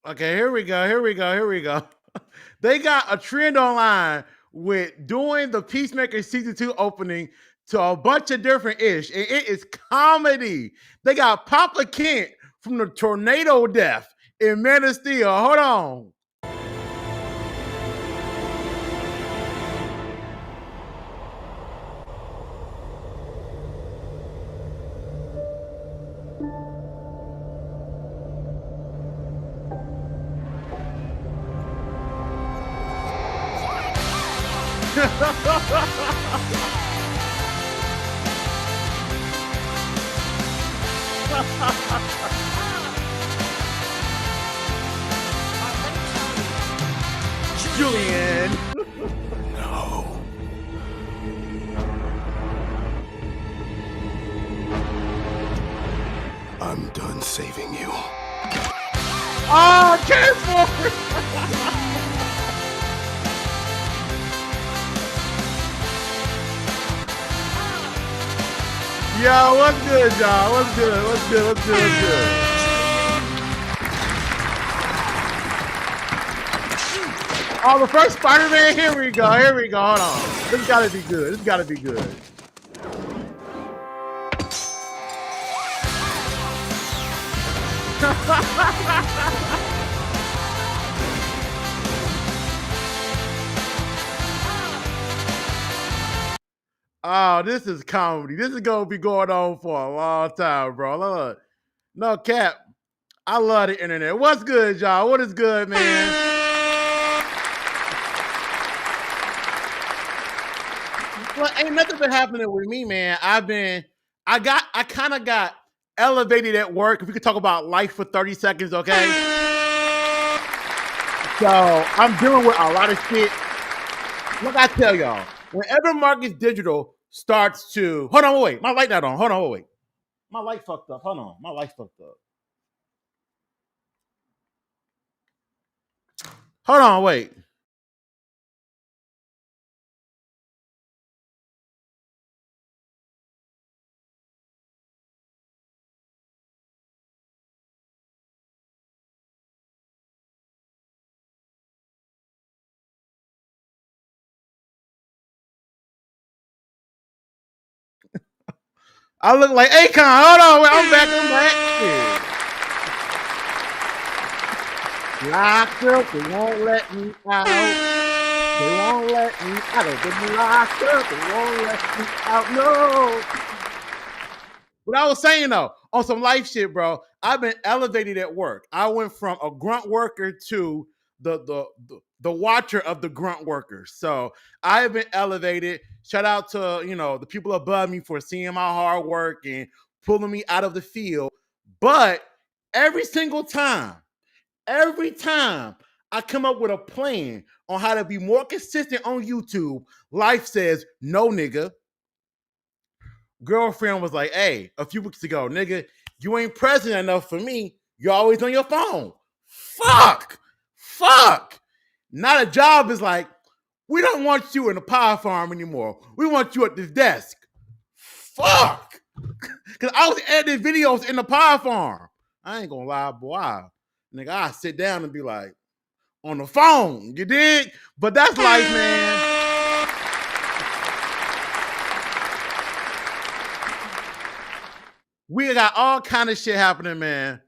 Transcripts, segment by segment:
Okay, here we go. Here we go. Here we go. They got a trend online with doing the Peacemaker season 2 opening to a bunch of different ish, and it is comedy. They got Papa Kent from the tornado death in Man of Steel. Hold on. Julian. No. I'm done saving you. Oh, Transformers! Yo, what's good, y'all? What's good? What's good? What's good? What's good? Oh, the first Spider-Man. Here we go. Here we go. Hold on. This gotta be good. This gotta be good. Oh, this is comedy. This is gonna be going on for a long time, bro. Look. No cap. I love the internet. What's good, y'all? What is good, man? Well, ain't nothing been happening with me, man. I kind of got elevated at work. If we could talk about life for 30 seconds, okay? So I'm dealing with a lot of shit. Look, I tell y'all, whenever Marcus Digital starts to hold on, wait, my light not on. Hold on, wait. My light fucked up. Hold on, my light fucked up. Hold on, wait. I look like Akon. Hold on, wait, I'm back. I'm back. Locked up, they won't let me out. They won't let me out. They locked up, they won't let me out. No. But I was saying though, on some life shit, bro, I've been elevated at work. I went from a grunt worker to the watcher of the grunt workers. So I have been elevated. Shout out to the people above me for seeing my hard work and pulling me out of the field. But every single time, every time I come up with a plan on how to be more consistent on YouTube, life says no, nigga. Girlfriend was like, hey, a few weeks ago, nigga, you ain't present enough for me. You're always on your phone. Fuck. Fuck. Not a job is like, we don't want you in the power farm anymore. We want you at this desk. Fuck. Because I was editing videos in the power farm. I ain't gonna lie, boy. Nigga, I sit down and be like, on the phone. You dig? But that's life, man. We got all kind of shit happening, man.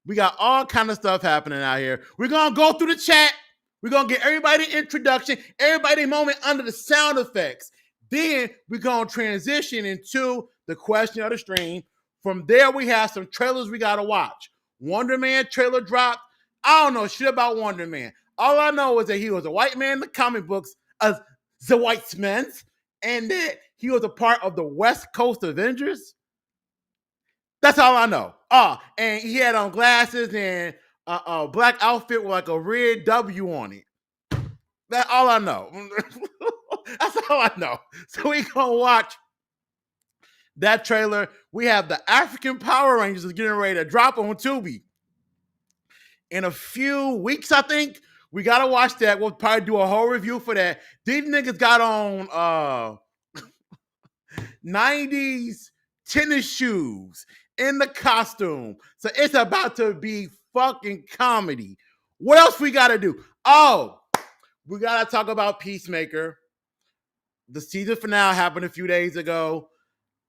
We got all kind of stuff happening out here. We're gonna go through the chat. We're gonna get everybody introduction, everybody moment under the sound effects. Then we're gonna transition into the question of the stream. From there, we have some trailers we gotta watch. Wonder Man trailer dropped. I don't know shit about Wonder Man. All I know is that he was a white man in the comic books as the White Men's, and that he was a part of the West Coast Avengers. That's all I know. And he had on glasses and a black outfit with like a red W on it. That's all I know. That's all I know. So we gonna watch that trailer. We have the African Power Rangers is getting ready to drop on Tubi in a few weeks, I think. We gotta watch that. We'll probably do a whole review for that. These niggas got on 90s tennis shoes in the costume. So it's about to be fucking comedy. What else we gotta do? Oh, we gotta talk about Peacemaker. The season finale happened a few days ago.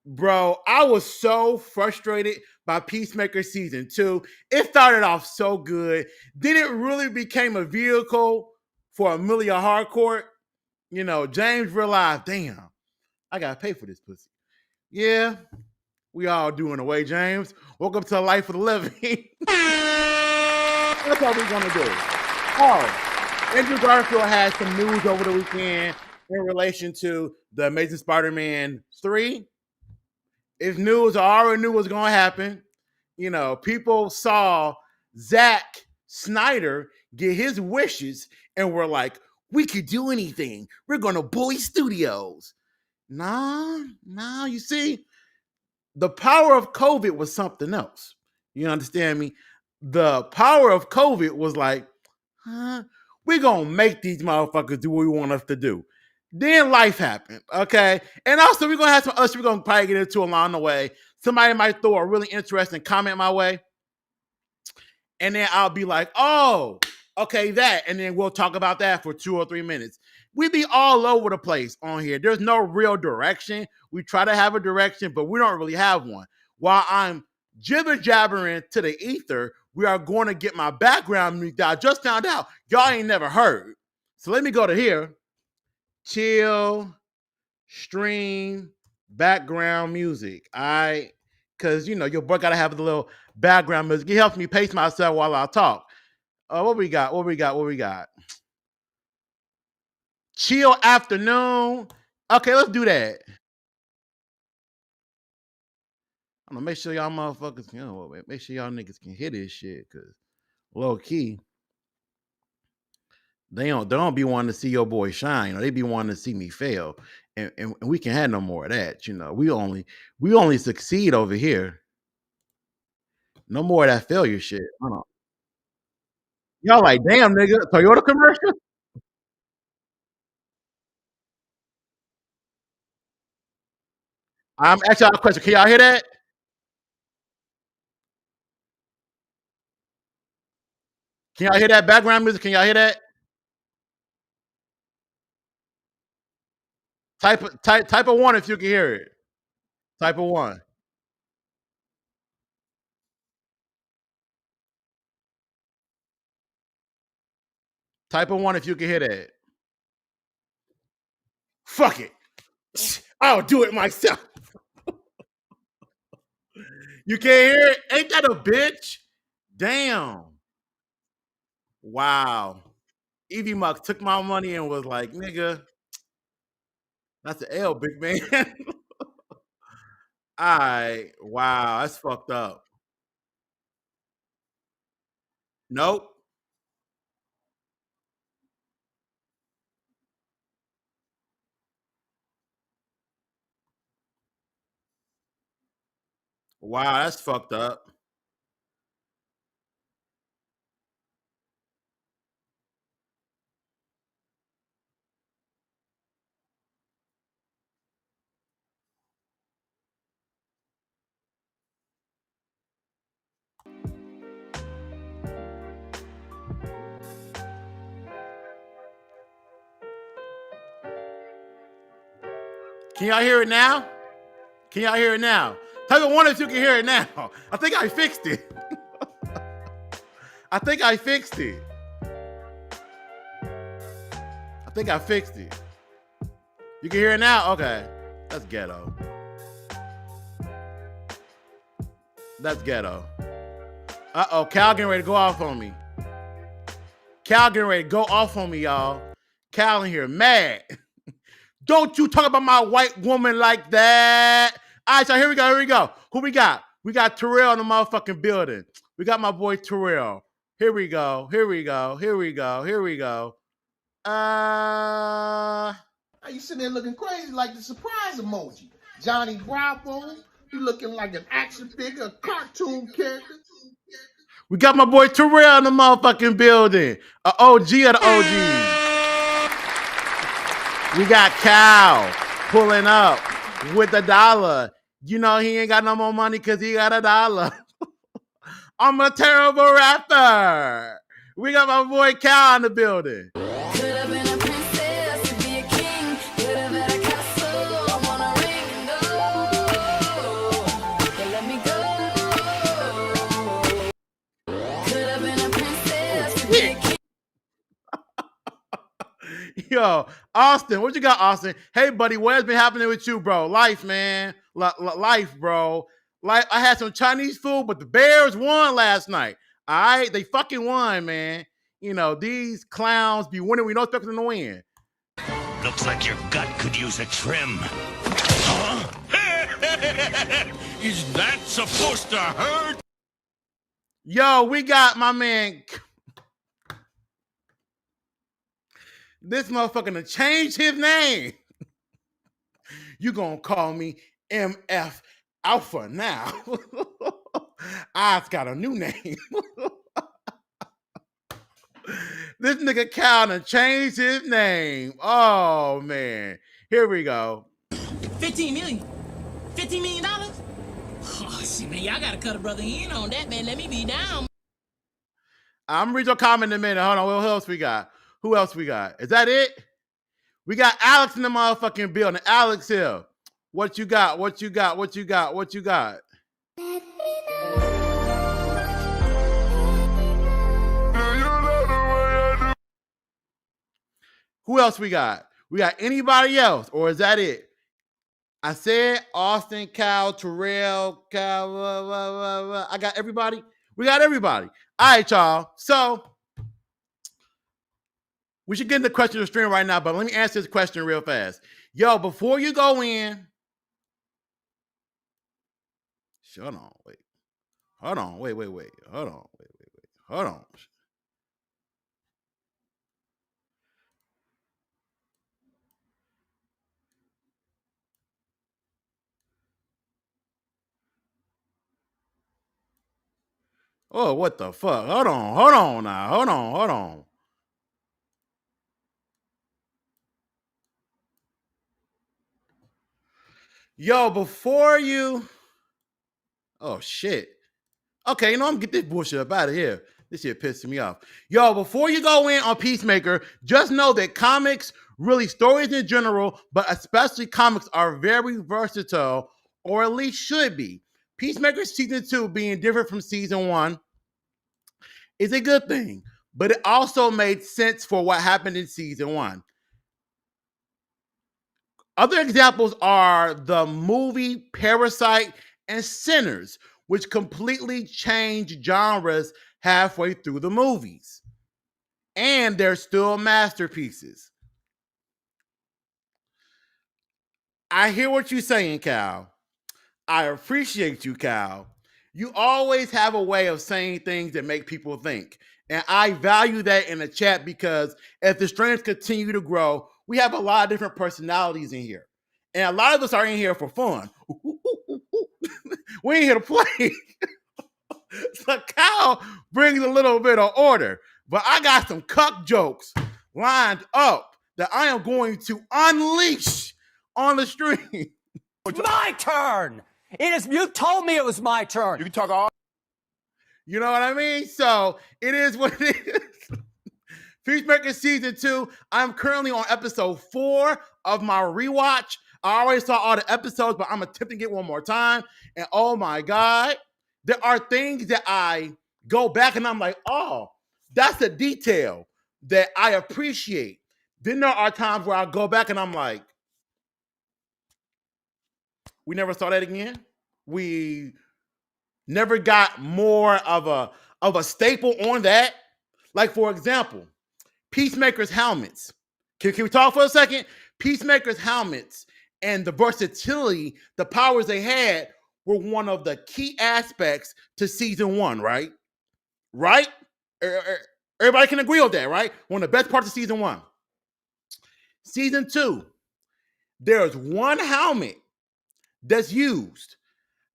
Bro, I was so frustrated by Peacemaker season 2. It started off so good. Then it really became a vehicle for Amelia Harcourt. You know, James realized, damn, I gotta pay for this pussy. Yeah, we all doing away, James. Welcome to the life of the living. That's what we're gonna do. Oh, Andrew Garfield had some news over the weekend in relation to the Amazing Spider-Man 3. It's news. I already knew what was going to happen. You know, people saw Zack Snyder get his wishes and were like, we could do anything. We're going to bully studios. Nah, you see, the power of COVID was something else. You understand me? The power of COVID was like, we're going to make these motherfuckers do what we want us to do. Then life happened, okay? And also, we're going to have some other shit we're going to probably get into along the way. Somebody might throw a really interesting comment my way. And then I'll be like, oh, okay, that. And then we'll talk about that for 2 or 3 minutes. We be all over the place on here. There's no real direction. We try to have a direction, but we don't really have one. While I'm jibber-jabbering to the ether, we are going to get my background music that I just found out y'all ain't never heard. So let me go to here. Chill, stream, background music. Because, you know, your boy got to have the little background music. It helps me pace myself while I talk. What we got? Chill afternoon. Okay, let's do that. I'm gonna make sure y'all motherfuckers can, make sure y'all niggas can hear this shit, because low key, they don't be wanting to see your boy shine, or they be wanting to see me fail, and we can have no more of that. You know, we only succeed over here. No more of that failure shit. Y'all like, damn nigga, Toyota commercial. I'm asking y'all a question. Can y'all hear that? Can y'all hear that background music? Can y'all hear that? Type of one if you can hear it. Type of one. Type of one if you can hear that. Fuck it. I'll do it myself. You can't hear it? Ain't that a bitch? Damn. Wow. Evie Muck took my money and was like, nigga, that's an L, big man. All right. Wow. That's fucked up. Nope. Wow. That's fucked up. Can y'all hear it now? Can y'all hear it now? Type of one if you can hear it now. I think I fixed it. I think I fixed it. You can hear it now? Okay. That's ghetto. Uh-oh, Cal getting ready to go off on me. Y'all. Cal in here mad. Don't you talk about my white woman like that. All right, so here we go. Who we got? We got Terrell in the motherfucking building. We got my boy Terrell. Here we go. Now you sitting there looking crazy like the surprise emoji. Johnny Bravo, you looking like an action figure, a cartoon character. We got my boy Terrell in the motherfucking building. An OG of the OGs. We got Cal pulling up with $1. You know he ain't got no more money because he got $1. I'm a terrible rapper. We got my boy Cal in the building. Could have been a princess to be a king. Could have had a castle. I want a ring. No, you let me go. Could have been a princess to be a king. Yo, Austin, what you got, Austin? Hey, buddy, what has been happening with you, bro? Life, man. Life, bro. Like, I had some Chinese food, but the Bears won last night. All right? They fucking won, man. You know, these clowns be winning. We don't expect them to win. Looks like your gut could use a trim. Huh? Is that supposed to hurt? Yo, we got my man. This motherfucker to change his name. You gonna call me MF Alpha now. I've got a new name. This nigga Cal done changed his name. Oh, man. Here we go. 15 million. $15 million? Oh, shit, man, y'all gotta cut a brother in on that, man. Let me be down. I'm gonna read your comment in a minute. Hold on. Who else we got? Who else we got? Is that it? We got Alex in the motherfucking building. Alex here. What you got? What you got? What you got? What you got? Who else we got? We got anybody else? Or is that it? I said Austin, Cal, Terrell, Cal, I got everybody. We got everybody. All right, y'all. So we should get into the question of the stream right now, but let me answer this question real fast. Yo, before you go in, hold on, wait. Hold on, wait. Hold on, wait. Hold on. Oh, what the fuck? Hold on now. Hold on. Yo, before you... Oh, shit. Okay, you know, I'm gonna get this bullshit up out of here. This shit pissing me off. Yo, before you go in on Peacemaker, just know that comics, really stories in general, but especially comics, are very versatile, or at least should be. Peacemaker Season 2 being different from Season 1 is a good thing, but it also made sense for what happened in Season 1. Other examples are the movie Parasite and Sinners, which completely changed genres halfway through the movies. And they're still masterpieces. I hear what you're saying, Cal. I appreciate you, Cal. You always have a way of saying things that make people think. And I value that in the chat because as the streams continue to grow, we have a lot of different personalities in here. And a lot of us are in here for fun. We ain't here to play. So Cal brings a little bit of order. But I got some cuck jokes lined up that I am going to unleash on the stream. It's my turn. You told me it was my turn. You can talk all. You know what I mean? So it is what it is. Peacemaker Season 2. I'm currently on episode 4 of my rewatch. I already saw all the episodes, but I'm attempting to get one more time. And oh my God, there are things that I go back and I'm like, oh, that's a detail that I appreciate. Then there are times where I go back and I'm like, we never saw that again. We never got more of a staple on that. Like, for example, Peacemaker's helmets. Can we talk for a second? Peacemaker's helmets and the versatility, the powers they had were one of the key aspects to Season 1, right? Right? Everybody can agree on that, right? One of the best parts of Season 1. Season 2, there's one helmet that's used.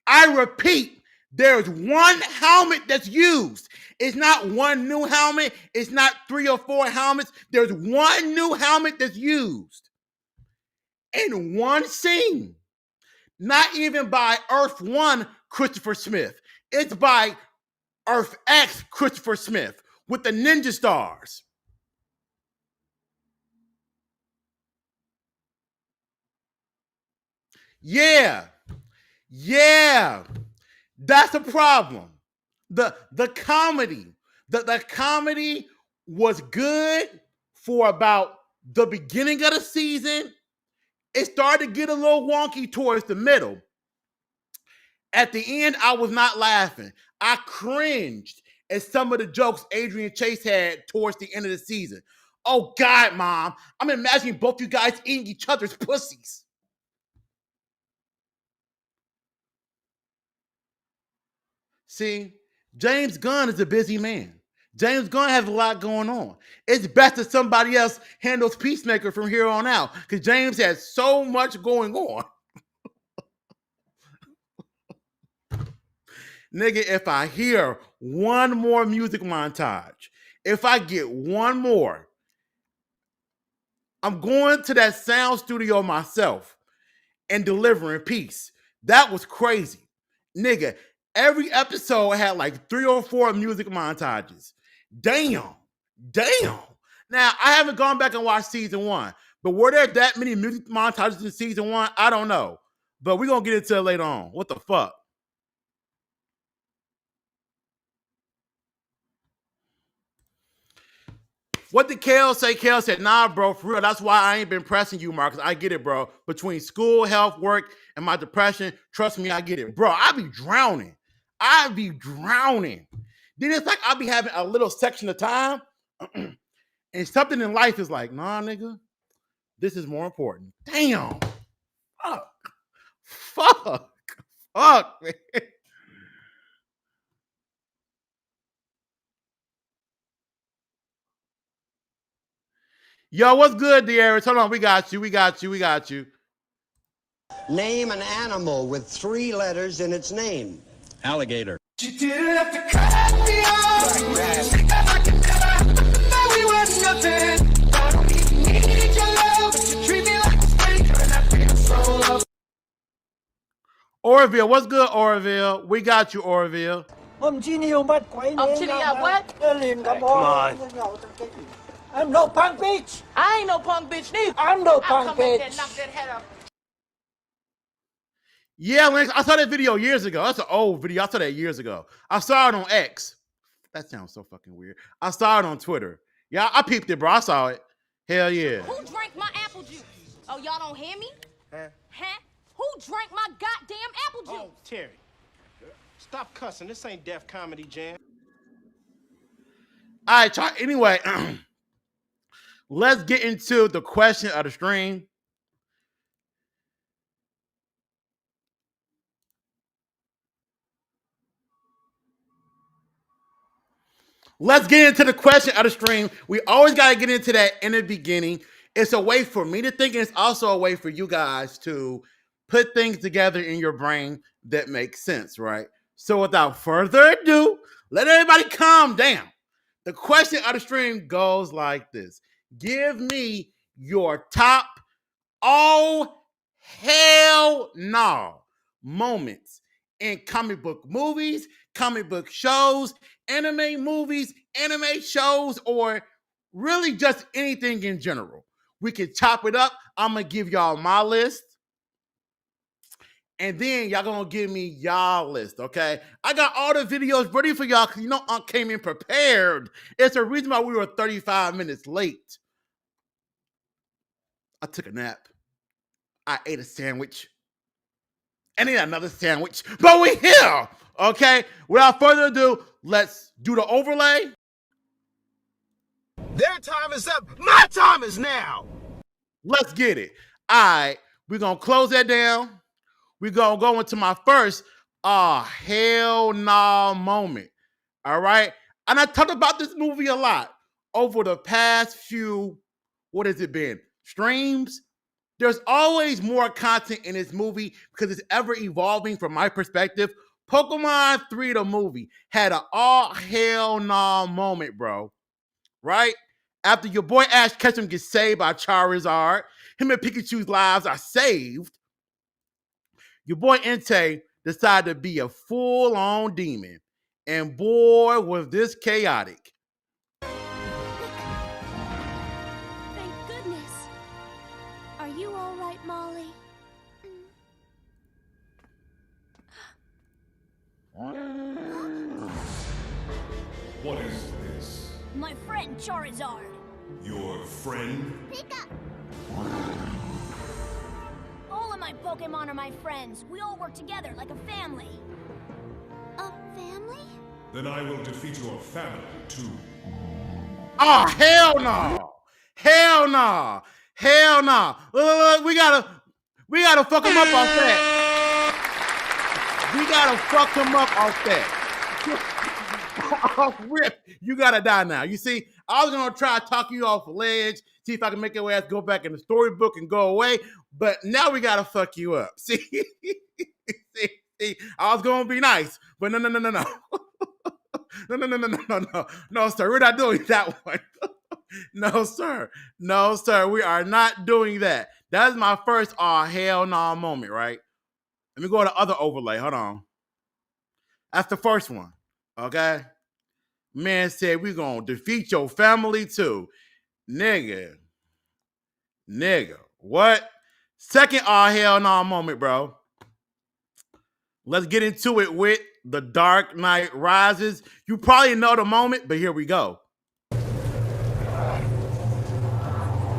I repeat, there's one helmet that's used. It's not one new helmet. It's not 3 or 4 helmets. There's one new helmet that's used. In one scene. Not even by Earth 1 Christopher Smith. It's by Earth X Christopher Smith with the Ninja Stars. Yeah. That's a problem. The comedy. The comedy was good for about the beginning of the season. It started to get a little wonky towards the middle. At the end, I was not laughing. I cringed at some of the jokes Adrian Chase had towards the end of the season. Oh God, Mom, I'm imagining both you guys eating each other's pussies. See, James Gunn is a busy man. James Gunn has a lot going on. It's best that somebody else handles Peacemaker from here on out because James has so much going on. Nigga, if I hear one more music montage, if I get one more, I'm going to that sound studio myself and delivering peace. That was crazy. Nigga, every episode had like 3 or 4 music montages. Damn. Now, I haven't gone back and watched season 1, but were there that many music montages in season 1? I don't know. But we're going to get into it later on. What the fuck? What did Kale say? Kale said, nah, bro, for real. That's why I ain't been pressing you, Marcus. I get it, bro. Between school, health, work, and my depression, trust me, I get it. Bro, I be drowning. Then it's like I be having a little section of time, and something in life is like, nah, nigga, this is more important. Damn. Fuck, man. Yo, what's good, De'Aris? Hold on, we got you. Name an animal with 3 letters in its name. Alligator. You didn't have to cut me off. Like that. We were nothing. I don't even need your love, but you treat me like a stranger, and I feel so low. Orville, what's good, Orville? We got you, Orville. Ông Chi nhiều bắt quấy Ông Chi nhiều what? Liền cả bò. I'm no punk bitch. I ain't no punk bitch neither. I'm no I'll punk come back there and bitch. knock that head off. Yeah, Lance, I saw that video years ago. That's an old video. I saw that years ago. I saw it on X. That sounds so fucking weird. I saw it on Twitter. Yeah, I peeped it, bro. I saw it. Hell yeah. Who drank my apple juice? Oh, y'all don't hear me? Huh? Who drank my goddamn apple juice? Oh, Terry. Stop cussing. This ain't Def Comedy Jam. All right, y'all. Anyway, let's get into the question of the stream. Let's get into the question of the stream. We always got to get into that in the beginning. It's a way for me to think, and it's also a way for you guys to put things together in your brain that makes sense, right? So without further ado, let everybody calm down. The question of the stream goes like this. Give me your top, oh, hell no, moments in comic book movies, comic book shows, anime movies, anime shows, or really just anything in general. We can chop it up. I'm going to give y'all my list. And then y'all going to give me y'all list, okay? I got all the videos ready for y'all because you know Unc came in prepared. It's the reason why we were 35 minutes late. I took a nap. I ate a sandwich. And then another sandwich. But we here, okay? Without further ado, let's do the overlay. Their time is up. My time is now. Let's get it. All right, we're going to close that down. We're going to go into my first hell nah moment. All right? And I talked about this movie a lot over the past few, what has it been, streams? There's always more content in this movie because it's ever evolving from my perspective. Pokemon 3, the movie, had an all hell nah moment, bro. Right? After your boy Ash Ketchum gets saved by Charizard, him and Pikachu's lives are saved, your boy Entei decided to be a full-on demon And boy, was this chaotic. Thank goodness. Are you all right, Molly? What is this? My friend Charizard. Your friend? Pika! All of my Pokemon are my friends. We all work together like a family. A family? Then I will defeat your family too. Oh, hell no. Hell no. Hell no. Look, we gotta fuck him up off that. We gotta fuck him up off that. Off rip. You gotta die now. You see, I was gonna try to talk you off a ledge, see if I can make your ass go back in the storybook and go away, but now we gotta fuck you up. See, see, I was gonna be nice, but no. No, sir, we're not doing that one. No, sir, we are not doing that. That's my first hell no moment, right? Let me go to the other overlay. Hold on. That's the first one. Okay. Man said we gonna defeat your family too. Nigga. What? Second hell no moment, bro. Let's get into it with The Dark Knight Rises. You probably know the moment, but here we go.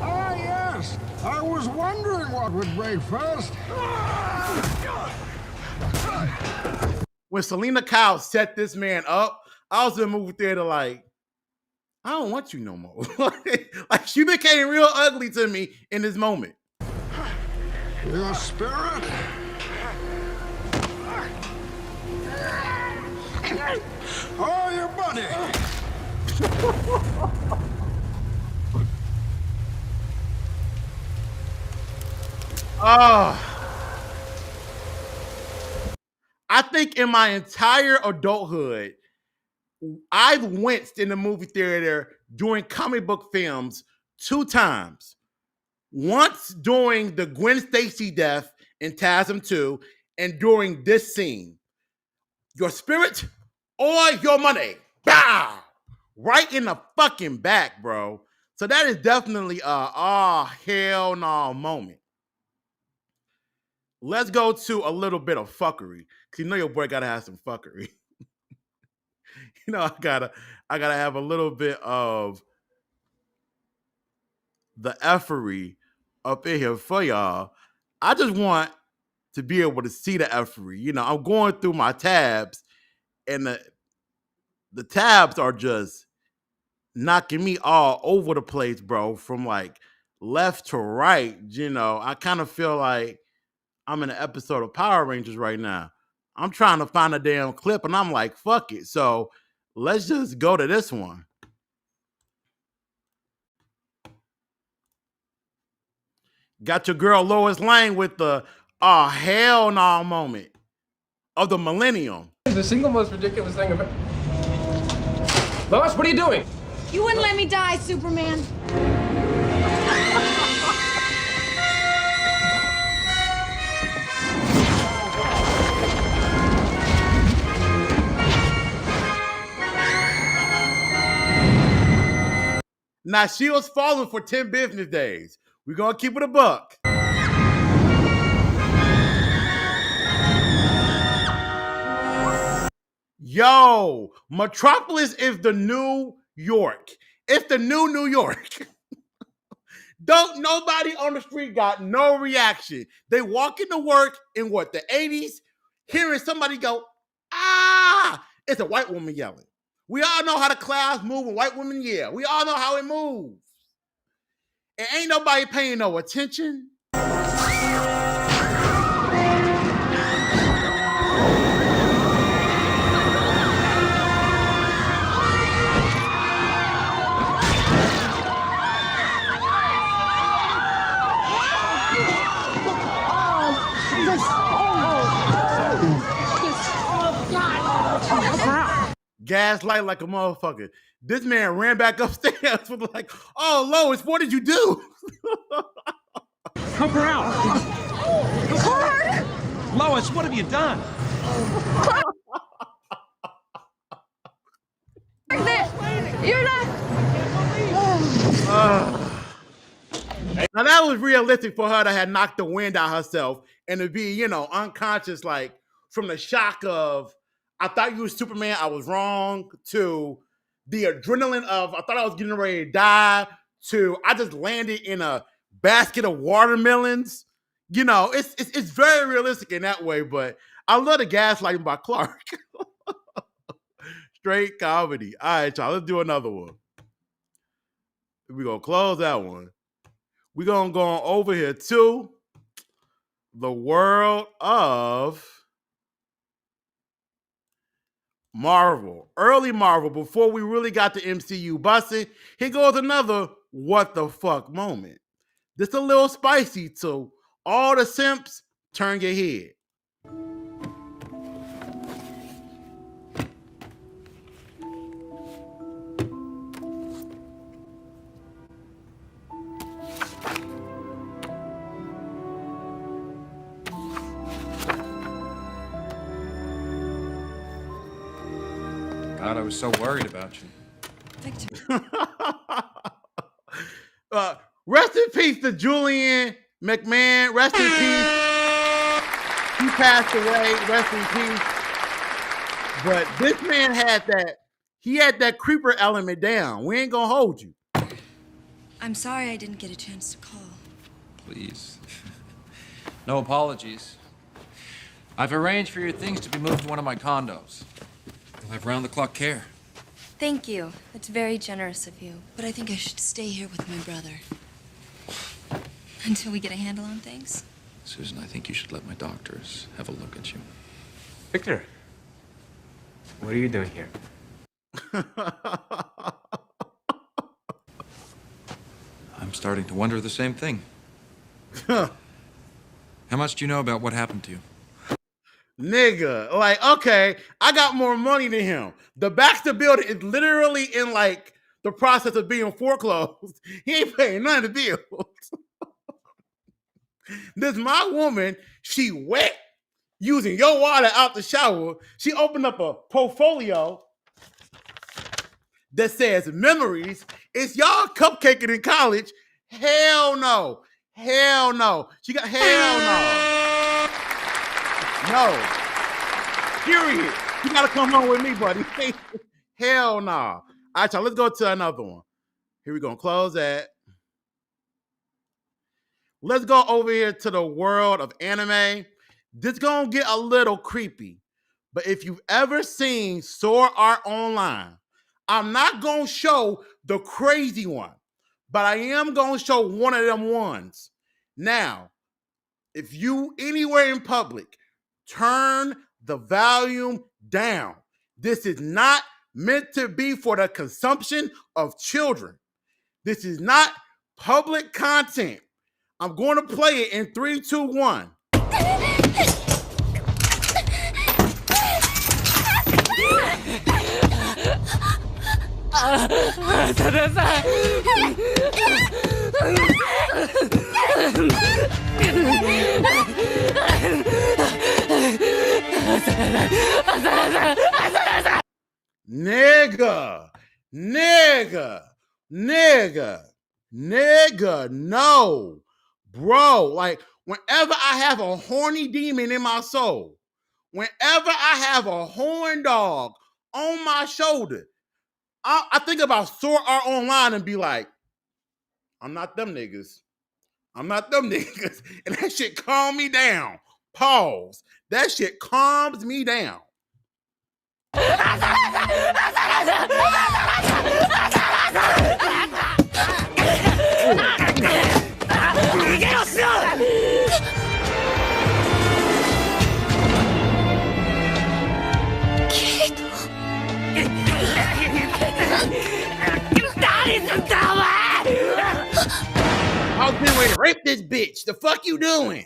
Ah, yes. I was wondering what would break first. When Selena Kyle set this man up, I was in the movie theater like, I don't want you no more. Like she became real ugly to me in this moment. Your spirit? Oh, your buddy. I think in my entire adulthood, I've winced in the movie theater during comic book films 2 times. Once during the Gwen Stacy death in TASM 2, and during this scene. Your spirit or your money. Bow! Right in the fucking back, bro. So that is definitely a hell no moment. Let's go to a little bit of fuckery. Cause you know your boy gotta have some fuckery. You know, I gotta have a little bit of the effery up in here for y'all. I just want to be able to see the effery. You know, I'm going through my tabs, and the tabs are just knocking me all over the place, bro, from like left to right. You know, I kind of feel like I'm in an episode of Power Rangers right now. I'm trying to find a damn clip, and I'm like, fuck it. So let's just go to this one. Got your girl Lois Lane with the hell no moment of the millennium. The single most ridiculous thing about... Lois, what are you doing? You wouldn't let me die, Superman. Now, she was falling for 10 business days. We're going to keep it a buck. Yo, Metropolis is the New York. It's the new New York. Don't nobody on the street got no reaction. They walk into work in what, the 80s, hearing somebody go, ah, it's a white woman yelling. We all know how the clouds move when white women yell. We all know how it moves. And ain't nobody paying no attention. Gaslight like a motherfucker. This man ran back upstairs with like, oh, Lois, what did you do? Help her out. Clark! Lois, what have you done? You're not. Now that was realistic for her to have knocked the wind out herself and to be, you know, unconscious, like from the shock of, I thought you were Superman, I was wrong, to the adrenaline of, I thought I was getting ready to die, to I just landed in a basket of watermelons. You know, it's very realistic in that way, but I love the gaslighting by Clark. Straight comedy. All right, y'all, let's do another one. We're going to close that one. We're going to go on over here to the world of Marvel. Early Marvel, before we really got the MCU busting, here goes another what the fuck moment. Just a little spicy, so all the simps, turn your head. God, I was so worried about you. Rest in peace to Julian McMahon. Rest in peace. He passed away. Rest in peace. But this man had that creeper element down. We ain't gonna hold you. I'm sorry I didn't get a chance to call. Please. No apologies. I've arranged for your things to be moved to one of my condos. You'll have round-the-clock care. Thank you. That's very generous of you. But I think I should stay here with my brother. Until we get a handle on things. Susan, I think you should let my doctors have a look at you. Victor, what are you doing here? I'm starting to wonder the same thing. How much do you know about what happened to you? Nigga, like, okay, I got more money than him. The Baxter building is literally in like the process of being foreclosed. He ain't paying none of the bills. This my woman, she wet using your water out the shower. She opened up a portfolio that says memories. It's y'all cupcaking in college. Hell no. Hell no. She got hell no. No. Period. You gotta come home with me, buddy. Hell no. All right, y'all, let's go to another one. Here we go. Close that. Let's go over here to the world of anime. This gonna get a little creepy. But if you've ever seen Sword Art Online, I'm not gonna show the crazy one, but I am gonna show one of them ones. Now, if you anywhere in public, turn the volume down. This is not meant to be for the consumption of children. This is not public content. I'm going to play it in 3, 2, 1. Nigga, no. Bro, like whenever I have a horny demon in my soul, whenever I have a horn dog on my shoulder, I think about Sword Art Online and be like, I'm not them niggas. I'm not them niggas. And that shit calm me down. Pause. That shit calms me down. I was getting ready to rape this bitch. The fuck you doing?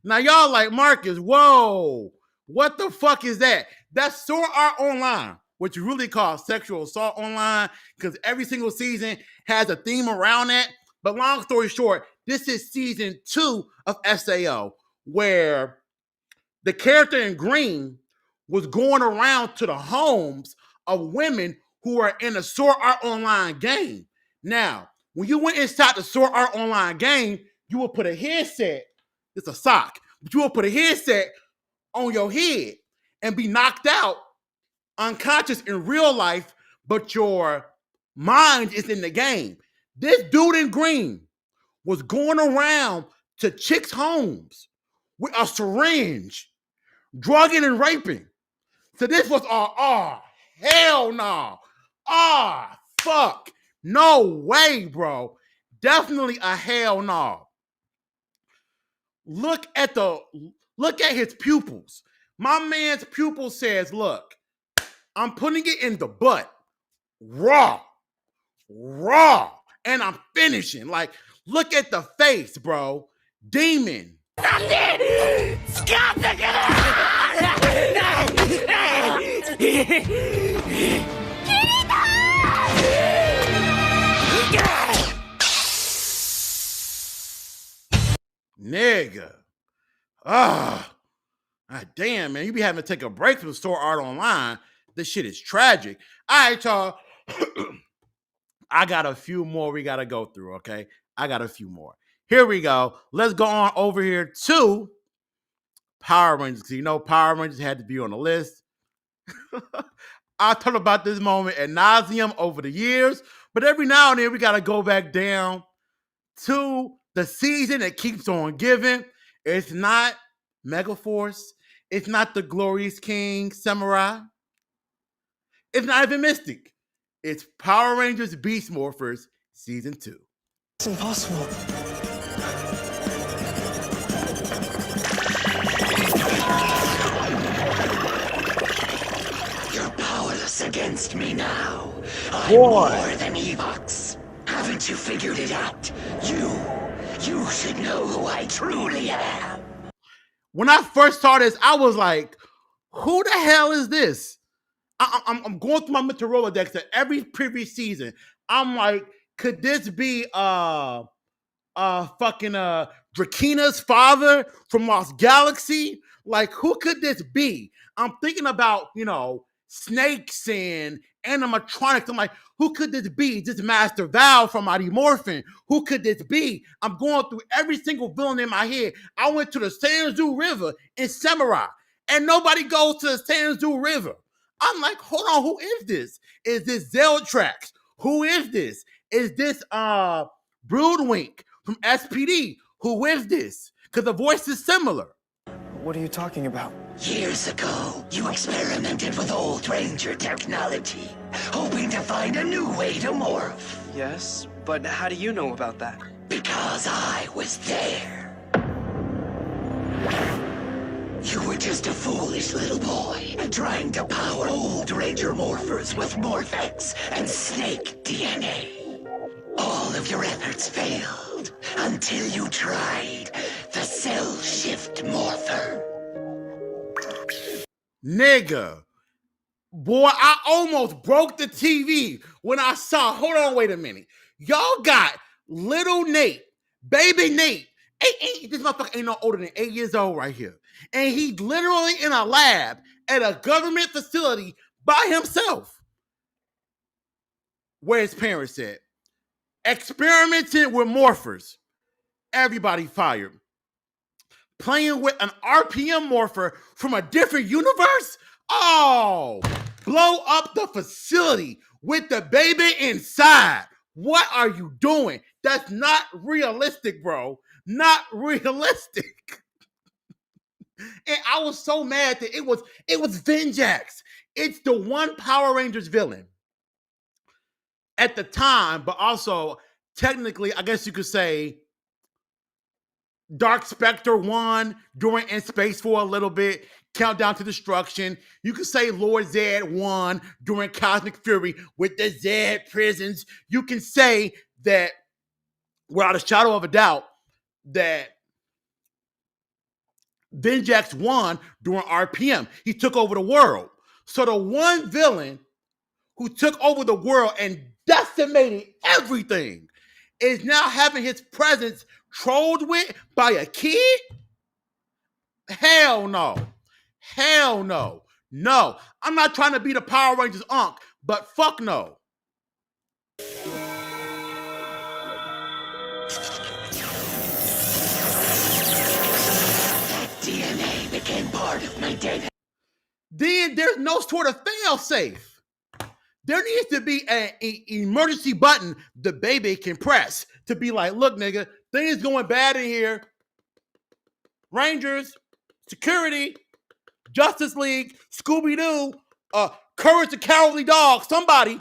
Now y'all like, Marcus, whoa, what the fuck is that? That's Sword Art Online, which you really call Sexual Assault Online, because every single season has a theme around that. But long story short, this is season 2 of SAO. where the character in green was going around to the homes of women who are in a Sword Art Online game. Now, when you went inside the Sword Art Online game, you would put a headset, it's a sock, but you would put a headset on your head and be knocked out unconscious in real life, but your mind is in the game. This dude in green was going around to chicks' homes with a syringe, drugging and raping. So this was hell no. Fuck. No way, bro. Definitely a hell no. Look at his pupils. My man's pupil says, look, I'm putting it in the butt. Raw. And I'm finishing. Like, look at the face, bro. Demon. Nigga. Damn, man. You be having to take a break from Sword Art Online. This shit is tragic. All right, y'all. I got a few more we got to go through, okay? I got a few more. Here we go. Let's go on over here to Power Rangers. Because you know Power Rangers had to be on the list. I've talked about this moment ad nauseum over the years, but every now and then we got to go back down to the season that keeps on giving. It's not Megaforce. It's not the Glorious King Samurai. It's not even Mystic. It's Power Rangers Beast Morphers Season 2. It's impossible. You're powerless against me now. I'm more than Evox. Haven't you figured it out? You should know who I truly am. When I first saw this, I was like, who the hell is this? I'm going through my mental Rolodex at every previous season. I'm like, could this be fucking Drakina's father from Lost Galaxy? Like, who could this be? I'm thinking about, snakes and animatronics. I'm like, who could this be? Is this Master Val from Mighty Morphin? Who could this be? I'm going through every single villain in my head. I went to the Sanzu River in Samurai, and nobody goes to the Sanzu River. I'm like, hold on, who is this? Is this Zeltrax? Who is this? Is this Broodwink from SPD? Who is this? Because the voice is similar. What are you talking about? Years ago, you experimented with old Ranger technology, hoping to find a new way to morph. Yes, but how do you know about that? Because I was there. You were just a foolish little boy, trying to power old Ranger morphers with Morphex and Snake DNA. All of your efforts failed until you tried the Cell Shift Morpher. Nigga. Boy, I almost broke the TV when I saw, hold on, wait a minute. Y'all got little Nate, baby Nate. This motherfucker ain't no older than 8 years old right here. And he's literally in a lab at a government facility by himself. Where his parents at. Experimenting with morphers. Everybody fired. Playing with an RPM morpher from a different universe? Oh, blow up the facility with the baby inside. What are you doing? That's not realistic, bro. Not realistic. And I was so mad that it was Venjax. It's the one Power Rangers villain at the time, but also technically, I guess you could say Dark Spectre won during In Space for a little bit, Countdown to Destruction. You could say Lord Zed won during Cosmic Fury with the Zed prisons. You can say that, without a shadow of a doubt, that Venjax won during RPM. He took over the world. So the one villain who took over the world and decimated everything is now having his presence trolled with by a kid? Hell no. Hell no. No. I'm not trying to be the Power Rangers unk, but fuck no. DNA became part of my data. Then there's no sort of fail-safe. There needs to be an emergency button the baby can press to be like, look, nigga, things going bad in here. Rangers, security, Justice League, Scooby-Doo, Courage the Cowardly Dog, somebody.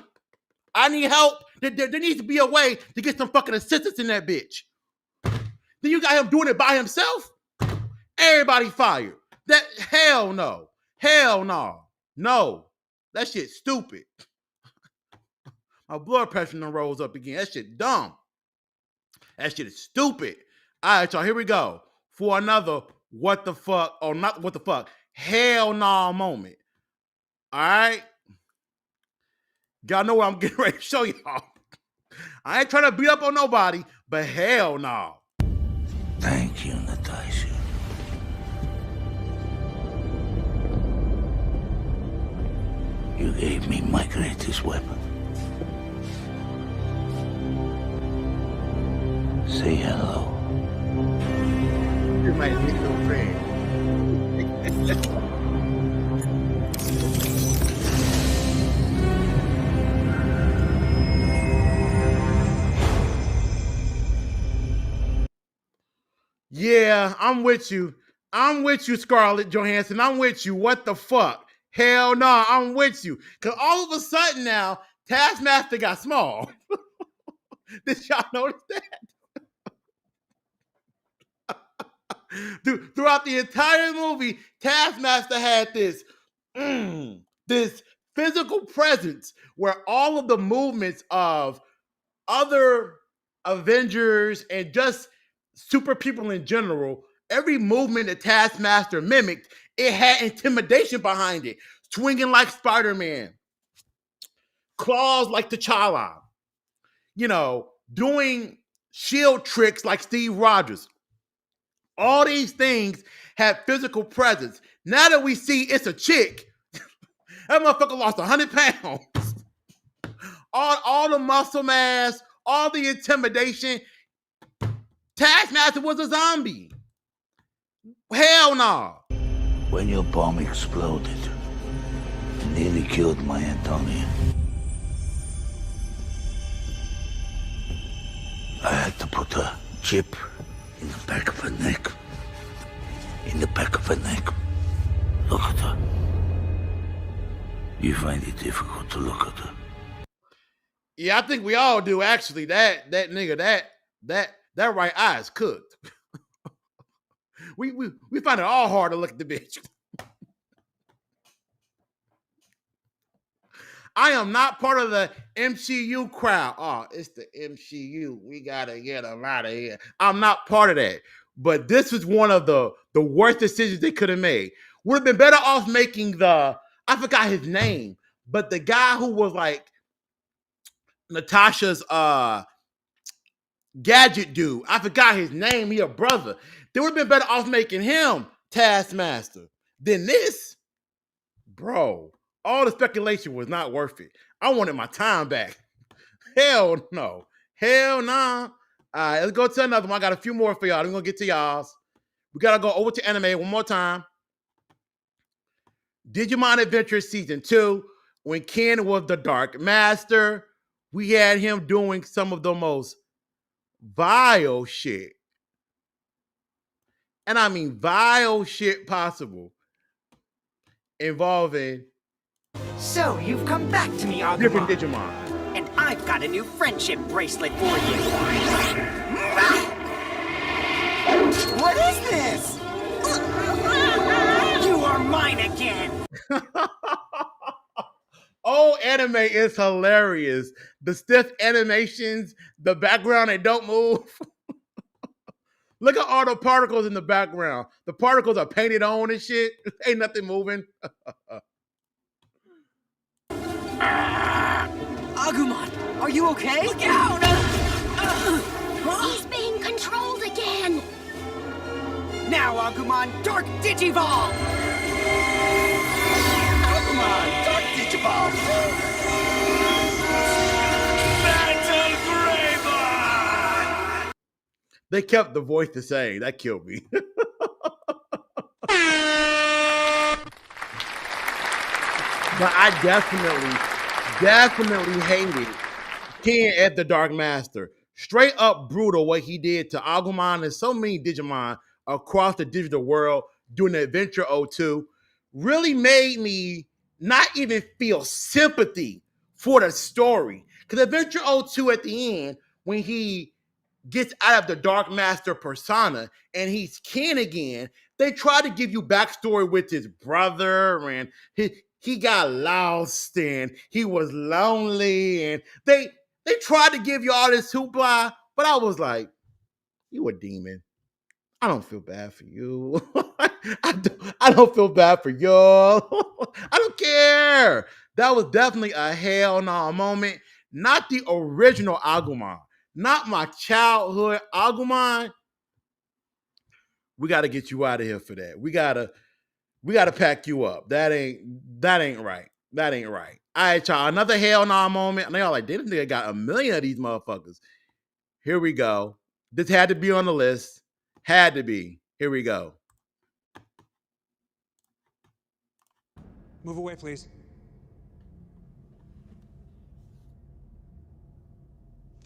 I need help. There needs to be a way to get some fucking assistance in that bitch. Then you got him doing it by himself? Everybody fired. That, hell no. Hell no. No. That shit stupid. My blood pressure done rose up again. That shit dumb. That shit is stupid. All right, y'all, here we go. For another what the fuck, or not what the fuck, hell no moment. All right? Y'all know what I'm getting ready to show y'all. I ain't trying to beat up on nobody, but hell no. Thank you, Natasha. You gave me my greatest weapon. Say hello. You're my little friend. Yeah, I'm with you. I'm with you, Scarlett Johansson. I'm with you. What the fuck? Hell no, I'm with you. Because all of a sudden now, Taskmaster got small. Did y'all notice that? Throughout the entire movie, Taskmaster had this physical presence where all of the movements of other Avengers and just super people in general, every movement that Taskmaster mimicked, it had intimidation behind it. Swinging like Spider-Man, claws like T'Challa, doing shield tricks like Steve Rogers. All these things have physical presence. Now that we see it's a chick, that motherfucker lost 100 pounds. All the muscle mass, all the intimidation. Taskmaster was a zombie. Hell no. When your bomb exploded, it nearly killed my Antonia. I had to put a chip in the back of her neck. In the back of her neck. Look at her. You find it difficult to look at her? Yeah, I think we all do, actually. That nigga, that right eye is cooked. we find it all hard to look at the bitch. I am not part of the MCU crowd. Oh, it's the MCU. We gotta get them out of here. I'm not part of that. But this was one of the worst decisions they could have made. Would have been better off making I forgot his name, but the guy who was like Natasha's gadget dude. I forgot his name. He a brother. They would have been better off making him Taskmaster than this. Bro, all the speculation was not worth it. I wanted my time back. Hell no. Hell nah. All right, let's go to another one. I got a few more for y'all. We're going to get to y'all's. We got to go over to anime one more time. Digimon Adventure Season 2, when Ken was the Dark Master, we had him doing some of the most vile shit. And I mean vile shit possible involving So you've come back to me, Agumon. different Digimon. And I've got a new friendship bracelet for you. What is this? You are mine again. Oh, anime is hilarious. The stiff animations, the background, they don't move. Look at all the particles in the background. The particles are painted on and shit. Ain't nothing moving. Agumon, are you okay? Look out! He's being controlled again. Now, Agumon, Dark Digivolve! Agumon, Dark Digivolve! Battle Greymon! They kept the voice the same. That killed me. But I definitely hated Ken as the Dark Master. Straight up brutal what he did to Agumon and so many Digimon across the digital world during the Adventure 02 really made me not even feel sympathy for the story. Because Adventure 02 at the end, when he gets out of the Dark Master persona and he's Ken again, they try to give you backstory with his brother and he got lost and he was lonely and they tried to give you all this hoopla, but I was like, you a demon. I don't feel bad for you. I don't feel bad for y'all. I don't care. That was definitely a hell no moment. Not the original Agumon. Not my childhood Agumon. We got to get you out of here for that. We gotta pack you up. That ain't right. That ain't right. All right, y'all. Another hell no moment. And they all like, this nigga got a million of these motherfuckers. Here we go. This had to be on the list. Had to be. Here we go. Move away, please.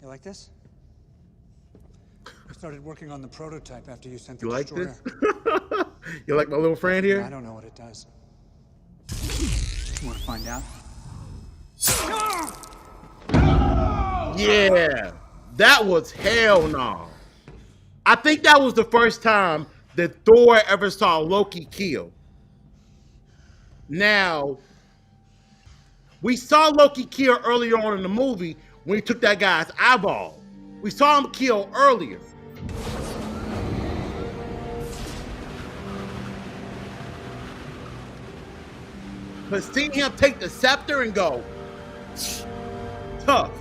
You like this? I started working on the prototype after you sent the You like destroyer. this? You like my little friend here? I don't know what it does. You want to find out? Yeah. That was hell no. I think that was the first time that Thor ever saw Loki kill. Now, we saw Loki kill earlier on in the movie when he took that guy's eyeball. We saw him kill earlier. But seeing him take the scepter and go, tough.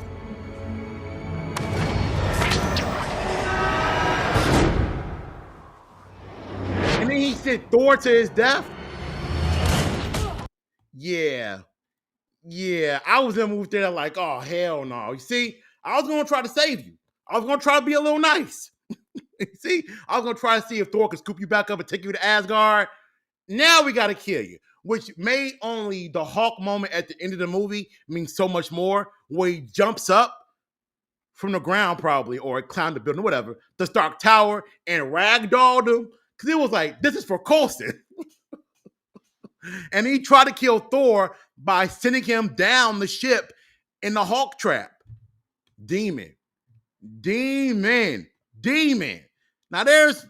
And then he sent Thor to his death. Yeah. I was in the movie there like, oh, hell no. You see, I was going to try to save you. I was going to try to be a little nice. See, I was going to try to see if Thor could scoop you back up and take you to Asgard. Now we got to kill you, which made only the Hulk moment at the end of the movie mean so much more, where he jumps up from the ground probably, or climbed the building, whatever, the Stark Tower, and ragdolled him. Because it was like, this is for Coulson. And he tried to kill Thor by sending him down the ship in the Hulk trap. Demon. Now there's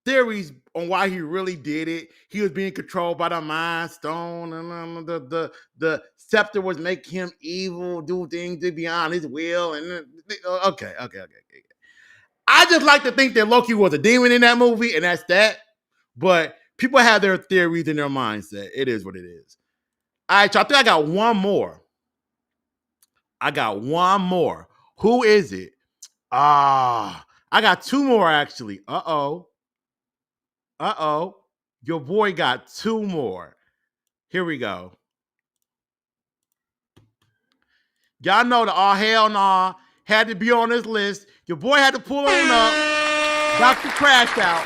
theories on why he really did it. He was being controlled by the Mind Stone, and the scepter was making him evil, do things beyond his will. And okay. I just like to think that Loki was a demon in that movie, and that's that. But people have their theories in their mindset. It is what it is. All right, y'all. I think I got one more. Who is it? I got two more actually. Uh-oh. Your boy got two more. Here we go. Y'all know the all hell nah had to be on this list. Your boy had to pull on up. Dr. Crashed out.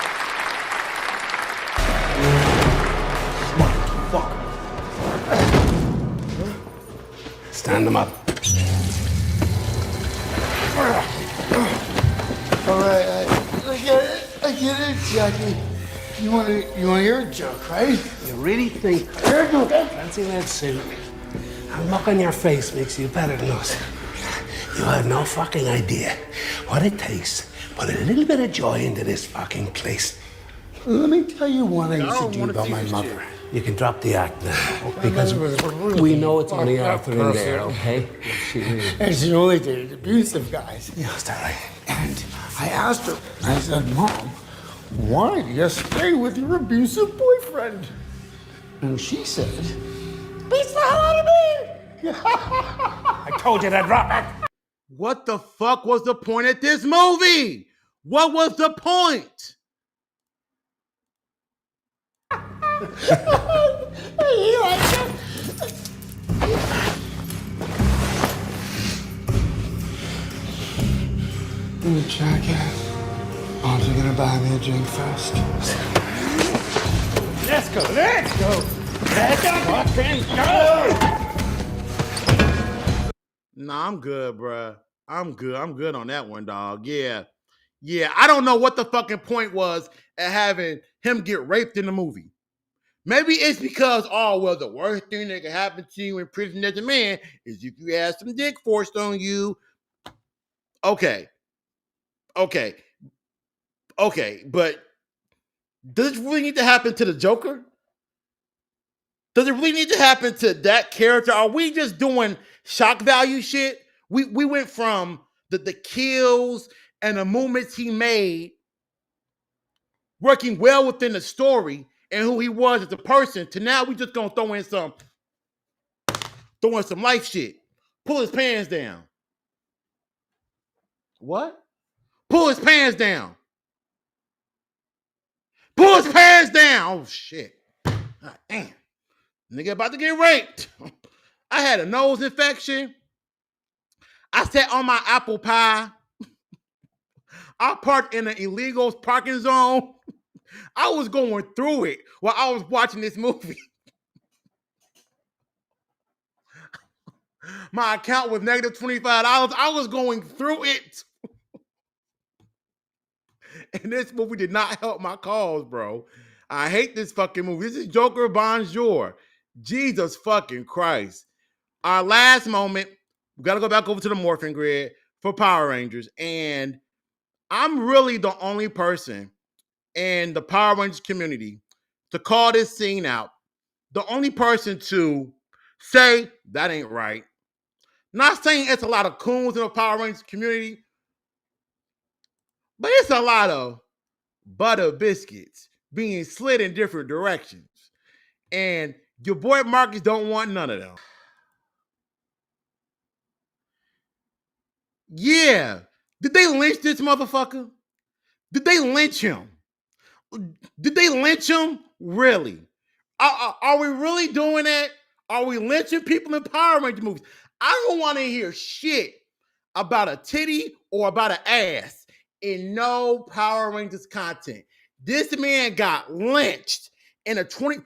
Stand them up. All right, I get it, Jackie. You want to hear a joke, right? You really think fancy that suit and look on your face makes you better than us? You have no fucking idea what it takes to put a little bit of joy into this fucking place. Let me tell you what I used to do about my mother. You can drop the act now, because we know it's only Arthur in there, okay? And she only dated abusive guys. Yeah, is that right? And I asked her, I said, Mom, why do you stay with your abusive boyfriend? And she said, beats the hell out of me! I told you to drop it! What the fuck was the point at this movie? What was the point? You jackass. Aren't you gonna buy me a drink first? Let's go. Let's go. Let's fucking go. Nah, I'm good, bruh. I'm good. I'm good on that one, dog. Yeah. Yeah. I don't know what the fucking point was at having him get raped in the movie. Maybe it's because, oh, well, the worst thing that can happen to you in prison as a man is if you have some dick forced on you. Okay. Okay. Okay. But does it really need to happen to the Joker? Does it really need to happen to that character? Are we just doing shock value shit? We went from the kills and the movements he made working well within the story and who he was as a person to now we just gonna throw in some life shit. Pull his pants down. What? Pull his pants down. Pull his pants down. Oh shit. God damn. Nigga about to get raped. I had a nose infection. I sat on my apple pie. I parked in an illegal parking zone. I was going through it while I was watching this movie. My account was negative $25. I was going through it. And this movie did not help my cause, bro. I hate this fucking movie. This is Joker Bonjour. Jesus fucking Christ. Our last moment, we got to go back over to the morphing grid for Power Rangers. And I'm really the only person in the Power Rangers community to call this scene out. The only person to say that ain't right. Not saying it's a lot of coons in the Power Rangers community, but it's a lot of butter biscuits being slid in different directions. And your boy Marcus don't want none of them. Yeah. Did they lynch this motherfucker? Did they lynch him? Did they lynch him? Really? Are we really doing that? Are we lynching people in Power Ranger movies? I don't want to hear shit about a titty or about an ass in no Power Rangers content. This man got lynched in a 20.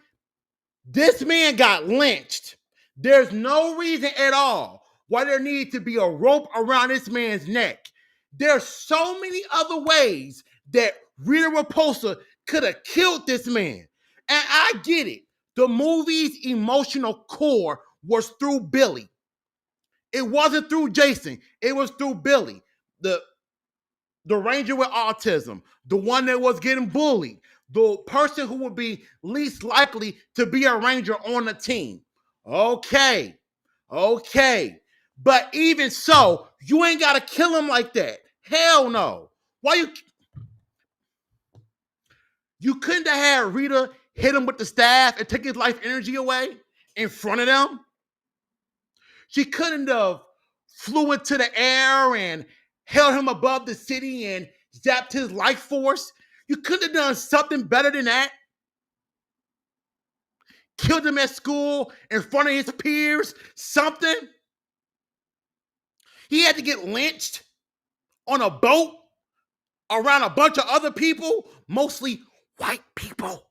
This man got lynched. There's no reason at all why there needs to be a rope around this man's neck. There's so many other ways that Rita Repulsa could have killed this man. And I get it. The movie's emotional core was through Billy. It wasn't through Jason. It was through Billy, the ranger with autism, the one that was getting bullied, the person who would be least likely to be a ranger on the team. Okay. But even so, you ain't got to kill him like that. Hell no. Why you couldn't have had Rita hit him with the staff and take his life energy away in front of them? She couldn't have flew into the air and held him above the city and zapped his life force? You could have done something better than that. Killed him at school in front of his peers, something. He had to get lynched on a boat around a bunch of other people, mostly white people,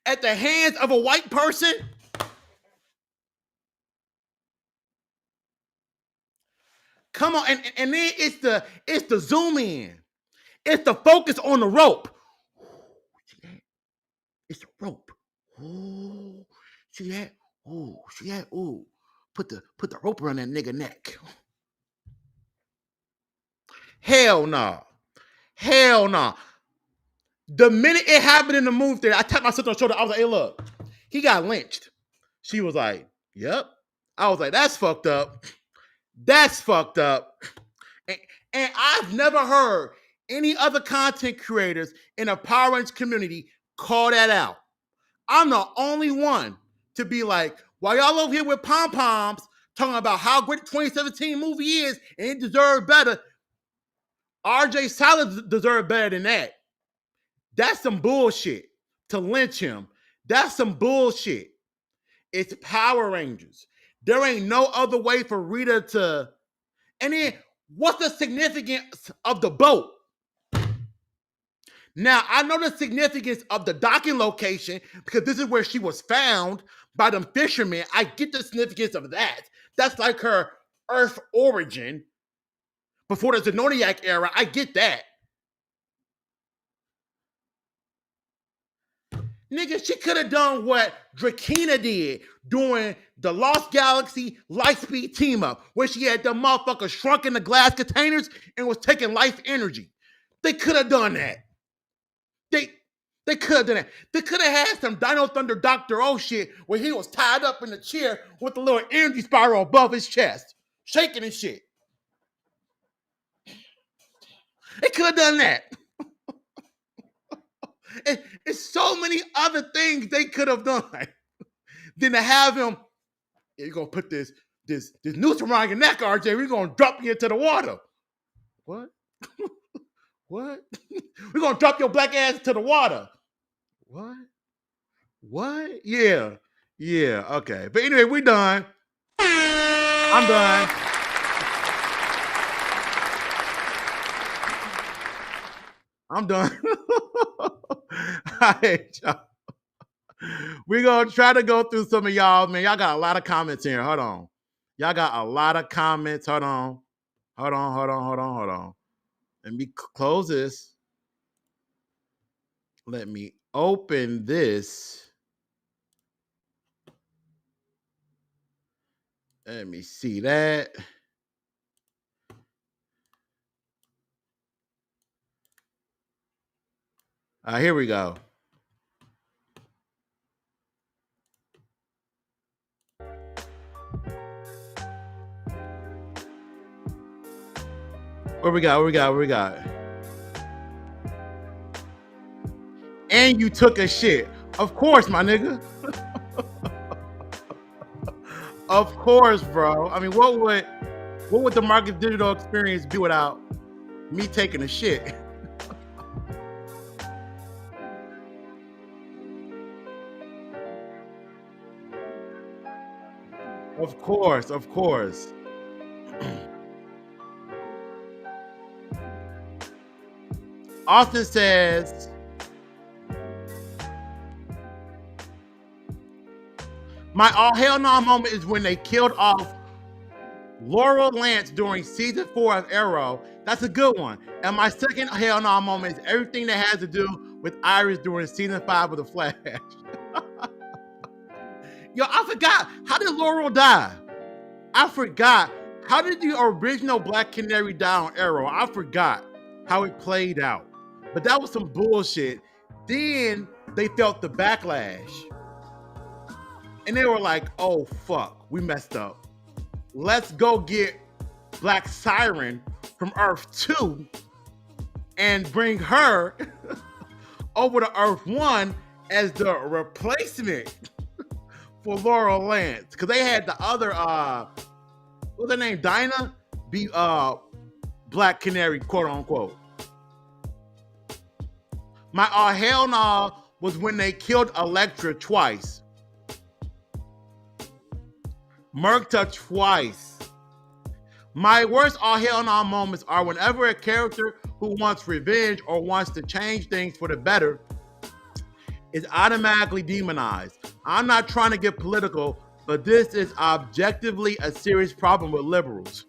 at the hands of a white person. Come on, and then it's the zoom in. It's the focus on the rope. See that? It's the rope. Ooh, see that? Ooh, see that? Ooh, put the rope around that nigga neck. Hell no. Hell no. The minute it happened in the movie, I tapped my sister on the shoulder. I was like, hey, look, he got lynched. She was like, yep. I was like, that's fucked up. That's fucked up. And I've never heard any other content creators in a Power Rangers community call that out. I'm the only one to be like, while y'all over here with pom-poms talking about how great the 2017 movie is and it deserved better, RJ Silas deserved better than that. That's some bullshit to lynch him. That's some bullshit. It's Power Rangers. There ain't no other way for Rita to. And then, what's the significance of the boat? Now, I know the significance of the docking location because this is where she was found by them fishermen. I get the significance of that. That's like her Earth origin before the Zenoniac era. I get that. Nigga, she could have done what Drakena did during the Lost Galaxy Lightspeed team up, where she had the motherfucker shrunk in the glass containers and was taking life energy. They could have done that. They could have done that. They could have had some Dino Thunder Dr. O shit where he was tied up in the chair with a little energy spiral above his chest, shaking and shit. They could have done that. It's so many other things they could have done than to have him. Yeah, you're gonna put this noose around your neck, RJ. We're gonna drop you into the water. What? What? We're gonna drop your black ass into the water. What? What? Yeah. Yeah. Okay. But anyway, we done. I'm done. I'm done. All right, y'all. We're gonna try to go through some of y'all, man. Y'all got a lot of comments here. Hold on. Y'all got a lot of comments. Hold on. Let me close this. Let me open this. Let me see that. Here we go. What we got? And you took a shit. Of course, my nigga. Of course, bro. I mean, what would the Marcus Digital experience be without me taking a shit? Of course. Austin says, my all hell no moment is when they killed off Laurel Lance during season 4 of Arrow. That's a good one. And my second hell no moment is everything that has to do with Iris during season 5 of The Flash. Yo, I forgot. How did Laurel die? I forgot. How did the original Black Canary die on Arrow? I forgot how it played out. But that was some bullshit. Then they felt the backlash. And they were like, oh, fuck, we messed up. Let's go get Black Siren from Earth 2 and bring her over to Earth 1 as the replacement for Laurel Lance. Because they had the other, what's her name, Dinah? Be Black Canary, quote unquote. My hell no was when they killed Elektra twice. Murkta twice. My worst all hell no moments are whenever a character who wants revenge or wants to change things for the better is automatically demonized. I'm not trying to get political, but this is objectively a serious problem with liberals.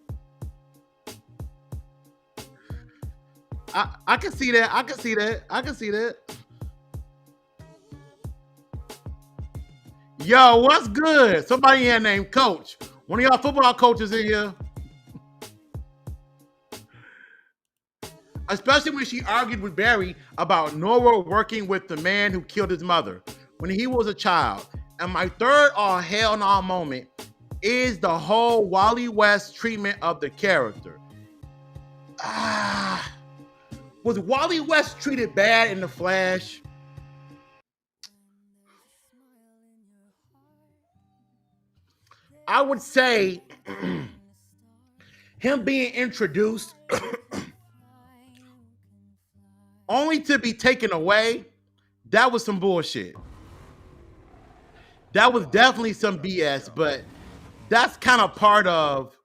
I can see that. I can see that. Yo, what's good? Somebody here named Coach. One of y'all football coaches in here. Especially when she argued with Barry about Nora working with the man who killed his mother when he was a child. And my third all hell no moment is the whole Wally West treatment of the character. Was Wally West treated bad in The Flash? I would say him being introduced only to be taken away That was some bullshit. That was definitely some BS, but that's kind of part of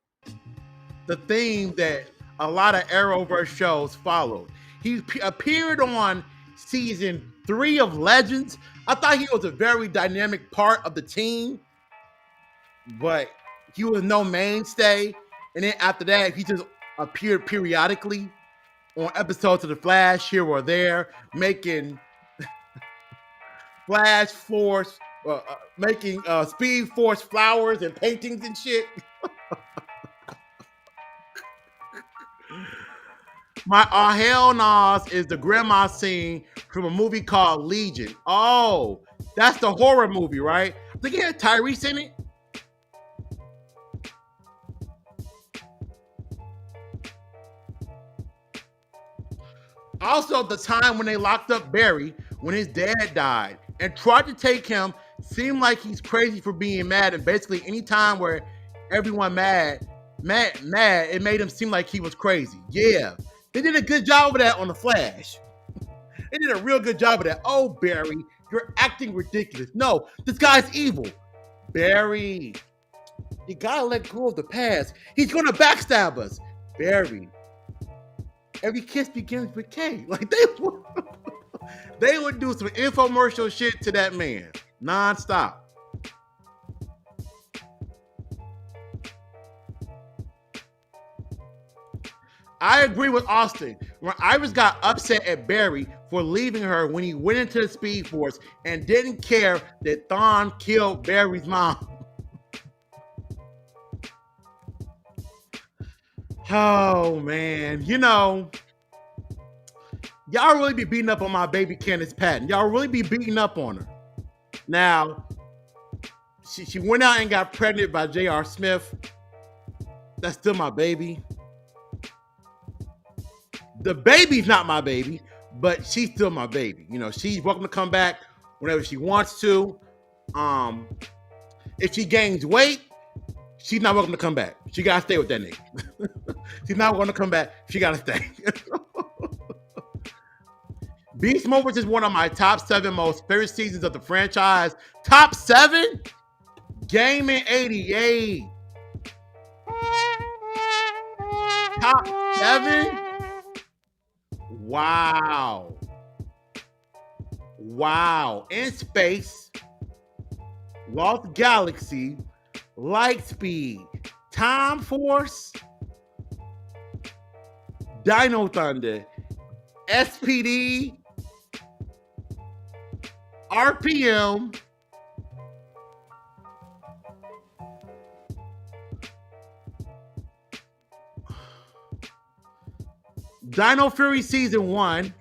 the theme that a lot of Arrowverse shows followed. He appeared on season 3 of Legends. I thought he was a very dynamic part of the team, but he was no mainstay. And then after that, he just appeared periodically on episodes of The Flash here or there, making Flash Force, making Speed Force flowers and paintings and shit. My hell nos is the grandma scene from a movie called Legion. Oh, that's the horror movie, right? I think it had Tyrese in it. Also, the time when they locked up Barry when his dad died and tried to take him, seemed like he's crazy for being mad. And basically, any time where everyone mad, it made him seem like he was crazy. Yeah, they did a good job of that on The Flash. They did a real good job of that. Oh, Barry, you're acting ridiculous. No, this guy's evil. Barry, you gotta let go of the past. He's gonna backstab us. Barry, every kiss begins with K. Like they would do some infomercial shit to that man nonstop. I agree with Austin. When Iris got upset at Barry for leaving her when he went into the Speed Force and didn't care that Thawne killed Barry's mom. Oh man, you know, y'all really be beating up on my baby Candace Patton. Y'all really be beating up on her. Now, she went out and got pregnant by J.R. Smith. That's still my baby. The baby's not my baby, but she's still my baby. You know, she's welcome to come back whenever she wants to. If she gains weight, she's not welcome to come back. She gotta stay with that nigga. She's not going to come back. She gotta stay. Beast Mowers is one of my top 7 most favorite seasons of the franchise. Top 7? Game in 88. Top 7? Wow. Wow. In Space, Lost Galaxy, Lightspeed, Time Force, Dino Thunder, SPD, RPM, Dino Fury Season 1.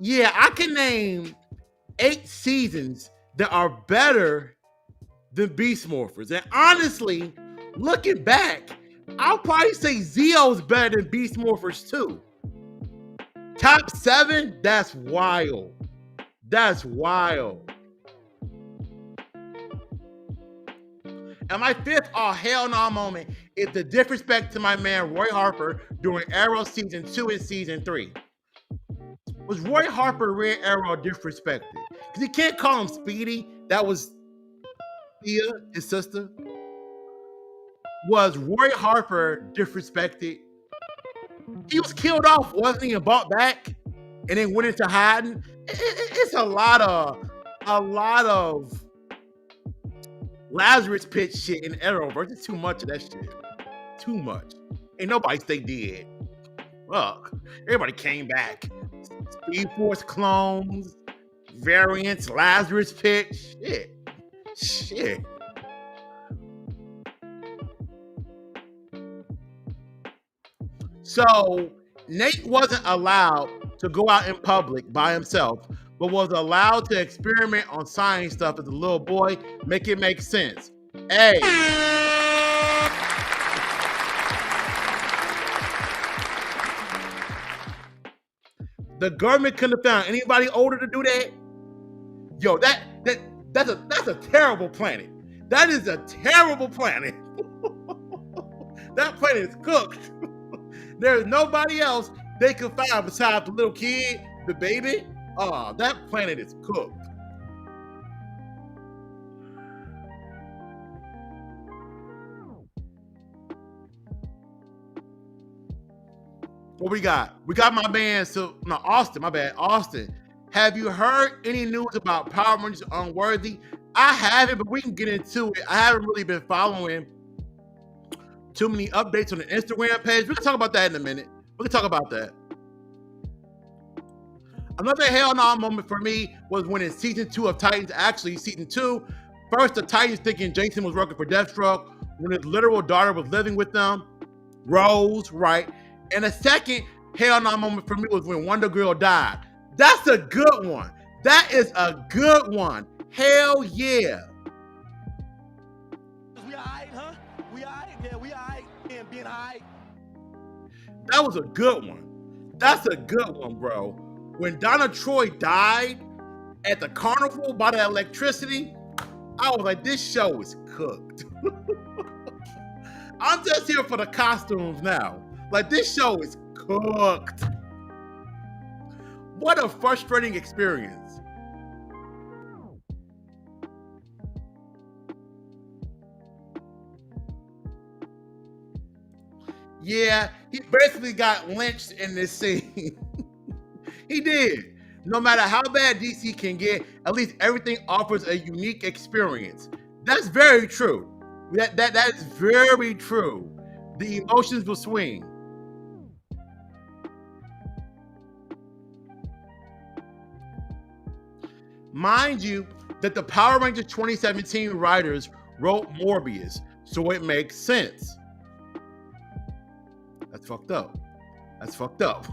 Yeah, I can name 8 seasons that are better than Beast Morphers. And honestly, looking back, I'll probably say Zeo's better than Beast Morphers too. Top 7? That's wild. That's wild. And my 5th hell no moment is the disrespect to my man Roy Harper during Arrow Season 2 and Season 3. Was Roy Harper Red Arrow disrespected? Because you can't call him Speedy. That was Thea, his sister. Was Roy Harper disrespected? He was killed off, wasn't he, and brought back and then went into hiding? It's a lot of Lazarus Pit shit in Arrowverse. It's too much of that shit. Too much. Ain't nobody stay dead. Fuck. Everybody came back. Speed Force clones, variants, Lazarus Pit. Shit. So Nate wasn't allowed to go out in public by himself, but was allowed to experiment on science stuff as a little boy. Make it make sense. Hey. The government couldn't have found anybody older to do that. Yo, that's a terrible planet. That is a terrible planet. That planet is cooked. There's nobody else they could find besides the little kid the baby. Oh, that planet is cooked. What we got? We got my man, Austin, my bad. Austin, have you heard any news about Power Rangers Unworthy? I haven't, but we can get into it. I haven't really been following too many updates on the Instagram page. We can talk about that in a minute. We can talk about that. Another hell no moment for me was when in season 2 of Titans, actually season 2, first the Titans thinking Jason was working for Deathstroke when his literal daughter was living with them. Rose, right? And the second hell no moment for me was when Wonder Girl died. That's a good one. That is a good one. Hell yeah. We alright, huh? We alright? Yeah, we alright. Yeah, being alright. That was a good one. That's a good one, bro. When Donna Troy died at the carnival by the electricity, I was like, this show is cooked. I'm just here for the costumes now. Like, this show is cooked. What a frustrating experience. Yeah, he basically got lynched in this scene. He did. No matter how bad DC can get, at least everything offers a unique experience. That's very true. That is very true. The emotions will swing. Mind you, that the Power Rangers 2017 writers wrote Morbius, so it makes sense. That's fucked up. That's fucked up.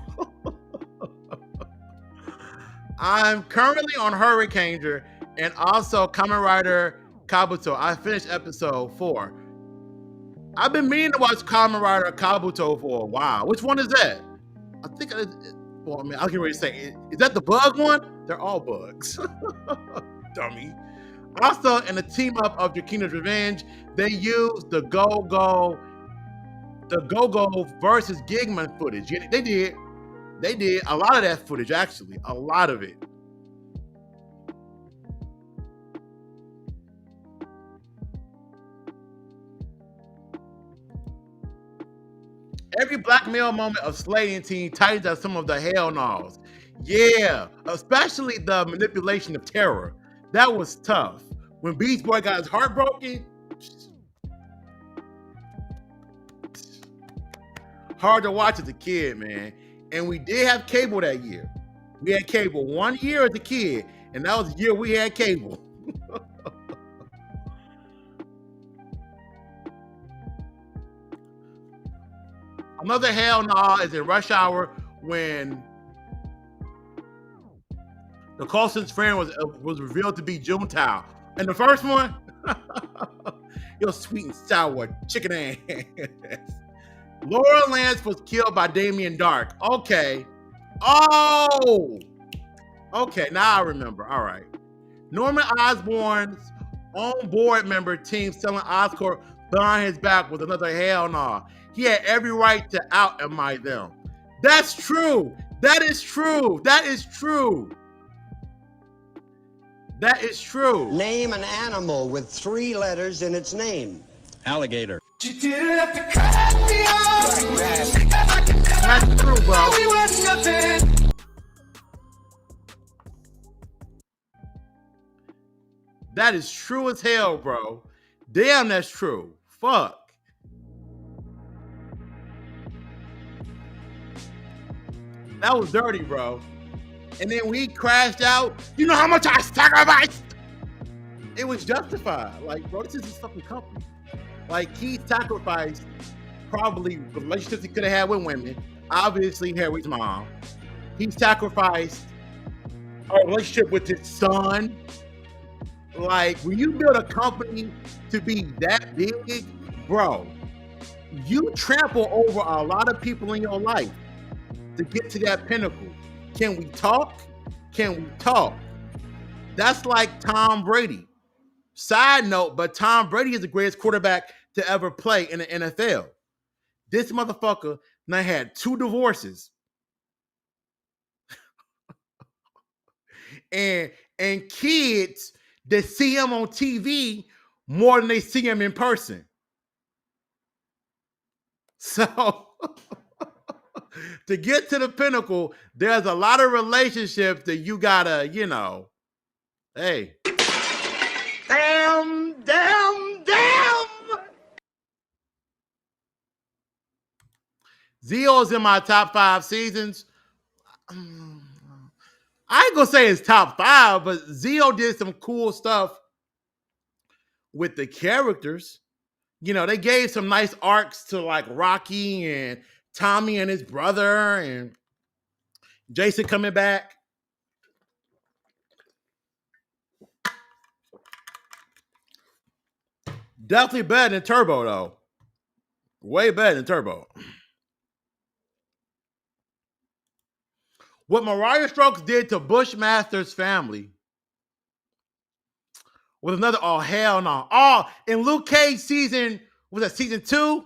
I'm currently on Hurricaneer and also Kamen Rider Kabuto. I finished episode 4. I've been meaning to watch Kamen Rider Kabuto for a while. Which one is that? I think, well, I mean, I can really say, is that the bug one? They're all bugs. Dummy. Also, in the team up of Drakina's Revenge, they used the Go-Go versus Gigman footage. Yeah, they did. They did a lot of that footage, actually. A lot of it. Every black male moment of Slade and Teen Titans has some of the hell no's. Yeah, especially the manipulation of terror. That was tough. When Beast Boy got his heart broken, hard to watch as a kid, man. And we did have cable that year. We had cable 1 year as a kid, and that was the year we had cable. Another hell no is in Rush Hour when the Coulson's friend was revealed to be Juntao. And the first one, your sweet and sour chicken ass. Laura Lance was killed by Damien Dark. Okay. Oh! Okay, now I remember. All right. Norman Osborn's own board member team selling Oscorp behind his back was another hell no. He had every right to out MI them. That's true. That is true. That is true. That is true. Name an animal with 3 letters in its name. Alligator. You didn't have to cut me off. That's true, bro. We were nothing. That is true as hell, bro. Damn, that's true. Fuck. That was dirty, bro. And then when he crashed out, you know how much I sacrificed? It was justified. Like, bro, this is his fucking company. Like, he sacrificed probably relationships he could have had with women. Obviously, Harry's mom. He sacrificed a relationship with his son. Like, when you build a company to be that big, bro, you trample over a lot of people in your life to get to that pinnacle. Can we talk? Can we talk? That's like Tom Brady. Side note, but Tom Brady is the greatest quarterback to ever play in the NFL. This motherfucker now had 2 divorces. and kids that see him on TV more than they see him in person. So to get to the pinnacle, there's a lot of relationships that you gotta, hey. Damn! Zio's in my top 5 seasons. I ain't gonna say it's top 5, but Zio did some cool stuff with the characters. They gave some nice arcs to like Rocky and Tommy and his brother and Jason coming back. Definitely better than Turbo, though. Way better than Turbo. What Mariah Stokes did to Bushmaster's family was another, oh, hell no. Oh, in Luke Cage season, was that season 2?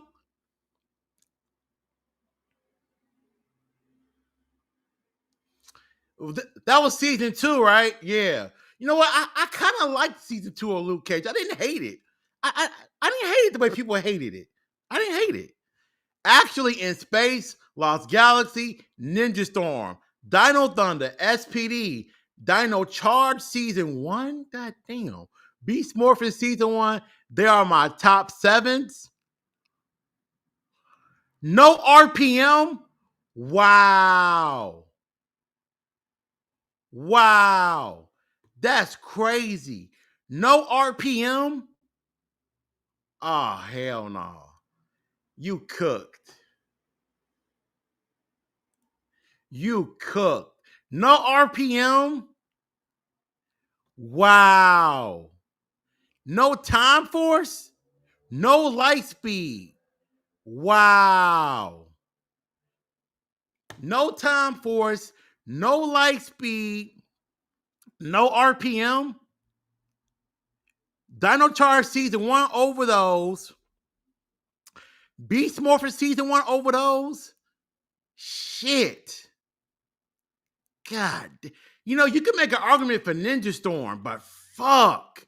That was season 2, right? Yeah. You know what? I kind of liked season 2 of Luke Cage. I didn't hate it. I didn't hate it the way people hated it. I didn't hate it. Actually, in space, Lost Galaxy, Ninja Storm, Dino Thunder, SPD, Dino Charge Season 1, god damn, Beast Morphin Season 1, they are my top 7s. No RPM? Wow. Wow. That's crazy. No RPM? Oh, hell no. You cooked. You cooked. No RPM? Wow. No Time Force? No Light Speed? Wow. No Time Force, no Light Speed, no RPM. Dino Charge Season 1 over those. Beast Morphin Season 1 over those. Shit. God. You can make an argument for Ninja Storm, but fuck.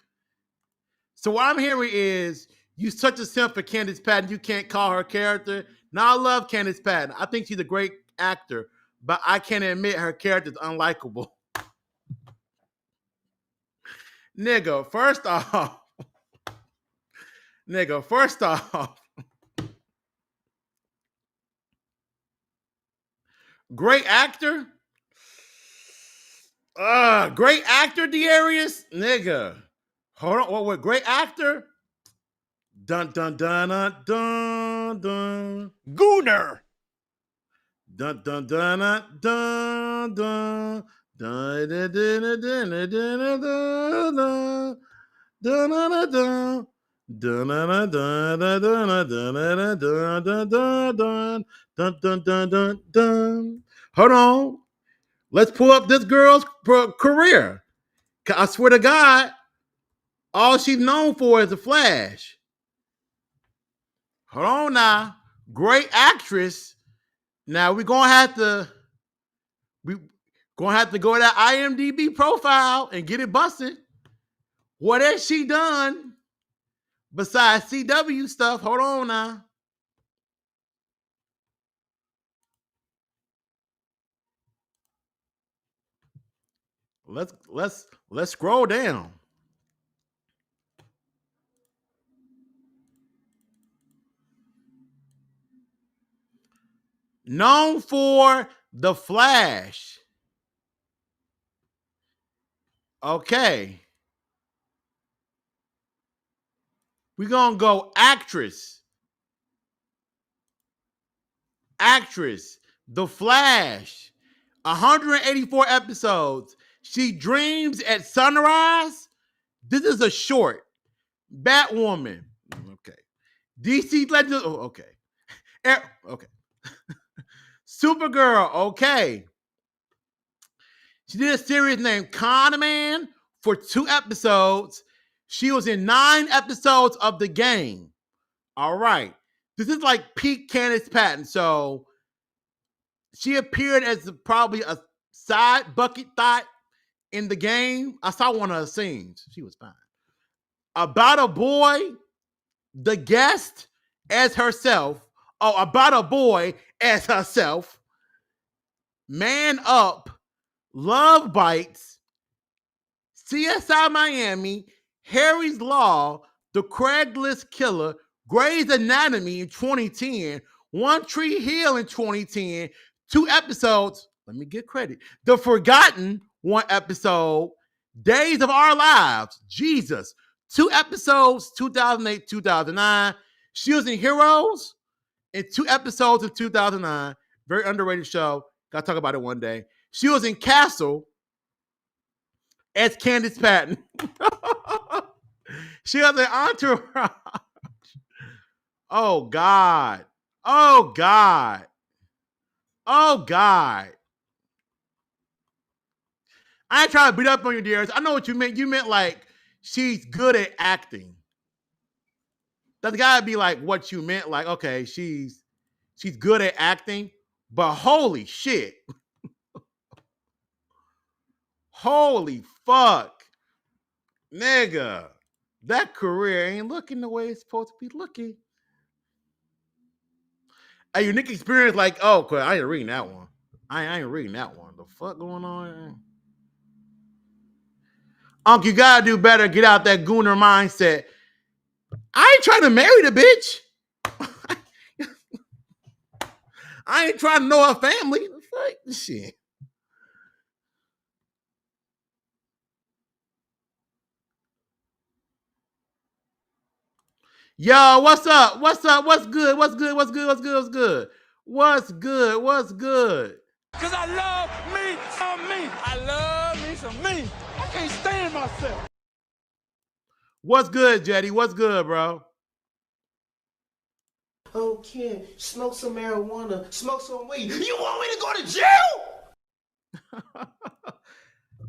So what I'm hearing is you such a simp for Candice Patton, you can't call her character. Now, I love Candice Patton. I think she's a great actor, but I can't admit her character is unlikable. Nigga, first off, great actor? Great actor, Darius? Nigga. Hold on, what great actor? Dun dun dun dun dun dun. Gooner! Dun dun dun dun dun dun. Dun dun dun dun dun dun dun dun dun dun. Dun dun dun dun dun dun dun dun dun dun dun dun dun dun. Hold on. Let's pull up this girl's career. I swear to God, all she's known for is the Flash. Hold on now. Great actress. Now we're gonna have to go to that IMDb profile and get it busted. What has she done besides CW stuff? Hold on now. Let's scroll down. Known for The Flash. Okay. We're gonna go actress. The Flash. 184 episodes. She dreams at sunrise. This is a short. Batwoman. Okay. DC Legends. Oh, okay. Okay. Supergirl. Okay. She did a series named Con Man for 2 episodes. She was in 9 episodes of The Game. All right. This is like peak Candice Patton. So she appeared as probably a side bucket thought in the game. I saw one of her scenes. She was fine. About a Boy, The Guest as herself. Oh, About a Boy as herself. Man Up, Love Bites, CSI Miami, Harry's Law, The Craigslist Killer, Grey's Anatomy in 2010, One Tree Hill in 2010, 2 episodes. Let me get credit. The Forgotten, 1 episode. Days of Our Lives, Jesus, 2 episodes, 2008, 2009. She was in Heroes in 2 episodes in 2009. Very underrated show. Gotta talk about it one day. She was in Castle as Candace Patton. She has an entourage. Oh, God. Oh, God. Oh, God. I ain't trying to beat up on you, dears. I know what you meant. You meant like she's good at acting. That's gotta be like what you meant. Like, okay, she's good at acting, but holy shit. Holy fuck. Nigga. That career ain't looking the way it's supposed to be looking. A unique experience, like, oh, I ain't reading that one. I ain't reading that one. The fuck going on? You gotta do better. Get out that gooner mindset. I ain't trying to marry the bitch. I ain't trying to know her family. Fuck shit. Yo, what's up? What's up? What's good? What's good? What's good? What's good? What's good? What's good? What's good? Cause I love me some me. I love me some me. I can't stand myself. What's good, Jetty? What's good, bro? Oh, Ken, smoke some marijuana, smoke some weed. You want me to go to jail?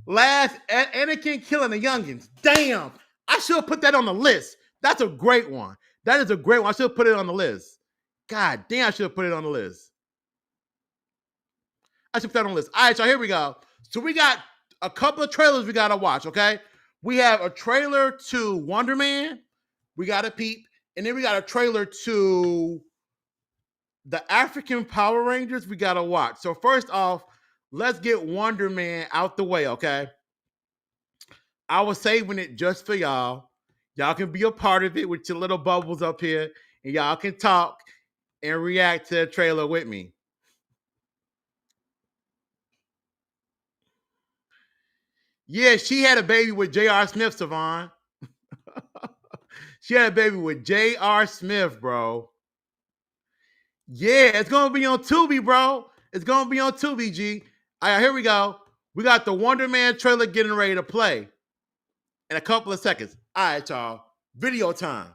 Last, Anakin killing the youngins. Damn. I should have put that on the list. That's a great one. That is a great one. I should have put it on the list. God damn, I should have put it on the list. I should put that on the list. All right, y'all, here we go. So we got a couple of trailers we got to watch, okay? We have a trailer to Wonder Man. We got to peep. And then we got a trailer to the African Power Rangers we got to watch. So first off, let's get Wonder Man out the way, okay? I was saving it just for y'all. Y'all can be a part of it with your little bubbles up here, and y'all can talk and react to the trailer with me. Yeah, she had a baby with J.R. Smith, Savon. She had a baby with J.R. Smith, bro. Yeah, it's going to be on Tubi, bro. It's going to be on Tubi, G. All right, here we go. We got the Wonder Man trailer getting ready to play in a couple of seconds. All right, y'all. Video time.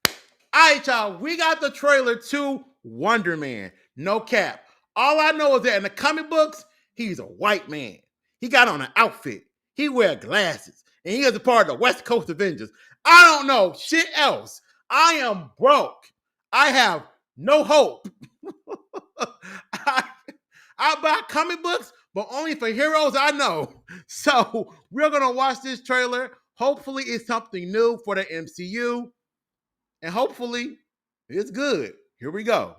All right, y'all. We got the trailer to Wonder Man. No cap. All I know is that in the comic books, he's a white man. He got on an outfit. He wear glasses. And he is a part of the West Coast Avengers. I don't know shit else. I am broke. I have no hope. I buy comic books, but only for heroes I know. So we're going to watch this trailer. Hopefully it's something new for the MCU. And hopefully it's good. Here we go.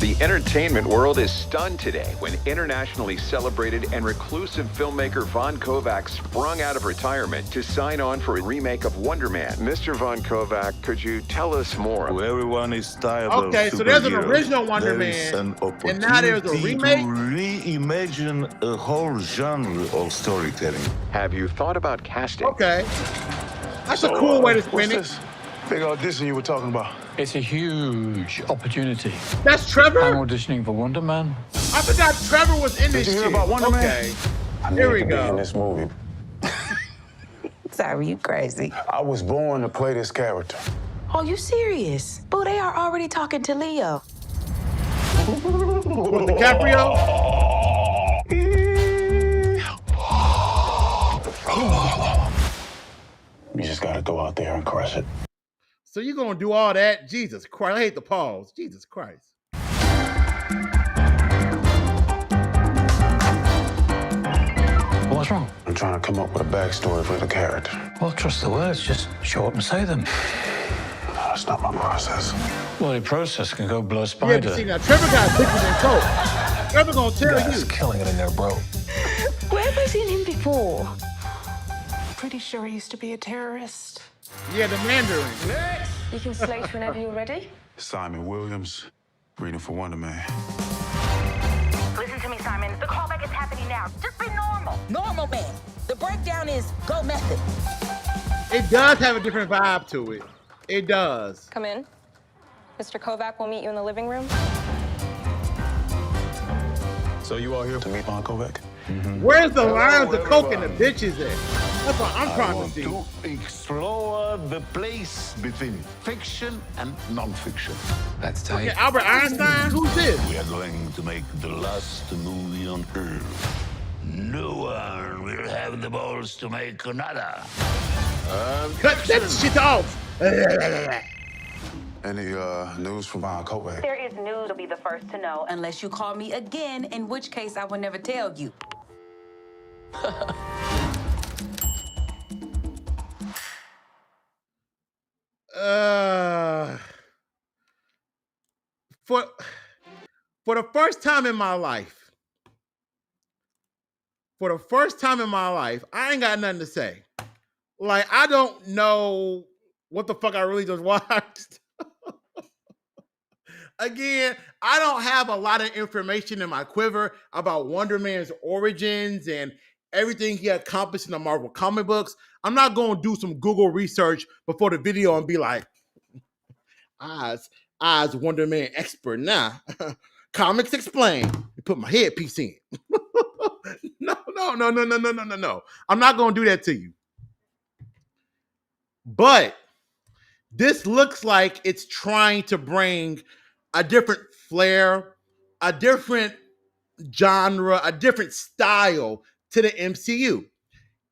The entertainment world is stunned today when internationally celebrated and reclusive filmmaker Von Kovac sprung out of retirement to sign on for a remake of Wonder Man. Mr. Von Kovac, could you tell us more? Everyone is tired Okay, of so there's an superheroes. original Wonder There Man, is an and now there's a opportunity remake? to reimagine a whole genre of storytelling. Have you thought about casting? Okay. That's a cool way to spin it. This big audition you were talking about? It's a huge opportunity. That's Trevor? I'm auditioning for Wonder Man. I forgot Trevor was in this Did you hear shit. about Wonder Okay. Man? Here we Be in go. this movie. Sorry, you crazy. I was born to play this character. Oh, you serious? Boo, they are already talking to Leo. With DiCaprio? You just gotta go out there and crush it. So you're going to do all that? Jesus Christ. I hate the pause. Jesus Christ. come up with a backstory for the character. Well, trust the words. Just show up and say them. That's not my process. Well, your process can go blow Yeah, spider. but see, now Trevor got bitches in coat. Trevor gonna tell Guy's you. killing it in there, bro. Where have I seen him before? Pretty sure he used to be a terrorist. Yeah, the Mandarin. You can slate whenever you're ready. Simon Williams, reading for Wonder Man. Listen to me, Simon. The callback is happening now. Just be normal. Normal man. The breakdown is go method. It does have a different vibe to it. It does. Come in. Mr. Kovac will meet you in the living room. So you all here to meet Von Kovac? Where's the lines of coke and the bitches at? That's what I'm trying to see. To explore the place between fiction and non-fiction. That's tight. Okay, Albert Einstein? Who's this? We are going to make the last movie on Earth. No one will have the balls to make another. Cut that shit off. Any news from Von Kovac? There is news you'll be the first to know. Unless you call me again, in which case I will never tell you. For the first time in my life, I ain't got nothing to say. Like, I don't know what the fuck I really just watched. Again, I don't have a lot of information in my quiver about Wonder Man's origins and everything he accomplished in the Marvel comic books. I'm not going to do some Google research before the video and be like, Oz Wonder Man expert now. Comics explain. Put my headpiece in. No. I'm not going to do that to you. But this looks like it's trying to bring a different flair, a different genre, a different style to the MCU.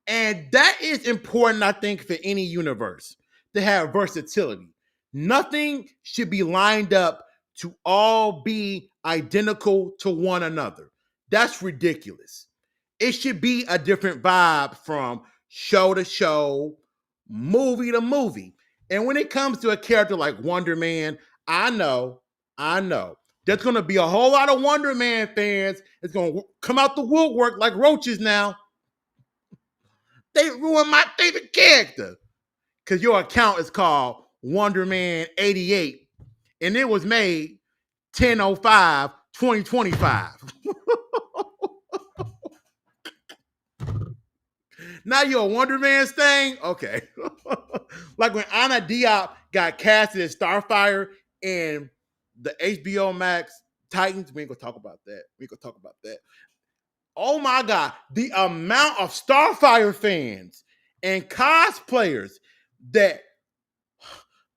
And that is important, I think, for any universe to have versatility. Nothing should be lined up to all be identical to one another. That's ridiculous. It should be a different vibe from show to show, movie to movie. And when it comes to a character like Wonder Man, I know, there's going to be a whole lot of Wonder Man fans that's going to come out the woodwork like roaches now. They ruined my favorite character. Because your account is called Wonder Man 88. And it was made 10/05/2025. Now you're a Wonder Man thing? Okay. Like when Anna Diop got casted as Starfire in the HBO Max Titans. We ain't gonna talk about that. Oh my God. The amount of Starfire fans and cosplayers that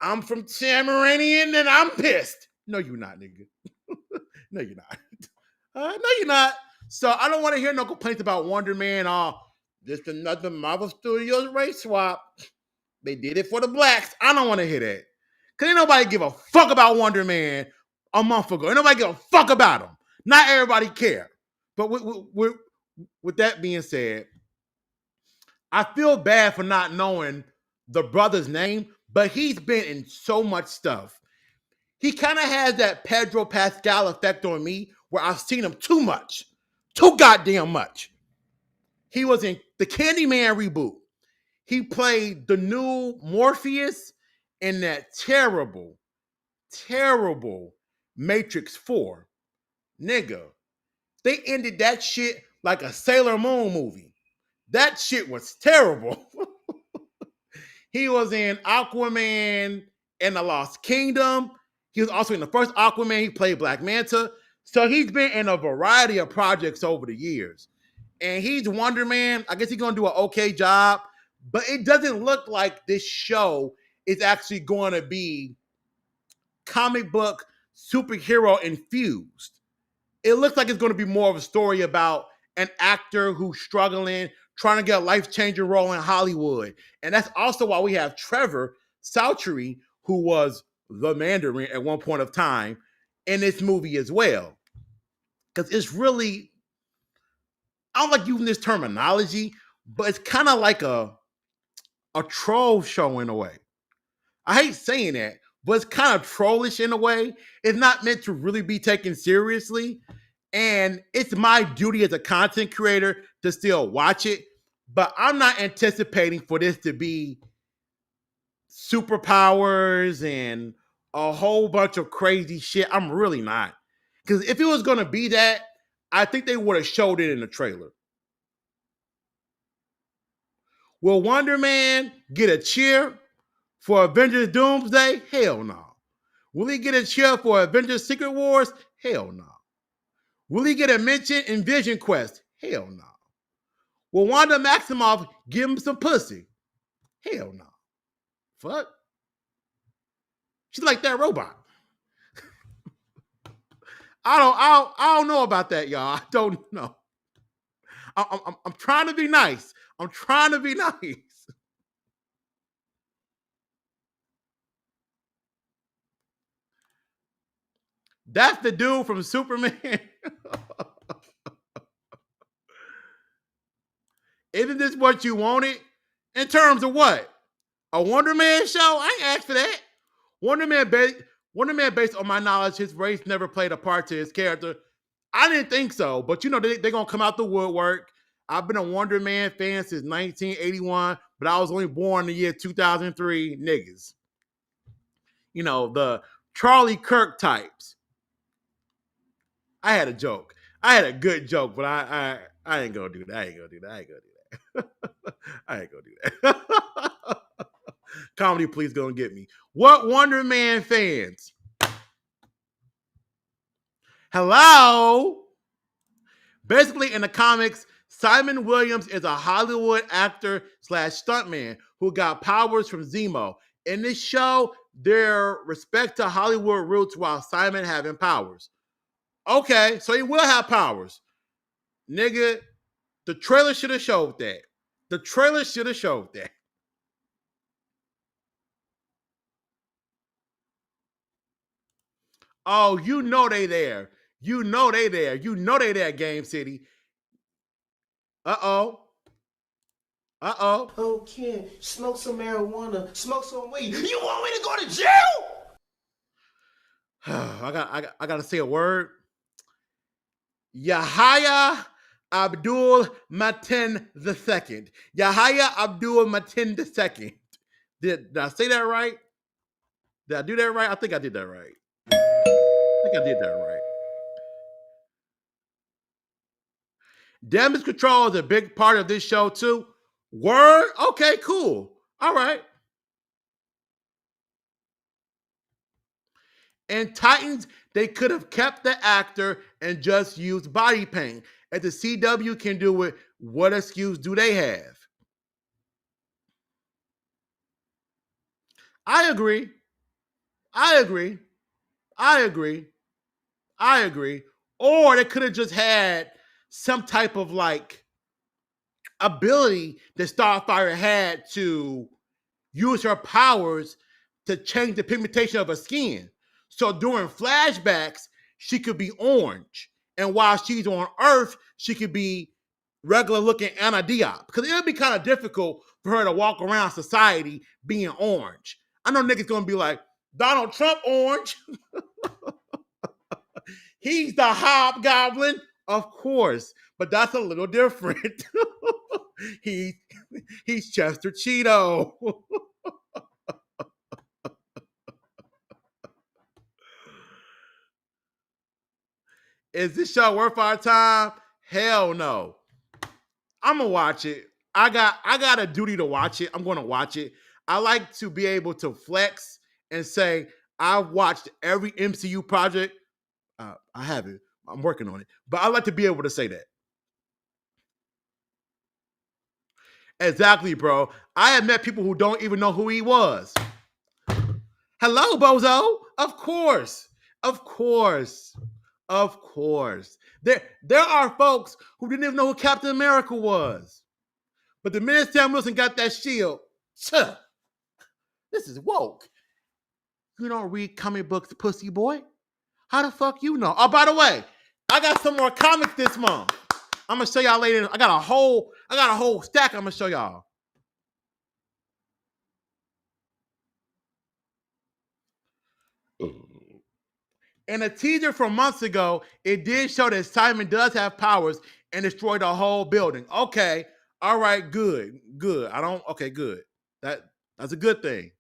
I'm from Tamaranian and I'm pissed. No, you're not, nigga. No, you're not. No, you're not. So I don't want to hear no complaints about Wonder Man. Just another Marvel Studios race swap. They did it for the blacks. I don't want to hear that. Because ain't nobody give a fuck about Wonder Man a month ago. Ain't nobody give a fuck about him. Not everybody care. But with that being said, I feel bad for not knowing the brother's name, but he's been in so much stuff. He kind of has that Pedro Pascal effect on me where I've seen him too much. Too goddamn much. He was in the Candyman reboot. He played the new Morpheus in that terrible Matrix 4. Nigga, they ended that shit like a Sailor Moon movie. That shit was terrible. He was in Aquaman and the Lost Kingdom. He was also in the first Aquaman. He played Black Manta. So he's been in a variety of projects over the years. And he's Wonder Man. I guess he's going to do an okay job. But it doesn't look like this show is actually going to be comic book superhero infused. It looks like it's going to be more of a story about an actor who's struggling, trying to get a life-changing role in Hollywood. And that's also why we have Trevor Slattery, who was the Mandarin at one point of time, in this movie as well. Because it's really, I don't like using this terminology, but it's kind of like a troll show in a way. I hate saying that, but it's kind of trollish in a way. It's not meant to really be taken seriously. And it's my duty as a content creator to still watch it. But I'm not anticipating for this to be superpowers and a whole bunch of crazy shit. I'm really not. Because if it was going to be that, I think they would have showed it in the trailer. Will Wonder Man get a cheer for Avengers Doomsday? Hell no. Will he get a cheer for Avengers Secret Wars? Hell no. Will he get a mention in Vision Quest? Hell no. Will Wanda Maximoff give him some pussy? Hell no. Fuck. She's like that robot. I don't know about that, y'all. I don't know. I'm trying to be nice. I'm trying to be nice. That's the dude from Superman. Isn't this what you wanted? In terms of what? A Wonder Man show? I ain't asked for that. Wonder Man based on my knowledge, his race never played a part to his character. I didn't think so, but you know, they're going to come out the woodwork. I've been a Wonder Man fan since 1981, but I was only born in the year 2003, niggas. You know, the Charlie Kirk types. I had a joke. I had a good joke, but I ain't going to do that. I ain't going to do that. I ain't going to do that. Comedy, please go and get me. What Wonder Man fans? Hello? Basically, in the comics, Simon Williams is a Hollywood actor / stuntman who got powers from Zemo. In this show, their respect to Hollywood roots while Simon having powers. Okay, so he will have powers. Nigga, the trailer should have showed that. The trailer should have showed that. Oh, you know they there. You know they there. You know they there, Game City. Uh-oh. Uh-oh. Oh, Ken, smoke some marijuana, smoke some weed. You want me to go to jail? I got to say a word. Yahya Abdul Mateen II. Yahya Abdul Mateen II. Did I say that right? Did I do that right? I think I did that right. Damage control is a big part of this show too. Word? Okay, cool. All right. In Titans, they could have kept the actor and just used body paint. If the CW can do it, what excuse do they have? I agree. Or they could have just had some type of like ability that Starfire had to use her powers to change the pigmentation of her skin. So during flashbacks, she could be orange. And while she's on Earth, she could be regular looking Anna Diop. Because it would be kind of difficult for her to walk around society being orange. I know niggas gonna be like, Donald Trump orange. He's the hobgoblin. Of course. But that's a little different. He's Chester Cheeto. Is this show worth our time? Hell no. I'm gonna watch it. I got a duty to watch it. I'm gonna watch it. I like to be able to flex and say I've watched every MCU project. I haven't. I'm working on it. But I like to be able to say that. Exactly, bro. I have met people who don't even know who he was. Hello, bozo. Of course. There are folks who didn't even know who Captain America was. But the minute Sam Wilson got that shield, this is woke. You don't read comic books, pussy boy. How the fuck you know? Oh, by the way, I got some more comics this month. I'm gonna show y'all later. I got a whole stack. I'm gonna show y'all. In a teaser from months ago, it did show that Simon does have powers and destroyed the whole building. Okay, all right, good. Good. That's a good thing.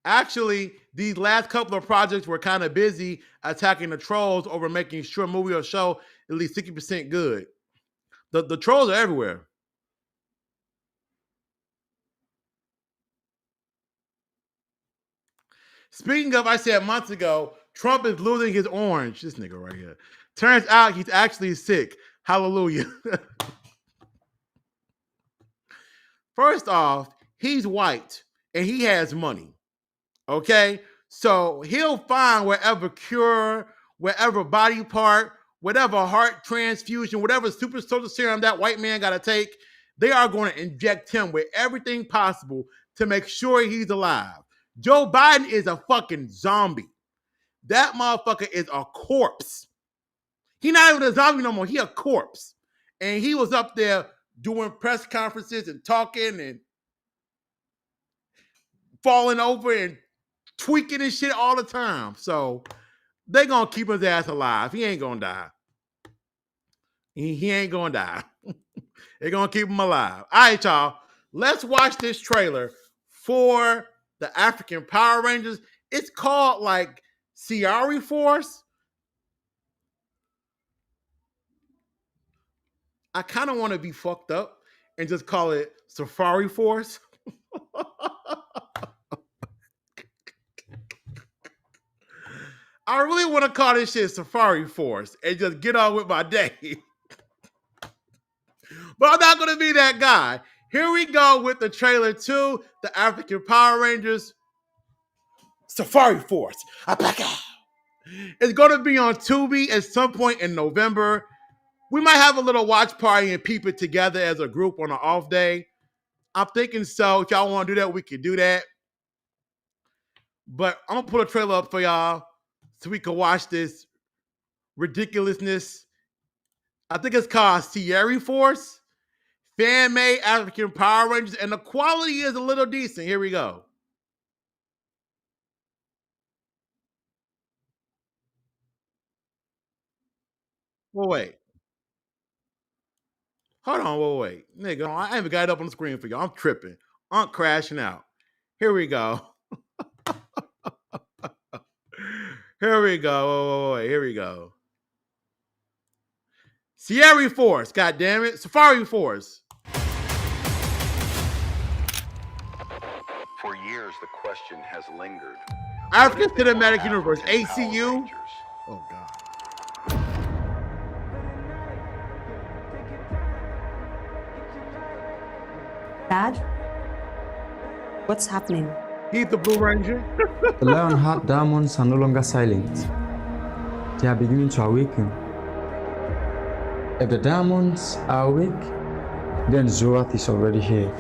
Actually, these last couple of projects were kind of busy attacking the trolls over making sure movie or show at least 60% good. The trolls are everywhere. Speaking of, I said months ago, Trump is losing his orange. This nigga right here. Turns out he's actually sick. Hallelujah. First off, he's white and he has money. Okay? So he'll find whatever cure, whatever body part, whatever heart transfusion, whatever super soldier serum that white man got to take, they are going to inject him with everything possible to make sure he's alive. Joe Biden is a fucking zombie. That motherfucker is a corpse. He's not even a zombie no more. He a corpse. And he was up there doing press conferences and talking and falling over and tweaking and shit all the time. So they gonna keep his ass alive. He ain't gonna die. He ain't gonna die. They're gonna keep him alive. All right, y'all. Let's watch this trailer for the African Power Rangers. It's called like Sierra Force. I kind of want to be fucked up and just call it Safari Force. I really want to call this shit Safari Force and just get on with my day. But I'm not going to be that guy. Here we go with the trailer to the African Power Rangers Safari Force. It's going to be on Tubi at some point in November. We might have a little watch party and peep it together as a group on an off day. I'm thinking so. If y'all want to do that, we can do that. But I'm going to put a trailer up for y'all so we can watch this ridiculousness. I think it's called Sierra Force. Fan-made African Power Rangers. And the quality is a little decent. Here we go. Well, wait. Hold on, wait. Nigga, I ain't even got it up on the screen for y'all. I'm tripping. I'm crashing out. Here we go. Here we go. Wait. Here we go. Sierra Force, God damn it. Safari Force. For years, the question has lingered. African Cinematic Universe, ACU. Oh, God. Dad? What's happening? He's the Blue Ranger. The Lionheart diamonds are no longer silent. They are beginning to awaken. If the diamonds are awake, then Zorath is already here.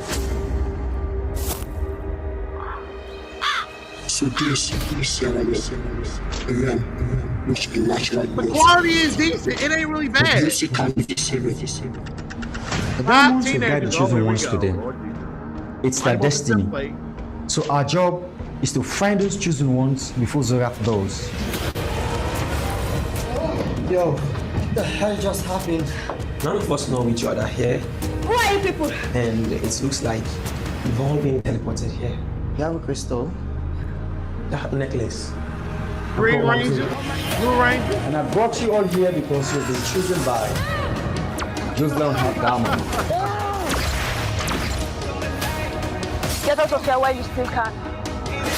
So this is the quality is decent. It ain't really bad. The diamonds will guide the chosen ones to them. It's their destiny. So our job is to find those chosen ones before Zorath does. Yo, what the hell just happened? None of us know each other here. Who are you people? And it looks like we've all been teleported here. You have a crystal? That necklace. Green Ranger, Blue Ranger. And I brought you all here because you've been chosen by those Lionheart diamonds. Get out of here while you still can.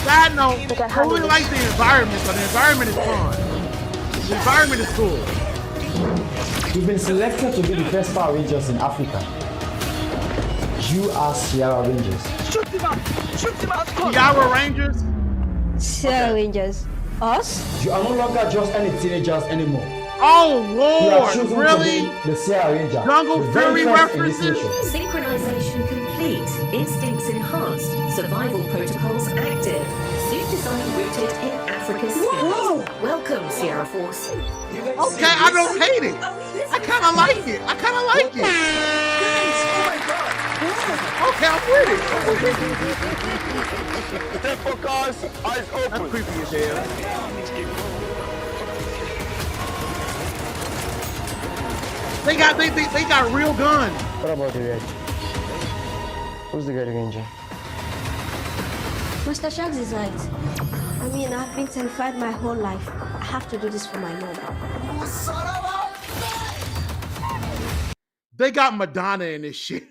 Side note, I really like the environment, so the environment is fun. The environment is cool. You've been selected to be the first Power Rangers in Africa. You are Sierra Rangers. Shoot him out! Shoot him out! Sierra Rangers? Sierra Rangers. Us? You are no longer just any teenagers anymore. Oh, Lord! Really? The Sierra Ranger. Jungle Fury references? Synchronization complete. Instincts enhanced. Survival protocols active. Suit design rooted in Africa. African skills. Welcome, Sierra Force. Okay, I don't hate it. I kind of like it. I kind of like it. Okay, I'm with it. Temple cars, eyes open. That's creepy as hell. They got real guns. What about the red? Who's the Red Ranger? Mr. Shanks is right. I mean, I've been terrified my whole life. I have to do this for my mom. They got Madonna in this shit.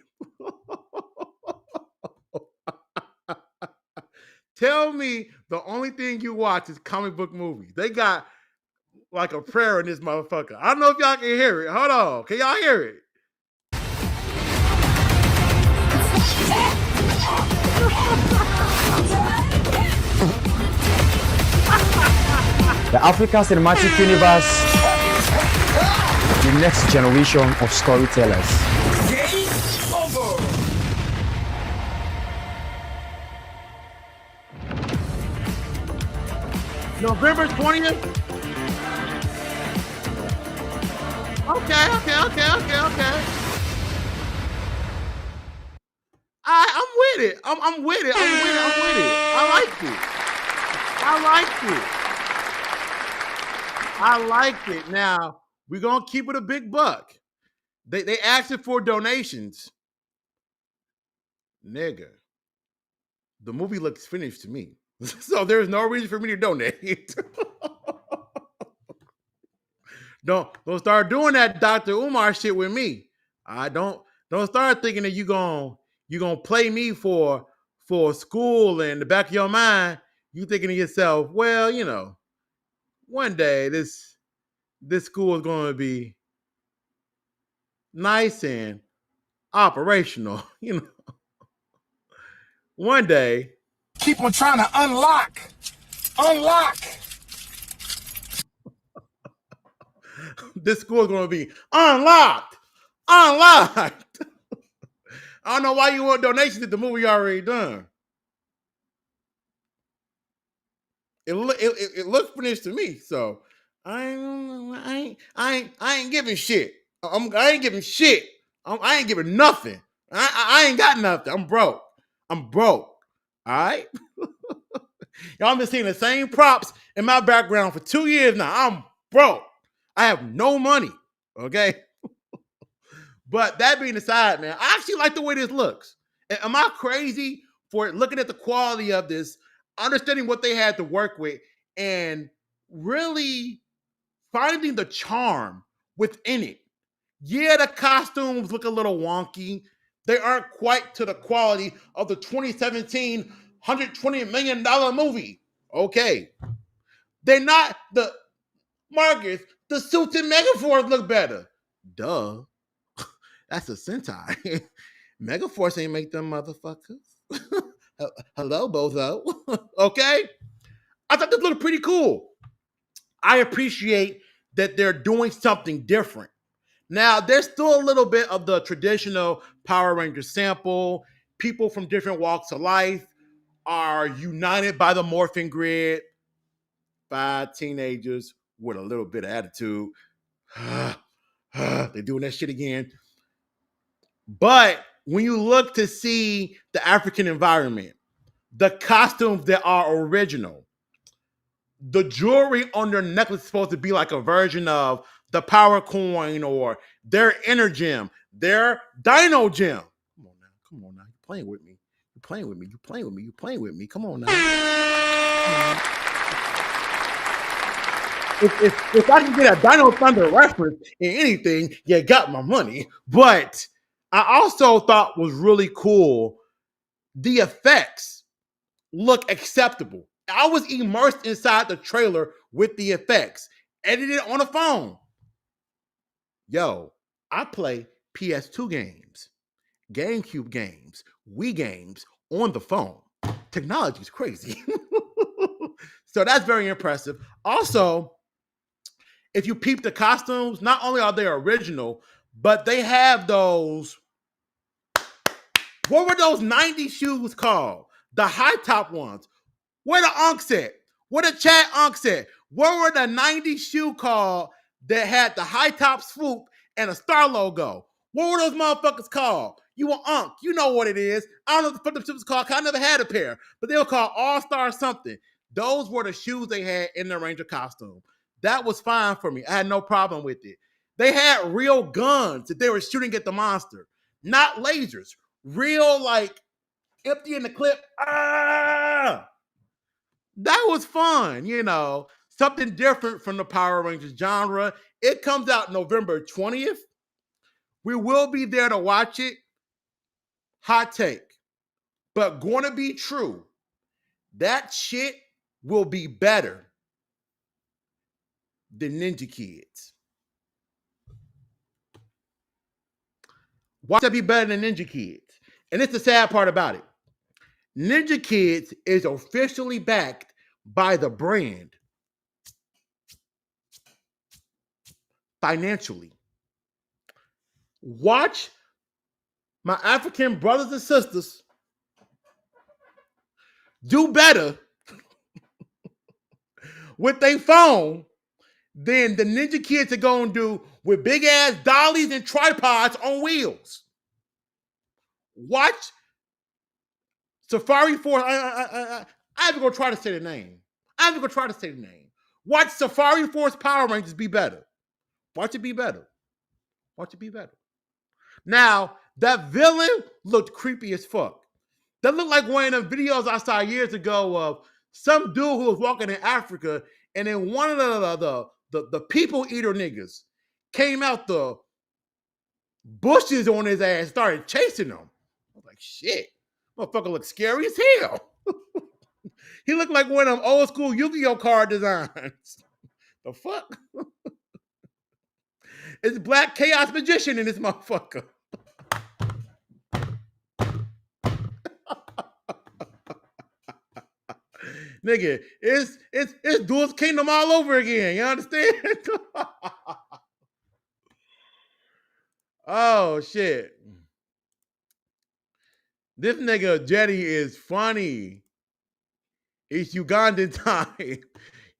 Tell me the only thing you watch is comic book movies. They got like a prayer in this motherfucker. I don't know if y'all can hear it. Hold on. Can y'all hear it? The African Cinematic Universe, the next generation of storytellers. Game over. November 20th? Okay. I'm with it. I'm with it. I like it. Now, we're going to keep it a big buck. They asking for donations. Nigga, the movie looks finished to me. So there's no reason for me to donate. Don't start doing that Dr. Umar shit with me. I don't start thinking that you gonna play me for school, and in the back of your mind, you thinking to yourself, well, you know, one day this school is gonna be nice and operational, you know. One day. Keep on trying to unlock. This school is going to be unlocked. I don't know why you want donations if the movie already done. It looks finished to me, so I ain't giving shit. I ain't giving shit. I ain't giving nothing. I ain't got nothing. I'm broke. All right. Y'all been seeing the same props in my background for 2 years now. I'm broke. I have no money. Okay. But that being aside, man, I actually like the way this looks. Am I crazy for looking at the quality of this, understanding what they had to work with, and really finding the charm within it? Yeah, the costumes look a little wonky. They aren't quite to the quality of the 2017 $120 million movie. Okay. They're not Marcus, the suits in Megaforce look better. Duh. That's a Sentai. Megaforce ain't make them motherfuckers. Hello, bozo. Okay? I thought this looked pretty cool. I appreciate that they're doing something different. Now, there's still a little bit of the traditional Power Ranger sample. People from different walks of life are united by the morphing grid. 5 teenagers with a little bit of attitude. They're doing that shit again. But when you look to see the African environment, the costumes that are original, the jewelry on their necklace is supposed to be like a version of the power coin or their inner gem, their dino gem. Come on now. You're playing with me. Come on now. If I can get a Dino Thunder reference in anything, you got my money. But I also thought was really cool, the effects look acceptable. I was immersed inside the trailer with the effects, edited on a phone. Yo, I play PS2 games, GameCube games, Wii games on the phone. Technology is crazy. So that's very impressive. Also, if you peep the costumes, not only are they original, but they have those, what were those 90s shoes called? The high top ones. Where the unks at? What the chat Unc said? What were the 90s shoe called that had the high top swoop and a star logo? What were those motherfuckers called? You were Unc. You know what it is. I don't know what the shit was called. I never had a pair, but they were called All-Star something. Those were the shoes they had in the Ranger costume. That was fine for me. I had no problem with it. They had real guns that they were shooting at the monster, not lasers. Real, like, empty in the clip. Ah! That was fun, you know. Something different from the Power Rangers genre. It comes out November 20th. We will be there to watch it. Hot take. But going to be true. That shit will be better than Ninja Kids. Why should that be better than Ninja Kids? And it's the sad part about it. Ninja Kids is officially backed by the brand financially. Watch my African brothers and sisters do better with their phone than the Ninja Kids are going to do with big ass dollies and tripods on wheels. Watch Safari Force. I have to go try to say the name. Watch Safari Force Power Rangers be better. Watch it be better. Now, that villain looked creepy as fuck. That looked like one of the videos I saw years ago of some dude who was walking in Africa, and then one of the people eater niggas came out the bushes on his ass and started chasing him. I was like, shit, motherfucker looks scary as hell. He looked like one of them old school Yu-Gi-Oh card designs. The fuck? It's Black Chaos Magician in this motherfucker. Nigga, it's Duel's Kingdom all over again. You understand? Oh shit. This nigga Jetty is funny. It's Ugandan time.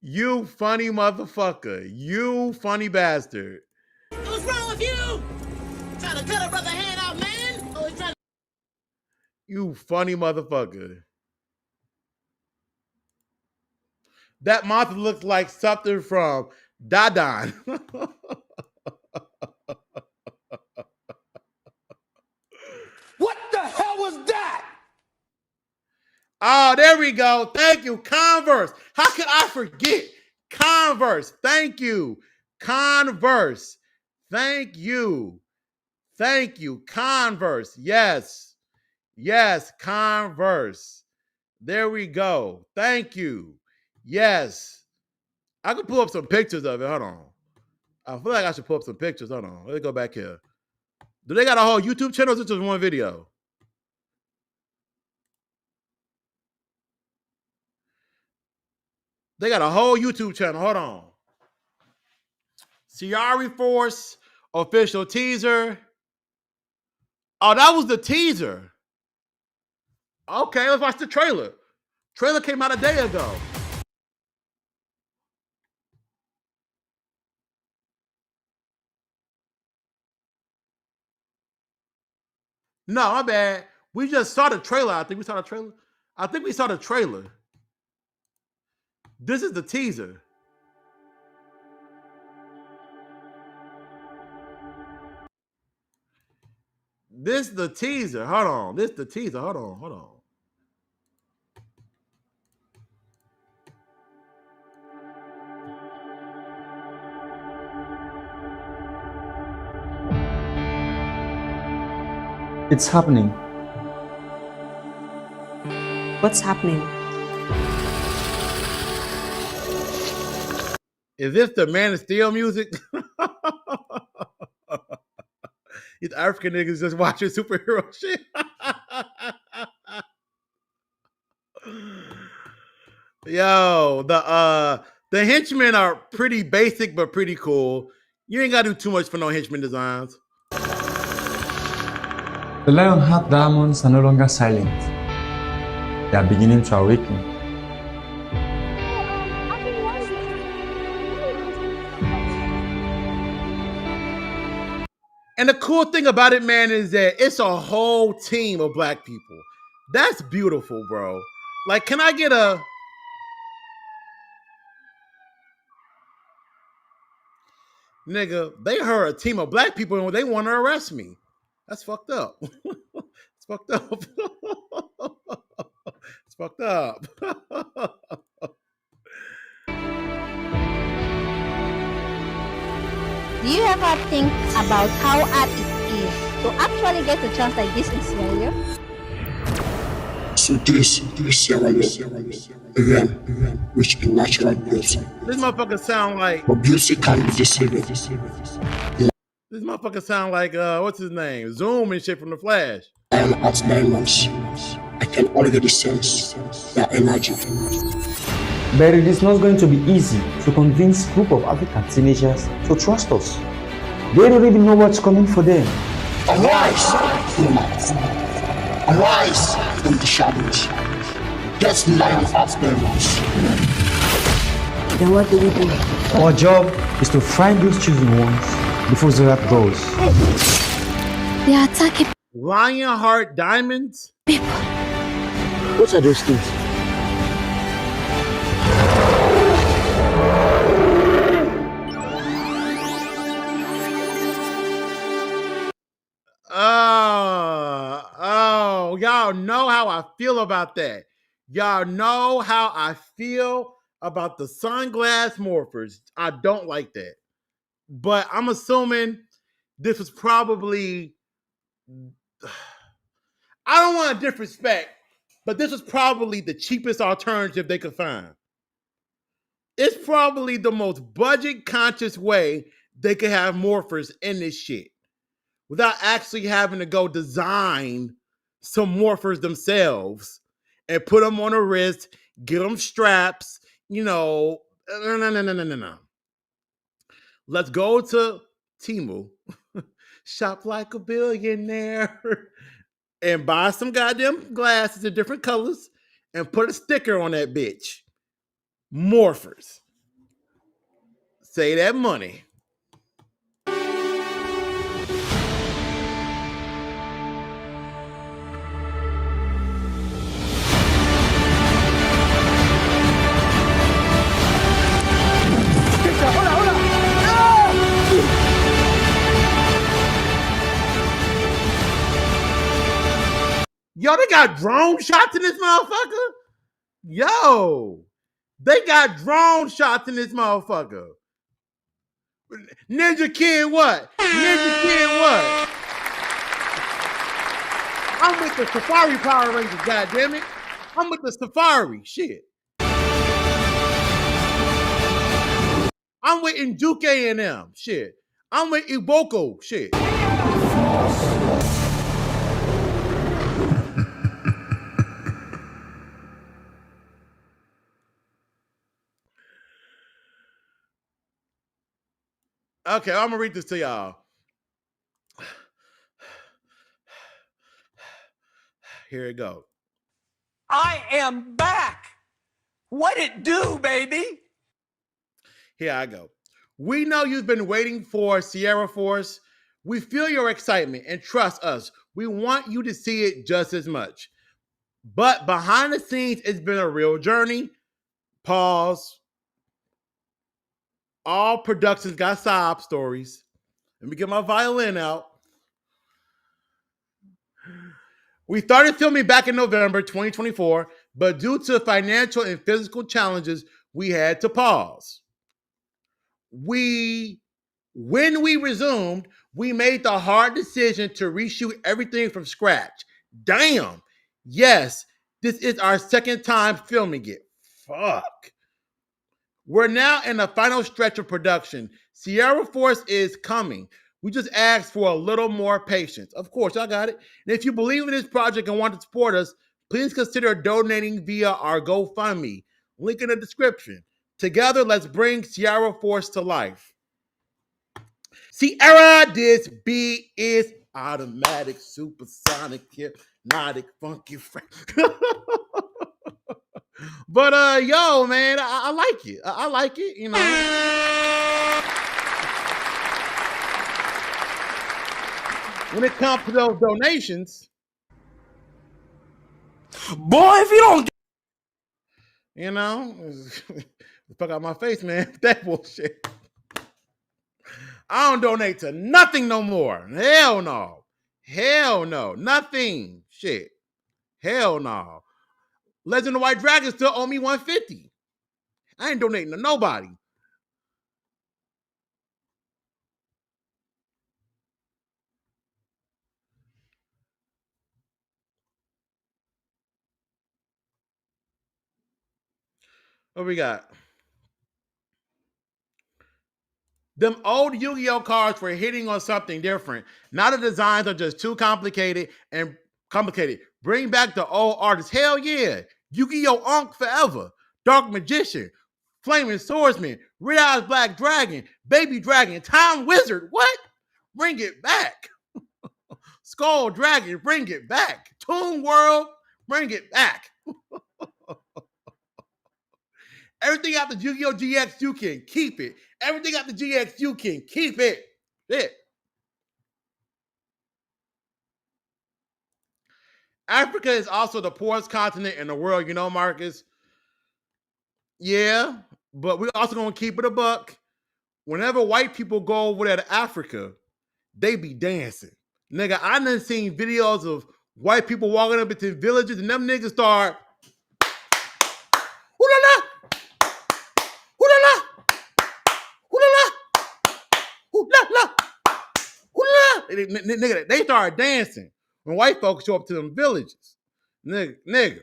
You funny motherfucker. You funny bastard. What's wrong with you? Trying to cut a brother hand out, man? Oh, he's trying to... You funny motherfucker. That monster looks like something from Dadan. What the hell was that? Oh, there we go. Thank you, Converse. How could I forget? Converse. Thank you. Converse. Thank you. Thank you. Converse. Yes. Yes, Converse. There we go. Thank you. Yes. I could pull up some pictures of it. Hold on. I feel like I should pull up some pictures. Hold on. Let me go back here. Do they got a whole YouTube channel or is it just one video? They got a whole YouTube channel. Hold on. Sierra Force official teaser. Oh, that was the teaser. Okay, let's watch the trailer. Trailer came out a day ago. No, my bad. We just saw the trailer. I think we saw the trailer. This is the teaser. This is the teaser. Hold on. This is the teaser. Hold on. It's happening. What's happening? Is this the Man of Steel music? These African niggas just watching superhero shit. Yo, the henchmen are pretty basic but pretty cool. You ain't gotta do too much for no henchman designs. The Lionheart diamonds are no longer silent. They are beginning to awaken. And the cool thing about it, man, is that it's a whole team of black people. That's beautiful, bro. Like, can I get a... Nigga, they heard a team of black people and they want to arrest me. That's fucked up. It's fucked up. It's fucked up. Do you ever think about how hard it is to actually get a chance like this in Sierra? So this Sierra Leone, which is natural beauty. This motherfucker sound like... But beauty can be deceiving. This motherfucker sound like, what's his name? Zoom and shit from The Flash. And at diamonds, I can already sense their energy. But it is not going to be easy to convince a group of African teenagers to trust us. They don't even know what's coming for them. Arise, humans. Arise from the shadows. Get the lion of diamonds. Then what do we do? Our job is to find those chosen ones before the rat goes. They are attacking Lionheart diamonds? people. What are those things? Oh, y'all know how I feel about that. Y'all know how I feel about the sunglass morphers. I don't like that. But I'm assuming this was probably... I don't want to disrespect, but this was probably the cheapest alternative they could find. It's probably the most budget-conscious way they could have morphers in this shit without actually having to go design some morphers themselves and put them on a wrist, get them straps, No. Let's go to Temu, shop like a billionaire, and buy some goddamn glasses in different colors and put a sticker on that bitch. Morphers. Say that money. Yo, they got drone shots in this motherfucker? Yo, they got drone shots in this motherfucker. Ninja Kid what? Ninja Kid what? I'm with the Safari Power Rangers, goddammit. I'm with the Safari, shit. I'm with Nduke and them, shit. I'm with Iboko, shit. Okay, I'm gonna read this to y'all. Here it goes. I am back. What it do, baby? Here I go. We know you've been waiting for Sierra Force. We feel your excitement and trust us. We want you to see it just as much. But behind the scenes, it's been a real journey. Pause. All productions got sob stories. Let me get my violin out. We started filming back in November 2024, but due to financial and physical challenges, we had to pause. When we resumed, we made the hard decision to reshoot everything from scratch. Damn. Yes, this is our second time filming it. Fuck. We're now in the final stretch of production. Sierra Force is coming. We just asked for a little more patience. Of course, I got it. And if you believe in this project and want to support us, please consider donating via our GoFundMe. Link in the description. Together, let's bring Sierra Force to life. Sierra, this beat is automatic, supersonic, hypnotic, funky. But yo, man, I like it. I like it, when it comes to those donations, boy, if you don't, you know, fuck out my face, man. That bullshit. I don't donate to nothing no more. Hell no. Hell no. Nothing. Shit. Hell no. Legend of White Dragon still owe me $150. I ain't donating to nobody. What we got? Them old Yu-Gi-Oh cards were hitting on something different. Now the designs are just too complicated and complicated. Bring back the old artists. Hell yeah. Yu-Gi-Oh Ankh forever. Dark Magician. Flaming Swordsman. Red Eyes Black Dragon. Baby Dragon. Time Wizard. What? Bring it back. Skull Dragon. Bring it back. Toon World. Bring it back. Everything after Yu-Gi-Oh! GX, you can keep it. Everything after GX, you can keep it. Shit. Africa is also the poorest continent in the world, you know, Marcus? Yeah, but we're also going to keep it a buck. Whenever white people go over there to Africa, they be dancing. Nigga, I done seen videos of white people walking up into villages and them niggas start, hoo-la-la, hoo-la-la, hoo-la-la, hoo-la-la, hoo-la-la. Nigga, they start dancing when white folks show up to them villages. Nigga.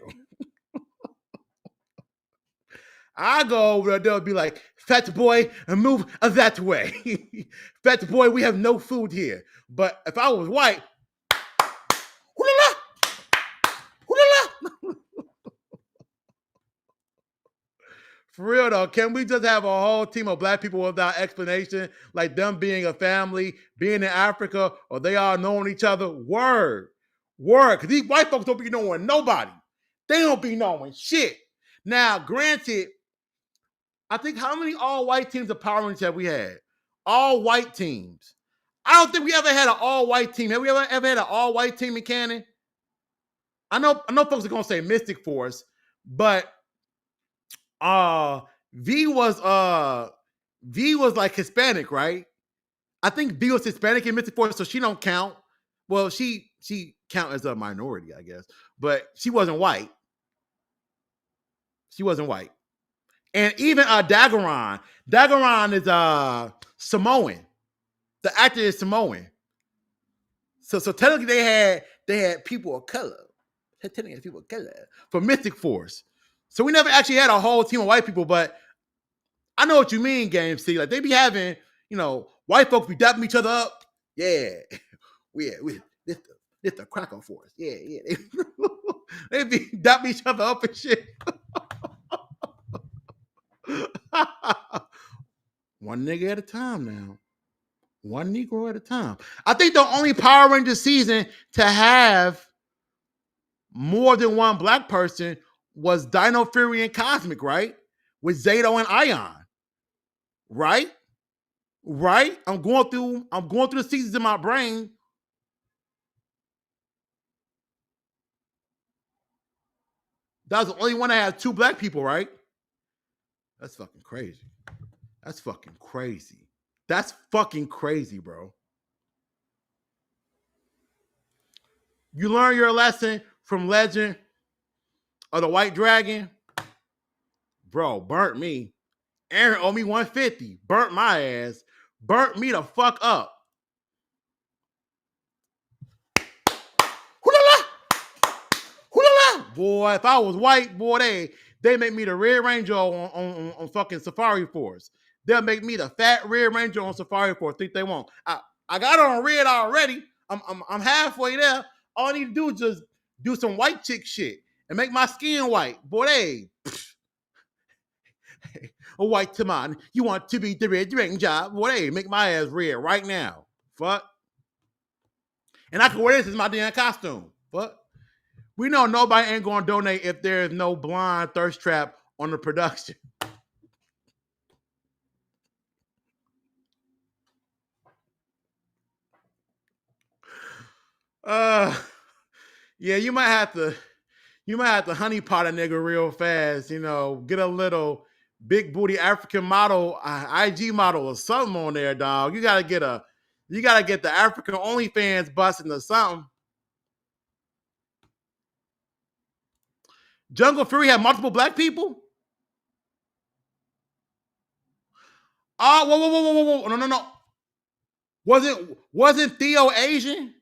I go over there, they'll be like, fat boy, and move that way. Fat boy, we have no food here. But if I was white, hoo-la-la, hoo-la-la. For real though, can we just have a whole team of black people without explanation? Like them being a family, being in Africa, or they all knowing each other? Word. Because these white folks don't be knowing nobody. They don't be knowing shit. Now, granted, I think how many all-white teams of Power Rangers have we had? All-white teams. I don't think we ever had an all-white team. Have we ever had an all-white team in canon? I know folks are gonna say Mystic Force, but V was like Hispanic, right? I think V was Hispanic in Mystic Force, so she don't count. Well, she count as a minority, I guess, but she wasn't white. She wasn't white. And even Daggeron is Samoan. The actor is Samoan. So technically they had people of color. Technically people of color for Mystic Force. So we never actually had a whole team of white people, but I know what you mean, Game C. Like they be having, white folks be dapping each other up. Yeah. we this the cracker force. Yeah. They be dapping each other up and shit. One nigga at a time now. One Negro at a time. I think the only Power Ranger season to have more than one black person was Dino Fury and Cosmic, right? With Zato and Ion. Right? I'm going through the seasons in my brain. That was the only one that had two black people, right? That's fucking crazy. That's fucking crazy, bro. You learn your lesson from Legend of the White Dragon. Bro, burnt me. Aaron owed me $150. Burnt my ass. Burnt me the fuck up. Hoo-la-la! Hoo-la-la! Boy, if I was white, boy, they make me the Red Ranger on fucking Safari Force. They'll make me the fat Red Ranger on Safari Force. Think they won't. I got it on red already. I'm halfway there. All I need to do is just do some white chick shit and make my skin white. Boy, a white Taman, you want to be the Red Ranger? Boy, make my ass red right now. Fuck. And I can wear this as my damn costume. Fuck. We know nobody ain't gonna donate if there's no blind thirst trap on the production. Yeah, you might have to honeypot a nigga real fast, get a little big booty African model, IG model or something on there, dog. You gotta get the African OnlyFans busting or something. Jungle Fury had multiple black people? Oh, whoa. No. Wasn't Theo Asian?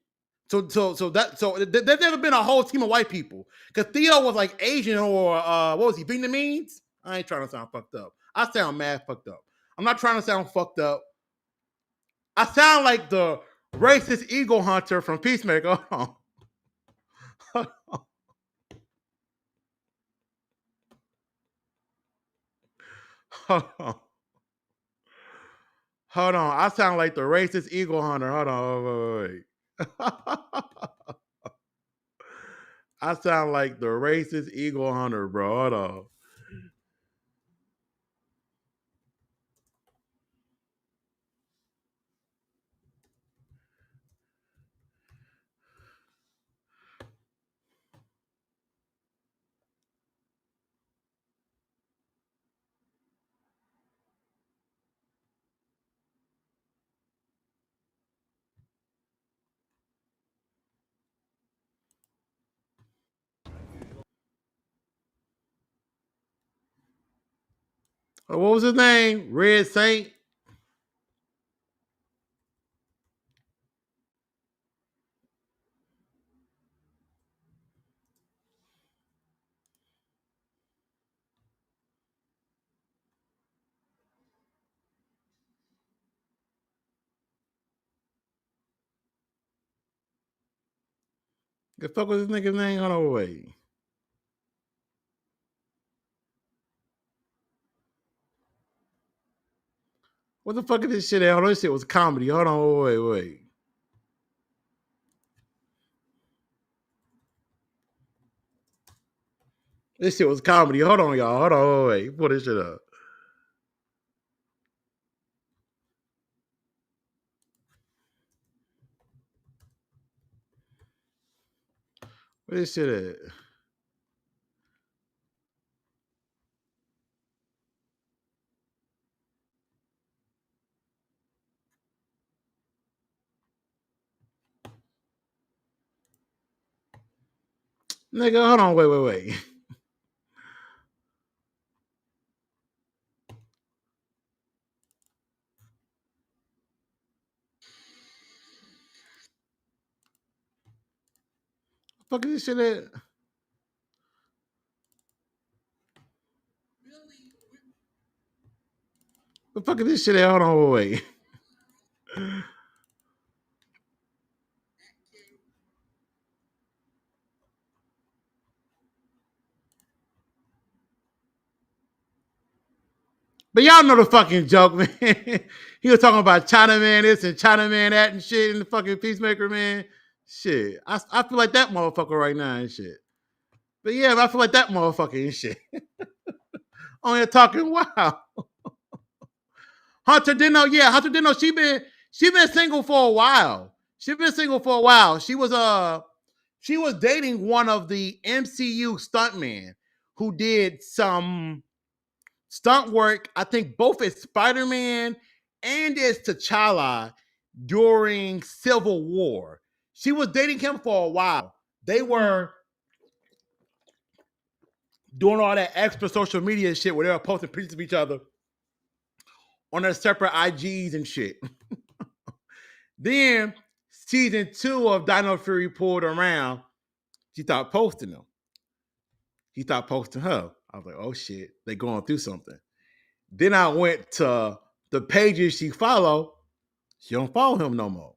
So there's never been a whole team of white people. Because Theo was like Asian or what was he, Vietnamese? I ain't trying to sound fucked up. I sound mad fucked up. I'm not trying to sound fucked up. I sound like the racist eagle hunter from Peacemaker. Hold on. Hold on. I sound like the racist eagle hunter. Hold on. Wait. I sound like the racist eagle hunter, bro. Hold on. What was his name? Red Saint? The fuck was this nigga's name? Hold on, wait. What the fuck is this shit at? Hold on, this shit was comedy. Hold on, wait. This shit was comedy. Hold on, y'all. Hold on, wait. Pull this shit up. Where this shit at? Nigga, hold on, wait. Fuck is this shit at? The fuck is this shit at? Hold on, wait. But y'all know the fucking joke, man. He was talking about Chinaman this and Chinaman that and shit in the fucking Peacemaker, man. Shit. I feel like that motherfucker right now and shit. But yeah, I feel like that motherfucker and shit. On here talking wow. Hunter Dino, she been single for a while. She was dating one of the MCU stuntmen who did some stunt work, I think both as Spider-Man and as T'Challa during Civil War. She was dating him for a while. They were doing all that extra social media shit where they were posting pictures of each other on their separate IGs and shit. Then season 2 of Dino Fury pulled around. She stopped posting them. He stopped posting her. I was like, oh shit, they going through something. Then I went to the pages she follow. She don't follow him no more.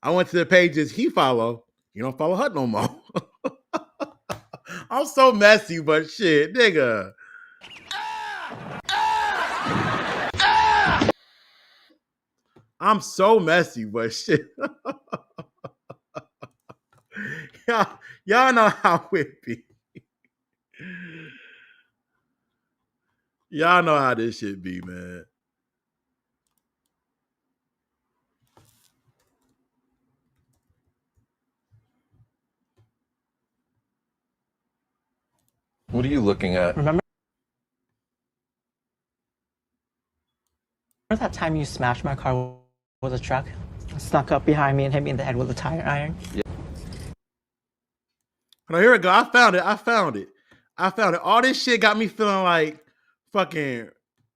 I went to the pages he follow. You don't follow her no more. I'm so messy, but shit, nigga. I'm so messy, but shit. Y'all know how it be. Y'all know how this shit be, man. What are you looking at? Remember that time you smashed my car with a truck? Snuck up behind me and hit me in the head with a tire iron? Yeah. Oh, here we go. I found it. All this shit got me feeling like fucking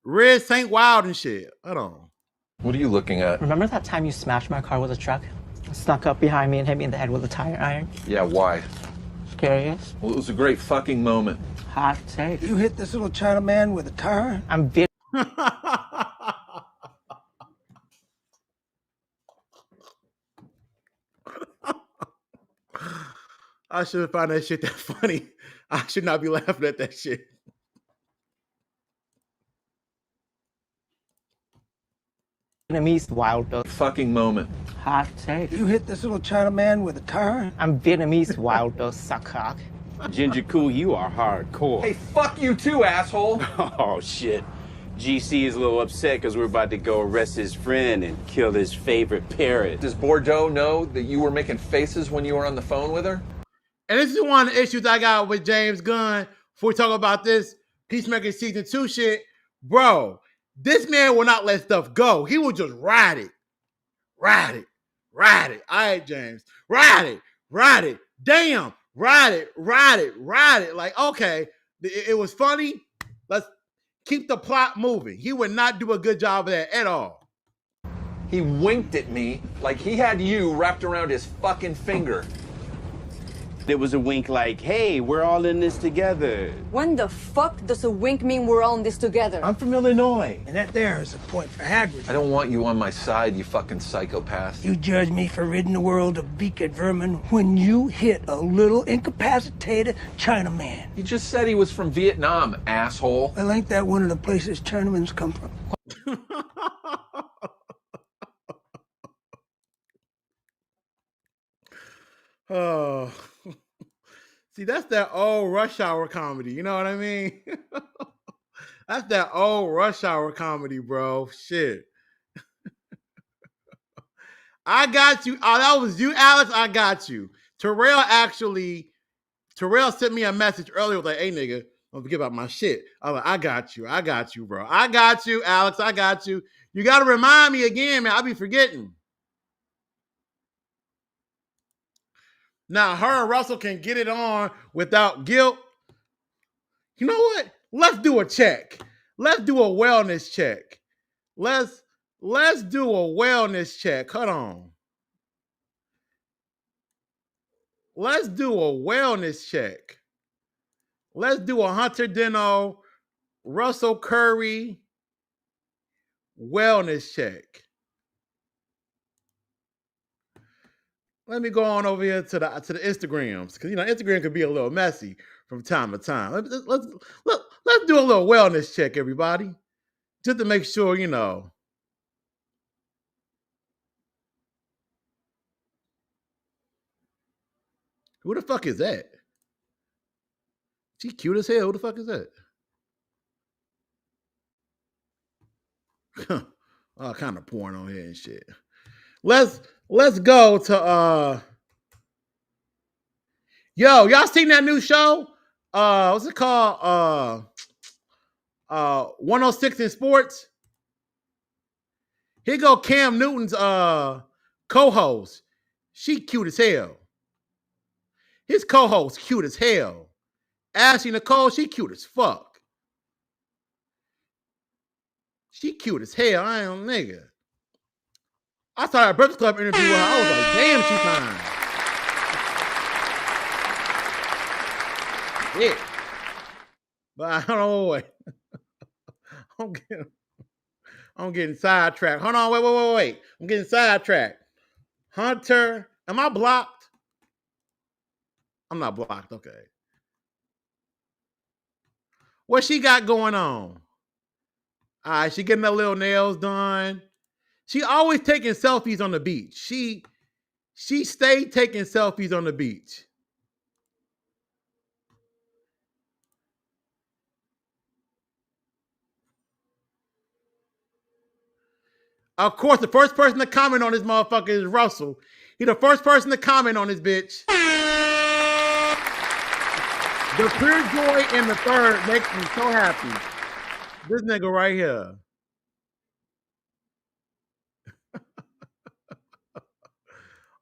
Red St. Wild and shit. Hold on. What are you looking at? Remember that time you smashed my car with a truck? Snuck up behind me and hit me in the head with a tire iron? Yeah, why? Curious? Well, it was a great fucking moment. Hot take. You hit this little Chinaman with a tire? I'm very... I should have found that shit that funny. I should not be laughing at that shit. Vietnamese wild dog. Fucking moment. Hot take. You hit this little Chinaman with a tire? I'm Vietnamese wild dog, suck cock. Ginger Cool, you are hardcore. Hey, fuck you too, asshole. Oh, shit. GC is a little upset because we're about to go arrest his friend and kill his favorite parrot. Does Bordeaux know that you were making faces when you were on the phone with her? And this is one of the issues I got with James Gunn. Before we talk about this Peacemaker Season 2 shit, bro, this man will not let stuff go. He will just ride it. Ride it. Ride it. All right, James. Ride it. Ride it. Damn. Ride it. Ride it. Ride it. Like, okay, it was funny. Let's keep the plot moving. He would not do a good job of that at all. He winked at me like he had you wrapped around his fucking finger. There was a wink like, hey, we're all in this together. When the fuck does a wink mean we're all in this together? I'm from Illinois. And that there is a point for Hagrid. I don't want you on my side, you fucking psychopath. You judge me for ridding the world of beaked vermin when you hit a little incapacitated Chinaman. You just said he was from Vietnam, asshole. Well, ain't that one of the places Chinamans come from? Oh, see, that's that old Rush Hour comedy. You know what I mean? That's that old Rush Hour comedy, bro. Shit. I got you. Oh, that was you, Alex. I got you. Terrell sent me a message earlier. Was like, hey, nigga, don't forget about my shit. I was like, I got you, bro. I got you, Alex. I got you. You got to remind me again, man. I'll be forgetting. Now, her and Russell can get it on without guilt. You know what? Let's do a check. Let's do a wellness check. Let's do a wellness check. Hold on. Let's do a wellness check. Let's do a Hunter Deno, Russell Curry wellness check. Let me go on over here to the Instagrams, because Instagram can be a little messy from time to time. Let's do a little wellness check, everybody, just to make sure Who the fuck is that? She cute as hell. Who the fuck is that? All kind of porn on here and shit. Let's go to y'all seen that new show? What's it called? 106 in Sports. Here go Cam Newton's co-host. She cute as hell. His co-host cute as hell. Ashley Nicole, she cute as fuck. She cute as hell. I am nigga. I saw that Breakfast Club interview with her. I was like, damn, she fine. Yeah. But I don't know what. I'm getting sidetracked. Hold on, wait. I'm getting sidetracked. Hunter, am I blocked? I'm not blocked, okay. What she got going on? All right, she getting her little nails done. She always taking selfies on the beach. She stayed taking selfies on the beach. Of course, the first person to comment on this motherfucker is Russell. He the first person to comment on this bitch. The pure joy in the third makes me so happy. This nigga right here.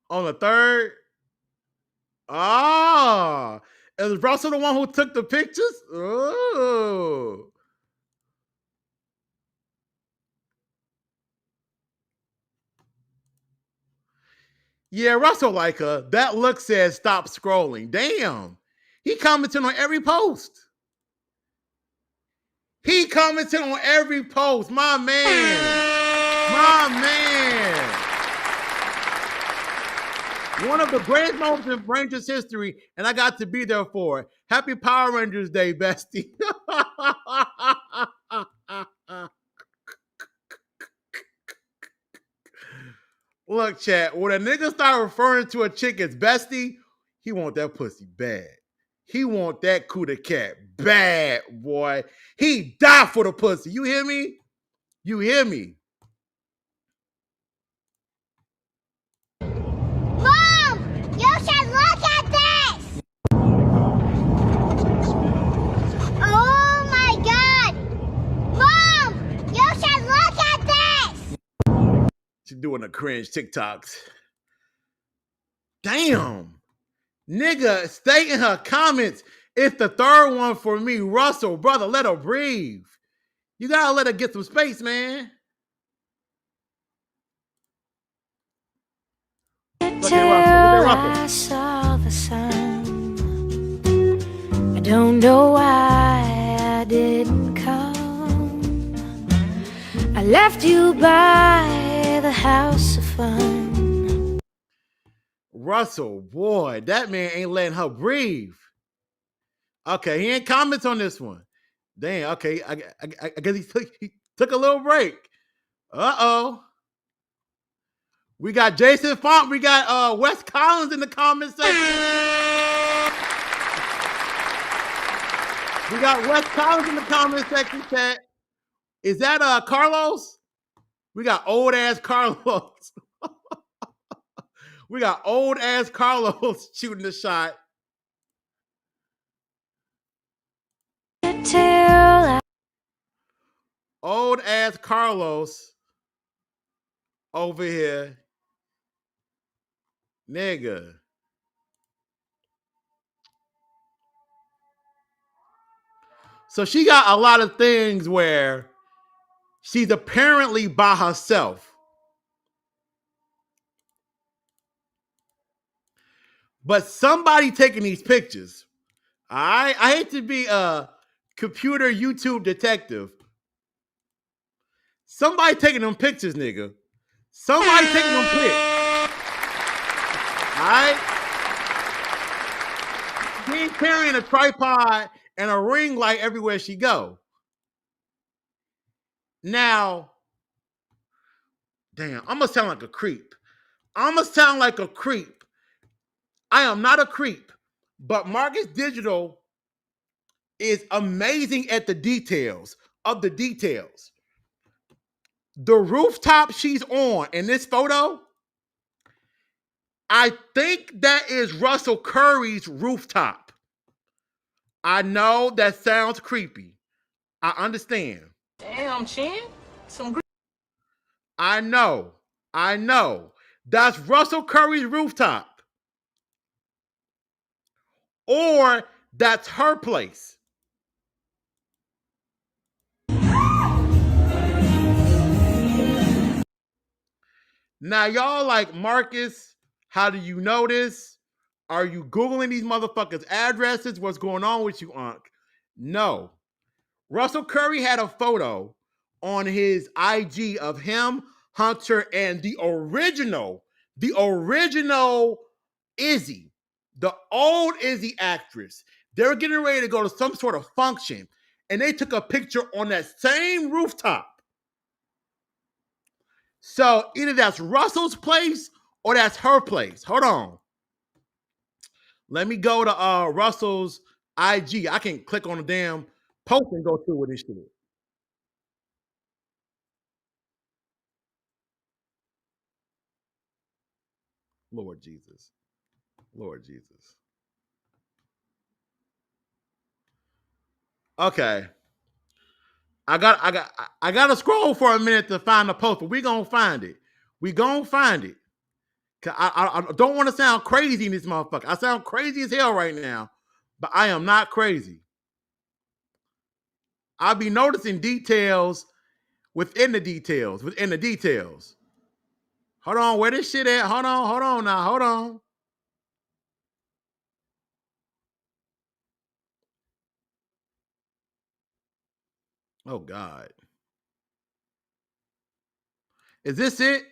On the third. Ah. Is Russell the one who took the pictures? Oh. Yeah, Russell like her. That look says stop scrolling. Damn. He commented on every post. He commented on every post. My man. My man. One of the greatest moments in Rangers history, and I got to be there for it. Happy Power Rangers Day, bestie. Look, chat, when a nigga start referring to a chick as bestie, he want that pussy bad. He want that cooter cat bad, boy. He die for the pussy. You hear me? You hear me? Mom! You should look at this! Oh my god! Mom! You should look at this! She doing the cringe TikToks. Damn. Nigga, stay in her comments. It's the third one for me. Russell, brother, let her breathe. You gotta let her get some space, man. Look at Russell. Look at Russell. I saw the sun. I don't know why I didn't come. I left you by the house of fun. Russell, boy, that man ain't letting her breathe. Okay, he ain't comments on this one. Damn, okay, I guess he took a little break. Uh-oh. We got Jason Font. We got Wes Collins in the comment section. We got Wes Collins in the comment section, chat. Is that Carlos? We got old ass Carlos. We got old ass Carlos shooting the shot. Old ass Carlos over here. Nigga. So she got a lot of things where she's apparently by herself. But somebody taking these pictures. I hate to be a computer YouTube detective. Somebody taking them pictures, nigga. Somebody taking them pics. All right? She ain't carrying a tripod and a ring light everywhere she go. Now, damn, I'm gonna sound like a creep. I'm gonna sound like a creep. I am not a creep, but Marcus Digital is amazing at the details of the details. The rooftop she's on in this photo, I think that is Russell Curry's rooftop. I know that sounds creepy. I understand. Damn, Chin. I know. That's Russell Curry's rooftop. Or that's her place. Now, y'all like, Marcus, how do you know this? Are you Googling these motherfuckers' addresses? What's going on with you, Unc? No. Russell Curry had a photo on his IG of him, Hunter, and the original Izzy, the old Izzy actress. They were getting ready to go to some sort of function, and they took a picture on that same rooftop. So either that's Russell's place or that's her place. Hold on. Let me go to Russell's IG. I can click on the damn post and go through with this shit. Lord Jesus. Lord Jesus. Okay. I got to scroll for a minute to find the post, but we gonna find it. We gonna find it. I don't want to sound crazy in this motherfucker. I sound crazy as hell right now, but I am not crazy. I'll be noticing details within the details. Hold on, where this shit at? Hold on now, hold on. Oh God. Is this it?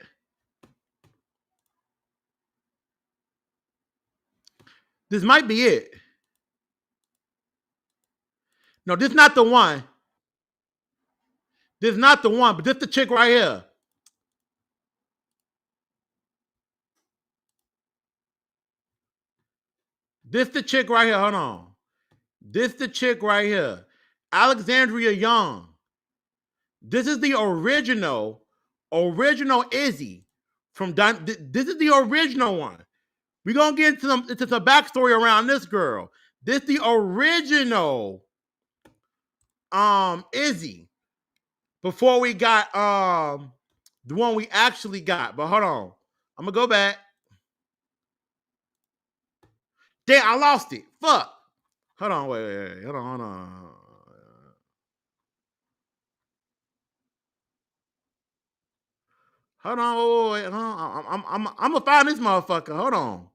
This might be it. No, this not the one. This not the one, but this the chick right here. This the chick right here. Hold on. This the chick right here. Alexandria Young. This is the original Izzy from Don. This is the original one. We're gonna get into some backstory around this girl. This the original Izzy before we got the one we actually got. But hold on. I'm gonna go back. Damn, I lost it. Fuck. Hold on, wait. Hold on. Hold on, wait. Hold on. I'm gonna find this motherfucker. Hold on.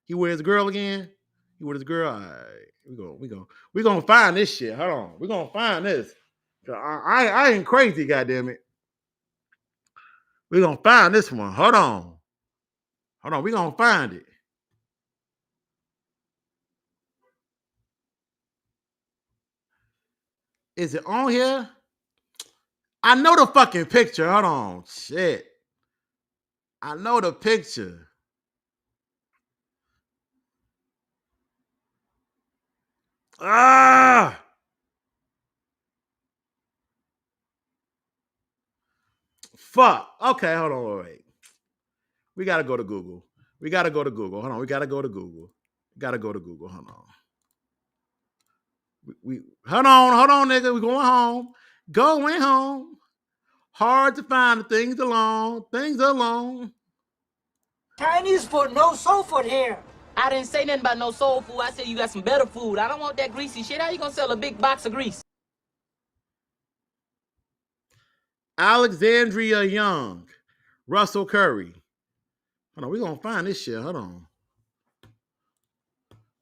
He with his girl again? He with his girl? All right. We gonna find this shit. Hold on. We gonna find this. I ain't crazy, goddammit. We gonna find this one. Hold on. We gonna find it. Is it on here? I know the fucking picture. Hold on. Shit. I know the picture. Ah! Fuck. Okay, hold on. Wait. We gotta go to Google. Hold on. We gotta go to Google. Hold on. Hold on, nigga. We going home. Going home. Hard to find the things alone. Chinese food, no soul food here. I didn't say nothing about no soul food. I said you got some better food. I don't want that greasy shit. How you gonna sell a big box of grease? Alexandria Young. Russell Curry. Hold on, we gonna find this shit. Hold on.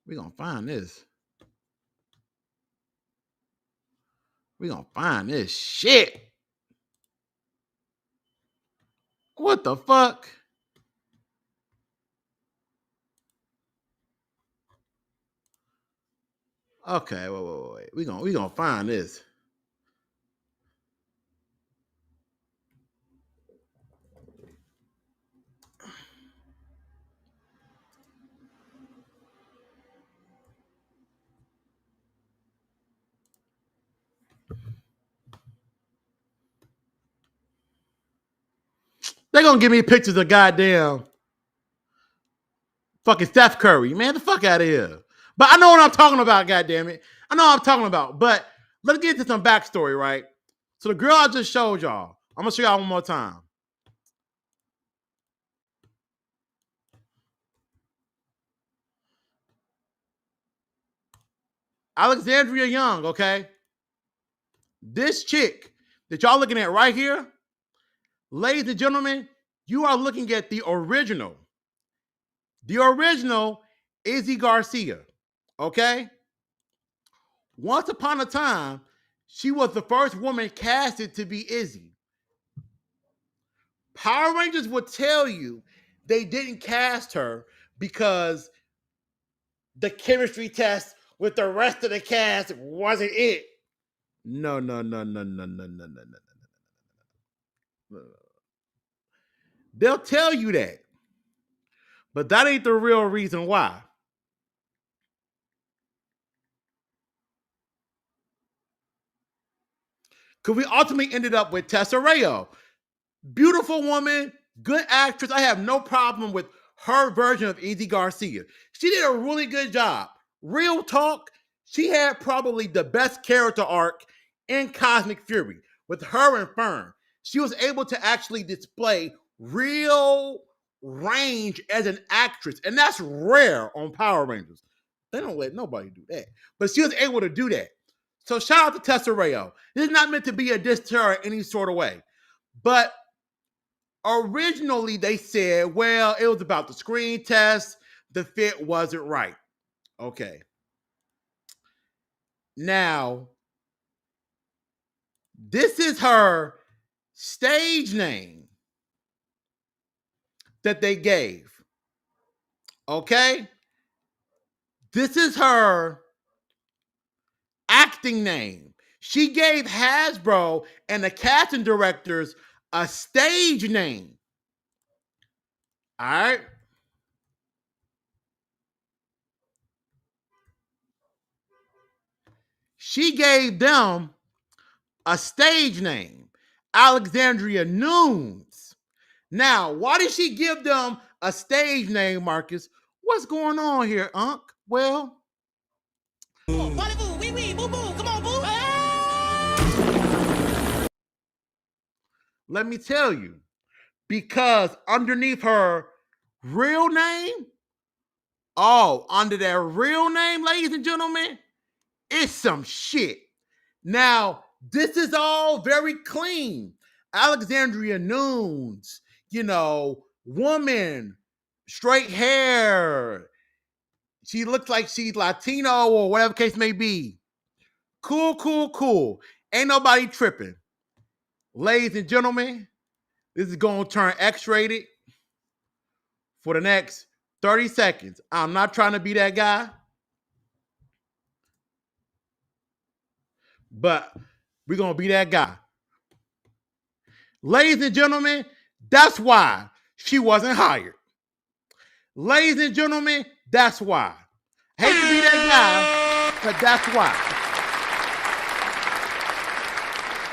We gonna find this. We gonna find this shit. What the fuck? Okay, wait. We gonna find this. They gonna give me pictures of goddamn fucking Steph Curry. Man, the fuck out of here. But I know what I'm talking about, goddammit. I know what I'm talking about. But let's get into some backstory, right? So the girl I just showed y'all, I'm gonna show y'all one more time. Alexandria Young, okay? This chick that y'all looking at right here, ladies and gentlemen, you are looking at the original. The original Izzy Garcia, okay? Once upon a time, she was the first woman casted to be Izzy. Power Rangers would tell you they didn't cast her because the chemistry test with the rest of the cast wasn't it. No. They'll tell you that. But that ain't the real reason why. Because we ultimately ended up with Tessa Rayo. Beautiful woman, good actress. I have no problem with her version of Izzy Garcia. She did a really good job. Real talk, She had probably the best character arc in Cosmic Fury with her and Fern. She was able to actually display real range as an actress, and that's rare on Power Rangers. They don't let nobody do that, but she was able to do that. So shout out to Tessa Rayo. This is not meant to be a diss to her in any sort of way, but originally they said, well, it was about the screen test. The fit wasn't right. Okay. Now, this is her stage name that they gave. Okay? This is her acting name. She gave Hasbro and the casting directors a stage name. All right? She gave them a stage name, Alexandria Nunes. Now, why did she give them a stage name, Marcus? What's going on here, Unc? Well, let me tell you, because underneath her real name, under that real name, ladies and gentlemen, it's some shit. Now, this is all very clean. Alexandria Nunes, woman, straight hair. She looks like she's Latino or whatever case may be. Cool. Ain't nobody tripping. Ladies and gentlemen, this is going to turn X-rated for the next 30 seconds. I'm not trying to be that guy, but we're going to be that guy. Ladies and gentlemen, that's why she wasn't hired. Ladies and gentlemen, that's why. Hate to be that guy, but that's why.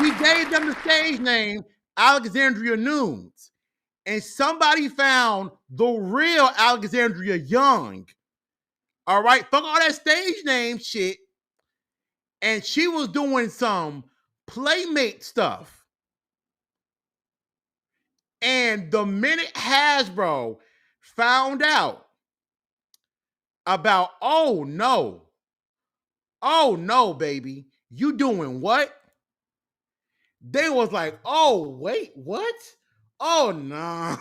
We gave them the stage name Alexandria Nunes, and somebody found the real Alexandria Young. All right, fuck all that stage name shit. And she was doing some Playmate stuff. And the minute Hasbro found out about, oh no, baby, you doing what? They was like, oh, wait, what? Oh, nah.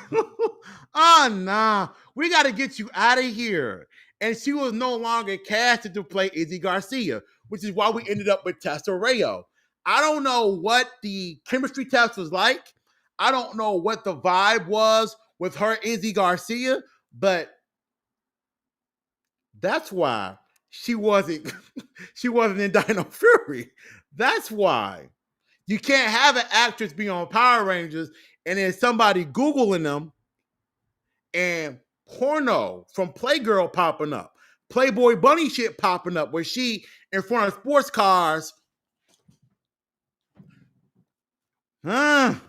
Oh, nah. We got to get you out of here. And she was no longer casted to play Izzy Garcia, which is why we ended up with Tessa Rayo. I don't know what the chemistry test was like. I don't know what the vibe was with her Izzy Garcia, but that's why she wasn't in Dino Fury. That's why. You can't have an actress be on Power Rangers and then somebody Googling them and porno from Playgirl popping up, Playboy Bunny shit popping up where she in front of sports cars. You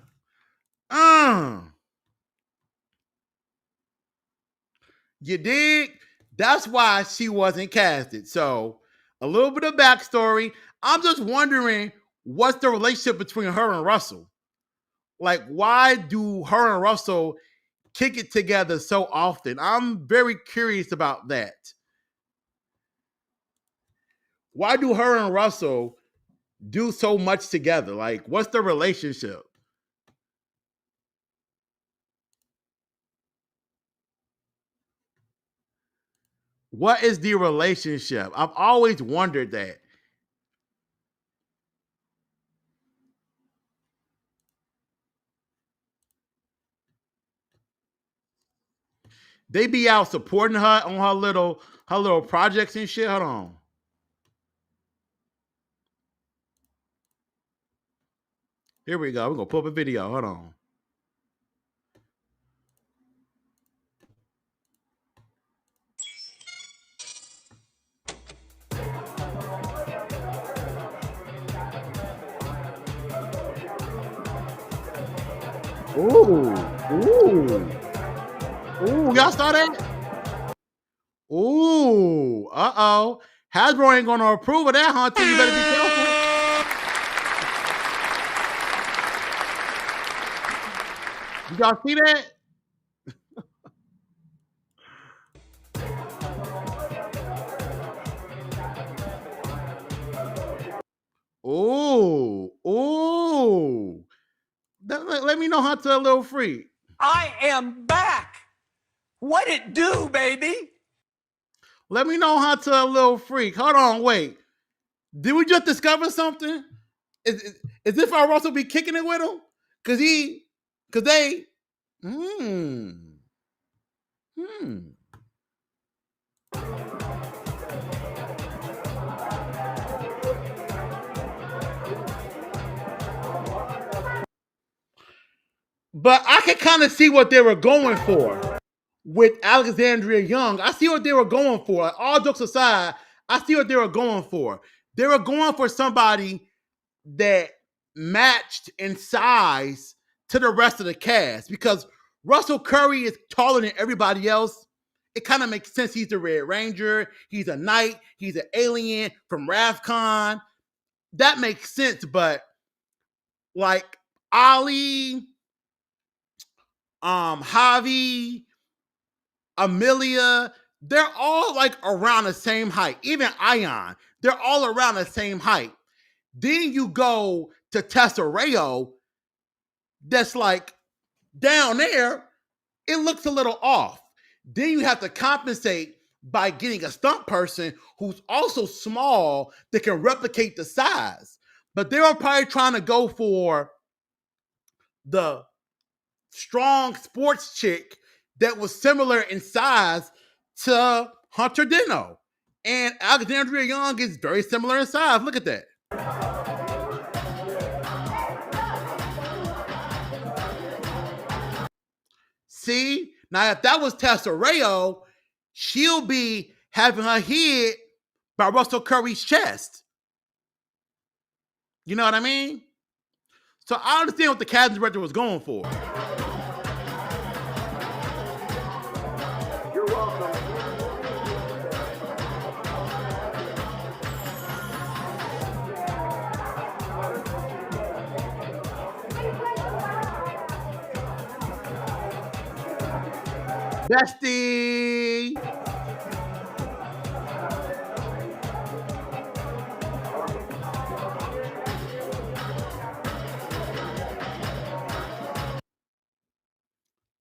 dig? That's why she wasn't casted. So a little bit of backstory. I'm just wondering what's the relationship between her and Russell? Like, why do her and Russell kick it together so often? I'm very curious about that. Why do her and Russell do so much together? Like, what's the relationship? What is the relationship? I've always wondered that. They be out supporting her on her little projects and shit. Hold on. Here we go. We're gonna pull up a video. Hold on. Ooh. Y'all saw that? Ooh. Uh-oh. Hasbro ain't gonna approve of that, Hunter. You better be careful. You y'all see that? Oh, oh. Let me know, Hunter, a little free. I am back. What it do, baby? Let me know, Hunter, a little freak. Hold on, wait. Did we just discover something? Is this why Russell be kicking it with him? Cause they. But I can kind of see what they were going for with Alexandria Young. I see what they were going for. Like, all jokes aside, I see what they were going for. They were going for somebody that matched in size to the rest of the cast because Russell Curry is taller than everybody else. It kind of makes sense. He's the Red Ranger. He's a knight. He's an alien from Ravcon. That makes sense. But like Ali, Javi, Amelia, they're all like around the same height. Even Ion, they're all around the same height. Then you go to Tesserayo, that's like down there, it looks a little off. Then you have to compensate by getting a stunt person who's also small that can replicate the size. But they were probably trying to go for the strong sports chick that was similar in size to Hunter Dino. And Alexandria Young is very similar in size. Look at that. See? Now, if that was Tesserayo, she'll be having her head by Russell Curry's chest. You know what I mean? So I understand what the casting director was going for. You're welcome. Bestie!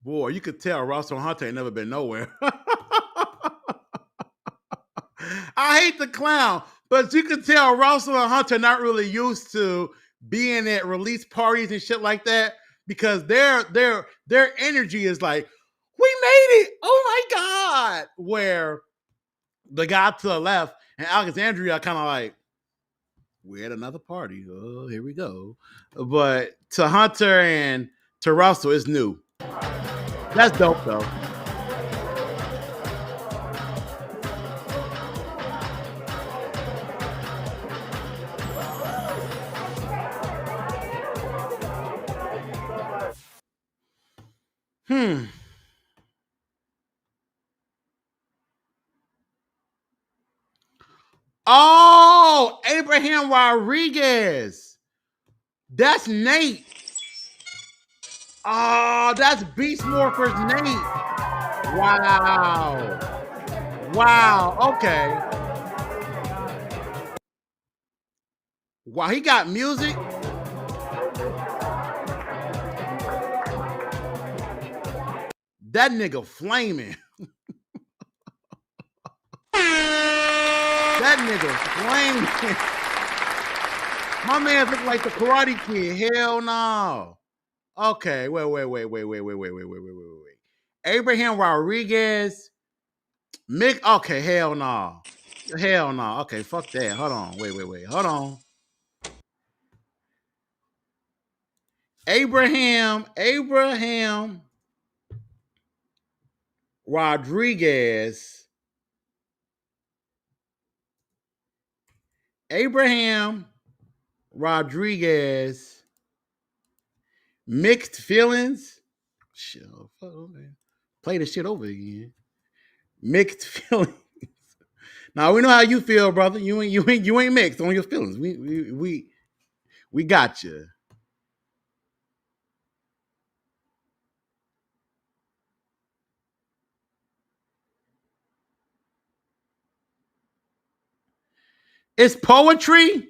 Boy, you could tell Russell Hunter ain't never been nowhere. I hate the clown, but you can tell Russell and Hunter not really used to being at release parties and shit like that because their energy is like, we made it! Oh my god! Where the guy to the left and Alexandria are kind of like, we're at another party. Oh, here we go. But to Hunter and to Russell, it's new. That's dope though. Oh, Abraham Rodriguez. That's Nate. Oh, that's Beast Morpher's Nate. Wow. Wow. Okay. Wow, he got music. That nigga flaming. That nigga flaming. My man look like the Karate Kid. Hell no. Okay, wait. Abraham Rodriguez. Mick. Okay, hell no. Hell no. Okay, fuck that. Hold on. Wait. Hold on. Abraham Rodriguez. Abraham Rodriguez. Mixed feelings. Shit, okay. Play the shit over again. Mixed feelings. Now we know how you feel, brother. You ain't mixed on your feelings. We got you. It's poetry.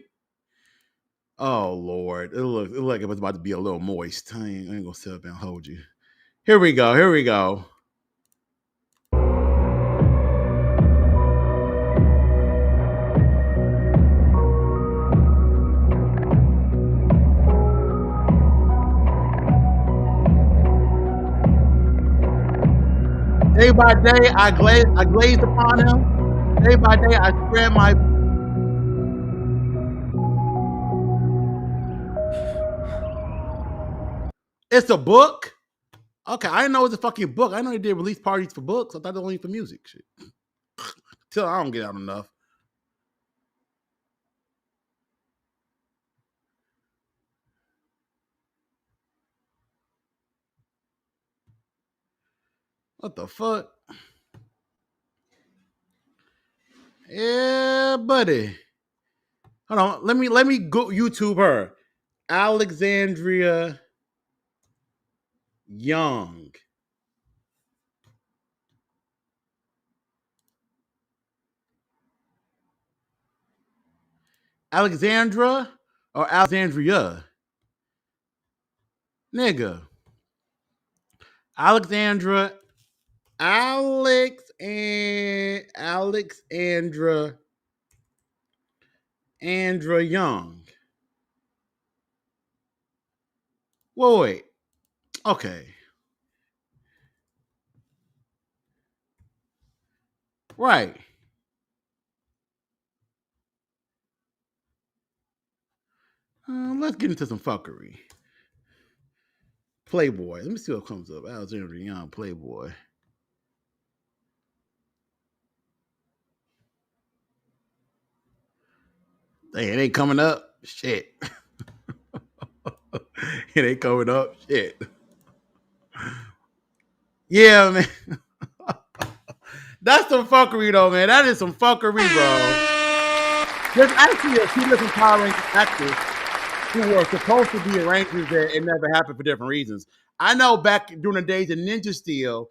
Oh Lord, it look like it was about to be a little moist. I ain't gonna sit up and hold you. Here we go. Here we go. Day by day, I glazed upon him. Day by day, I spread my. It's a book. Okay, I didn't know it was a fucking book. I know they did release parties for books. I thought it was only for music. Shit. Till I don't get out enough. What the fuck? Yeah, buddy. Hold on. Let me go YouTube her. Alexandria Young. Alexandra or Alexandria? Nigga. Alexandra. Alexandra Young. Wait. Okay. Right. Let's get into some fuckery. Playboy. Let me see what comes up. Alexandra Young, Playboy. Hey, it ain't coming up. Shit. It ain't coming up. Shit. Yeah, man. That's some fuckery, though, man. That is some fuckery, bro. There's actually a few different Power Rangers actors who were supposed to be arrangers that it never happened for different reasons. I know back during the days of Ninja Steel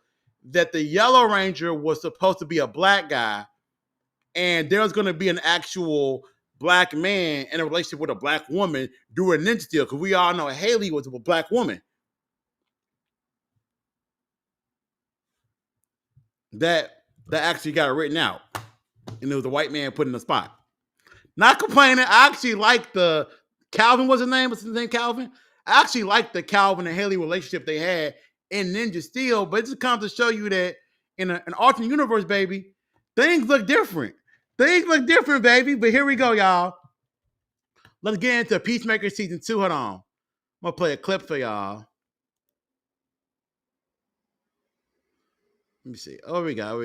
that the Yellow Ranger was supposed to be a black guy, and there was going to be an actual black man in a relationship with a black woman during Ninja Steel, because we all know Haley was a black woman. That actually got it written out, and it was a white man put in the spot. Not complaining. I actually like the Calvin. What's his name? What's his name? Calvin. I actually like the Calvin and Haley relationship they had in Ninja Steel, but it just comes to show you that in an alternate universe, baby, things look different. Things look different, baby. But here we go, y'all. Let's get into Peacemaker season 2. Hold on. I'm gonna play a clip for y'all. Let me see. Oh, we got.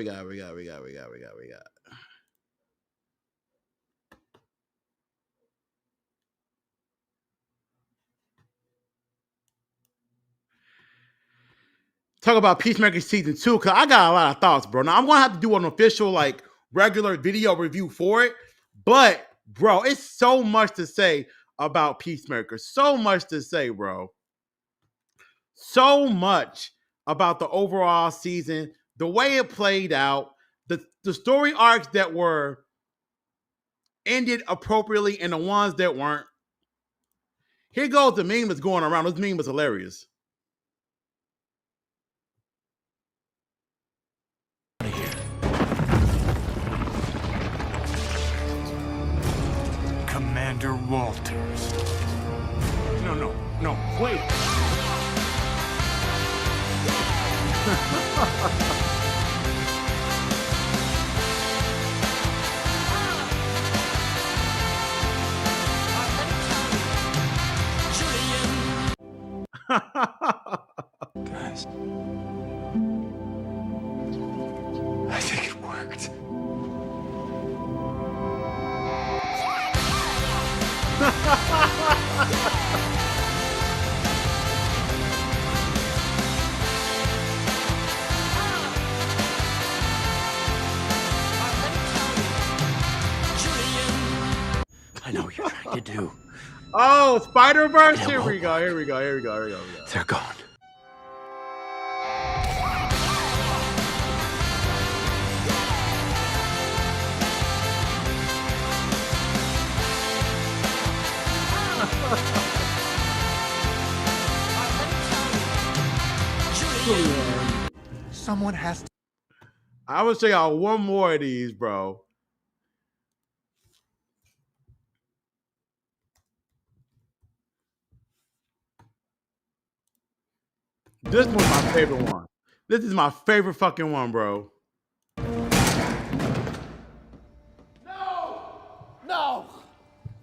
Talk about Peacemaker season 2, because I got a lot of thoughts, bro. Now I'm gonna have to do an official, like, regular video review for it. But, bro, it's so much to say about Peacemaker. So much to say, bro. So much about the overall season, the way it played out, the story arcs that were ended appropriately and the ones that weren't. Here goes the meme that's going around. This meme was hilarious. Commander Walters. No, wait. Guys, I think it worked. know what you're trying to do. Oh, Spider-Verse. Here we go. Here we go. Here we go. Here we go. They're gone. Someone has to. I will show y'all one more of these, bro. This one's my favorite one. This is my favorite fucking one, bro. No! No,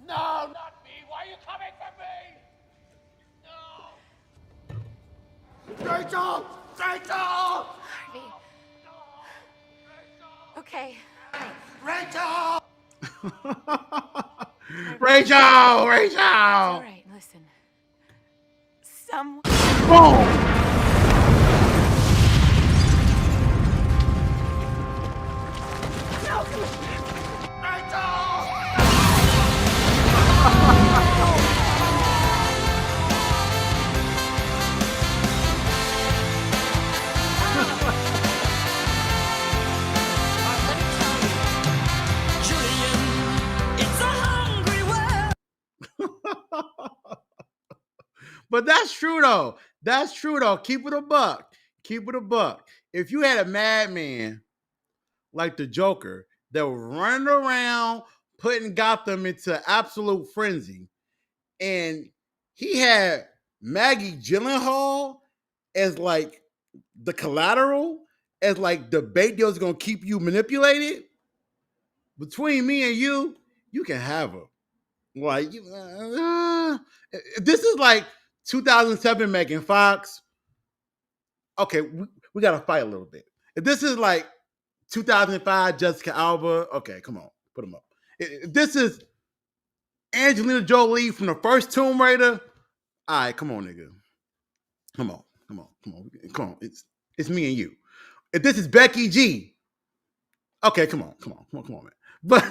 not me! Why are you coming for me? No! Rachel! Rachel! Harvey. Okay. Rachel! Rachel! Rachel! It's all right. Listen. Someone. Boom! But that's true though. That's true though. Keep it a buck. Keep it a buck. If you had a madman like the Joker that was running around putting Gotham into absolute frenzy, and he had Maggie Gyllenhaal as like the collateral, as like the bait that was gonna keep you manipulated, between me and you can have her. Like, this is like 2007 Megan Fox. Okay, we got to fight a little bit. If this is like 2005 Jessica Alba, okay, come on, put them up. If this is Angelina Jolie from the first Tomb Raider, all right, come on, nigga. Come on. It's me and you. If this is Becky G, okay, come on, man. But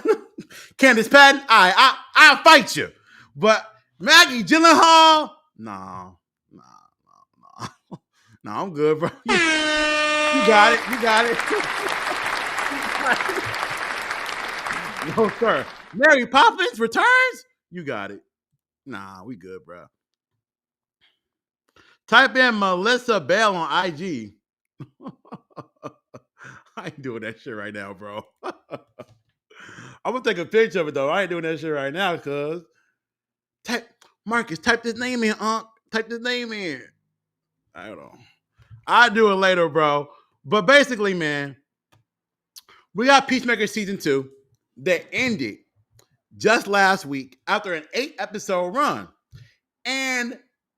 Candace Patton, I'll fight you. But Maggie Gyllenhaal, no, I'm good, bro. You got it. No, sir. Mary Poppins Returns, you got it. Nah, we good, bro. Type in Melissa Bell on IG. I ain't doing that shit right now, bro. I'm gonna take a picture of it though. I ain't doing that shit right now, cuz. Marcus, type this name in, Type this name in. I don't know. I'll do it later, bro. But basically, man, we got Peacemaker season 2 that ended just last week after an 8-episode run. And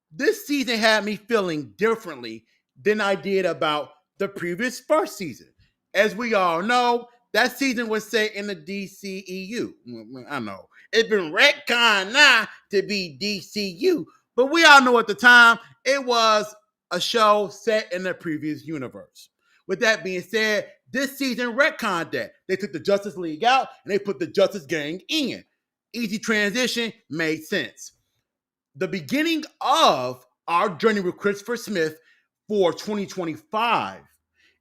this season had me feeling differently than I did about the previous first season. As we all know, that season was set in the DCEU. I know. It's been retconned now to be DCU. But we all know at the time, it was a show set in the previous universe. With that being said, this season retconned that. They took the Justice League out and they put the Justice Gang in. Easy transition, made sense. The beginning of our journey with Christopher Smith for 2025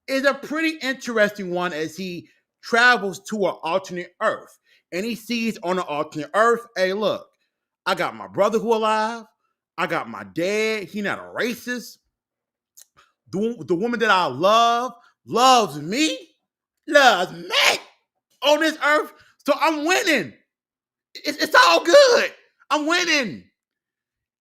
is a pretty interesting one as he travels to an alternate Earth. And he sees on an alternate Earth, hey, look, I got my brother who alive. I got my dad. He not a racist. The woman that I love loves me on this Earth. So I'm winning. It's all good. I'm winning.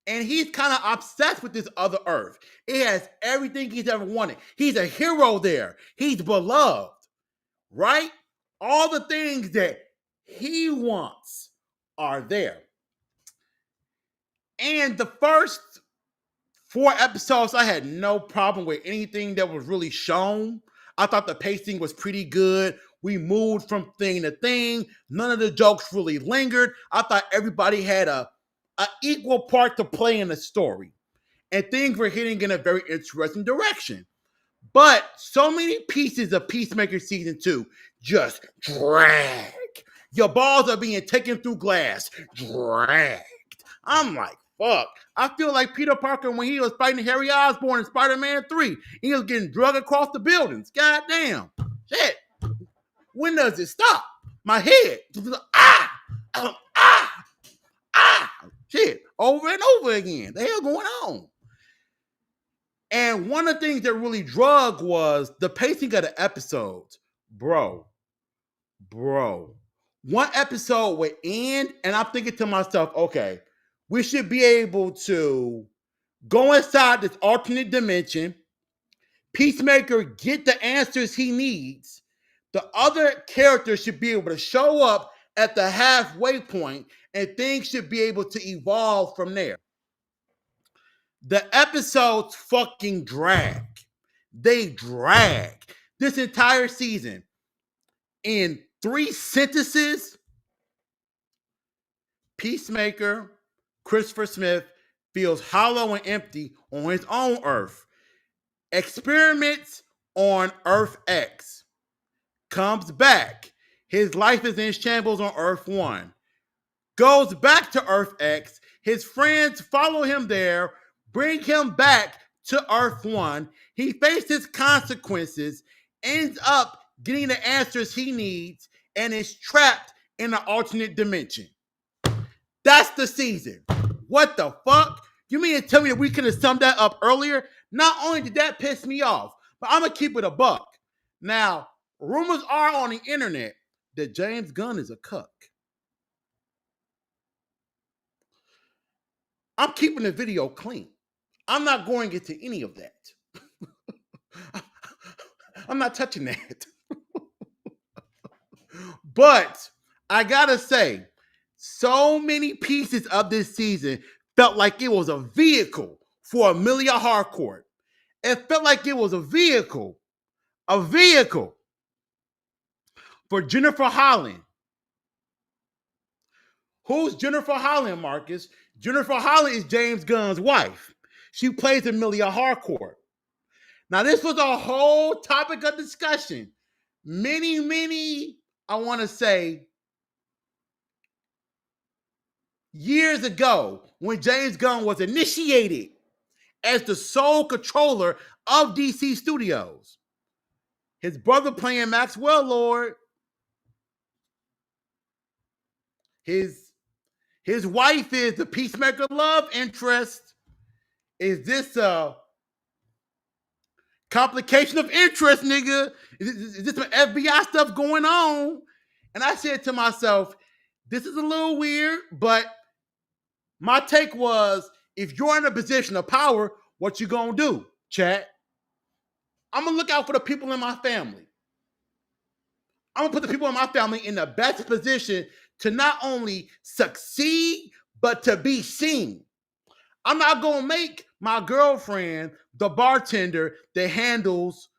And he's kind of obsessed with this other Earth. It has everything he's ever wanted. He's a hero there. He's beloved, right? All the things that he wants are there. And the first 4 episodes, I had no problem with anything that was really shown. I thought the pacing was pretty good. We moved from thing to thing. None of the jokes really lingered. I thought everybody had a equal part to play in the story. And things were heading in a very interesting direction. But so many pieces of Peacemaker Season 2 just drag. Your balls are being taken through glass, dragged. I'm like, fuck. I feel like Peter Parker when he was fighting Harry Osborn in Spider-Man 3. He was getting drugged across the buildings. God damn. Shit. When does it stop? My head. Shit. Over and over again. The hell going on? And one of the things that really drug was the pacing of the episodes. Bro. One episode would end, and I'm thinking to myself, okay, we should be able to go inside this alternate dimension. Peacemaker get the answers he needs. The other characters should be able to show up at the halfway point, and things should be able to evolve from there. The episodes fucking drag. They drag. This entire season, in 3 sentences, Peacemaker, Christopher Smith, feels hollow and empty on his own Earth. Experiments on Earth X. Comes back. His life is in shambles on Earth 1. Goes back to Earth X. His friends follow him there, bring him back to Earth 1. He faces consequences, ends up getting the answers he needs, and is trapped in an alternate dimension. That's the season. What the fuck? You mean to tell me that we could have summed that up earlier? Not only did that piss me off, but I'm going to keep it a buck. Now, rumors are on the internet that James Gunn is a cuck. I'm keeping the video clean. I'm not going into any of that. I'm not touching that. But I gotta say, so many pieces of this season felt like it was a vehicle for Amelia Harcourt. It felt like it was a vehicle for Jennifer Holland. Who's Jennifer Holland, Marcus? Jennifer Holland is James Gunn's wife. She plays Amelia Harcourt. Now, this was a whole topic of discussion. Many, I want to say, years ago, when James Gunn was initiated as the sole controller of DC Studios. His brother playing Maxwell Lord. His wife is the Peacemaker love interest. Is this a complication of interest, nigga? Is this some FBI stuff going on? And I said to myself, this is a little weird, but my take was, if you're in a position of power, what you gonna do, chat? I'm gonna look out for the people in my family. I'm gonna put the people in my family in the best position to not only succeed, but to be seen. I'm not gonna make my girlfriend the bartender that handles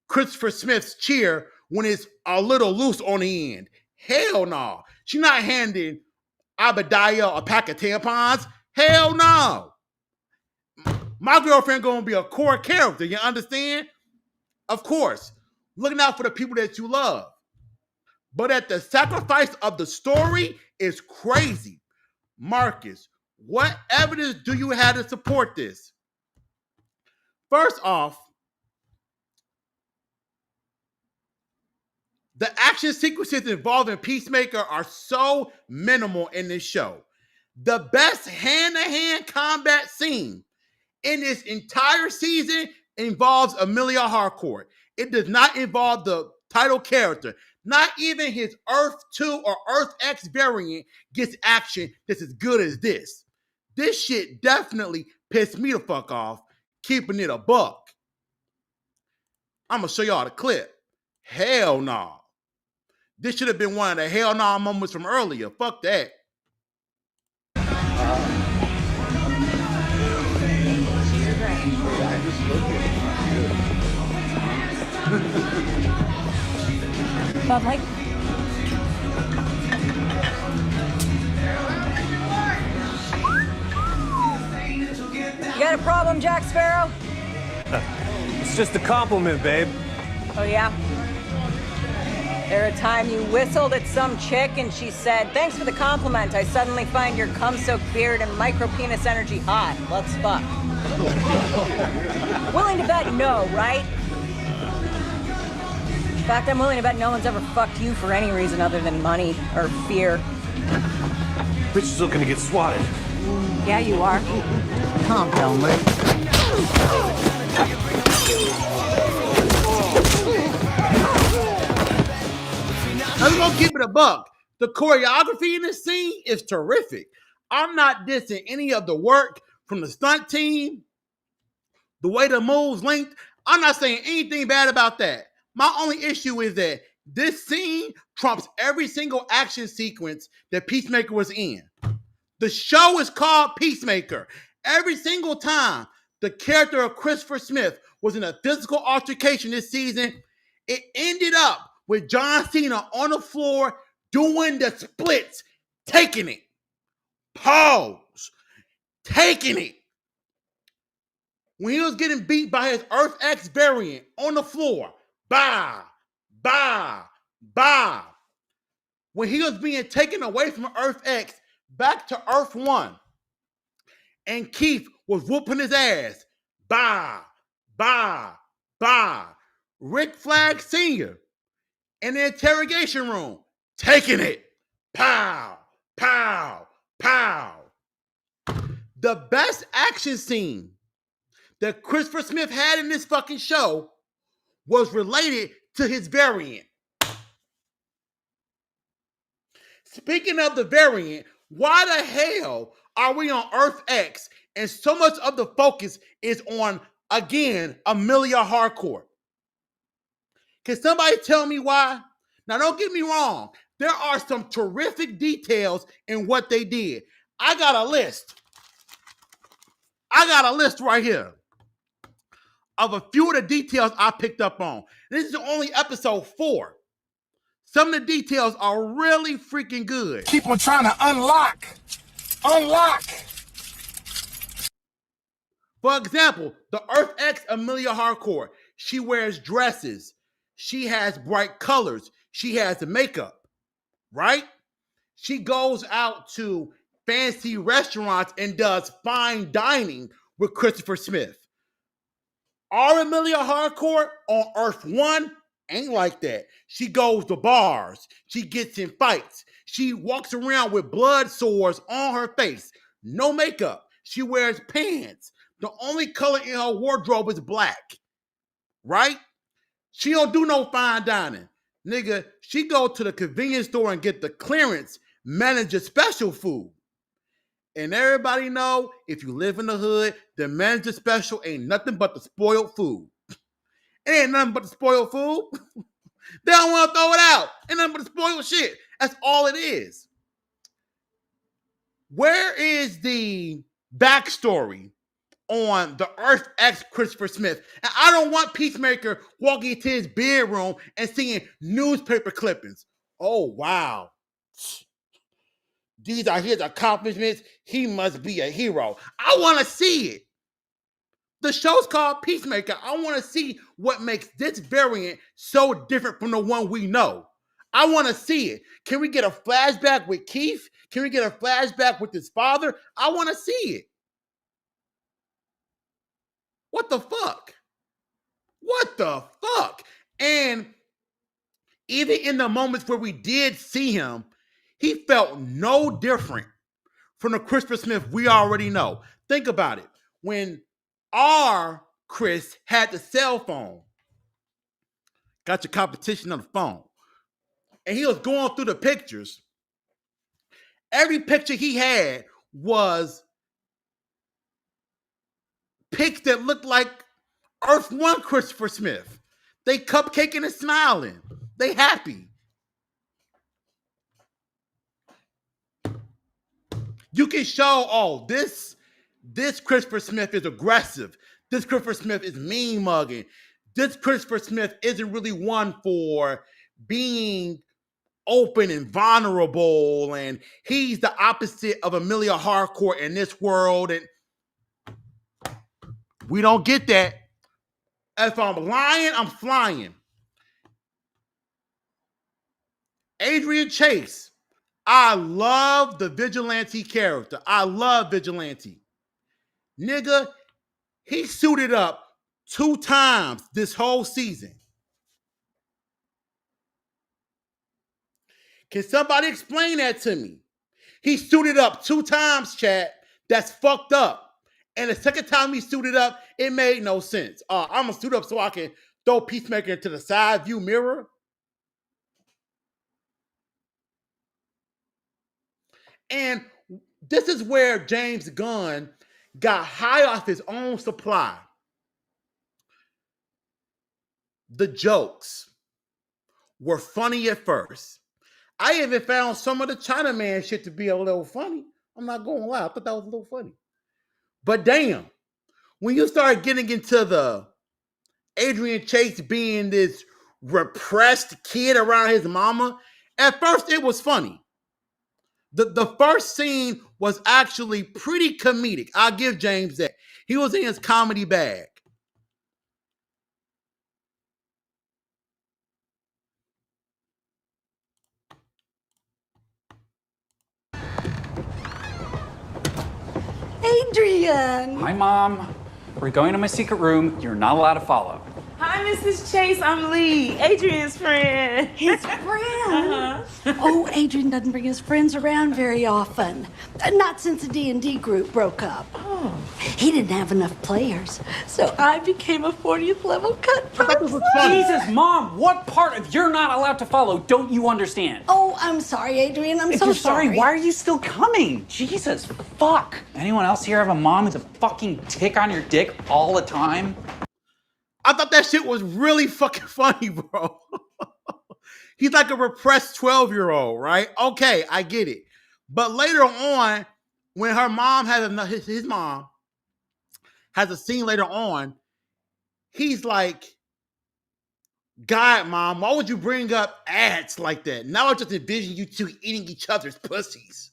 Christopher Smith's cheer when it's a little loose on the end. Hell no. She's not handing Abadiah a pack of tampons. Hell no. My girlfriend gonna be a core character, you understand? Of course, looking out for the people that you love. But at the sacrifice of the story is crazy. Marcus, what evidence do you have to support this? First off, the action sequences involving Peacemaker are so minimal in this show. The best hand-to-hand combat scene in this entire season involves Amelia Harcourt. It does not involve the title character. Not even his Earth 2 or Earth X variant gets action that's as good as this. This shit definitely pissed me the fuck off, keeping it a buck. I'm gonna show y'all the clip. Hell no. This should have been one of the hell no moments from earlier. Fuck that. But like, you got a problem, Jack Sparrow? It's just a compliment, babe. Oh yeah? There a time you whistled at some chick and she said, "Thanks for the compliment. I suddenly find your cum-soaked beard and micro-penis energy hot. Let's fuck." Willing to bet no, right? In fact, I'm willing to bet no one's ever fucked you for any reason other than money or fear. Bitch is still gonna get swatted. Yeah, you are. Calm down, man. I'm gonna keep it a buck. The choreography in this scene is terrific. I'm not dissing any of the work from the stunt team, the way the moves linked. I'm not saying anything bad about that. My only issue is that this scene trumps every single action sequence that Peacemaker was in. The show is called Peacemaker. Every single time the character of Christopher Smith was in a physical altercation this season, it ended up with John Cena on the floor doing the splits, taking it. Pause. Taking it. When he was getting beat by his Earth X variant on the floor, bah, bah, bah. When he was being taken away from Earth X back to Earth 1, and Keith was whooping his ass, bah, bah, bah. Rick Flag Sr. in the interrogation room, taking it, pow, pow, pow. The best action scene that Christopher Smith had in this fucking show was related to his variant. Speaking of the variant, why the hell are we on Earth X and so much of the focus is on, again, Amelia Harcourt? Can somebody tell me why? Now, don't get me wrong. There are some terrific details in what they did. I got a list. Right here of a few of the details I picked up on. This is only episode 4. Some of the details are really freaking good. Keep on trying to unlock. For example, the Earth X Amelia Harcourt, she wears dresses. She has bright colors. She has makeup, right? She goes out to fancy restaurants and does fine dining with Christopher Smith. Our Amelia Harcourt on Earth 1 ain't like that. She goes to bars. She gets in fights. She walks around with blood sores on her face. No makeup. She wears pants. The only color in her wardrobe is black. Right? She don't do no fine dining. Nigga, she go to the convenience store and get the clearance manager special food. And everybody know, if you live in the hood, the manager special ain't nothing but the spoiled food. It ain't nothing but the spoiled food. They don't want to throw it out. Ain't nothing but the spoiled shit. That's all it is. Where is the backstory on the Earth X Christopher Smith? And I don't want Peacemaker walking into his bedroom and seeing newspaper clippings. Oh, wow. These are his accomplishments. He must be a hero. I want to see it. The show's called Peacemaker. I want to see what makes this variant so different from the one we know. I want to see it. Can we get a flashback with Keith? Can we get a flashback with his father? I want to see it. What the fuck? What the fuck? And even in the moments where we did see him, he felt no different from the Christopher Smith we already know. Think about it. When our Chris had the cell phone, got your competition on the phone, and he was going through the pictures, every picture he had was pics that looked like Earth 1 Christopher Smith. They cupcaking and smiling. They happy. You can show, oh, this Christopher Smith is aggressive. This Christopher Smith is mean mugging. This Christopher Smith isn't really one for being open and vulnerable, and he's the opposite of Amelia Harcourt in this world, and we don't get that. If I'm lying, I'm flying. Adrian Chase. I love the Vigilante character. I love Vigilante. Nigga, he suited up 2 times this whole season. Can somebody explain that to me? He suited up 2 times, chat. That's fucked up. And the second time he suited up, it made no sense. I'm gonna suit up so I can throw Peacemaker into the side view mirror. And this is where James Gunn got high off his own supply. The jokes were funny at first. I even found some of the Chinaman shit to be a little funny. I'm not going to lie. I thought that was a little funny. But damn, when you start getting into the Adrian Chase being this repressed kid around his mama, at first it was funny. The first scene was actually pretty comedic. I'll give James that. He was in his comedy bag. Adrian! Hi, Mom. We're going to my secret room. You're not allowed to follow. Hi, Mrs. Chase. I'm Lee, Adrian's friend. His friend? Oh, Adrian doesn't bring his friends around very often. Not since the D&D group broke up. Oh. He didn't have enough players, so I became a 40th level cutthroat. Jesus, Mom, what part of you're not allowed to follow don't you understand? Oh, I'm sorry, Adrian. I'm If so you're sorry, sorry. why are you still coming? Jesus, fuck. Anyone else here have a mom who's a fucking tick on your dick all the time? I thought that shit was really fucking funny, bro. He's like a repressed 12-year-old, right? Okay, I get it. But later on, when her mom has his mom has a scene later on, he's like, God, Mom, why would you bring up ads like that? Now I just envision you two eating each other's pussies.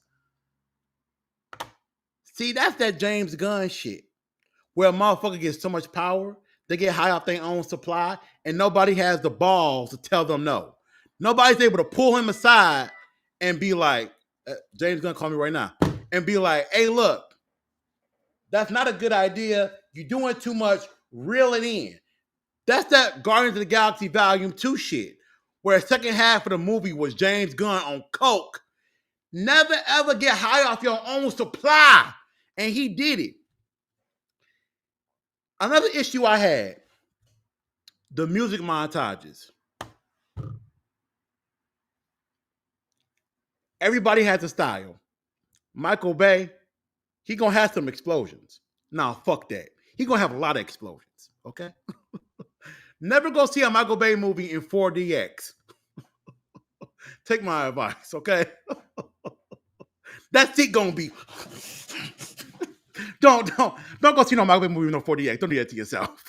See, that's that James Gunn shit. Where a motherfucker gets so much power, they get high off their own supply, and nobody has the balls to tell them no. Nobody's able to pull him aside and be like, James Gunn, call me right now, and be like, hey, look, that's not a good idea. You're doing too much. Reel it in. That's that Guardians of the Galaxy Volume 2 shit, where the second half of the movie was James Gunn on coke. Never, ever get high off your own supply. And he did it. Another issue I had, the music montages. Everybody has a style. Michael Bay, he gonna have some explosions. Nah, fuck that. He gonna have a lot of explosions, okay? Never go see a Michael Bay movie in 4DX. Take my advice, okay? That shit gonna be... Don't go see no Michael Bay movie in no 4DX. Don't do that to yourself.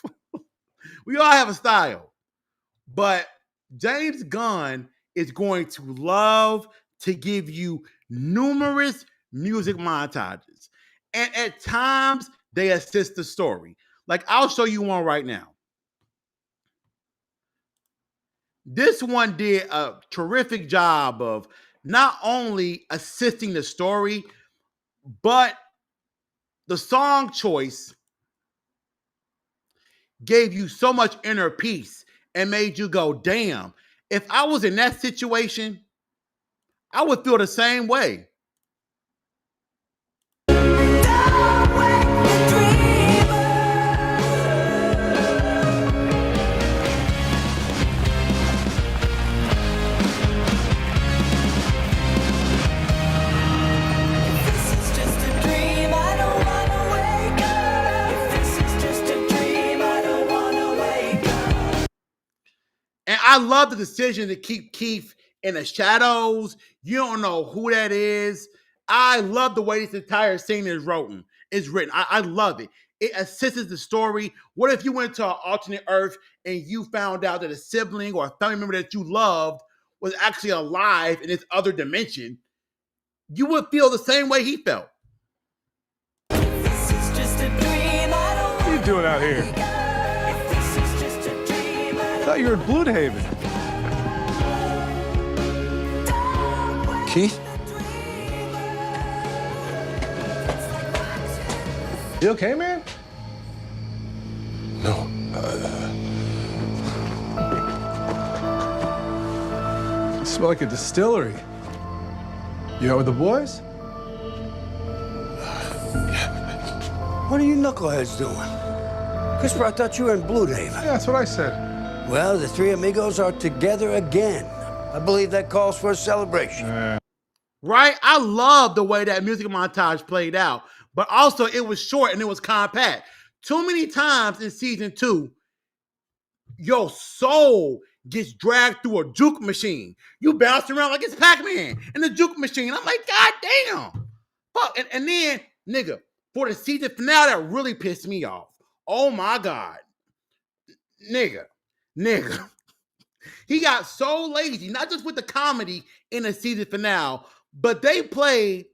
We all have a style. But James Gunn is going to love to give you numerous music montages. And at times, they assist the story. Like, I'll show you one right now. This one did a terrific job of not only assisting the story, but the song choice gave you so much inner peace and made you go, damn, if I was in that situation, I would feel the same way. And I love the decision to keep Keith in the shadows. You don't know who that is. I love the way this entire scene is written. I love it. It assists the story. What if you went to an alternate Earth and you found out that a sibling or a family member that you loved was actually alive in this other dimension? You would feel the same way he felt. What are you doing out here? I thought you were in Bloodhaven. Keith? You okay, man? No. You smell like a distillery. You out with the boys? What are you knuckleheads doing? Christopher, I thought you were in Blue Haven. Yeah, that's what I said. Well, the three amigos are together again. I believe that calls for a celebration. Right? I love the way that music montage played out, but also it was short and it was compact. Too many times in season 2, your soul gets dragged through a juke machine. You bounce around like it's Pac-Man in the juke machine. I'm like, God damn. Fuck. And then, nigga, for the season finale, that really pissed me off. Oh my God. Nigga. He got so lazy, not just with the comedy in the season finale, but they played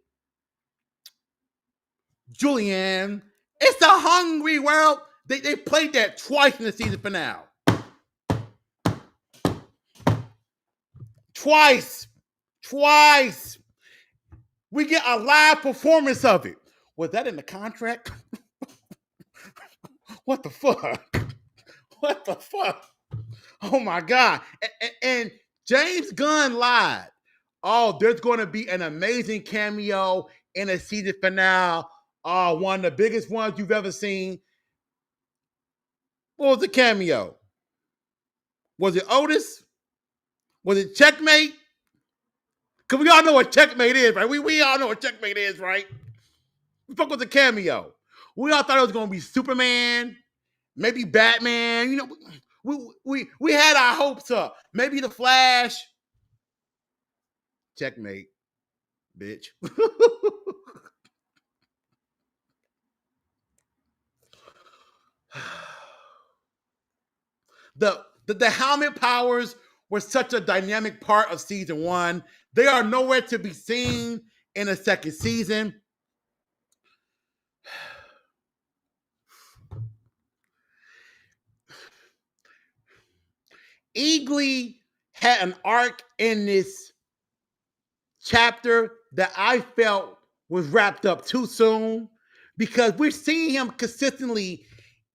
Julianne. It's a hungry world. They played that twice in the season finale. Twice. We get a live performance of it. Was that in the contract? What the fuck? Oh my God. And James Gunn lied. Oh, there's going to be an amazing cameo in a season finale. One of the biggest ones you've ever seen. What was the cameo? Was it Otis? Was it Checkmate? Because we all know what Checkmate is, right? We all know what Checkmate is, right? We fuck with the cameo. We all thought it was going to be Superman, maybe Batman. You know, we had our hopes up. Maybe the Flash. Checkmate, bitch. The helmet powers were such a dynamic part of season 1. They are nowhere to be seen in a second season. Eagly had an arc in this chapter that I felt was wrapped up too soon, because we're seeing him consistently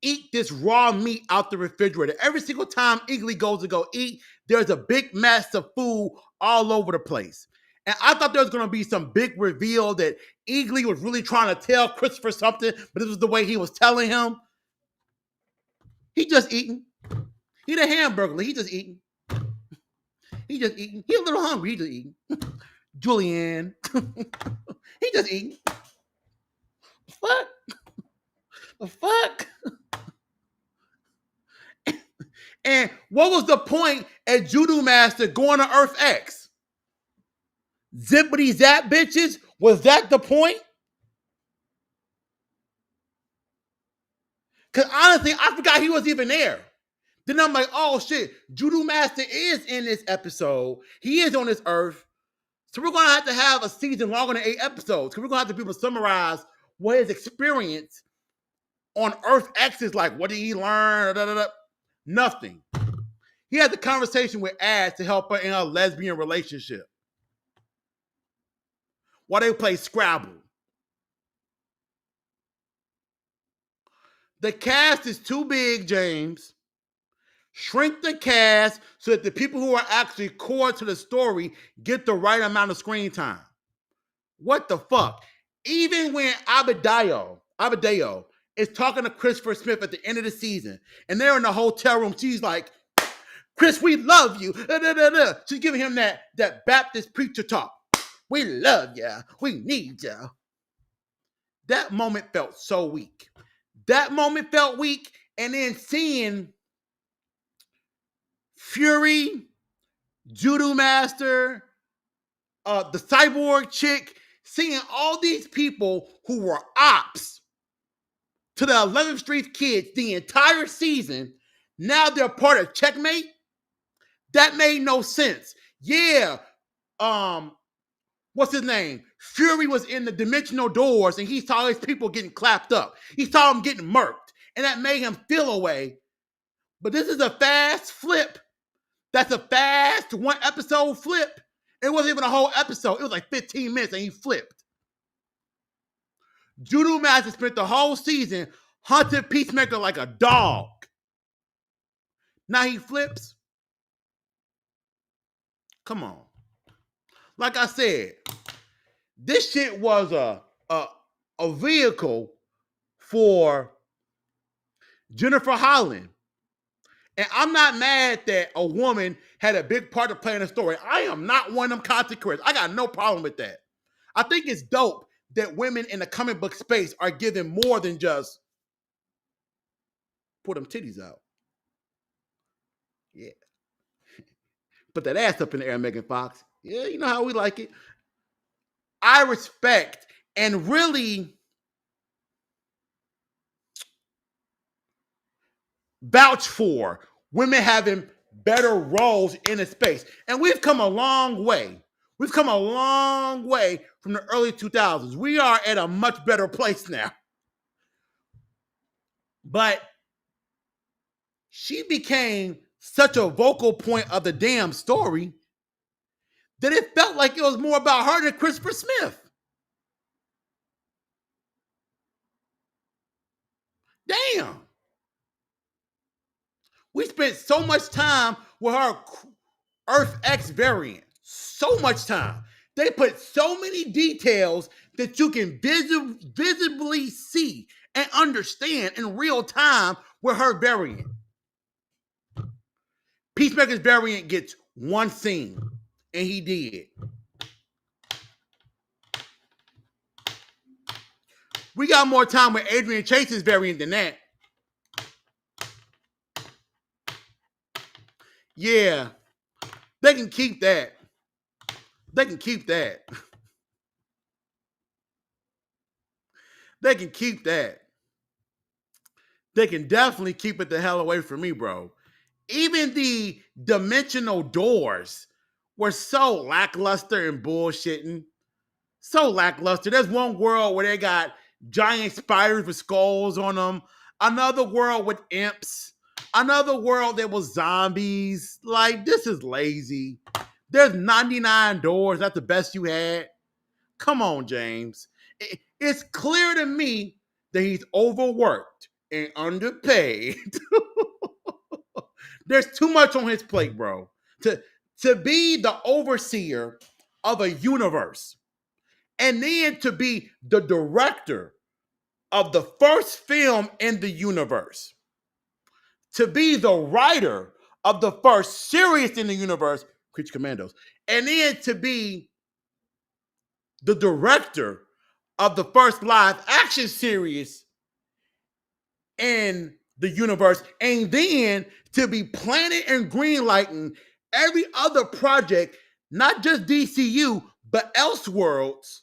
eat this raw meat out the refrigerator. Every single time Eagly goes to go eat, there's a big mess of food all over the place. And I thought there was going to be some big reveal that Eagly was really trying to tell Christopher something, but this was the way he was telling him. He just eating. He the hamburger. He just eating. He a little hungry. He just eating. Julianne. He just eating. The fuck? And what was the point at Judo Master going to Earth X? Zippity Zapp bitches? Was that the point? Because honestly, I forgot he was even there. Then I'm like, oh shit, Judo Master is in this episode. He is on this Earth. So we're going to have a season longer than 8 episodes. Because we're going to have to be able to summarize what his experience on Earth X is like. What did he learn? Nothing. He had the conversation with Ash to help her in her lesbian relationship while they play Scrabble. The cast is too big, James. Shrink the cast so that the people who are actually core to the story get the right amount of screen time. What the fuck? Even when Abedeo is talking to Christopher Smith at the end of the season, and they're in the hotel room, she's like, Chris, we love you. She's giving him that Baptist preacher talk. We love you. We need you. That moment felt so weak. And then seeing Fury, Judo Master, the cyborg chick, seeing all these people who were ops to the 11th Street Kids the entire season, now they're part of Checkmate. That made no sense. Yeah, what's his name? Fury was in the dimensional doors and he saw his people getting clapped up. He saw them getting murked, and that made him feel away. But this is a fast flip. That's a fast 1 episode flip. It wasn't even a whole episode. It was like 15 minutes and he flipped. Judo Master spent the whole season hunting Peacemaker like a dog. Now he flips. Come on. Like I said, this shit was a vehicle for Jennifer Holland. And I'm not mad that a woman had a big part to play in the story. I am not one of them content creators. I got no problem with that. I think it's dope that women in the comic book space are given more than just put them titties out. Yeah. Put that ass up in the air, Megan Fox. Yeah, you know how we like it. I respect and really vouch for women having better roles in the space. And we've come a long way. We've come a long way from the early 2000s. We are at a much better place now. But she became such a vocal point of the damn story that it felt like it was more about her than Christopher Smith. Damn. We spent so much time with her Earth X variant. So much time. They put so many details that you can visibly see and understand in real time with her variant. Peacemaker's variant gets one scene, and he did. We got more time with Adrian Chase's variant than that. Yeah, they can keep that. They can keep that. They can keep that. They can definitely keep it the hell away from me, bro. Even the dimensional doors were so lackluster and bullshitting. So lackluster. There's one world where they got giant spiders with skulls on them. Another world with imps. Another world that was zombies. Like, this is lazy. There's 99 doors. That's the best you had. Come on, James. It's clear to me that he's overworked and underpaid. There's too much on his plate, bro. To be the overseer of a universe and then to be the director of the first film in the universe, to be the writer of the first series in the universe, Creature Commandos, and then to be the director of the first live action series in the universe, and then to be planning and greenlighting every other project, not just DCU, but Elseworlds,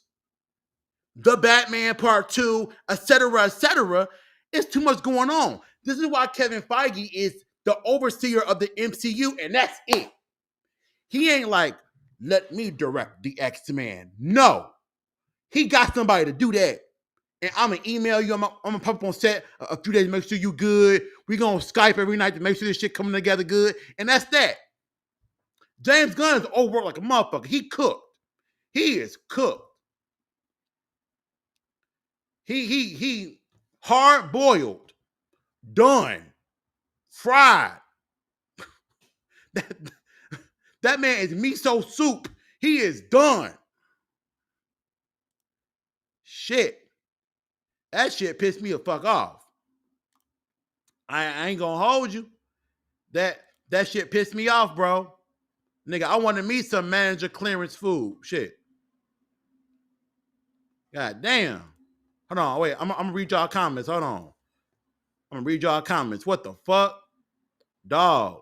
The Batman Part 2, etc., etc. It's too much going on. This is why Kevin Feige is the overseer of the MCU, and that's it. He ain't like, let me direct the X-Men. No. He got somebody to do that. And I'm going to email you. I'm going to pop up on set a few days to make sure you good. We're going to Skype every night to make sure this shit coming together good. And that's that. James Gunn is overworked like a motherfucker. He cooked. He is cooked. He hard boiled, done, fried. That man is miso soup. He is done. Shit. That shit pissed me the fuck off. I ain't gonna hold you. That shit pissed me off, bro. Nigga, I wanted me some manager clearance food. Shit. God damn. Hold on, wait. I'm gonna read y'all comments. Hold on. I'm gonna read y'all comments. What the fuck? Dog.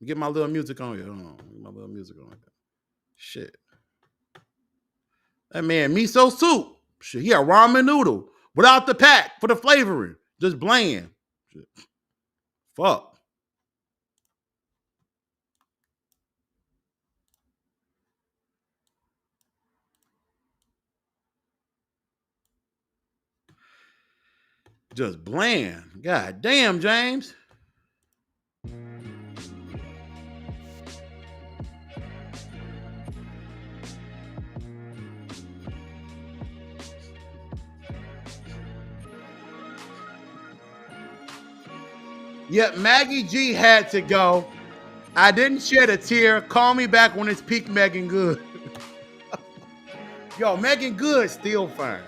Get my little music on here. Hold on. Get my little music on here. Shit. That man, miso soup. Shit, he a ramen noodle without the pack for the flavoring. Just bland. Shit. Fuck. Just bland. God damn, James. Yep, Maggie G had to go. I didn't shed a tear. Call me back when it's peak Megan Good. Yo, Megan Good still fine.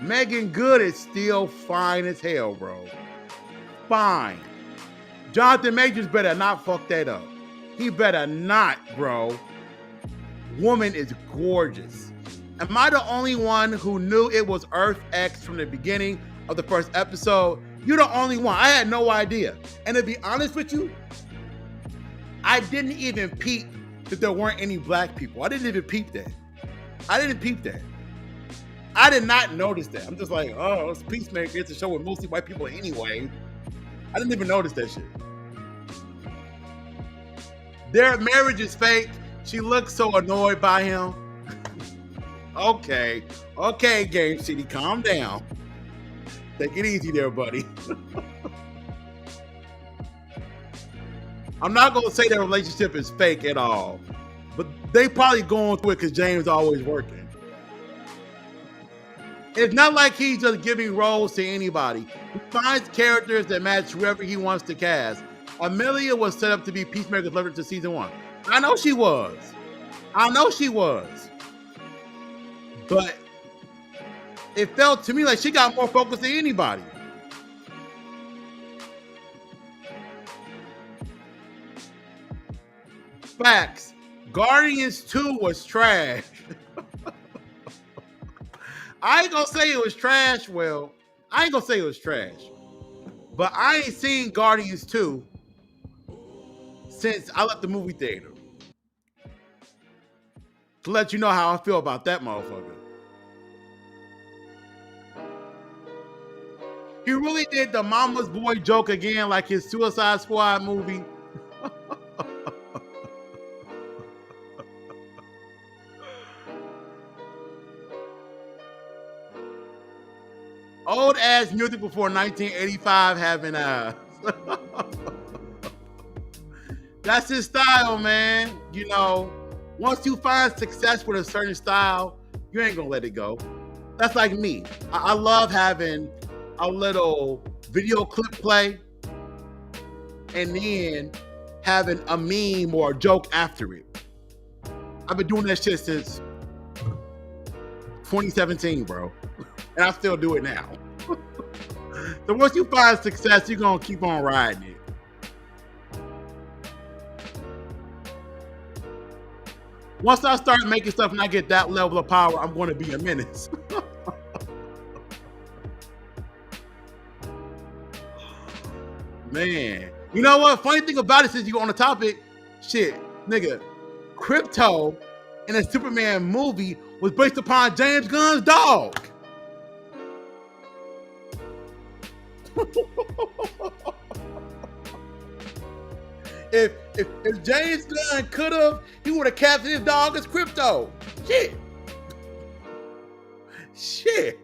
Megan Good is still fine as hell, bro. Fine. Jonathan Majors better not fuck that up. He better not, bro. Woman is gorgeous. Am I the only one who knew it was Earth X from the beginning of the first episode? You're the only one. I had no idea. And to be honest with you, I didn't even peep that there weren't any black people. I didn't even peep that. I didn't peep that. I did not notice that. I'm just like, oh, it's Peacemaker. It's a show with mostly white people anyway. I didn't even notice that shit. Their marriage is fake. She looks so annoyed by him. Okay, Game City, calm down. Take it easy there, buddy. I'm not gonna say their relationship is fake at all, but they probably going through it because James is always working. It's not like he's just giving roles to anybody. He finds characters that match whoever he wants to cast. Amelia was set up to be Peacemaker's lover to season 1. I know she was. But it felt to me like she got more focus than anybody. Facts. Guardians 2 was trash. I ain't gonna say it was trash. Well, I ain't gonna say it was trash. But I ain't seen Guardians 2 since I left the movie theater. To let you know how I feel about that motherfucker. He really did the mama's boy joke again, like his Suicide Squad movie. Old ass music before 1985 having that's his style, man. You know, once you find success with a certain style, you ain't gonna let it go. That's like me. I love having a little video clip play and then having a meme or a joke after it. I've been doing that shit since 2017, bro. And I still do it now. So once you find success, you're gonna keep on riding it. Once I start making stuff and I get that level of power, I'm gonna be a menace. Man, you know what? Funny thing about it, since you on the topic, shit, nigga, Crypto in a Superman movie was based upon James Gunn's dog. If James Gunn could have, he would have captured his dog as Crypto. Shit.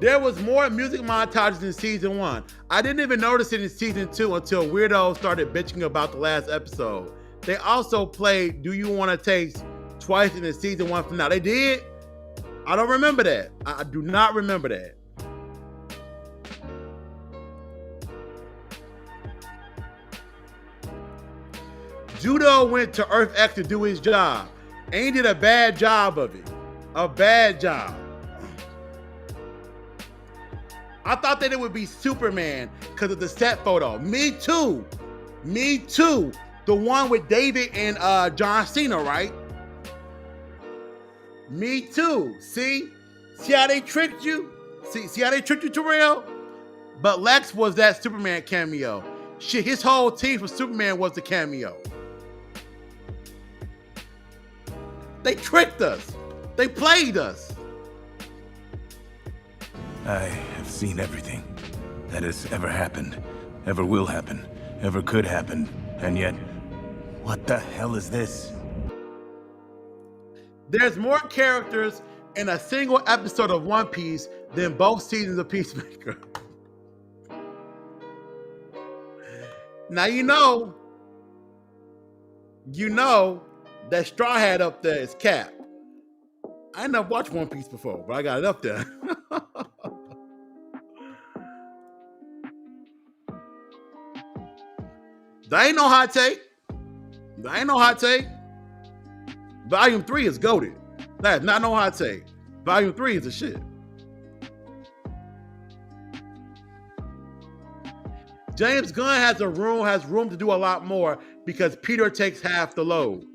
There was more music montages in season 1. I didn't even notice it in season 2 until Weirdo started bitching about the last episode. They also played Do You Want to Taste twice in the season 1 finale. They did? I don't remember that. I do not remember that. Judo went to Earth X to do his job, and he did a bad job of it. A bad job. I thought that it would be Superman because of the set photo. Me too. The one with David and John Cena, right? Me too. See how they tricked you? See how they tricked you, Terrell? But Lex was that Superman cameo. Shit, his whole team for Superman was the cameo. They tricked us. They played us. I have seen everything that has ever happened, ever will happen, ever could happen, and yet, what the hell is this? There's more characters in a single episode of One Piece than both seasons of Peacemaker. Now you know, you know that Straw Hat up there is Cap. I ain't never watched One Piece before, but I got it up there. That ain't no hot take. That ain't no hot take. Volume 3 is goated. That is not no hot take. Volume 3 is the shit. James Gunn has room to do a lot more because Peter takes half the load.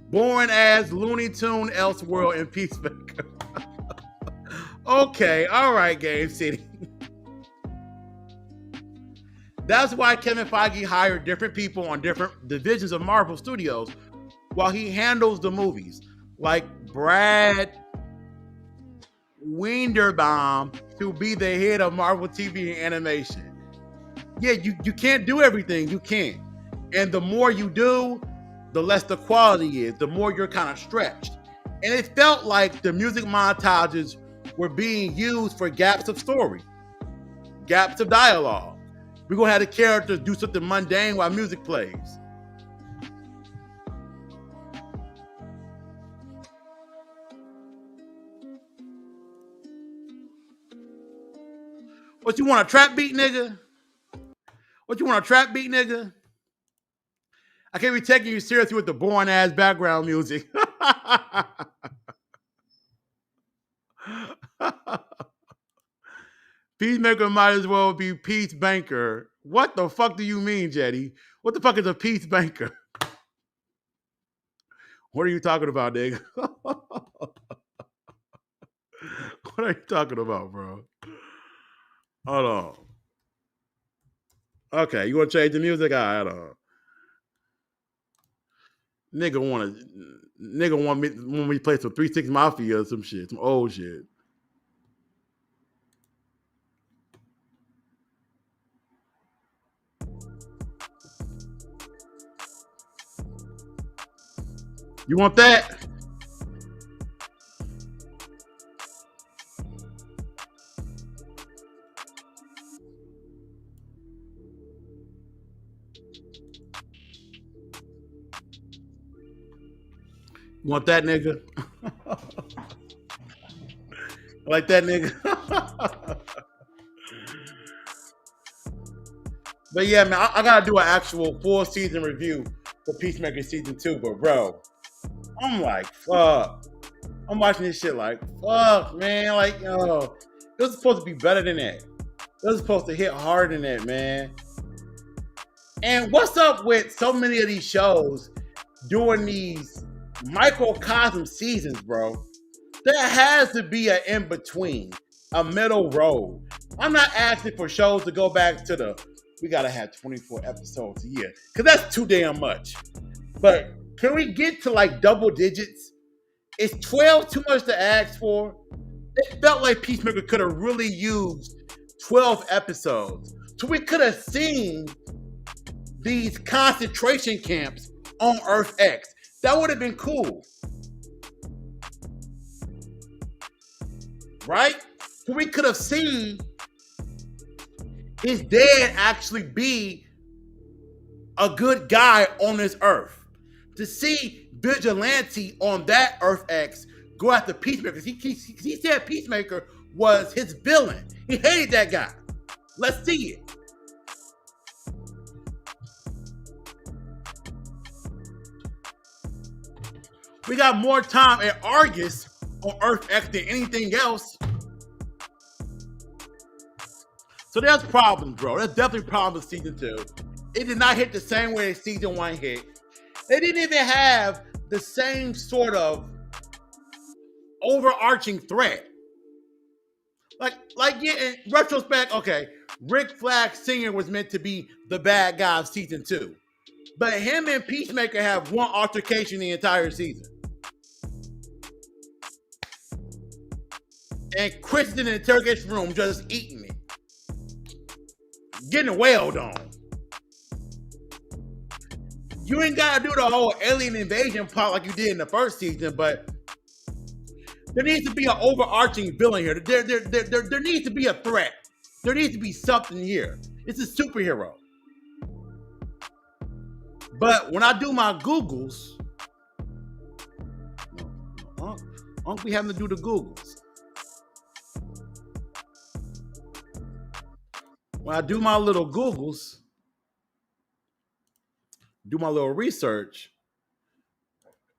Born as Looney Tune Elseworld in Peacemaker. Okay, all right, Game City. That's why Kevin Feige hired different people on different divisions of Marvel Studios while he handles the movies, like Brad Winderbaum to be the head of Marvel TV and animation. Yeah, you can't do everything. You can't. And the more you do, the less the quality is, the more you're kind of stretched. And it felt like the music montages were being used for gaps of story, gaps of dialogue. We're going to have the characters do something mundane while music plays. What, you want a trap beat, nigga? What, you want a trap beat, nigga? I can't be taking you seriously with the boring ass background music. Peacemaker might as well be Peace Banker. What the fuck do you mean, Jetty? What the fuck is a Peace Banker? What are you talking about, nigga? What are you talking about, bro? Hold on. Okay, you want to change the music? All right, hold on. Nigga want me to play some 3 6 Mafia or some shit, some old shit. You want that? You want that, nigga? Like that, nigga? But yeah, man, I gotta do an actual full season review for Peacemaker season 2. But bro, I'm like, fuck. I'm watching this shit like, fuck, man. Like, yo, it was supposed to be better than that. It was supposed to hit harder than that, man. And what's up with so many of these shows doing these microcosm seasons, bro? There has to be an in-between, a middle road. I'm not asking for shows to go back to we gotta have 24 episodes a year, because that's too damn much. But can we get to like double digits? Is 12 too much to ask for? It felt like Peacemaker could have really used 12 episodes. So we could have seen these concentration camps on Earth X. That would have been cool. Right? So we could have seen his dad actually be a good guy on this Earth. To see Vigilante on that Earth X go after Peacemaker. He said Peacemaker was his villain. He hated that guy. Let's see it. We got more time at Argus on Earth X than anything else. So there's problems, bro. There's definitely problems with season 2. It did not hit the same way as season 1 hit. They didn't even have the same sort of overarching threat. Like yeah, in retrospect, okay, Rick Flag Sr. was meant to be the bad guy of season 2. But him and Peacemaker have one altercation the entire season. And Chris is in the interrogation room just eating it. Getting wailed on. You ain't gotta do the whole alien invasion part like you did in the first season, but there needs to be an overarching villain here. There needs to be a threat. There needs to be something here. It's a superhero. But when I do my Googles, Unc be having to do the Googles. When I do my little Googles, do my little research,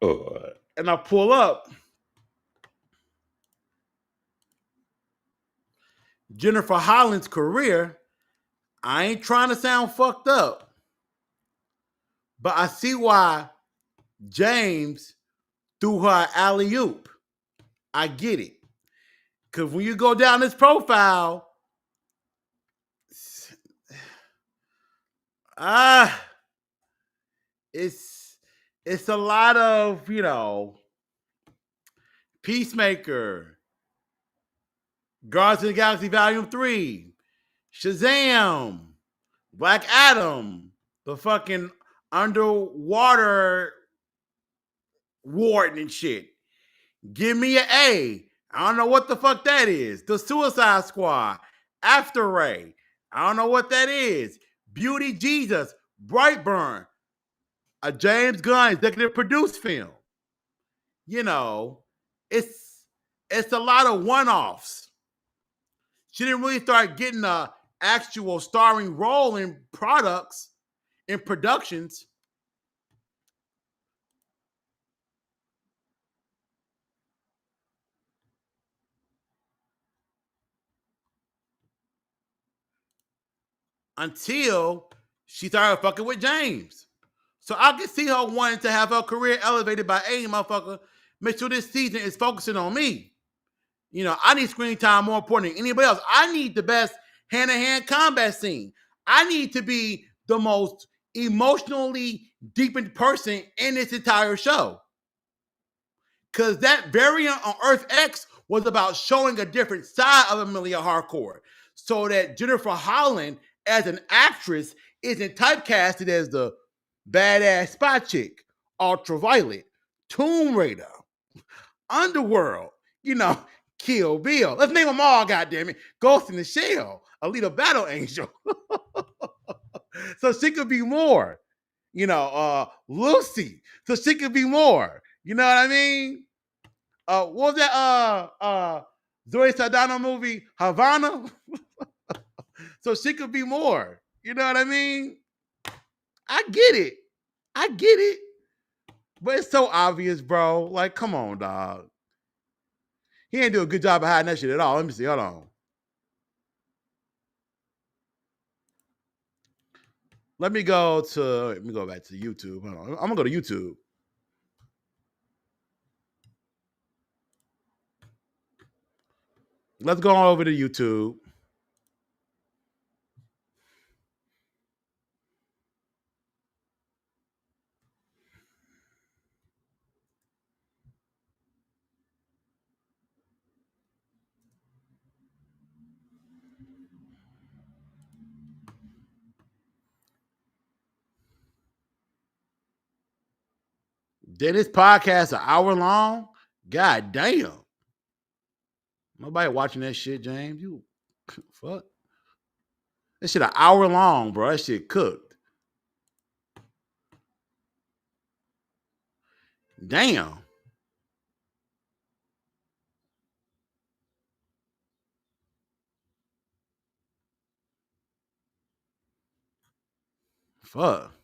and I pull up Jennifer Holland's career, I ain't trying to sound fucked up, but I see why James threw her alley-oop. I get it. Because when you go down this profile, it's a lot of, Peacemaker, Guardians of the Galaxy Volume 3, Shazam, Black Adam, the fucking underwater warden and shit. Give me an A. I don't know what the fuck that is. The Suicide Squad, After Ray. I don't know what that is. Beauty Jesus, Brightburn, a James Gunn executive produced film. It's a lot of one-offs. She didn't really start getting a actual starring role in products, in productions, until she started fucking with James. So I can see her wanting to have her career elevated by, hey, motherfucker, make sure this season is focusing on me. I need screen time more important than anybody else. I need the best hand-to-hand combat scene. I need to be the most emotionally deepened person in this entire show. Because that variant on Earth X was about showing a different side of Amelia Harcourt. So that Jennifer Holland, as an actress, isn't typecasted as the badass spot chick, Ultraviolet, Tomb Raider, Underworld, Kill Bill. Let's name them all, goddammit. Ghost in the Shell, Alita Battle Angel. So she could be more. Lucy. So she could be more. You know what I mean? What was that Zoe Saldana movie, Havana? So she could be more. You know what I mean? I get it. But it's so obvious, bro. Like, come on, dog. He ain't do a good job of hiding that shit at all. Let me see. Hold on. Let me go back to YouTube. Hold on. I'm gonna go to YouTube. Let's go on over to YouTube. Did this podcast an hour long? God damn. Nobody watching that shit, James. You fuck. That shit an hour long, bro. That shit cooked. Damn. Fuck.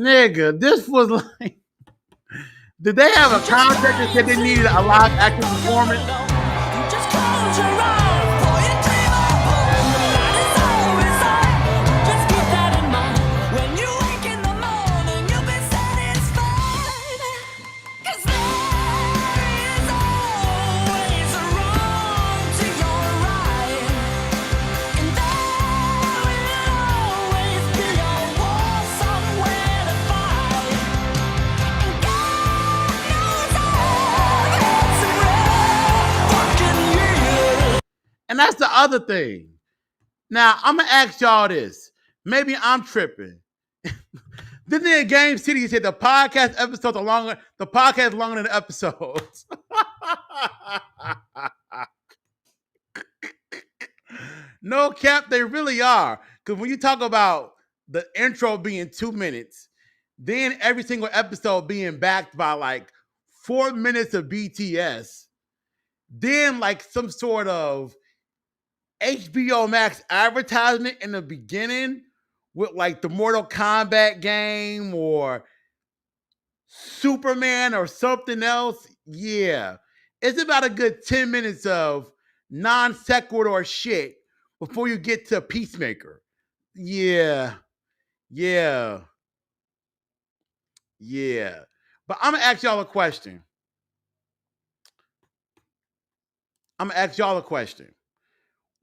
Nigga, this was like, did they have a contract that said they needed a live action performance? And that's the other thing. Now, I'm going to ask y'all this. Maybe I'm tripping. Didn't in Game City say the podcast episodes are longer? The podcast is longer than the episodes. No cap, they really are. Because when you talk about the intro being 2 minutes, then every single episode being backed by like 4 minutes of BTS, then like some sort of HBO Max advertisement in the beginning with like the Mortal Kombat game or Superman or something else. Yeah. It's about a good 10 minutes of non sequitur shit before you get to Peacemaker. Yeah. Yeah. Yeah. But I'm going to ask y'all a question.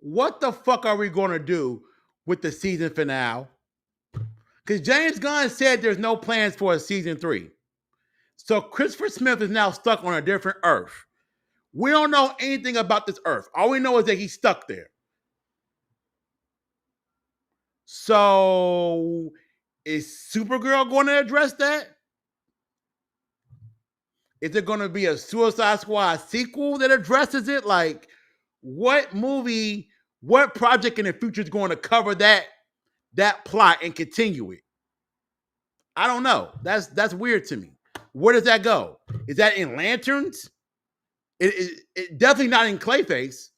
What the fuck are we going to do with the season finale? Because James Gunn said there's no plans for a season 3. So Christopher Smith is now stuck on a different Earth. We don't know anything about this Earth. All we know is that he's stuck there. So is Supergirl going to address that? Is it going to be a Suicide Squad sequel that addresses it? Like, what movie, what project in the future is going to cover that plot and continue it? I don't know. That's weird to me. Where does that go? Is that in Lanterns? It definitely not in Clayface.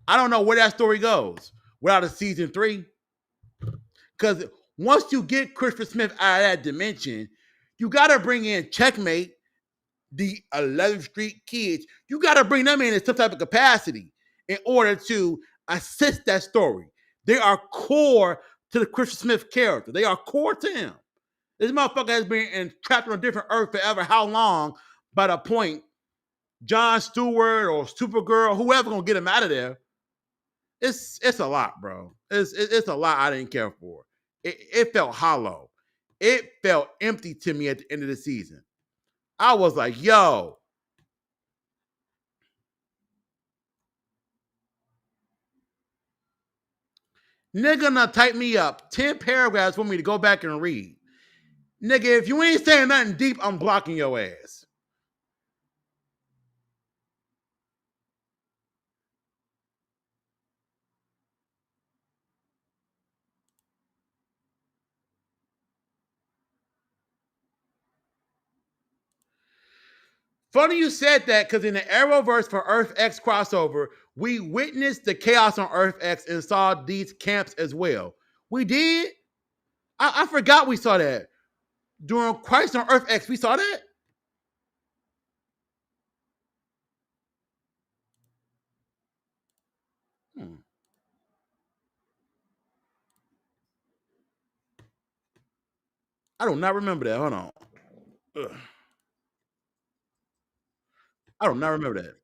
I don't know where that story goes without a season 3. Because once you get Christopher Smith out of that dimension, you got to bring in Checkmate, the 11th Street kids. You got to bring them in some type of capacity in order to assist that story. They are core to the Christopher Smith character. They are core to him. This motherfucker has been trapped on a different Earth forever. How long? By the point John Stewart or Supergirl, whoever gonna get him out of there, it's a lot, bro. It's a lot I didn't care for. It felt hollow. It felt empty to me at the end of the season. I was like, yo. Nigga not type me up 10 paragraphs for me to go back and read. Nigga, if you ain't saying nothing deep, I'm blocking your ass. Funny you said that, because in the Arrowverse for Earth X crossover, we witnessed the chaos on Earth X and saw these camps as well. We did? I forgot we saw that. During Crisis on Earth X, we saw that? I do not remember that. Hold on. Ugh. I do not remember that.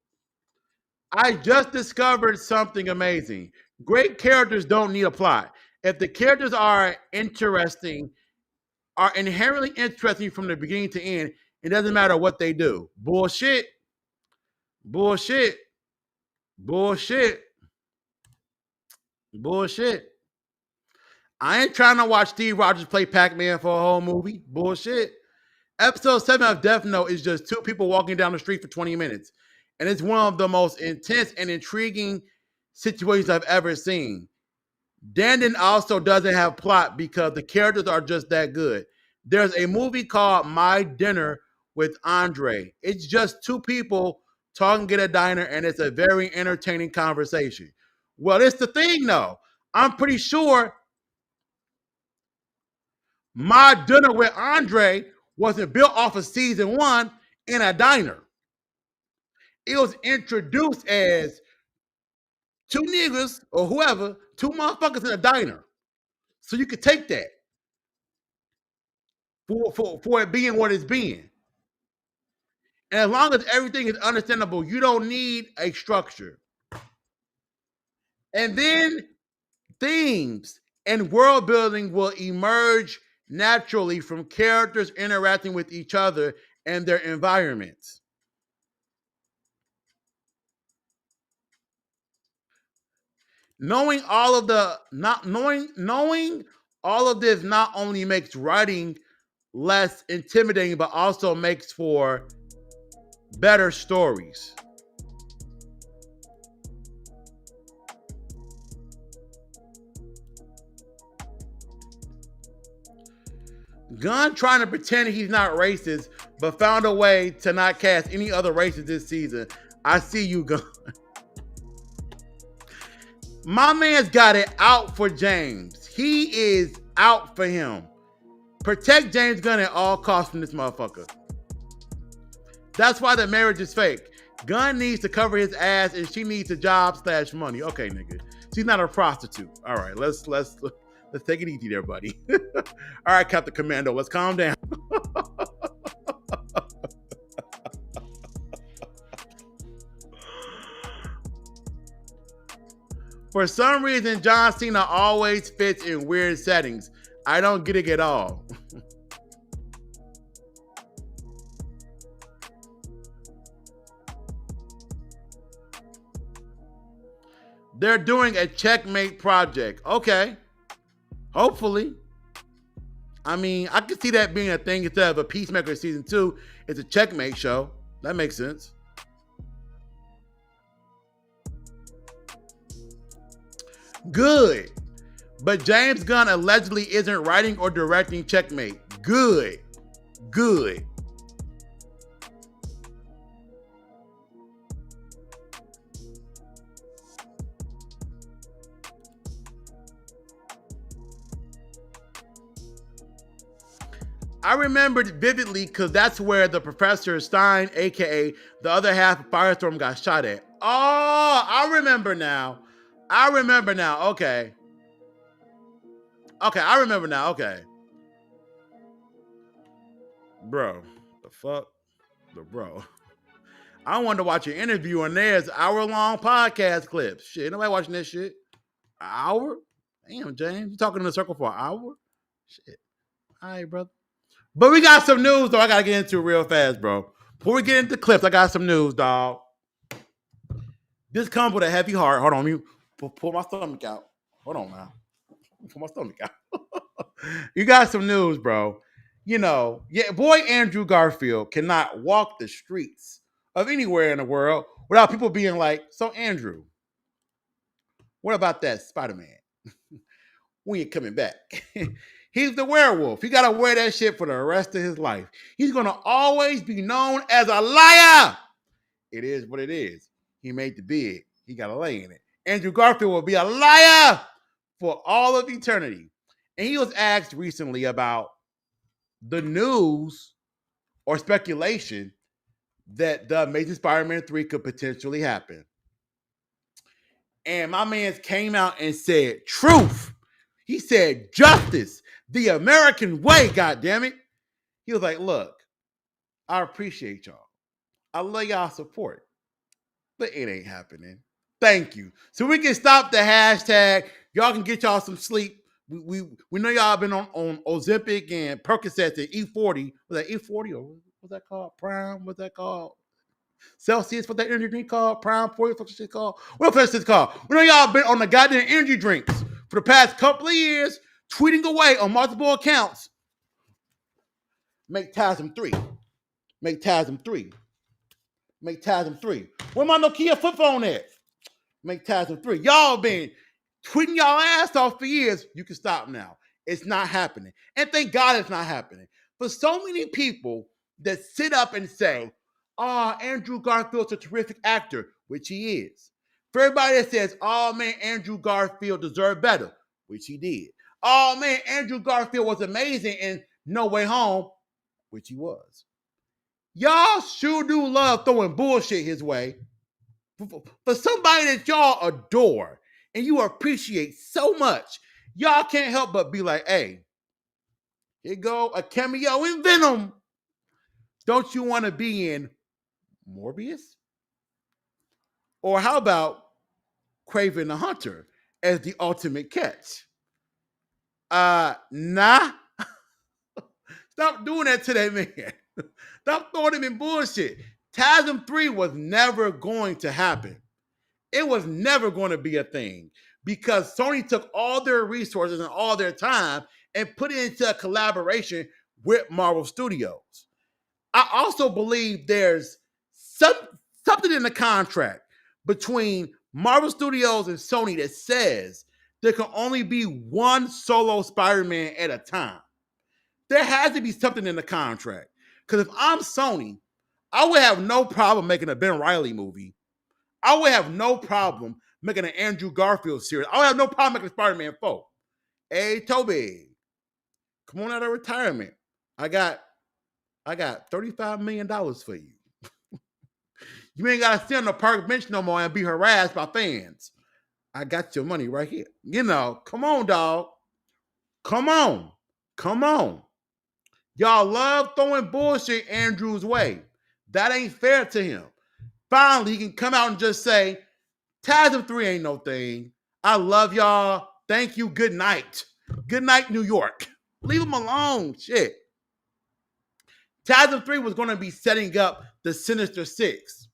I just discovered something amazing. Great characters don't need a plot. If the characters are interesting, are inherently interesting from the beginning to end, it doesn't matter what they do. Bullshit. Bullshit. Bullshit. Bullshit. I ain't trying to watch Steve Rogers play Pac-Man for a whole movie. Bullshit. Episode 7 of Death Note is just 2 people walking down the street for 20 minutes. And it's one of the most intense and intriguing situations I've ever seen. Dandon also doesn't have plot because the characters are just that good. There's a movie called My Dinner with Andre. It's just 2 people talking at a diner, and it's a very entertaining conversation. Well, it's the thing, though. I'm pretty sure My Dinner with Andre wasn't built off of season 1 in a diner. It was introduced as two niggas or whoever, two motherfuckers in a diner. So you could take that for it being what it's being. And as long as everything is understandable, you don't need a structure. And then themes and world building will emerge naturally from characters interacting with each other and their environments. Knowing all of this not only makes writing less intimidating, but also makes for better stories. Gunn trying to pretend he's not racist, but found a way to not cast any other races this season. I see you, Gunn. My man's got it out for James. He is out for him. Protect James Gunn at all costs from this motherfucker. That's why the marriage is fake. Gunn needs to cover his ass and she needs a job / money. Okay, nigga. She's not a prostitute. All right, let's take it easy there, buddy. All right, Captain Commando, let's calm down. For some reason, John Cena always fits in weird settings. I don't get it at all. They're doing a checkmate project. Okay. Hopefully. I mean, I could see that being a thing instead of a Peacemaker season 2. It's a checkmate show. That makes sense. Good. But James Gunn allegedly isn't writing or directing Checkmate. Good. Good. I remembered vividly because that's where the Professor Stein, aka the other half of Firestorm, got shot at. Oh, I remember now. Okay. Okay, I remember now. Okay. Bro, the fuck? Bro. I wanted to watch an interview and there's hour-long podcast clips. Shit, nobody watching that shit. An hour? Damn, James. You talking in a circle for an hour? Shit. All right, brother. But we got some news, though. I got to get into it real fast, bro. Before we get into clips, I got some news, dog. This comes with a heavy heart. Hold on. You pull my stomach out. Hold on, now. Pull my stomach out. You got some news, bro. You know, boy Andrew Garfield cannot walk the streets of anywhere in the world without people being like, so Andrew, what about that Spider-Man? When you coming back? He's the werewolf. He got to wear that shit for the rest of his life. He's going to always be known as a liar. It is what it is. He made the bed. He got to lay in it. Andrew Garfield will be a liar for all of eternity. And he was asked recently about the news or speculation that the Amazing Spider-Man 3 could potentially happen. And my man came out and said, truth. He said, justice. The American way, goddammit. He was like, look, I appreciate y'all. I love y'all support. But it ain't happening. Thank you. So we can stop the hashtag. Y'all can get y'all some sleep. We know y'all been on Ozempic and Percocets and E40. Was that E40 or what's that called? Prime? What's that called? Celsius? What's that energy drink called? Prime 40? What's that shit called? What that shit's called? We know y'all been on the goddamn energy drinks for the past couple of years, tweeting away on multiple accounts. Make TASM 3. Make TASM 3. Make TASM 3. Where my Nokia flip phone at? Make TASM 3. Y'all been tweeting y'all ass off for years. You can stop now. It's not happening. And thank God it's not happening. For so many people that sit up and say, oh, Andrew Garfield's a terrific actor, which he is. For everybody that says, oh man, Andrew Garfield deserved better, which he did. oh man, Andrew Garfield was amazing in No Way Home, which he was. Y'all sure do love throwing bullshit his way. For somebody that y'all adore and you appreciate so much, y'all can't help but be like, hey, here go a cameo in Venom. Don't you want to be in Morbius? Or how about Kraven the Hunter as the ultimate catch? Nah. Stop doing that to that man. Stop throwing him in bullshit. TASM 3 was never going to happen. It was never going to be a thing because Sony took all their resources and all their time and put it into a collaboration with Marvel Studios. I also believe there's something in the contract between Marvel Studios and Sony that says there can only be one solo Spider-Man at a time. There has to be something in the contract. Because if I'm Sony, I would have no problem making a Ben Reilly movie. I would have no problem making an Andrew Garfield series. I would have no problem making a Spider-Man 4. Hey, Toby, come on out of retirement. I got $35 million for you. You ain't got to sit on the park bench no more and be harassed by fans. I got your money right here. You know, come on, dog. Come on. Come on. Y'all love throwing bullshit Andrew's way. That ain't fair to him. Finally, he can come out and just say, TASM 3 ain't no thing. I love y'all. Thank you. Good night. Good night, New York. Leave him alone. Shit. TASM 3 was going to be setting up the Sinister Six.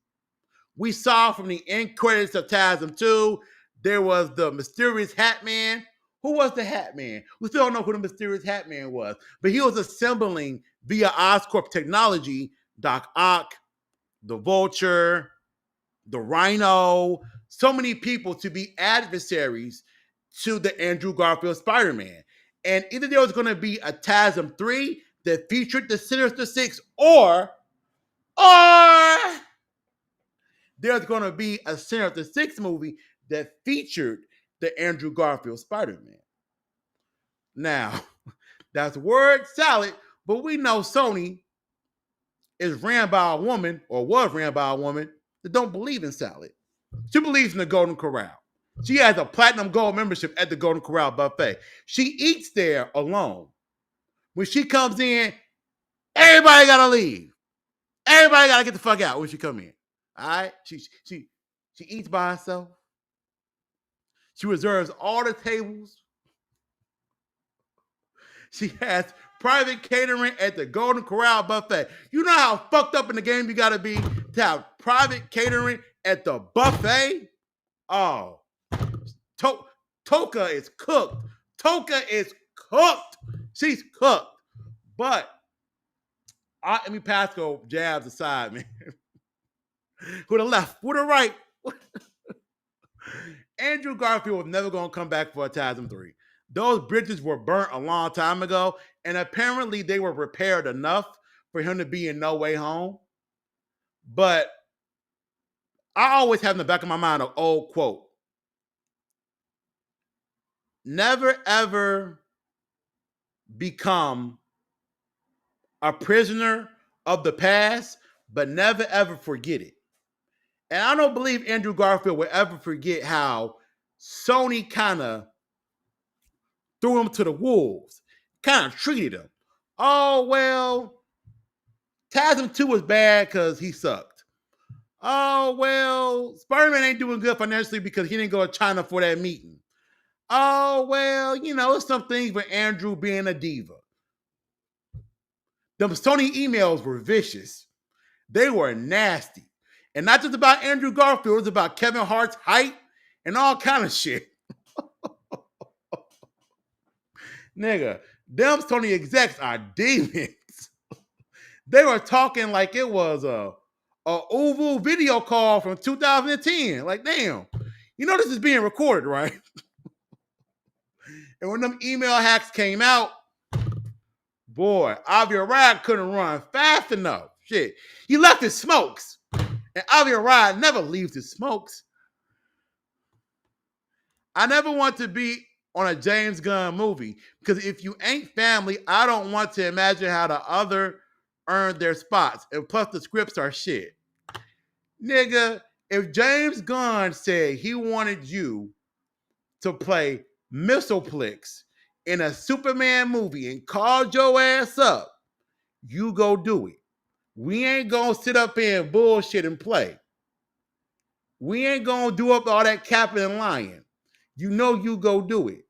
We saw from the end credits of TASM 2, there was the mysterious Hat Man. Who was the Hat Man? We still don't know who the mysterious Hat Man was, but he was assembling via Oscorp technology Doc Ock, the Vulture, the Rhino, so many people to be adversaries to the Andrew Garfield Spider-Man. And either there was going to be a TASM 3 that featured the Sinister Six, or there's going to be a Sinister Six movie that featured the Andrew Garfield Spider-Man. Now, that's word salad, but we know Sony is ran by a woman, or was ran by a woman, that don't believe in salad. She believes in the Golden Corral. She has a platinum gold membership at the Golden Corral buffet. She eats there alone. When she comes in, everybody got to leave. Everybody got to get the fuck out when she come in. All right? She eats by herself. She reserves all the tables. She has private catering at the Golden Corral buffet. You know how fucked up in the game you got to be to have private catering at the buffet? Oh, Toka is cooked. Toka is cooked. She's cooked. But Amy Pascal jabs aside, man. With the left, with the right. Andrew Garfield was never going to come back for a TASM 3. Those bridges were burnt a long time ago, and apparently they were repaired enough for him to be in No Way Home. But I always have in the back of my mind an old quote. Never, ever become a prisoner of the past, but never, ever forget it. And I don't believe Andrew Garfield will ever forget how Sony kind of threw him to the wolves, kind of treated him. Oh, well, TASM 2 was bad because he sucked. Oh, well, Spider-Man ain't doing good financially because he didn't go to China for that meeting. Oh, well, you know, it's some things with Andrew being a diva. Them Sony emails were vicious. They were nasty. And not just about Andrew Garfield, it was about Kevin Hart's height and all kind of shit. Nigga, them Sony execs are demons. They were talking like it was a oval video call from 2010. Like, damn, you know this is being recorded, right? And when them email hacks came out, boy, Avi Arad couldn't run fast enough. Shit, he left his smokes. And Avi Arad never leaves his smokes. I never want to be on a James Gunn movie. Because if you ain't family, I don't want to imagine how the other earned their spots. And plus the scripts are shit. Nigga, if James Gunn said he wanted you to play Mistleplex in a Superman movie and called your ass up, you go do it. We ain't gonna sit up here and bullshit and play. We ain't gonna do up all that capping and lying. You know you go do it.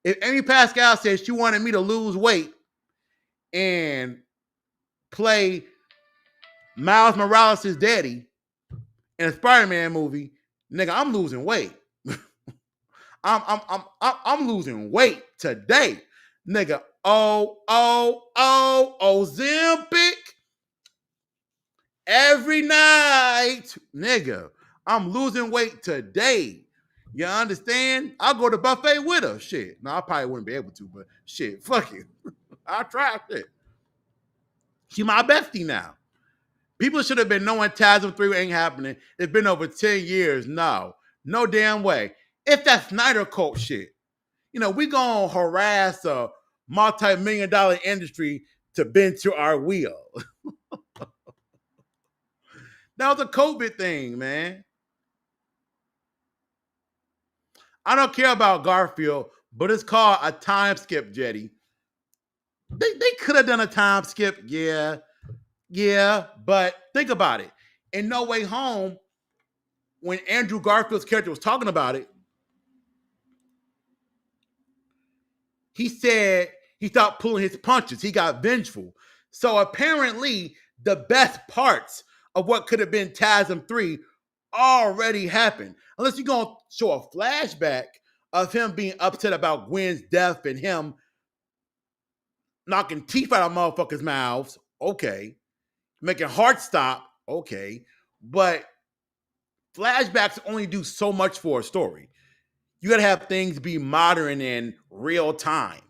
If Amy Pascal says she wanted me to lose weight and play Miles Morales' daddy in a Spider-Man movie, nigga, I'm losing weight. I'm losing weight today, nigga. Ozempic every night, nigga. I'm losing weight today. You understand? I'll go to buffet with her. Shit. No, I probably wouldn't be able to, but shit, fuck it. I'll try it. She my bestie now. People should have been knowing TASM 3 ain't happening. It's been over 10 years. No damn way. If that Snyder Cult shit, you know, we gonna harass a multi-million-dollar industry to bend to our wheel. That was a COVID thing, man. I don't care about Garfield, but it's called a time skip, Jetty. They could have done a time skip, yeah, but think about it. In No Way Home, when Andrew Garfield's character was talking about it, he said he stopped pulling his punches. He got vengeful. So apparently, the best parts of what could have been TASM 3 already happened. Unless you're going to show a flashback of him being upset about Gwen's death and him knocking teeth out of motherfuckers' mouths. Okay. Making hearts stop. Okay. But flashbacks only do so much for a story. You got to have things be modern and real time.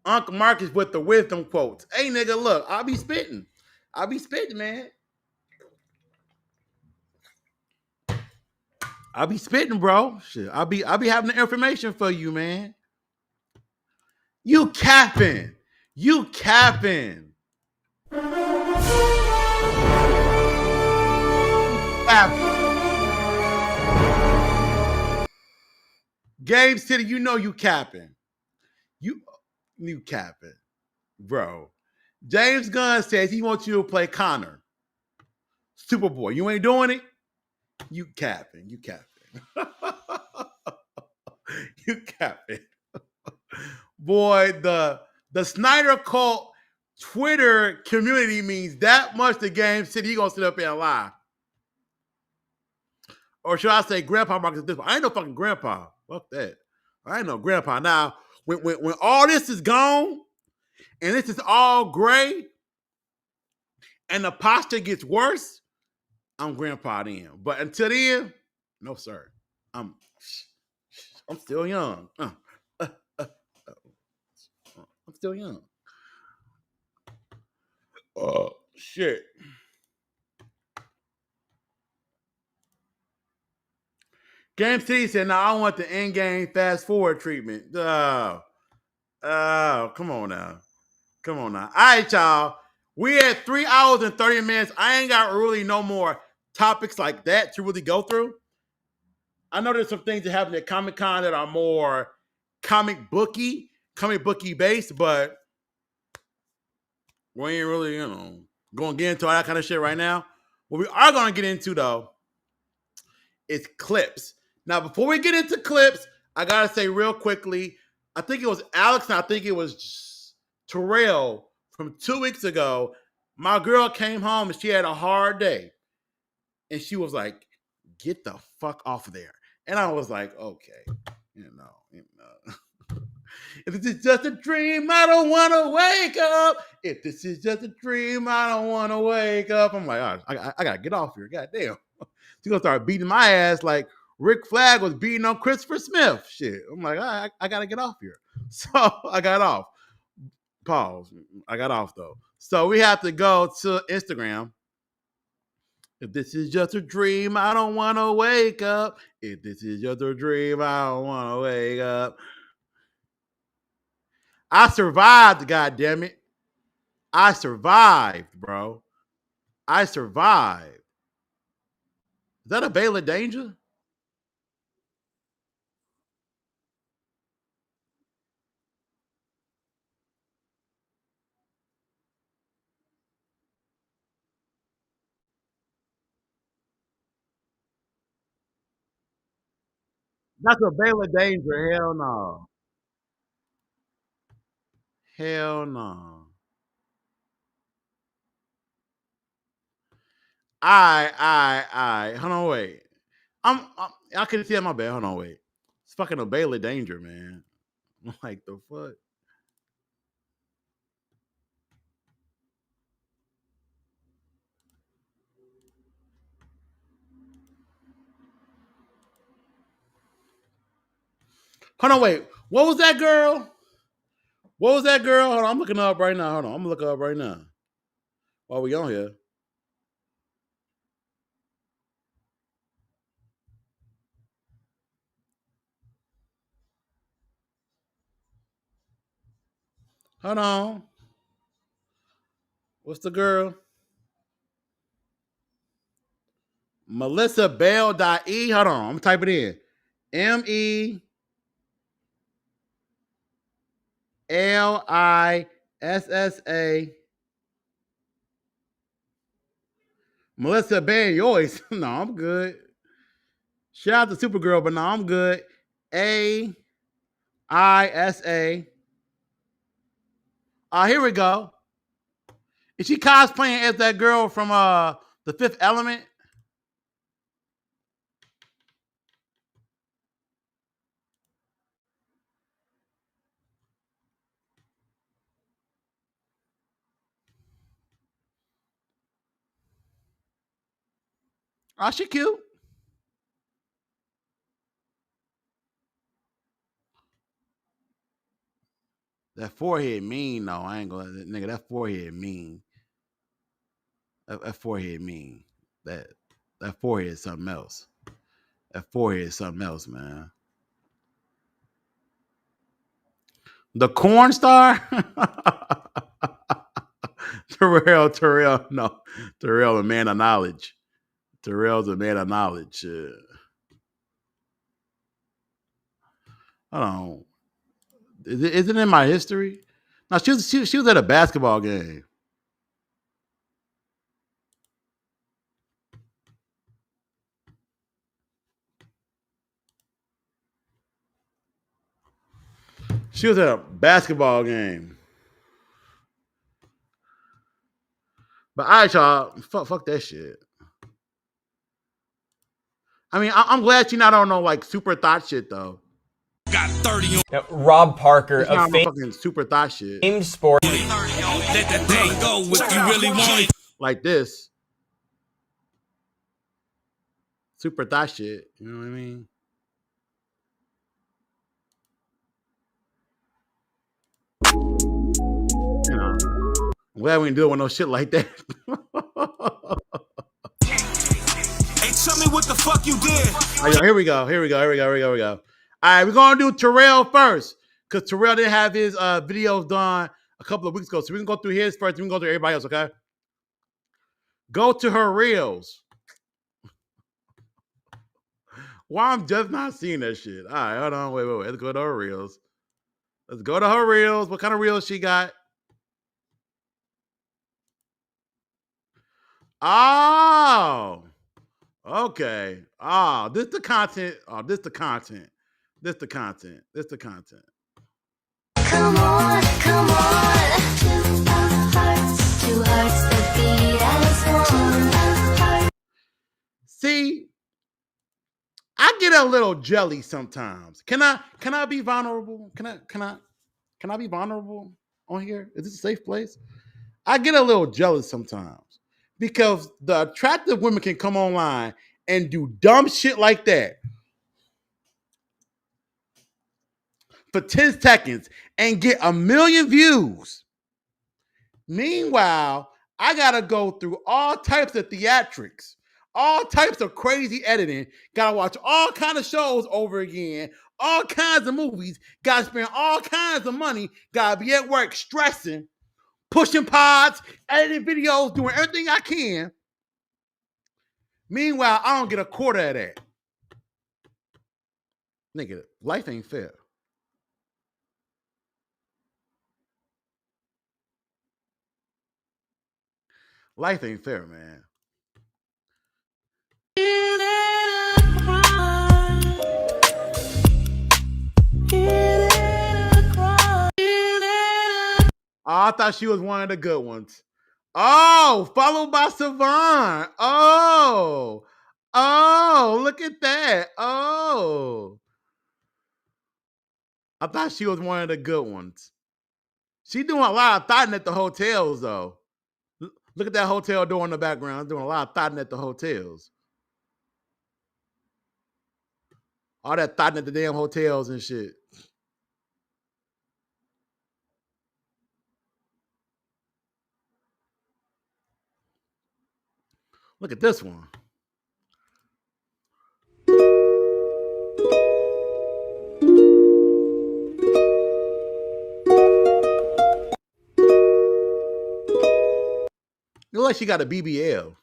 Uncle Marcus with the wisdom quotes. Hey, nigga, look, I'll be spitting, man. I'll be spitting, bro. Shit, I'll be having the information for you, man. You capping. Game City, you know you capping. You capping, bro. James Gunn says he wants you to play Connor. Superboy. You ain't doing it? You capping. You capping. Boy, the Snyder Cult Twitter community means that much to Game City. He gonna sit up here and lie. Or should I say Grandpa Marcus at this point? I ain't no fucking grandpa. Fuck that. I ain't no grandpa. Now, when all this is gone and this is all gray and the posture gets worse, I'm grandpa then. But until then, no sir. I'm still young. I'm still young. Oh shit. Game City said, "No, I want the in-game fast forward treatment." Come on now. All right, y'all. We at 3 hours and 30 minutes. I ain't got really no more topics like that to really go through. I know there's some things that happen at Comic-Con that are more comic booky based, but we ain't really, going to get into all that kind of shit right now. What we are going to get into, though, is clips. Now, before we get into clips, I got to say real quickly, I think it was Alex and I think it was Terrell from 2 weeks ago. My girl came home and she had a hard day. And she was like, get the fuck off of there. And I was like, okay, if this is just a dream, I don't want to wake up. If this is just a dream, I don't want to wake up. I'm like, all right, I got to get off here. Goddamn. She's going to start beating my ass like Rick Flag was beating on Christopher Smith. Shit. I'm like, all right, I got to get off here. So I got off. Pause. I got off, though. So we have to go to Instagram. If this is just a dream, I don't want to wake up. If this is just a dream, I don't want to wake up. I survived, goddammit. I survived, bro. I survived. Is that a veil of danger? That's a veil of danger. Hell no. Hell no. I. Hold on, wait. I can see my bad. Hold on, wait. It's fucking a veil of danger, man. Like the fuck. Hold on, wait. What was that girl? What was that girl? Hold on, I'm looking her up right now. Hold on, I'm looking her up right now. While we on here. Hold on. What's the girl? Melissa Bell.E. Hold on, I'm typing in. MELISSA. Melissa Bell, you always. No, I'm good. Shout out to Supergirl, but no, I'm good. AISA. Here we go. Is she cosplaying as that girl from The Fifth Element? Oh, she cute. That forehead mean though. I ain't gonna nigga. That forehead mean. That forehead mean. That forehead is something else. That forehead is something else, man. The corn star. Terrell, no. Terrell, a man of knowledge. Terrell's a man of knowledge. Hold on. Is it in my history? No, she was at a basketball game. She was at a basketball game. But all right, y'all, fuck that shit. I mean, I'm glad you're not on no like super thought shit though. Got 30 on. Now, Rob Parker It's not of no fucking super thought shit. famed sport. Let that thing go if you really want it. Like this. Super thought shit. You know what I mean? You know, I'm glad we ain't dealing with no shit like that. Hey, tell me what the fuck you did. Right, here we go. All right, we're gonna do Terrell first. Because Terrell didn't have his videos done a couple of weeks ago. So we can go through his first, we can go through everybody else, okay? Go to her reels. Why I'm just not seeing that shit. All right, hold on. Wait. Let's go to her reels. What kind of reels she got? Oh, okay. Oh, this the content. This the content. Come on. Two hearts that beat as one. See, I get a little jelly sometimes. Can I be vulnerable? Can I be vulnerable on here? Is this a safe place? I get a little jealous sometimes because the attractive women can come online and do dumb shit like that for 10 seconds and get 1 million views. Meanwhile, I gotta go through all types of theatrics all types of crazy editing. Gotta watch all kinds of shows over again, all kinds of movies. Gotta spend all kinds of money. Gotta be at work stressing, pushing pods, editing videos, doing everything I can. Meanwhile, I don't get a quarter of that. Nigga, life ain't fair. Life ain't fair, man. Oh, I thought she was one of the good ones. Oh, followed by Savon. Oh, look at that. Oh. I thought she was one of the good ones. She doing a lot of thotting at the hotels, though. Look at that hotel door in the background. Doing a lot of thotting at the hotels. All that thotting at the damn hotels and shit. Look at this one. It looks like she got a BBL.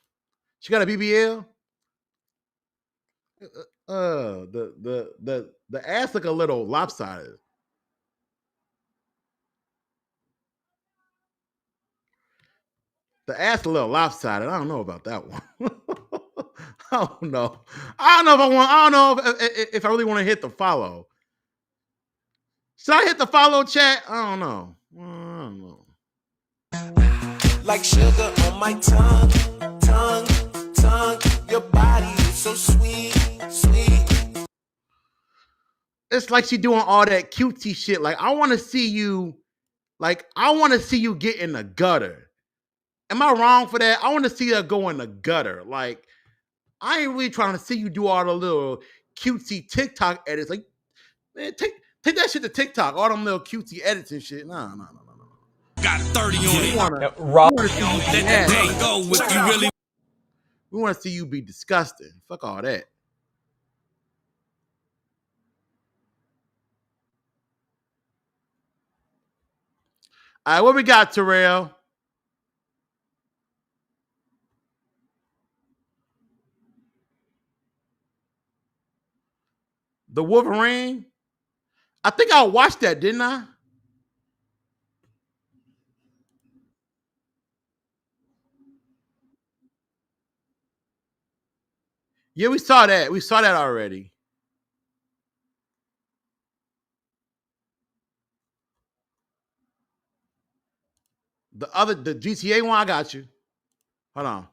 She got a BBL? The ass look a little lopsided. The ass a little lopsided. I don't know about that one. I don't know. I don't know if I really want to hit the follow. Should I hit the follow, chat? I don't know. Like sugar on my tongue. Your body is so sweet. It's like she doing all that cutesy shit. Like, I want to see you get in the gutter. Am I wrong for that? I want to see her go in the gutter. Like, I ain't really trying to see you do all the little cutesy TikTok edits. Like, man, take that shit to TikTok. All them little cutesy edits and shit. No. Got 30 on it. We want to see you be disgusting. Fuck all that. All right, what we got, Terrell? The Wolverine? I think I watched that, didn't I? Yeah, we saw that. We saw that already. The GTA one, I got you. Hold on.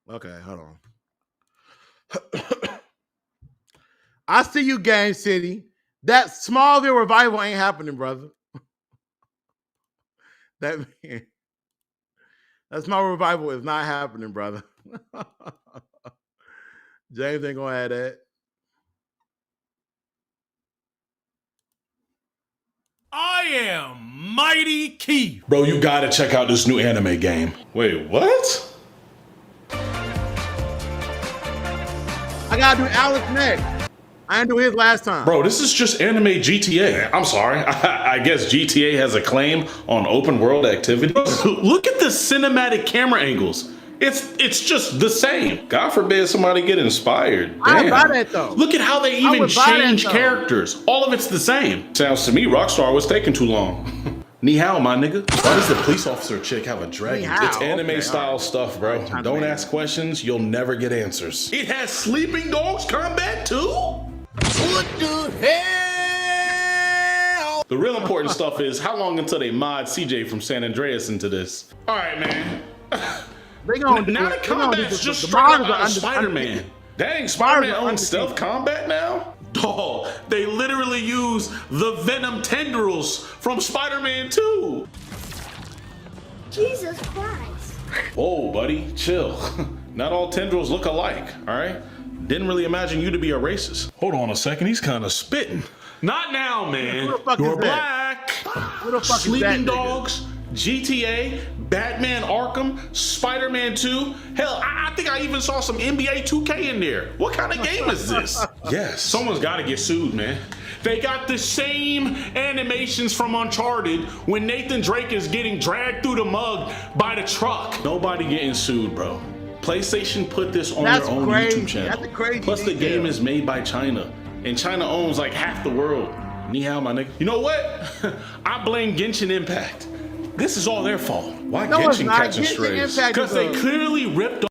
Okay, hold on. I see you, Game City. That Smallville revival ain't happening, brother. That Smallville revival is not happening, brother. James ain't gonna add that. I am Mighty Keith. Bro, you gotta check out this new anime game. Wait, what? I gotta do Alex next. I didn't do his last time. Bro, this is just anime GTA. I'm sorry. I guess GTA has a claim on open world activities. Look at the cinematic camera angles. It's just the same. God forbid somebody get inspired. Damn. I buy that though. Look at how they even change characters. All of it's the same. Sounds to me Rockstar was taking too long. Ni hao, my nigga. Why does the police officer chick have a dragon? It's anime style stuff, bro. Don't ask questions. You'll never get answers. It has sleeping dogs combat too? What the hell? The real important stuff is how long until they mod CJ from San Andreas into this? All right, man. Now the combat's just straight up out of Spider-Man. Dang, Spider-Man owns stealth combat now? Dog, they literally use the Venom tendrils from Spider-Man 2. Jesus Christ. Whoa, buddy, chill. Not all tendrils look alike, all right? Didn't really imagine you to be a racist. Hold on a second, he's kind of spitting. Not now, man. You're black. What the fuck Sleeping is that Dogs, GTA, Batman Arkham, Spider-Man 2. Hell, I think I even saw some NBA 2K in there. What kind of game is this? Yes, someone's got to get sued, man. They got the same animations from Uncharted when Nathan Drake is getting dragged through the mud by the truck. Nobody getting sued, bro. PlayStation put this on their own YouTube channel. That's a crazy Plus, the game is made by China, and China owns like half the world. Ni hao, my nigga. You know what? I blame Genshin Impact. This is all their fault. Why Genshin catching strays? Because they clearly ripped off.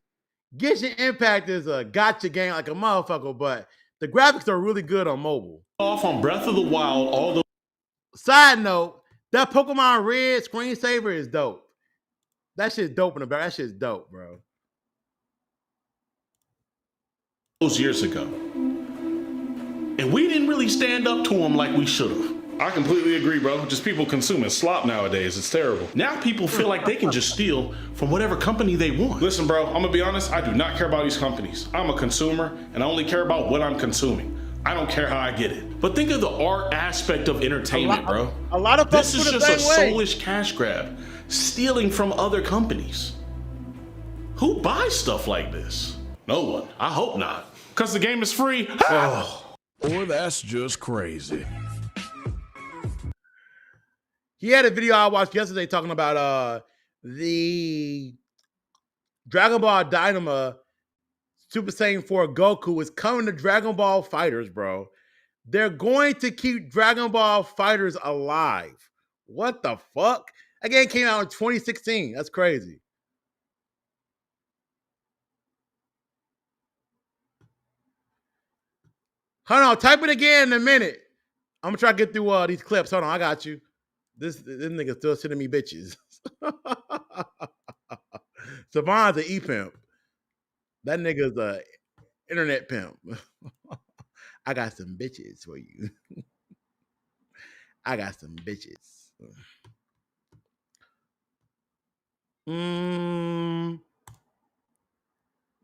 Genshin Impact is a gotcha game like a motherfucker, but the graphics are really good on mobile. Off on Breath of the Wild, all the. Side note, that Pokemon Red screensaver is dope. That shit's dope in the back. That shit's dope, bro. Those years ago. And we didn't really stand up to them like we should have. I completely agree, bro. Just people consuming slop nowadays. It's terrible. Now people feel like they can just steal from whatever company they want. Listen, bro, I'm gonna be honest. I do not care about these companies. I'm a consumer, and I only care about what I'm consuming. I don't care how I get it. But think of the art aspect of entertainment, bro. A lot of folks this is just a soulless cash grab, stealing from other companies. Who buys stuff like this? No one. I hope not. Because the game is free. Oh, or that's just crazy. He had a video I watched yesterday talking about the Dragon Ball Dynama Super Saiyan 4 Goku is coming to Dragon Ball Fighters, bro. They're going to keep Dragon Ball Fighters alive. What the fuck? That game came out in 2016. That's crazy. Hold on, type it again in a minute. I'm gonna try to get through these clips. Hold on, I got you. This nigga still sending me bitches. Savon's an e-pimp. That nigga's a internet pimp. I got some bitches for you. I got some bitches.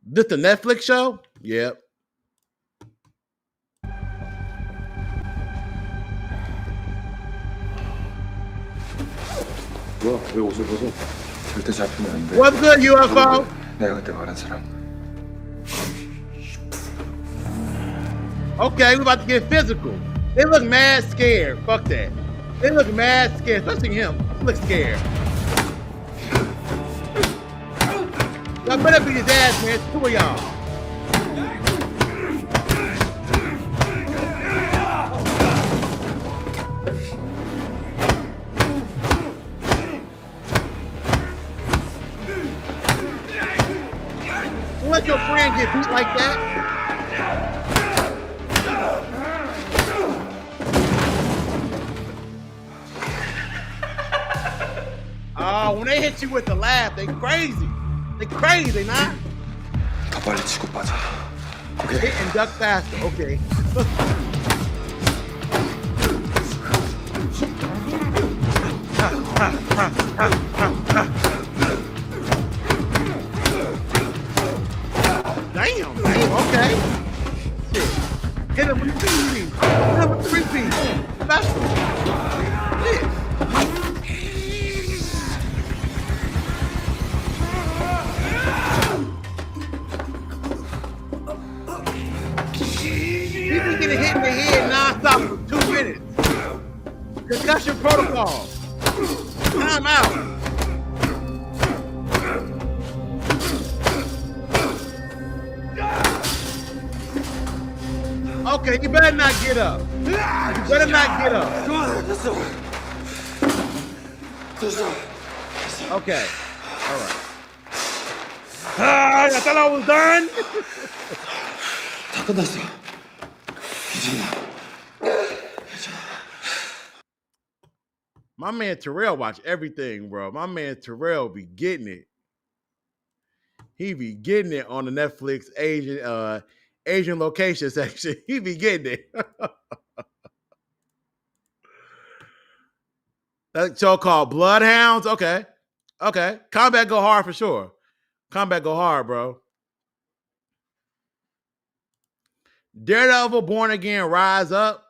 This the Netflix show? Yep. 뭐야? 왜 옷을 벗어? 절대 잡히면 안 돼. What's good, UFO? 내가 그때 말한 사람. Okay, we about to get physical. They look mad scared. Fuck that. They look mad scared, especially him. He looks scared. Y'all better beat his ass, man. It's two of y'all. Don't let your friend get beat like that. Oh, when they hit you with the laugh, they crazy. They crazy, nah? 더 빨리 치고 빠져. 오케이. Hit and duck faster. Okay. Damn, okay. Shit. Hit him with 3 piece. Hit him with 3 piece. Special. Shit. He's been getting hit in the head non-stop for 2 minutes. Concussion protocol. Time out. Okay, you better not get up. You better not get up. Okay. All right. I thought I was done. 다 끝났어. 이제야. My man Terrell watch everything, bro. My man Terrell be getting it. He be getting it on the Netflix Asian location section. He be getting it. That show called Bloodhounds. Okay. Okay. Combat go hard for sure. Combat go hard, bro. Daredevil Born Again Rise Up.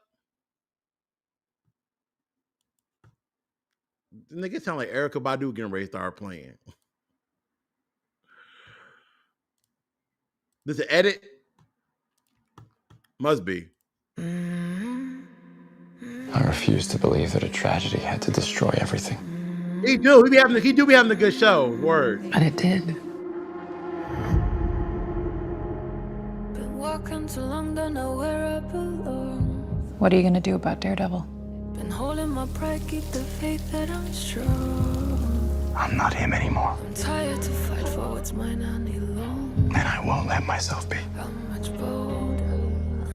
The nigga sound like Erykah Badu getting ready to start playing. This an edit? Must be. I refuse to believe that a tragedy had to destroy everything. He do. He do be having a good show. Word. And it did. Been walking too long, don't know where I belong. What are you gonna do about Daredevil? Been holding my pride, keep the faith that I'm strong. I'm not him anymore. I'm tired to fight for what's mine any long. And I won't let myself be. I'm much bolder.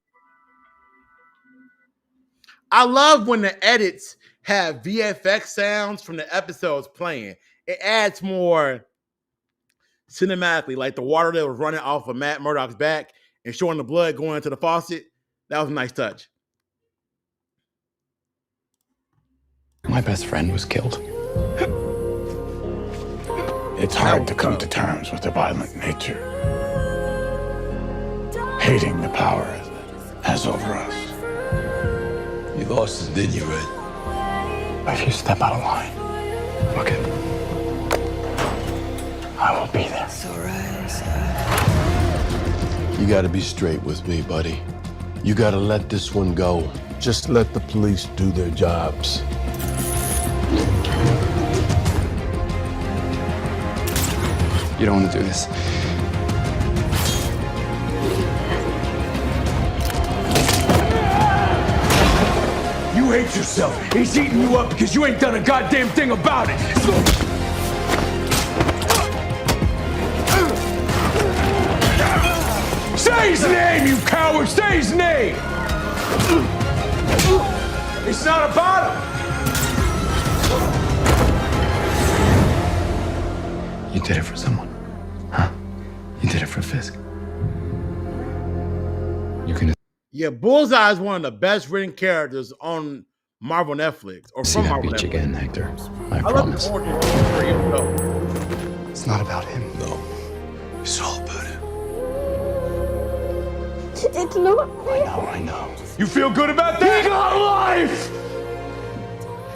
I love when the edits have VFX sounds from the episodes playing. It adds more cinematically, like the water that was running off of Matt Murdock's back and showing the blood going into the faucet. That was a nice touch. My best friend was killed. It's hard to come to terms with the violent nature. Hating the power that has over us. You lost it, didn't you, Red? If you step out of line, look it. I will be there. You gotta be straight with me, buddy. You gotta let this one go. Just let the police do their jobs. You don't want to do this. You hate yourself. He's eating you up because you ain't done a goddamn thing about it. Say his name, you coward! Say his name! It's not about him! You did it for someone. Huh? You did it for Fisk. You can Yeah, Bullseye is one of the best written characters on Marvel Netflix or see from that Marvel beach Netflix. again, Hector. I love promise. the origin story of the It's not about him. No. It's all about him. It's not. I know. You feel good about that? He got life!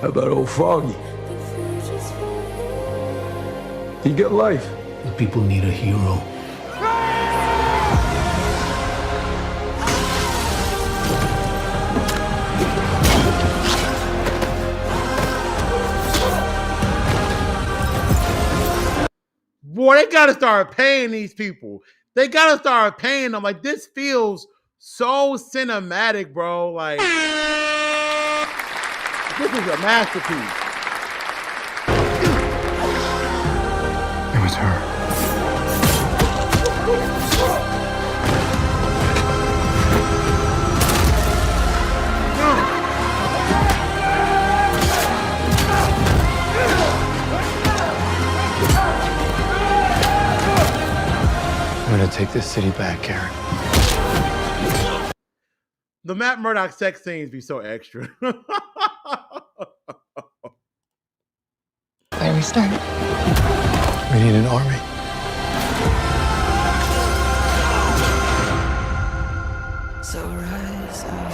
How about old Froggy? He got life. The people need a hero. Boy, they gotta start paying these people. They gotta start paying them. Like, this feels so cinematic, bro. Like, this is a masterpiece. It was her. I'm gonna take this city back, Karen. The Matt Murdock sex scenes be so extra. Where we start? We need an army. So rise up.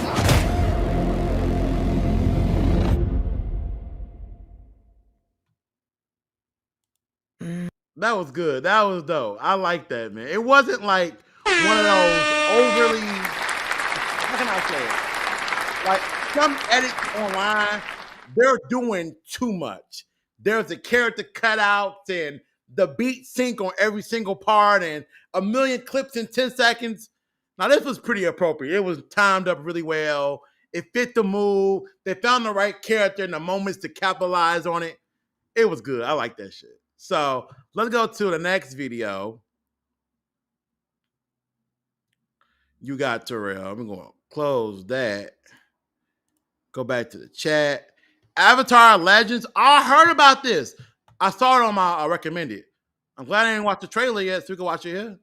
That was good. That was dope. I like that, man. It wasn't like one of those overly, how can I say it? Like, some edits online, they're doing too much. There's a character cutouts and the beat sync on every single part and a million clips in 10 seconds. Now, this was pretty appropriate. It was timed up really well. It fit the move. They found the right character in the moments to capitalize on it. It was good. I like that shit. So let's go to the next video. You got Terrell. I'm going to close that. Go back to the chat. Avatar Legends. I heard about this. I saw it on my recommended. I'm glad I didn't watch the trailer yet, so we can watch it here.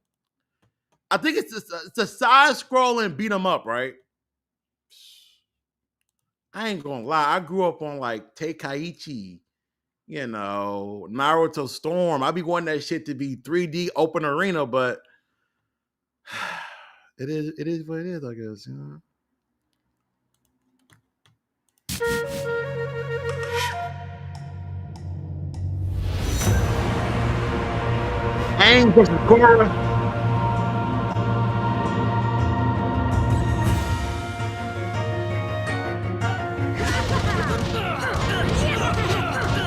I think it's a side-scrolling beat 'em up, right? I ain't gonna lie. I grew up on like Tenkaichi, you know, Naruto Storm. I be wanting that shit to be 3D open arena, but it is what it is, I guess, you know. Aang versus Korra.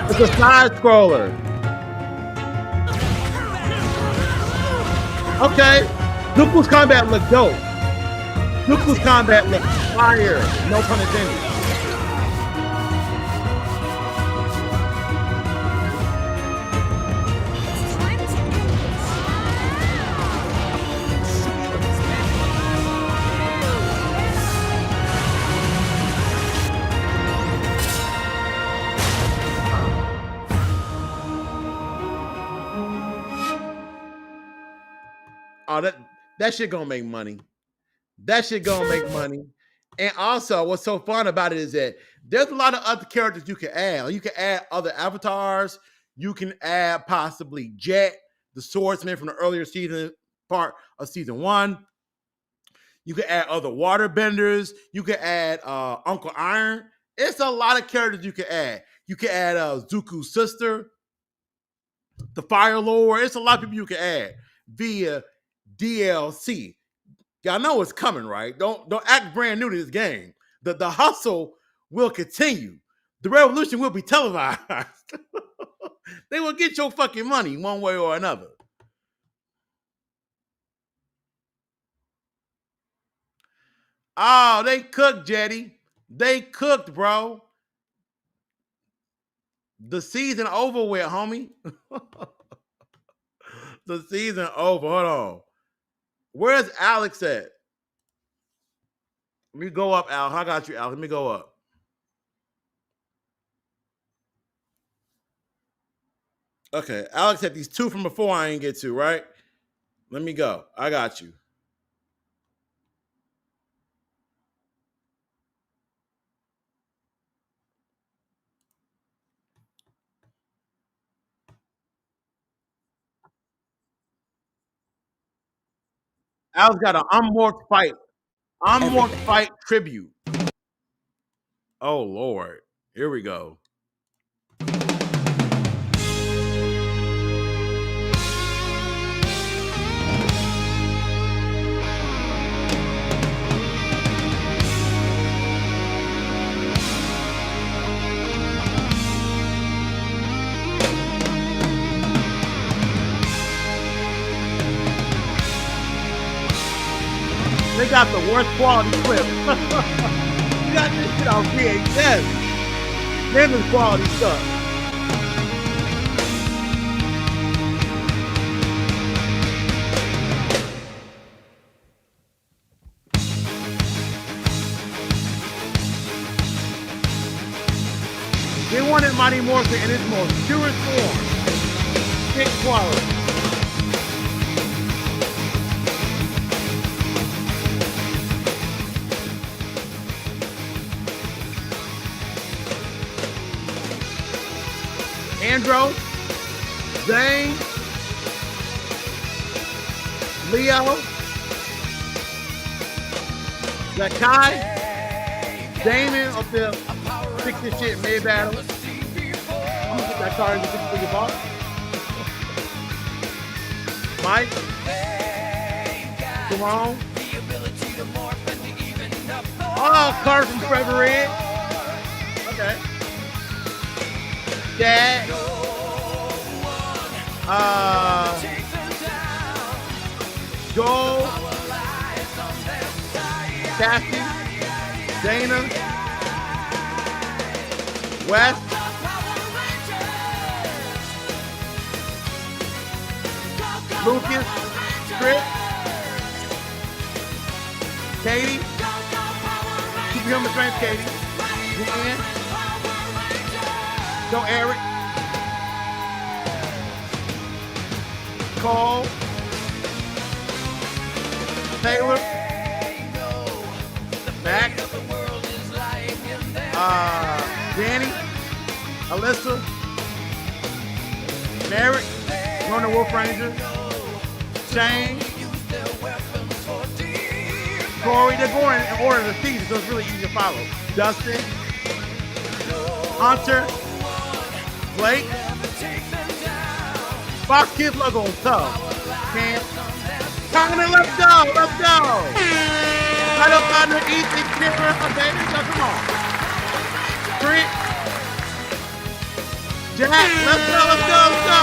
It's a side scroller. Okay. Dooku's combat looked dope. Dooku's combat looked fire. No pun intended. Oh, that shit gonna make money. That shit gonna make money. And also, what's so fun about it is that there's a lot of other characters you can add. You can add other avatars. You can add possibly Jet, the swordsman from the earlier season part of season 1. You can add other waterbenders. You can add Uncle Iron. It's a lot of characters you can add. You can add Zuko's sister, the Fire Lord. It's a lot of people you can add via DLC. Y'all know it's coming, right? Don't act brand new to this game. The hustle will continue. The revolution will be televised. They will get your fucking money one way or another. Oh, they cooked, Jetty. They cooked, bro. The season over with, homie. The season over. Hold on. Where's Alex at? Let me go up, Al. I got you, Al. Let me go up. Okay, Alex had these 2 from before I didn't get to, right? Let me go. I got you. Al's got an unmorphed fight. Unmorphed fight tribute. Oh, Lord. Here we go. They got the worst quality clip. You got this shit on VHS. Then this quality stuff. They wanted Mighty Morphin in its most purest form. Thick quality. Andro, Zane, Leo, Zakai, Damon up there, fix this shit mid battle. I'm gonna get that card in the 50 box. Mike, Jerome. Oh, card from Forever Red. Okay. Dad, Joel, Cassie, Dana, Wes, Lucas, Chris, Katie, keep your human strength, Katie, Jan, Go Eric, Cole, Taylor, Max, Danny, Alyssa, Merrick, Runner Wolf Ranger, Shane, Corey. They're going in order of the season, so it's really easy to follow. Dustin, Hunter, Blake. Fox Kids logo is tough. Can't. Congress, let's go. Let's go. Right up on the easy clearer. Okay, let's go. Come on. Trent. Jack, let's go. Let's go. Let's go.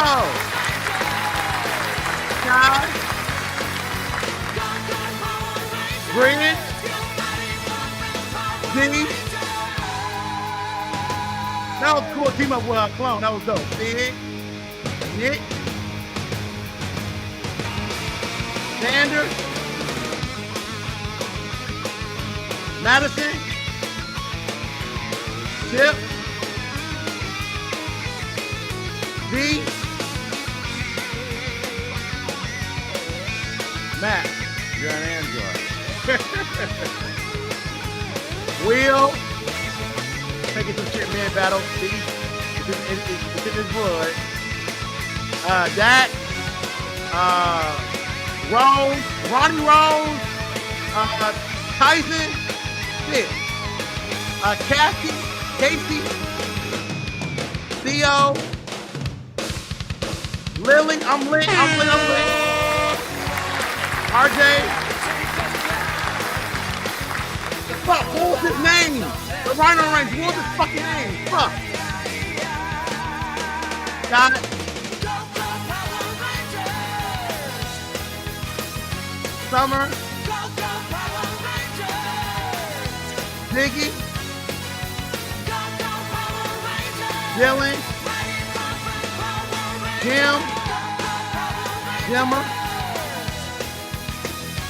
Guy. Bridget. Jimmy. That was cool. Team up with our clone. That was dope. Sid. Nick. Sanders. Madison. Chip. D. Matt. You're an android. Will. Taking some shit mid battle. See? It's in his blood. Dak. Rose. Ronnie Rose. Tyson. Shit. Casey. Theo. Lily. I'm lit. RJ. Fuck, what was his name? The Rhino Range, what was his fucking name? Fuck. Got it. Summer. Ziggy. Dylan. Jim. Jimmer.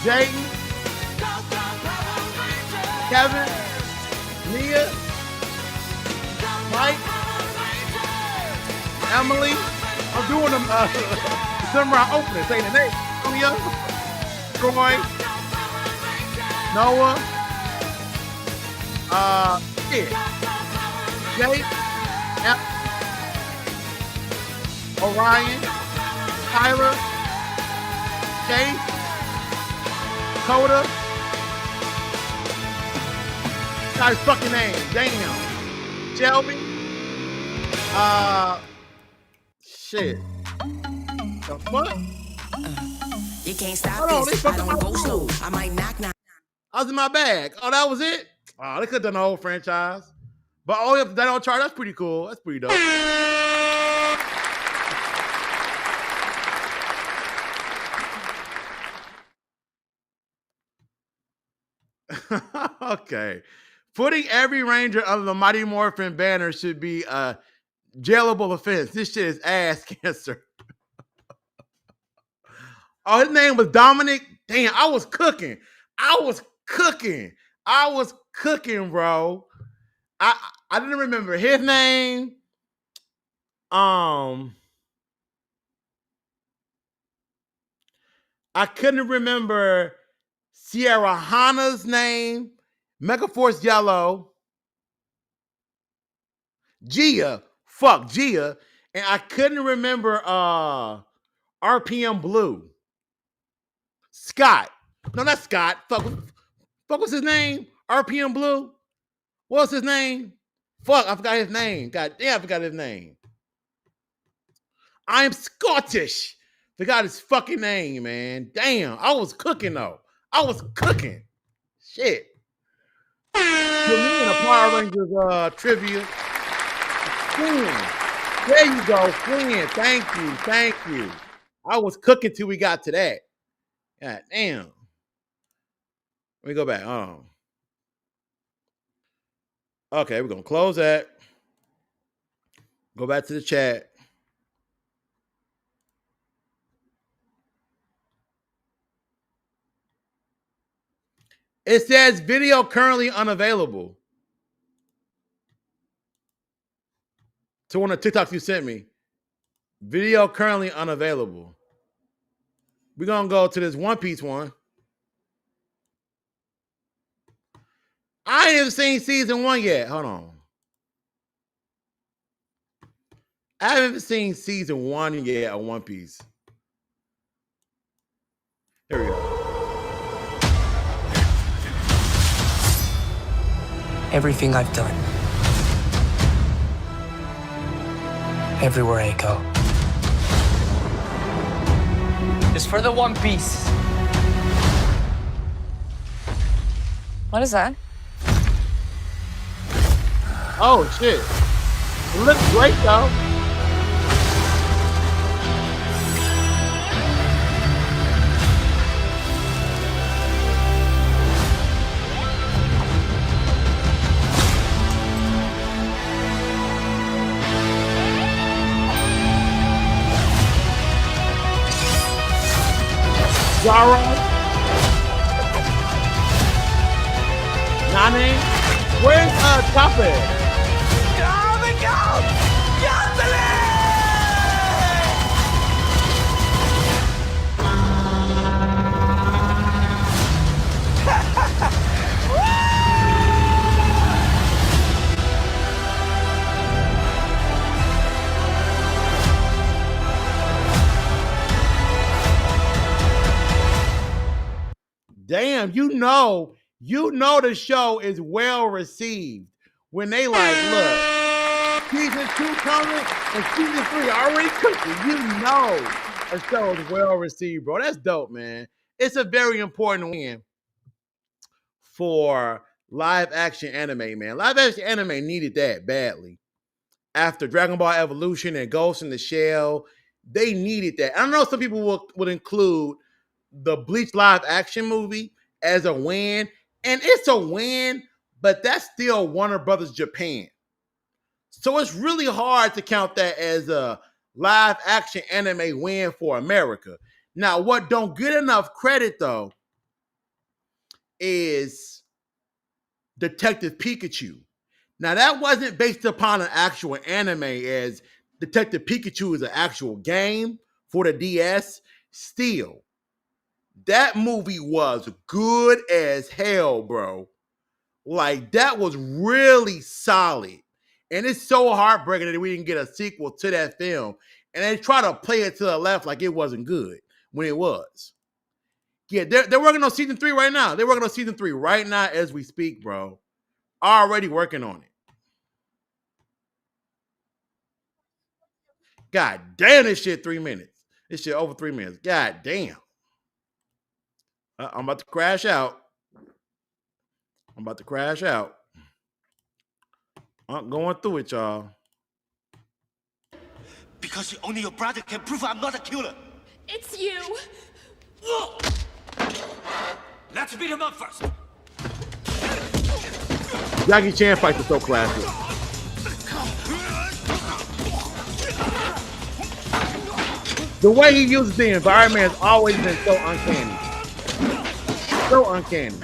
Jayden. Kevin. Mia. Mike. Emily. I'm doing them December opening, saying the name. Mia. Troy. Noah. Jake. Orion. Tyler. Chase. Coda. Got his fucking name. Damn. Shelby. Shit. The fuck? You can't stop Hold on, this. I don't go slow. I might knock. I was in my bag. Oh, that was it? Oh, they could have done the whole franchise. But oh, if that on chart, that's pretty cool. That's pretty dope. Okay. Putting every Ranger under the Mighty Morphin banner should be a jailable offense. This shit is ass cancer. Oh, his name was Dominic. Damn, I was cooking, bro. I didn't remember his name. I couldn't remember Sierra Hana's name. Megaforce Yellow. Gia. And I couldn't remember RPM Blue. Scott. No, not Scott. Fuck was his name? RPM Blue? What was his name? Fuck, I forgot his name. God damn, I forgot his name. I'm Scottish. Forgot his fucking name, man. Damn, I was cooking, though. Shit. Put me in a Power Rangers trivia. Queen. There you go, Queen. Thank you. I was cooking till we got to that. God damn. Let me go back. Okay, we're going to close that. Go back to the chat. It says video currently unavailable. To one of the TikToks you sent me. Video currently unavailable. We're going to go to this One Piece one. I ain't even seen season 1 yet. Hold on. I haven't even seen season 1 yet of One Piece. Here we go. Everything I've done, everywhere I go, Just for the One Piece. What is that? Oh shit! It looks great though. Zara, Nane, where's Chopper? Damn, you know the show is well received when they like, look, season 2 coming and season 3 already cooking. You know the show is well received, bro. That's dope, man. It's a very important win for live action anime, man. Live action anime needed that badly. After Dragon Ball Evolution and Ghost in the Shell, they needed that. I know some people would include the Bleach live action movie as a win, and it's a win, but that's still Warner Brothers Japan. So it's really hard to count that as a live action anime win for America. Now, what don't get enough credit though is Detective Pikachu. Now, that wasn't based upon an actual anime, as Detective Pikachu is an actual game for the DS. Still, that movie was good as hell, bro. Like, that was really solid. And it's so heartbreaking that we didn't get a sequel to that film. And they try to play it to the left like it wasn't good when it was. Yeah, they're working on season 3 right now. They're working on season 3 right now as we speak, bro. Already working on it. God damn, this shit 3 minutes. This shit over 3 minutes. God damn. I'm about to crash out. I'm going through it, y'all. Because only your brother can prove I'm not a killer. It's you. Let's beat him up first. Jackie Chan fights are so classic. The way he uses the environment has always been so uncanny. So uncanny.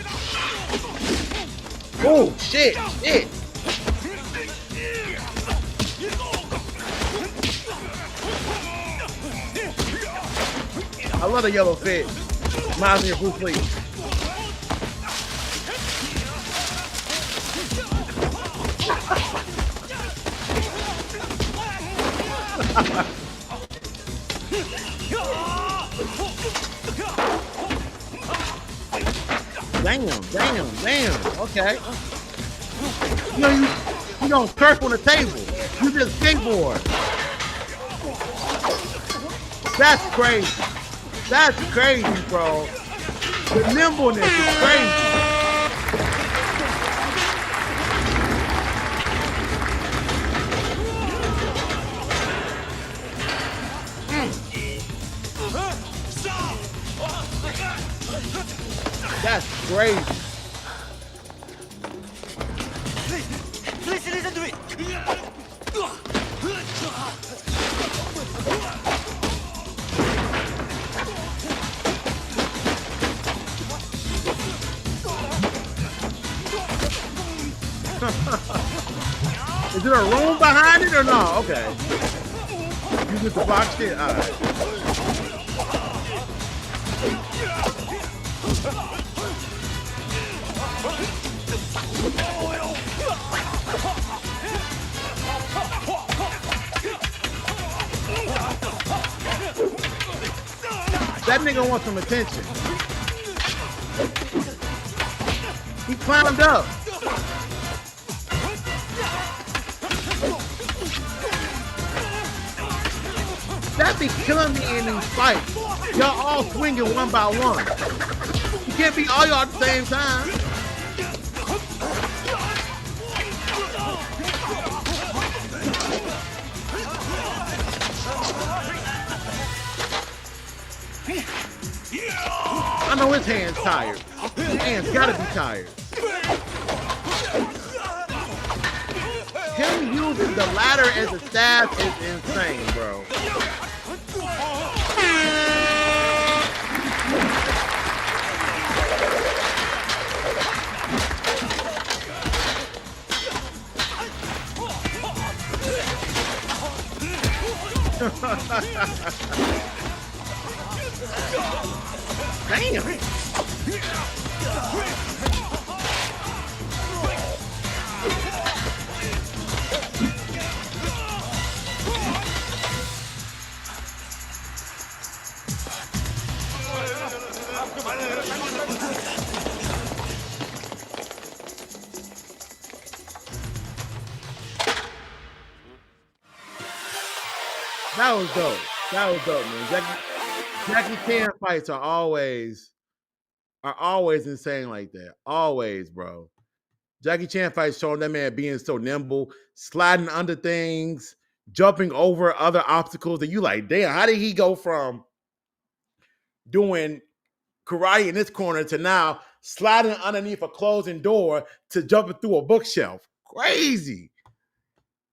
Oh, shit. I love the yellow fit. Reminds me of Bruce Lee. Damn. Okay. You don't surf on the table. You just skateboard. That's crazy, bro. The nimbleness is crazy. That's crazy. Please listen to me. Is there a room behind it or no? Okay. You get the box shit? All right. That nigga wants some attention. He climbed up. That be killing me in these fights. Y'all all swinging one by one. You can't be all y'all at the same time. I know his hand's tired. His hand's gotta be tired. Him using the ladder as a staff is insane, bro. Damn. That was dope. That was dope, man. Jackie Chan fights are always insane like that. Always, bro. Jackie Chan fights showing that man being so nimble, sliding under things, jumping over other obstacles that you like, damn, how did he go from doing karate in this corner to now sliding underneath a closing door to jumping through a bookshelf? Crazy.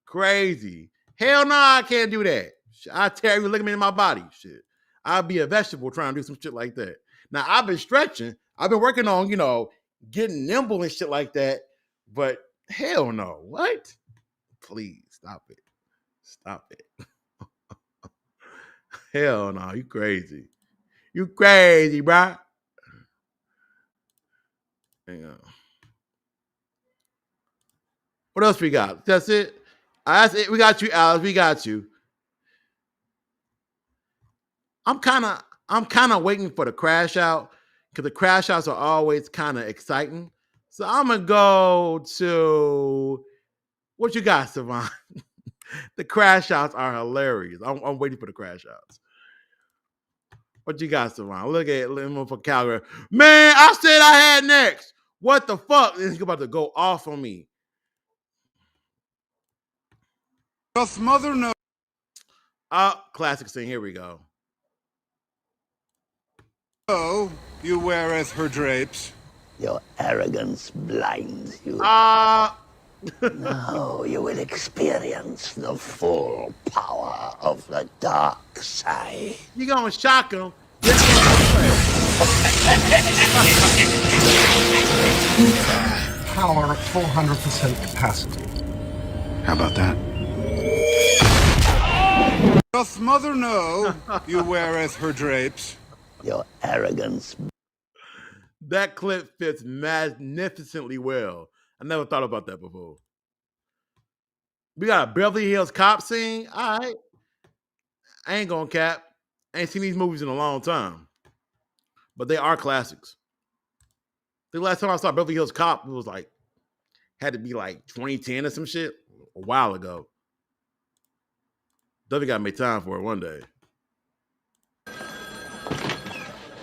Crazy. Hell no, I can't do that. I tear you ligament in my body. Shit. I'll be a vegetable trying to do some shit like that. Now, I've been stretching. I've been working on, getting nimble and shit like that. But hell no. What? Please, stop it. Stop it. Hell no. You crazy. You crazy, bro. Hang on. What else we got? That's it? That's it. We got you, Alex. We got you. I'm kind of waiting for the crash out because the crash outs are always kind of exciting. So I'm gonna go to what you got, Savon. The crash outs are hilarious. I'm waiting for the crash outs. What you got, Savon? Look at him for Calgary. Man, I said I had next. What the fuck? He's about to go off on me. Doth mother know? Classic scene. Here we go. Oh, you weareth her drapes. Your arrogance blinds you. Now you will experience the full power of the dark side. You gonna shock him? Power at 400% capacity. How about that? Doth mother know you weareth her drapes? Your arrogance. That clip fits magnificently well. I never thought about that before. We got a Beverly Hills Cop scene. All right. I ain't gonna cap. I ain't seen these movies in a long time. But they are classics. The last time I saw Beverly Hills Cop, it was had to be 2010 or some shit. A while ago. Definitely gotta make time for it one day.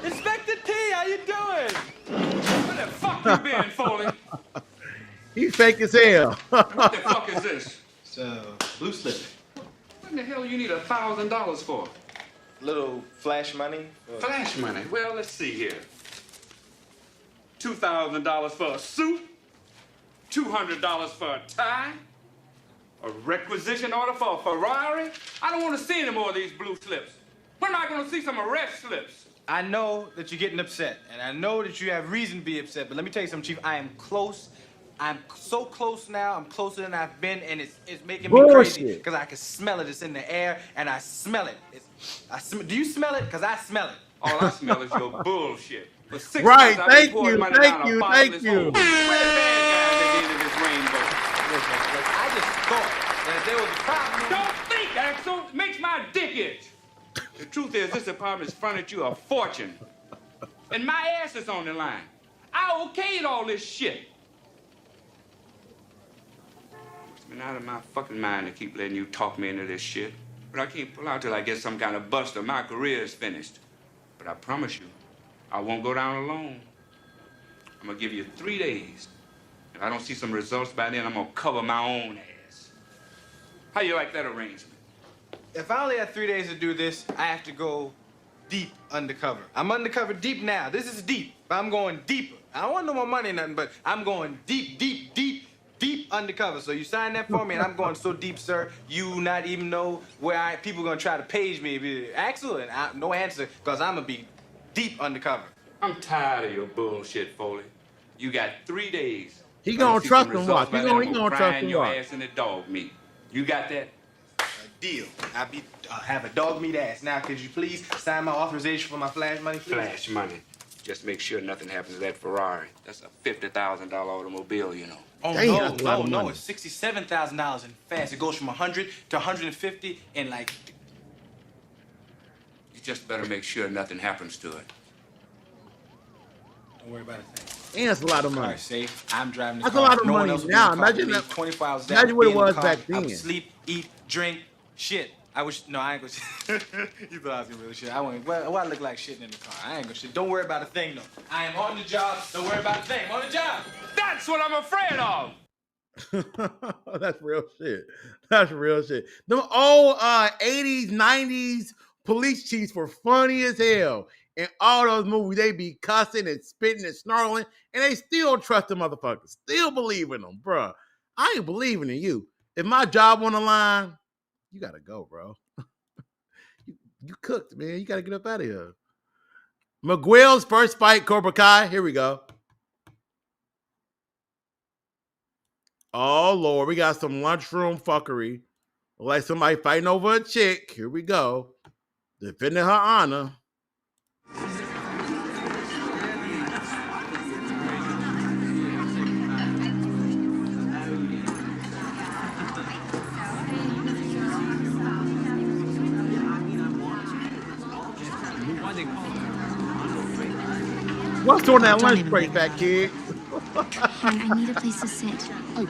Inspector T, how you doing? Where the fuck you been, Foley? He's fake as hell. What the fuck is this? It's a blue slip. What in the hell you need $1,000 for? Little flash money. Flash money? Well, let's see here. $2,000 for a suit, $200 for a tie, a requisition order for a Ferrari. I don't want to see any more of these blue slips. When am I going to see some arrest slips? I know that you're getting upset, and I know that you have reason to be upset, but let me tell you something, Chief. I am close. I'm so close now. I'm closer than I've been, and it's making me crazy because I can smell it. It's in the air, and I smell it. Do you smell it? Because I smell it. All I smell is your bullshit. For 6 Right, months, I've been thank pouring you, money thank down a you, bottomless thank you. hole. Where the bad guys at the end of this rainbow? Look, I just thought that if there was a problem. Don't think, Axel. It makes my dick itch. The truth is, this apartment's fronted you a fortune. And my ass is on the line. I okayed all this shit. It's been out of my fucking mind to keep letting you talk me into this shit. But I can't pull out till I get some kind of buster. My career is finished. But I promise you, I won't go down alone. I'm gonna give you 3 days. If I don't see some results by then, I'm gonna cover my own ass. How you like that arrangement? If I only have 3 days to do this, I have to go deep undercover. I'm undercover deep now. This is deep, but I'm going deeper. I don't want no more money or nothing, but I'm going deep, deep, deep, deep undercover. So you sign that for me, and I'm going so deep, sir, you not even know where people gonna try to page me. Axel, and no answer, because I'm gonna be deep undercover. I'm tired of your bullshit, Foley. You got 3 days. He gonna trust him, watch. He gonna trust him, your watch. ass in the dog meat. You got that? Deal. I'll be have a dog meat ass. Now, could you please sign my authorization for my flash money, please? Flash money. Just make sure nothing happens to that Ferrari. That's a $50,000 automobile, you know. Oh, Damn, no, it's $67,000 in fast. It goes from 100 to 150 in like... You just better make sure nothing happens to it. Don't worry about a thing. And that's a lot of money. Car safe. I'm driving the That's car. a lot of no money one else will now. be in the car Imagine with me. that. 24 hours a day. Imagine what it I'll be in was the car. back then. I would sleep, eat, drink, shit. I wish. No, I ain't gonna. You thought I was gonna really shit. I went. Well, I look like shitting in the car. I ain't gonna shit. Don't worry about a thing, though. I am on the job. Don't worry about a thing. I'm on the job. That's what I'm afraid of. That's real shit. That's real shit. Them old 80s, 90s police chiefs were funny as hell. In all those movies, they be cussing and spitting and snarling, and they still trust the motherfuckers. Still believe in them, bruh. I ain't believing in you. If my job on the line, you gotta go, bro. you cooked, man. You gotta get up out of here. Miguel's first fight, Cobra Kai. Here we go. Oh, Lord. We got some lunchroom fuckery. Like somebody fighting over a chick. Here we go. Defending her honor. What's on that lunch break, fat kid? I need a place to sit. Oh,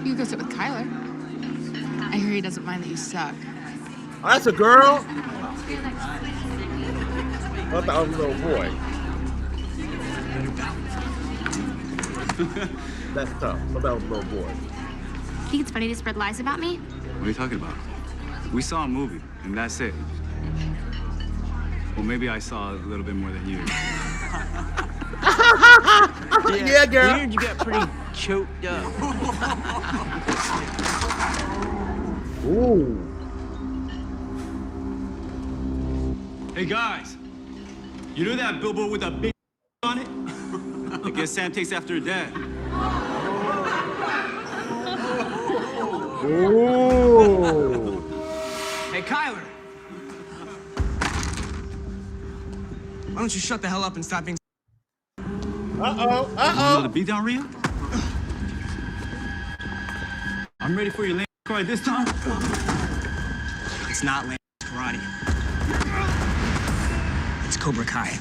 you go sit with Kyler. I hear he doesn't mind that you suck. Oh, that's a girl? I thought I was a little boy. That's tough. I thought I was a little boy. Think it's funny to spread lies about me? What are you talking about? We saw a movie, and that's it. Well, maybe I saw a little bit more than you. Yeah, girl. Weird, you got pretty choked up. Ooh. Hey, guys. You know that billboard with a big on it? I guess Sam takes after her dad. Ooh. Hey, Kyler. Why don't you shut the hell up and stop being... Uh-oh. Another beat down, Rhea? I'm ready for your lane cry this time. It's not land karate. It's Cobra Kai.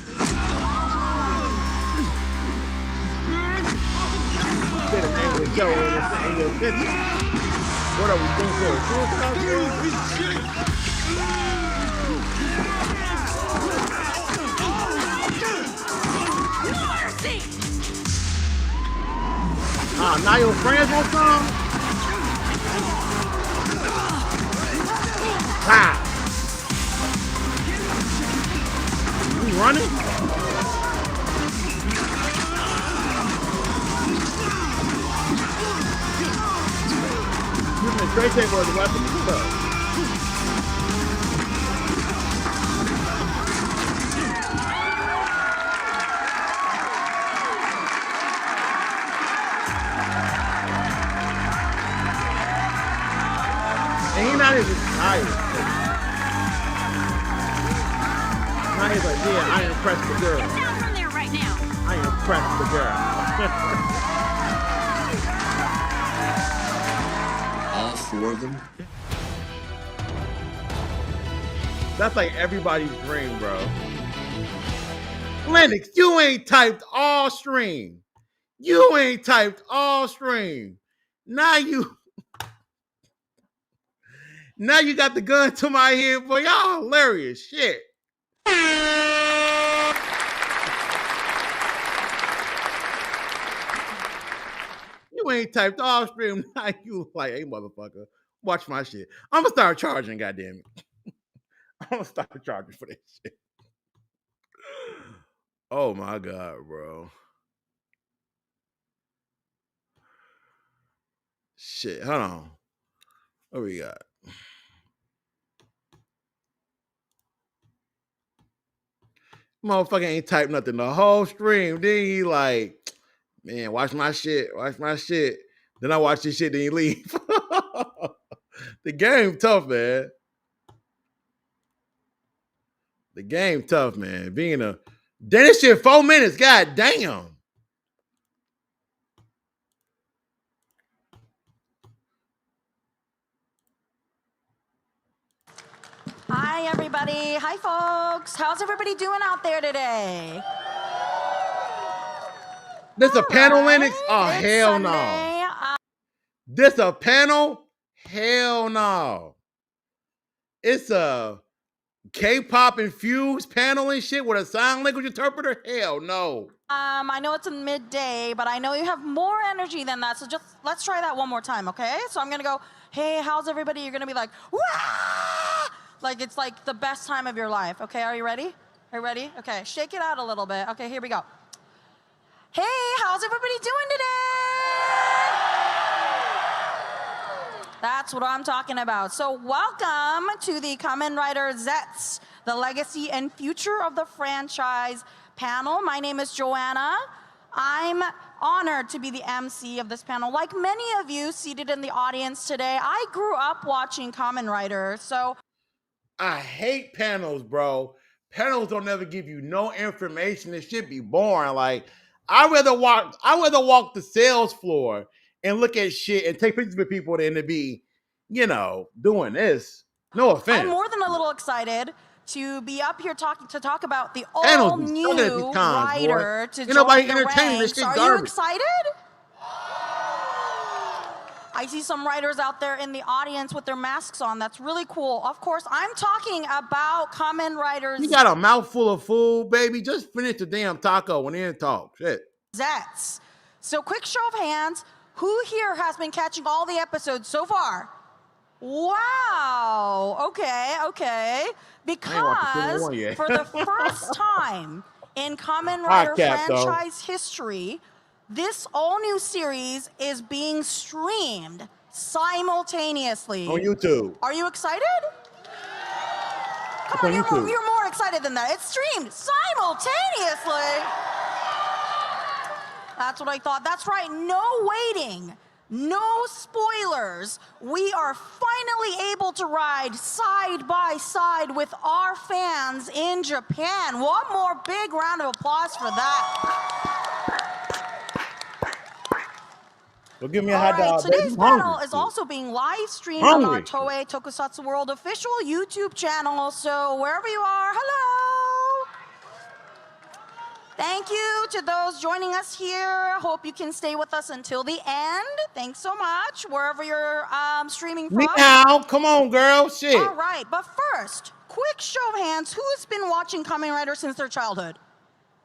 What are we doing for? Now your friends want some? Wow. You running? Using the straight table as a weapon and stuff. And he's not even tired. Now he's like, yeah, I impressed the girl. Get down from there right now. I impressed the girl. All four of them? That's like everybody's dream, bro. Lennox, you ain't typed all stream. You ain't typed all stream. Now you got the gun to my head, boy. Y'all hilarious shit. You ain't typed off stream. Like you like, hey motherfucker, watch my shit. I'm gonna start charging, goddamn it. I'm gonna start charging for this shit. Oh my god, bro. Shit, hold on. What we got? Motherfucker ain't typed nothing the whole stream. Then he like, man, watch my shit. Watch my shit. Then I watch this shit, then he leave. The game tough, man. The game tough, man. Being a then this shit 4 minutes. God damn. Hi, everybody. Hi, folks. How's everybody doing out there today? This a panel, Linux? Oh, It's hell Sunday. no. This a panel? Hell no. It's a K-pop infused panel and shit with a sign language interpreter? Hell no. I know it's in midday, but I know you have more energy than that, so just let's try that one more time, okay? So I'm gonna go, hey, how's everybody? You're gonna be like, wah! Like it's like the best time of your life, okay? Are you ready? Are you ready? Okay, shake it out a little bit. Okay, here we go. Hey, how's everybody doing today? That's what I'm talking about. So welcome to the Kamen Rider Zets, the legacy and future of the franchise panel. My name is Joanna. I'm honored to be the MC of this panel. Like many of you seated in the audience today, I grew up watching Kamen Rider, so I hate panels, bro. Panels don't ever give you no information. It should be boring. Like, I'd rather walk the sales floor and look at shit and take pictures with people than to be, doing this. No offense. I'm more than a little excited to be up here to talk about the all-new rider to join the ranks. Are you excited? I see some writers out there in the audience with their masks on. That's really cool. Of course, I'm talking about Kamen Riders. You got a mouthful of food, baby. Just finish the damn taco and then talk. Shit. Zets. So quick show of hands. Who here has been catching all the episodes so far? Wow. Okay. Because for the first time in Kamen Rider franchise history, this all-new series is being streamed simultaneously. On YouTube. Are you excited? Come on, you're more excited than that. It's streamed simultaneously. That's what I thought. That's right, no waiting. No spoilers. We are finally able to ride side by side with our fans in Japan. One more big round of applause for that. Well, give me a hot dog. Today's panel is also being live streamed on our Toei Tokusatsu World official YouTube channel. So wherever you are, hello. Thank you to those joining us here. Hope you can stay with us until the end. Thanks so much, wherever you're streaming from. Meow. Come on, girl. Shit. All right, but first, quick show of hands. Who's been watching Kamen Rider since their childhood?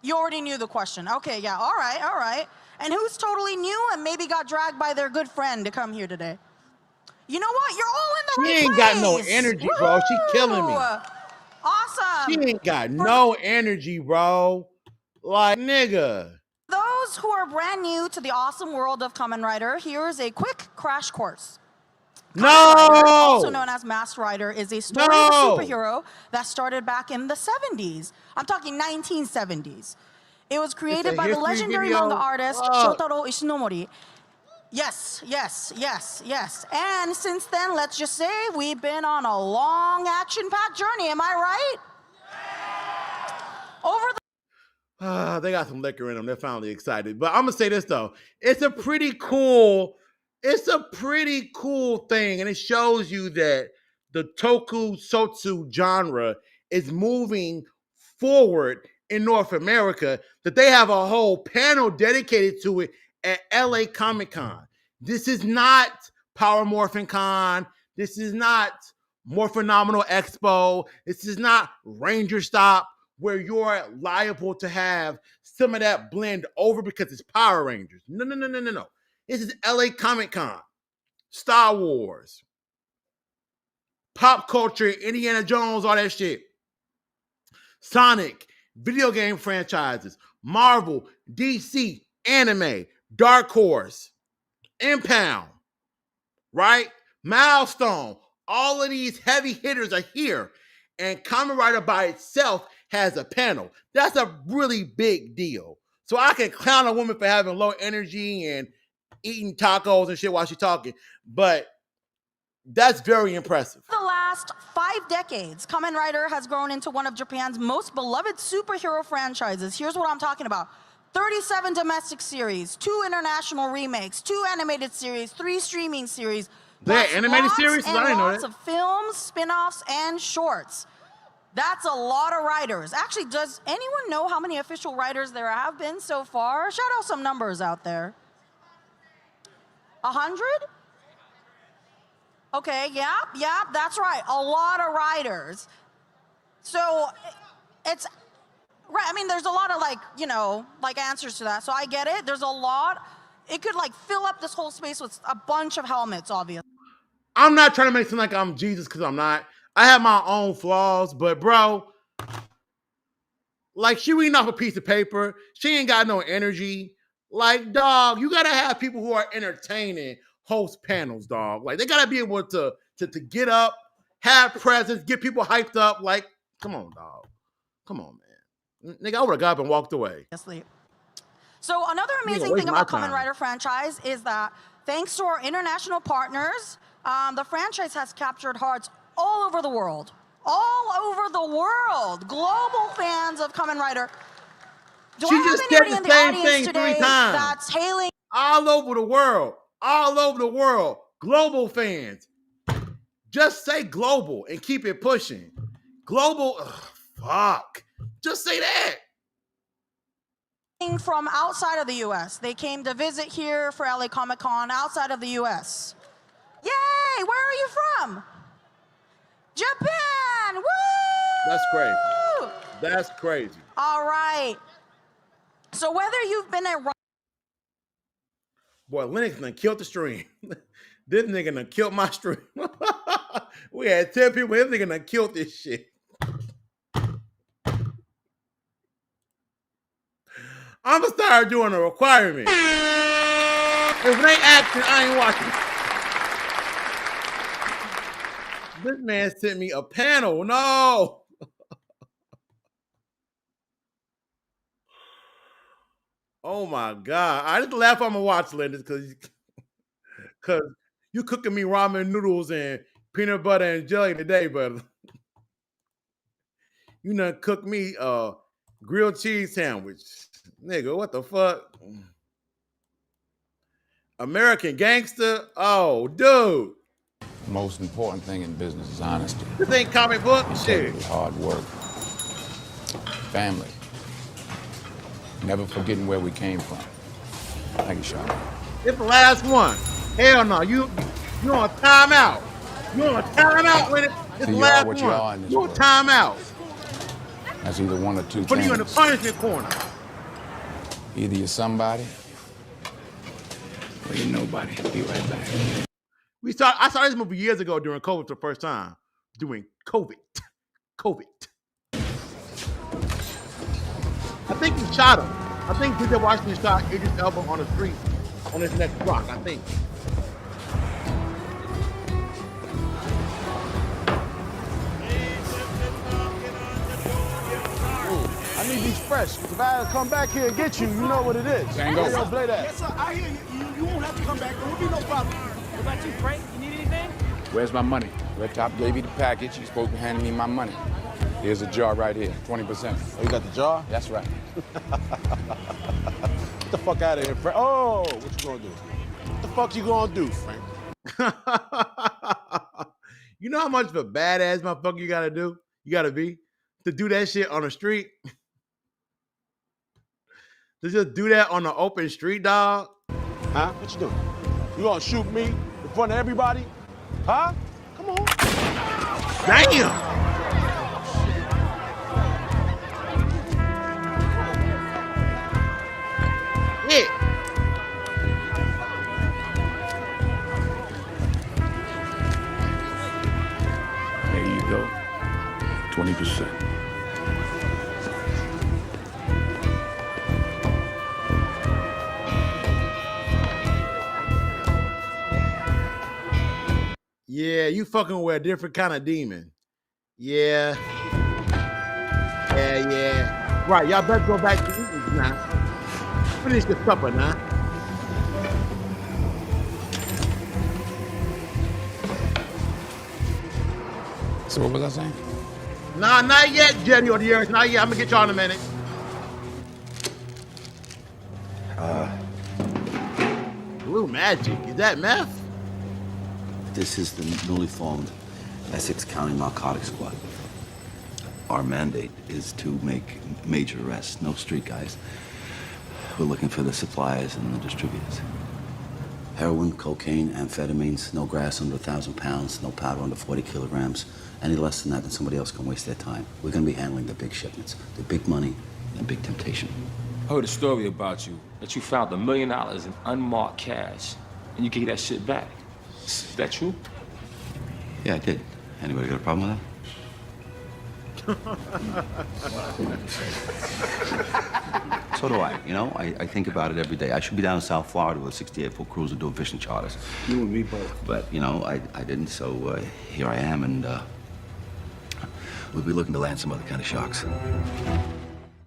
You already knew the question. Okay, yeah, all right. And who's totally new and maybe got dragged by their good friend to come here today? You know what? You're all in the right place. She ain't got no energy, bro. She killing me. Awesome. She ain't got no energy, bro. Like, nigga. Those who are brand new to the awesome world of Kamen Rider, here is a quick crash course. No! Rider, also known as Masked Rider, is a story of a superhero that started back in the 70s. I'm talking 1970s. It was created by the legendary manga artist Shotaro Ishinomori. Yes. And since then, let's just say we've been on a long action-packed journey. Am I right? They got some liquor in them. They're finally excited. But I'm gonna say this though. It's a pretty cool thing, and it shows you that the tokusatsu genre is moving forward in North America, that they have a whole panel dedicated to it at LA Comic Con. This is not Power Morphin Con. This is not More Phenomenal Expo. This is not Ranger Stop, where you're liable to have some of that blend over because it's Power Rangers. No. This is LA Comic Con, Star Wars, pop culture, Indiana Jones, all that shit. Sonic, video game franchises, Marvel, DC, anime, Dark Horse, Impound, right? Milestone. All of these heavy hitters are here. And Kamen Rider by itself has a panel. That's a really big deal. So I can clown a woman for having low energy and eating tacos and shit while she's talking. But that's very impressive. The last 5 decades, Kamen Rider has grown into one of Japan's most beloved superhero franchises. Here's what I'm talking about. 37 domestic series, 2 international remakes, 2 animated series, 3 streaming series. They're animated series? And I didn't know lots that. of films, spin-offs, and shorts. That's a lot of writers. Actually, does anyone know how many official writers there have been so far? Shout out some numbers out there. 100? Okay, yeah, that's right. A lot of writers. So it's, right, I mean, there's a lot of like answers to that. So I get it. There's a lot. It could like fill up this whole space with a bunch of helmets, obviously. I'm not trying to make it seem like I'm Jesus because I'm not. I have my own flaws, but bro, like she reading off a piece of paper. She ain't got no energy. Like, dog, you gotta have people who are entertaining host panels, dog. Like, they gotta be able to get up, have presence, get people hyped up. Like, come on, dog. Come on, man. Nigga, I would have got up and walked away. So another amazing thing about Kamen Rider franchise is that thanks to our international partners, the franchise has captured hearts all over the world. All over the world. Global fans of Kamen Rider. Do She I have just said anybody in the the same audience thing today 3 times. that's hailing? All over the world. All over the world. Global fans. Just say global and keep it pushing. Global, fuck. Just say that. From outside of the U.S. They came to visit here for LA Comic Con outside of the U.S. Yay! Where are you from? Japan! Woo! That's crazy. That's crazy. All right. So whether you've been a Boy, Linux done killed the stream. This nigga done killed my stream. We had 10 people. This nigga done killed this shit. I'm gonna start doing a requirement. If they acting, I ain't watching. This man sent me a panel. No. Oh my God. I just laugh on my watch, Linda, because you cooking me ramen noodles and peanut butter and jelly today, but you done cook me a grilled cheese sandwich. Nigga, what the fuck? American Gangster? Oh, dude. The most important thing in business is honesty. This ain't comic book shit. Integrity, hard work. Family. Never forgetting where we came from. Thank you, Sean. It's the last one. Hell no. You on a timeout. You on a timeout when it's So the you last are what one. you are in this You on world. timeout. That's either one or two Put things. you in the punishment corner. Either you're somebody or you're nobody. Be right back. I saw this movie years ago during COVID for the first time. Doing COVID. I think he shot him. I think Denzel Washington shot Idris Elba on the street on his next block, I think. I need these fresh, because if I come back here and get you, you know what it is. Tango. Don't play that. Yes, sir. I hear you. You won't have to come back. There will be no problem. What about you, Frank? You need anything? Where's my money? Red Top gave you the package. You're supposed to be handing me my money. Here's a jar right here, 20%. Oh, you got the jar? That's right. Get the fuck out of here, Frank. Oh, what you gonna do? What the fuck you gonna do, Frank? You know how much of a badass motherfucker you gotta do? You gotta be to do that shit on the street? To just do that on the open street, dog? Huh? What you doing? You gonna shoot me in front of everybody? Huh? Come on. Damn! Yeah, you fucking with a different kind of demon. Yeah. Yeah. Right, y'all better go back to eating now. Finish the supper now. So what was I saying? Nah, not yet, Jenny or the Earth. Not yet. I'm gonna get y'all in a minute. Blue magic. Is that meth? This is the newly formed Essex County Narcotics Squad. Our mandate is to make major arrests. No street guys. We're looking for the suppliers and the distributors. Heroin, cocaine, amphetamines, no grass under 1,000 pounds, no powder under 40 kilograms. Any less than that, then somebody else can waste their time. We're gonna be handling the big shipments, the big money, and big temptation. I heard a story about you, that you found $1 million in unmarked cash, and you gave that shit back. Is that true? Yeah, I did. Anybody got a problem with that? So do I. You know, I think about it every day. I should be down in South Florida with a 68-foot cruiser doing fishing charters. You and me both. But, you know, I didn't, so here I am, and we'll be looking to land some other kind of sharks.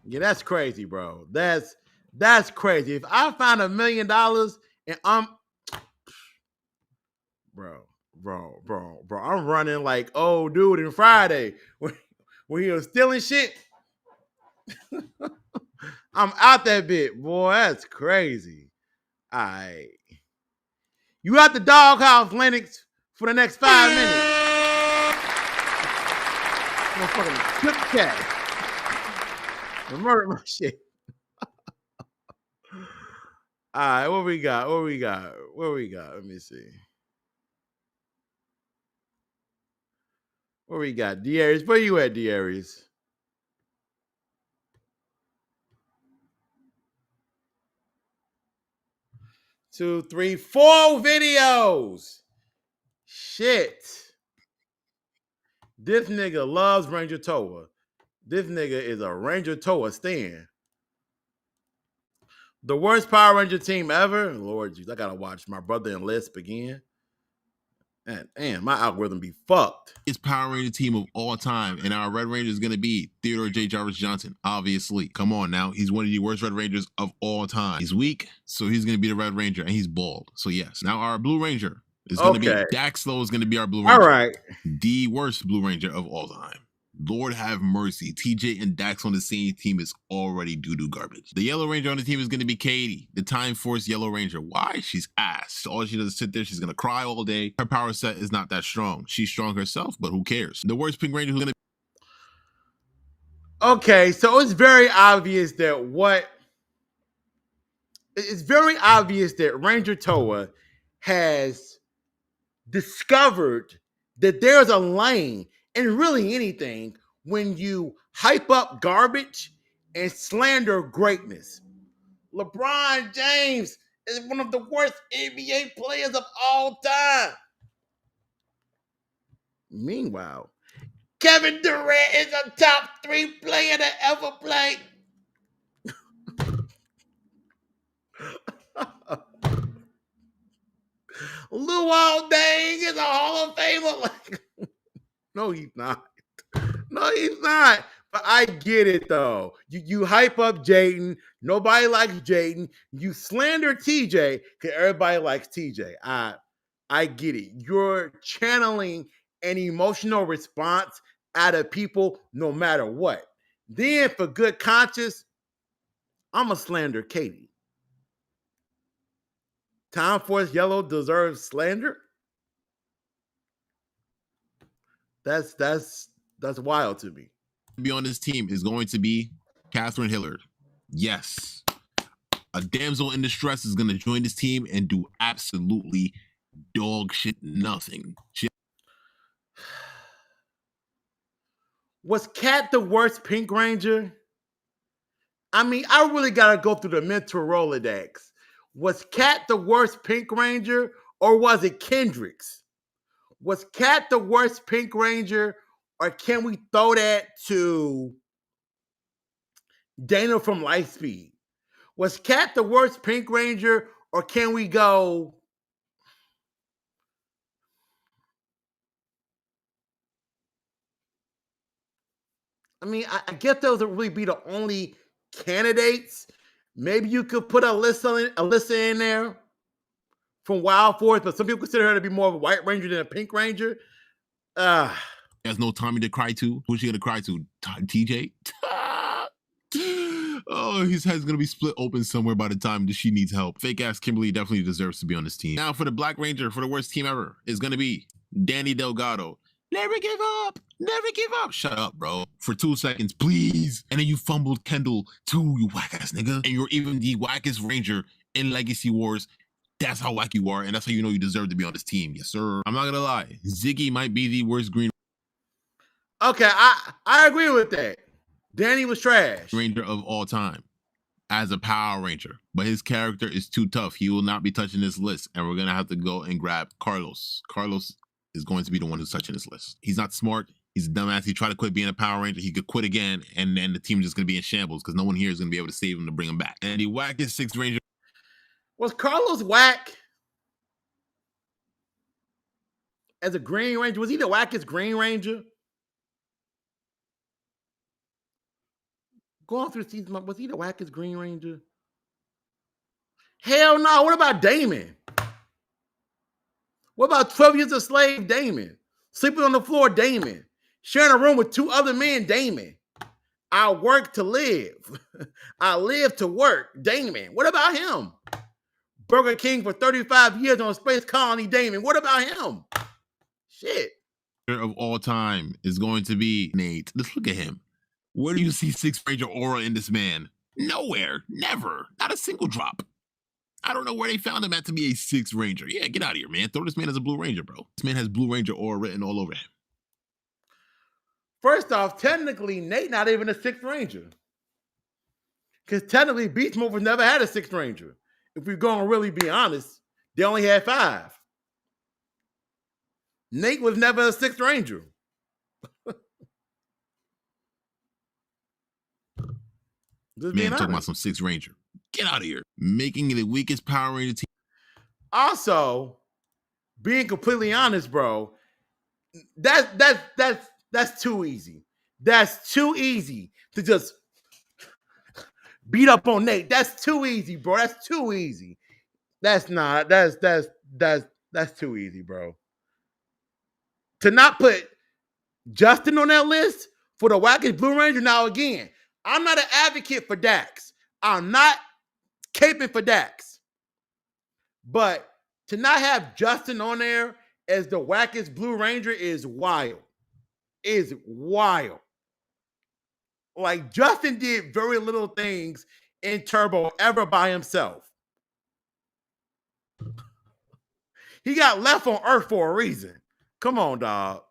Yeah, that's crazy, bro. That's crazy. If I find $1 million and bro, I'm running like old dude in Friday when he was stealing shit. I'm out that bit, boy. That's crazy. All right. You at the doghouse, Lennox, for the next 5 minutes. Motherfucking flip cat. Murder my shit. All right, what we got? Let me see. What we got? D'Aries, where you at, D'Aries? Two, three, 4 videos. Shit. This nigga loves Ranger Toa. This nigga is a Ranger Toa stan. The worst Power Ranger team ever? Lord jeez, I gotta watch My Brother and Lisp again. And damn, my algorithm be fucked. It's Power Ranger team of all time, and our Red Ranger is going to be Theodore J. Jarvis Johnson, obviously. Come on now. He's one of the worst Red Rangers of all time. He's weak, so he's going to be the Red Ranger, and he's bald. So yes. Now our Blue Ranger is going to be, Dax Slow is going to be our Blue Ranger. All right. The worst Blue Ranger of all time. Lord have mercy. TJ and Dax on the same team is already doo-doo garbage. The Yellow Ranger on the team is going to be Katie, the Time Force Yellow Ranger. Why? She's ass. All she does is sit there. She's going to cry all day. Her power set is not that strong. She's strong herself, but who cares? The worst Pink Ranger who's going to... Okay, so it's very obvious that Ranger Toa has discovered that there's a lane in really anything when you hype up garbage and slander greatness. LeBron James is one of the worst NBA players of all time. Meanwhile, Kevin Durant is a top 3 player to ever play. Luol Deng is a Hall of Famer. No, he's not. No, he's not. But I get it though. You hype up Jaden. Nobody likes Jaden. You slander TJ because everybody likes TJ. I get it. You're channeling an emotional response out of people no matter what. Then for good conscience, I'm a slander Katie. Time Force Yellow deserves slander. That's wild to me. be on this team is going to be Catherine Hillard. Yes. A damsel in distress is going to join this team and do absolutely dog shit nothing. Was Cat the worst Pink Ranger? I mean, I really got to go through the mental Rolodex. Was Cat the worst Pink Ranger or was it Kendrick's? Was Cat the worst Pink Ranger or can we throw that to Dana from Lightspeed? Was Cat the worst Pink Ranger or can we go I mean, I guess those would really be the only candidates. Maybe you could put Alyssa in there from Wild Force, but some people consider her to be more of a White Ranger than a Pink Ranger. There's no Tommy to cry to. Who's she gonna cry to? TJ? Oh, his head's gonna be split open somewhere by the time that she needs help. Fake ass Kimberly definitely deserves to be on this team. Now for the Black Ranger, for the worst team ever, is gonna be Danny Delgado. Never give up. Never give up. Shut up, bro. For 2 seconds, please. And then you fumbled Kendall too, you whack ass nigga. And you're even the wackest Ranger in Legacy Wars. That's how wack you are, and that's how you know you deserve to be on this team. Yes, sir. I'm not gonna lie. Ziggy might be the worst Green Okay, I agree with that. Danny was trash. Ranger of all time as a Power Ranger, but his character is too tough. He will not be touching this list, and we're gonna have to go and grab Carlos. Carlos is going to be the one who's touching this list. He's not smart. He's a dumbass. He tried to quit being a Power Ranger. He could quit again, and then the team is just gonna be in shambles because no one here is gonna be able to save him to bring him back. And the wackest Sixth Ranger. Was Carlos whack as a Green Ranger? Was he the wackest Green Ranger? Going through the season, was he the wackest Green Ranger? Hell no. What about Damon? What about 12 Years a Slave Damon? Sleeping on the floor Damon. Sharing a room with 2 other men Damon. I work to live. I live to work Damon. What about him? Burger King for 35 years on a space colony Damon. What about him? Shit. Of all time is going to be Nate. Let's look at him. Where do you see Sixth Ranger aura in this man? Nowhere. Never. Not a single drop. I don't know where they found him at to be a Sixth Ranger. Yeah, get out of here, man. Throw this man as a Blue Ranger, bro. This man has Blue Ranger aura written all over him. First off, technically, Nate not even a Sixth Ranger. Because technically, Beast Movers never had a Sixth Ranger. If we're going to really be honest, they only had 5. Nate was never a Sixth Ranger. Man talking about some Sixth Ranger. Get out of here. Making it the weakest Power Ranger team. Also, being completely honest, bro, that's too easy. That's too easy to just beat up on Nate. That's too easy, bro. That's too easy. That's too easy, bro. To not put Justin on that list for the wackest Blue Ranger. Now again, I'm not an advocate for Dax. I'm not caping for Dax. But to not have Justin on there as the wackest Blue Ranger is wild. Is wild. Like, Justin did very little things in Turbo ever by himself. He got left on Earth for a reason. Come on, dog.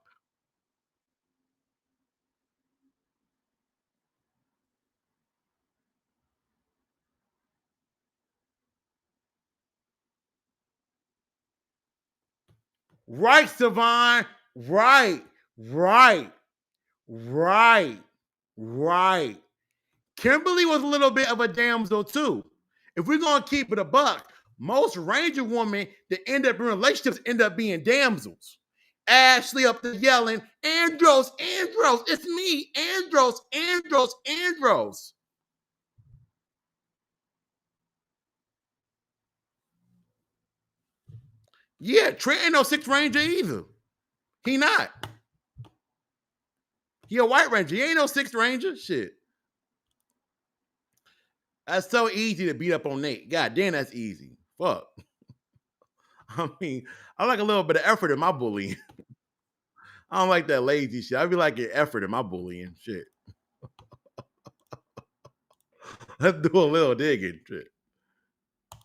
Right, Savon. Right. Kimberly was a little bit of a damsel too. If we're going to keep it a buck, most Ranger women that end up in relationships end up being damsels. Ashley up there yelling, Andros, it's me, Andros. Yeah, Trent ain't no Sixth Ranger either. He not. He a White Ranger. He ain't no Sixth Ranger. Shit. That's so easy to beat up on Nate. God damn, that's easy. Fuck. I mean, I like a little bit of effort in my bullying. I don't like that lazy shit. I be liking effort in my bullying. Shit. Let's do a little digging. Shit.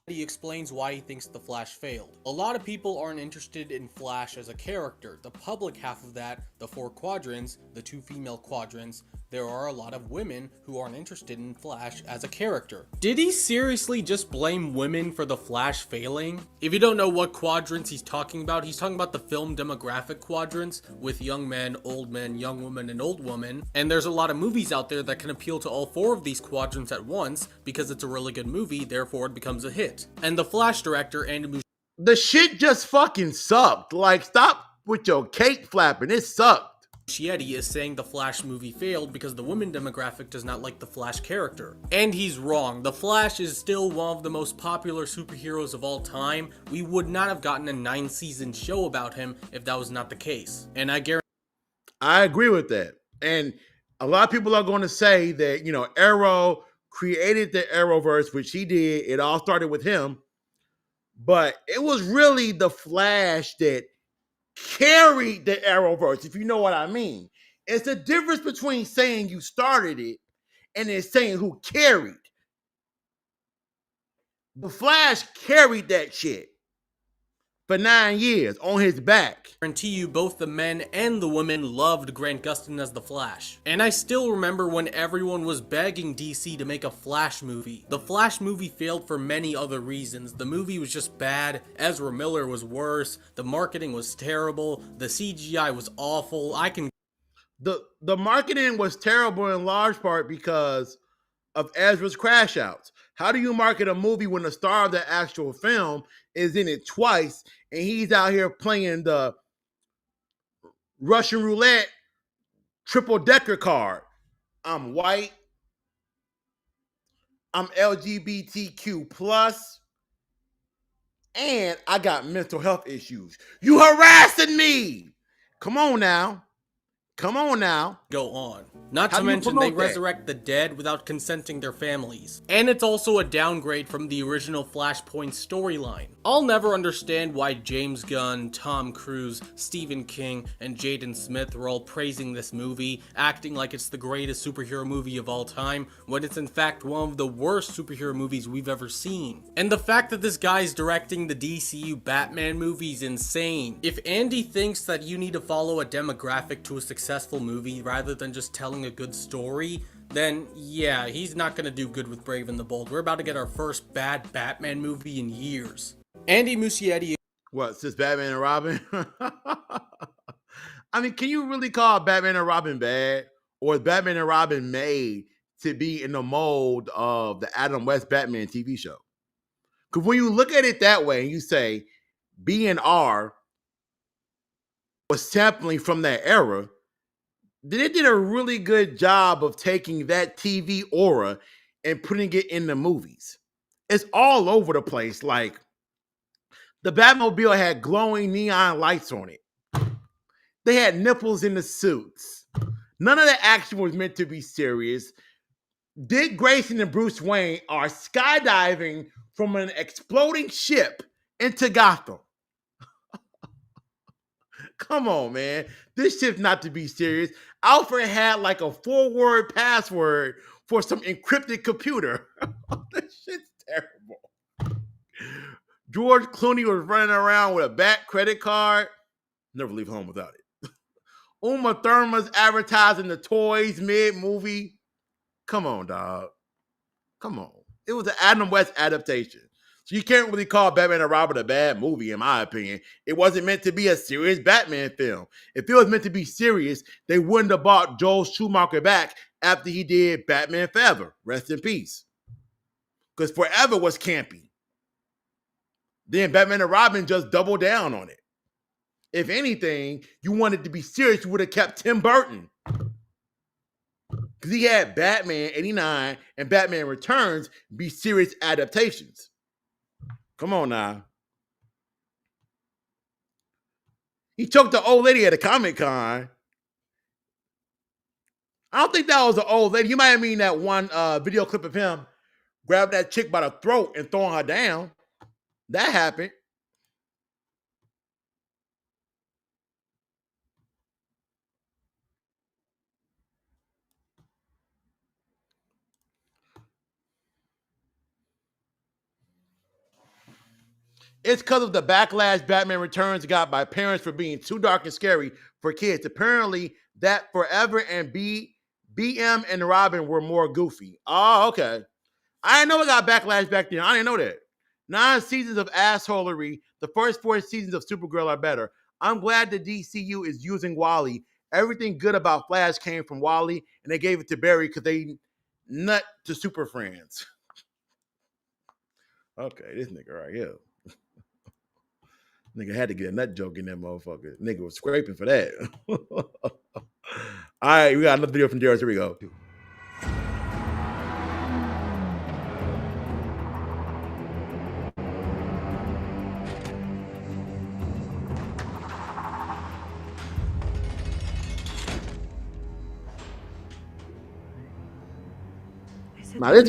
He explains why he thinks The Flash failed. A lot of people aren't interested in Flash as a character. The public half of that, the 4 quadrants, the 2 female quadrants, there are a lot of women who aren't interested in Flash as a character. Did he seriously just blame women for The Flash failing? If you don't know what quadrants he's talking about the film demographic quadrants with young men, old men, young women, and old women. And there's a lot of movies out there that can appeal to all 4 of these quadrants at once because it's a really good movie, therefore it becomes a hit. And the Flash director, Andy, the shit just fucking sucked. Like, stop with your cape flapping. It sucked. Muschietti is saying the Flash movie failed because the women demographic does not like the Flash character. And he's wrong. The Flash is still one of the most popular superheroes of all time. We would not have gotten a 9-season show about him if that was not the case. And I guarantee I agree with that. And a lot of people are going to say that, you know, Arrow created the Arrowverse, which he did. It all started with him. But it was really the Flash that carried the Arrowverse, if you know what I mean. It's the difference between saying you started it and then saying who carried. The Flash carried that shit for 9 years on his back. I guarantee you both the men and the women loved Grant Gustin as the Flash. And I still remember when everyone was begging DC to make a Flash movie. The Flash movie failed for many other reasons. The movie was just bad, Ezra Miller was worse, the marketing was terrible, the CGI was awful. The marketing was terrible in large part because of Ezra's crash outs. How do you market a movie when the star of the actual film is in it twice and he's out here playing the Russian roulette triple decker card? I'm white. I'm LGBTQ plus, and I got mental health issues. You harassing me? Come on now. Come on now. Go on. Not to mention they resurrect the dead without consenting their families. And it's also a downgrade from the original Flashpoint storyline. I'll never understand why James Gunn, Tom Cruise, Stephen King, and Jaden Smith were all praising this movie, acting like it's the greatest superhero movie of all time, when it's in fact one of the worst superhero movies we've ever seen. And the fact that this guy's directing the DCU Batman movie is insane. If Andy thinks that you need to follow a demographic to a successful movie rather than just telling a good story, then yeah, he's not gonna do good with Brave and the Bold. We're about to get our first bad Batman movie in years. Andy Muschietti. What, since Batman and Robin? I mean, can you really call Batman and Robin bad? Or is Batman and Robin made to be in the mold of the Adam West Batman TV show? Because when you look at it that way and you say B and R was sampling from that era, they did a really good job of taking that TV aura and putting it in the movies. It's all over the place. Like, the Batmobile had glowing neon lights on it. They had nipples in the suits. None of the action was meant to be serious. Dick Grayson and Bruce Wayne are skydiving from an exploding ship into Gotham. Come on, man. This shit's not to be serious. Alfred had like a 4-word password for some encrypted computer. This shit's terrible. George Clooney was running around with a back credit card. Never leave home without it. Uma Thurman's advertising the toys mid-movie. Come on, dog. Come on. It was an Adam West adaptation. So you can't really call Batman and Robin a bad movie, in my opinion. It wasn't meant to be a serious Batman film. If it was meant to be serious, they wouldn't have brought Joel Schumacher back after he did Batman Forever. Rest in peace. Because Forever was campy. Then Batman and Robin just doubled down on it. If anything, you wanted to be serious, you would have kept Tim Burton. Because he had Batman 89 and Batman Returns be serious adaptations. Come on now. He choked the old lady at a Comic-Con. I don't think that was an old lady. You might mean that one video clip of him grabbed that chick by the throat and throwing her down. That happened. It's because of the backlash Batman Returns got by parents for being too dark and scary for kids. Apparently, that Forever and BM and Robin were more goofy. Oh, okay. I didn't know it got backlash back then. I didn't know that. 9 seasons of assholery. The first 4 seasons of Supergirl are better. I'm glad the DCU is using Wally. Everything good about Flash came from Wally, and they gave it to Barry because they nut to Super Friends. Okay, this nigga right here. Nigga had to get a nut joke in that motherfucker. Nigga was scraping for that. All right, we got another video from Jared. Here we go. Now this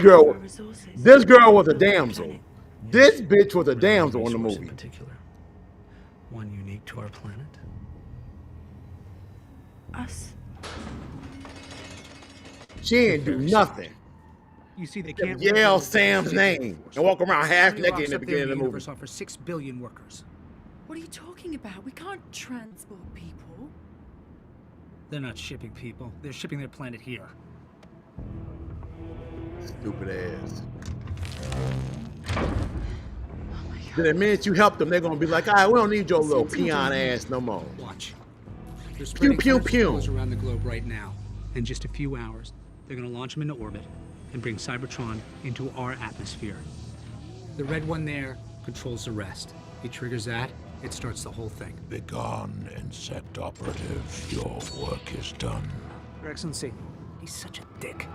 girl was a damsel. This bitch was a damsel in the movie. In particular, one unique to our planet. Us. She ain't do nothing. You see, they can't yell Sam's name and walk around half naked in the beginning of the movie. For 6 billion workers. What are you talking about? We can't transport people. They're not shipping people. They're shipping their planet here. Stupid ass. Then the minute you help them, they're gonna be like, "All right, we don't need your little peon ass no more." Watch. They're Pew spreading pew pew. around the globe right now. In just a few hours, they're gonna launch them into orbit and bring Cybertron into our atmosphere. The red one there controls the rest. He triggers that, it starts the whole thing. Begone, insect operative. Your work is done. Your Excellency, he's such a dick.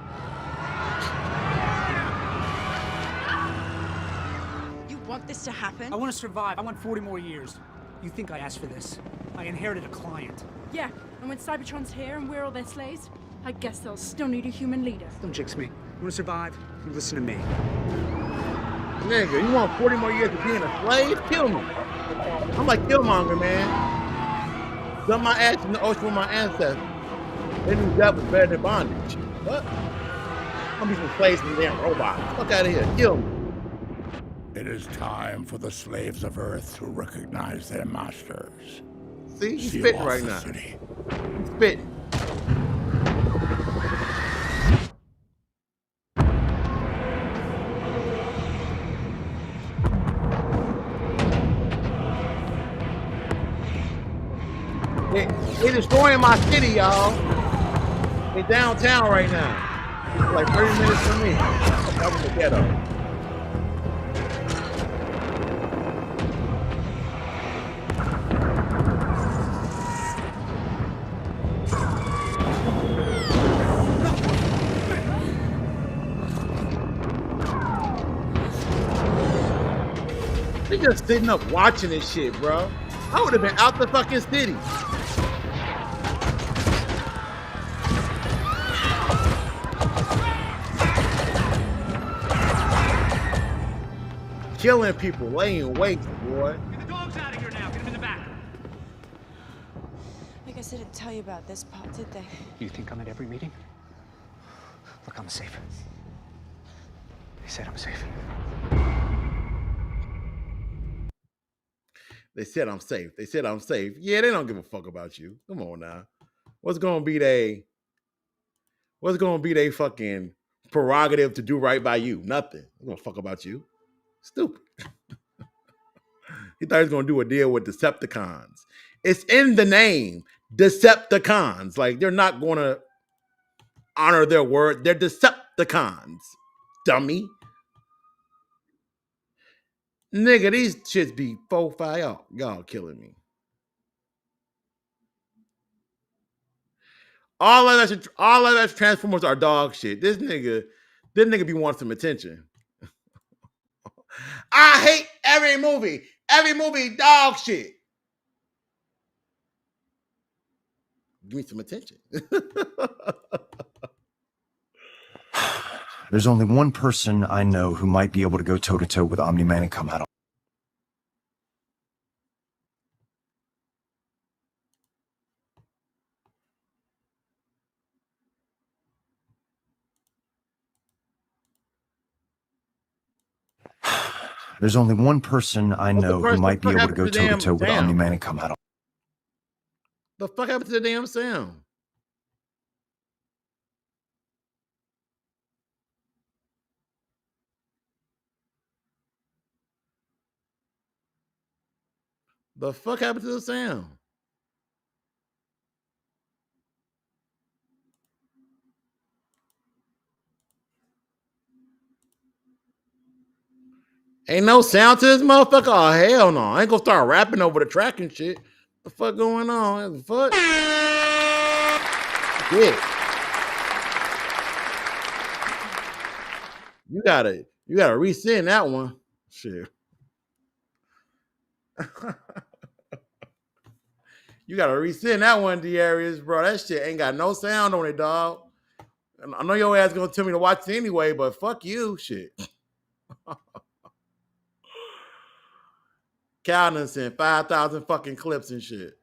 You want this to happen? I want to survive. I want 40 more years. You think I asked for this? I inherited a client. Yeah, and when Cybertron's here and we're all their slaves, I guess they'll still need a human leader. Don't jinx me. You want to survive? You listen to me. Nigga, you want 40 more years of being a slave? Kill me. I'm like Killmonger, man. Dump my ass in the ocean with my ancestors. They knew that was better than bondage. What? I'm be some slaves and damn robots. Fuck out of here. Kill me. It is time for the slaves of Earth to recognize their masters. See, he's spitting right now. He's spitting. They destroying my city, y'all. They downtown right now. It's like 30 minutes from me. That was the ghetto. They just sitting up watching this shit, bro. I would have been out the fucking city. Killing people, laying waste, boy. Get the dogs out of here now. Get them in the back. I guess I didn't tell you about this part, did they? You think I'm at every meeting? Look, I'm safe. They said I'm safe. They said I'm safe. They said I'm safe. Yeah, they don't give a fuck about you. Come on now. What's gonna be they fucking prerogative to do right by you? Nothing. They don't fuck about you. Stupid. He thought he was gonna do a deal with Decepticons. It's in the name, Decepticons. Like they're not gonna honor their word. They're Decepticons, dummy. Nigga, these shits be 4-5. Y'all killing me. All of that Transformers are dog shit. This nigga be wanting some attention. I hate every movie. Every movie, dog shit. Give me some attention. There's only one person I know who might be able to go toe-to-toe with Omni-Man and come out on. There's only one person I know who might be able to go toe-to-toe with Omni-Man and come out on. The fuck happened to the damn sound? The fuck happened to the sound? Ain't no sound to this motherfucker. Oh hell no! I ain't gonna start rapping over the track and shit. The fuck going on? What the fuck? Yeah. You gotta resend that one. Shit. You gotta resend that one, Darius, bro. That shit ain't got no sound on it, dog. I know your ass gonna tell me to watch it anyway, but fuck you, shit. Cal sent 5,000 fucking clips and shit.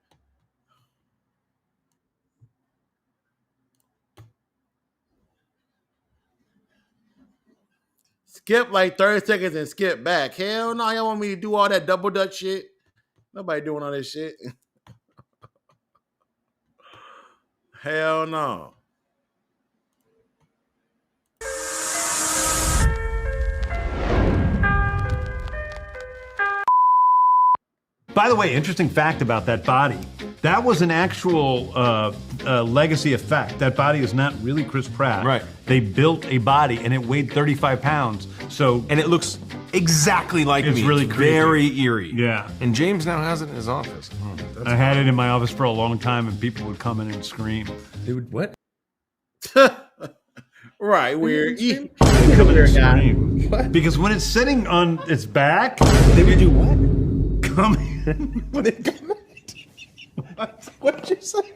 Skip like 30 seconds and skip back. Hell no, y'all want me to do all that double dutch shit? Nobody doing all this shit. Hell no. By the way, interesting fact about that body. That was an actual legacy effect. That body is not really Chris Pratt. Right. They built a body and it weighed 35 pounds. So and it looks exactly like it's me. Really it's creepy. Very eerie. Yeah. And James now has it in his office. I had it in my office for a long time and people would come in and scream. They would what? Right, weird. You come in there, guy. What? Because when it's sitting on its back, they would do what? Come in. When they come in? What did you say?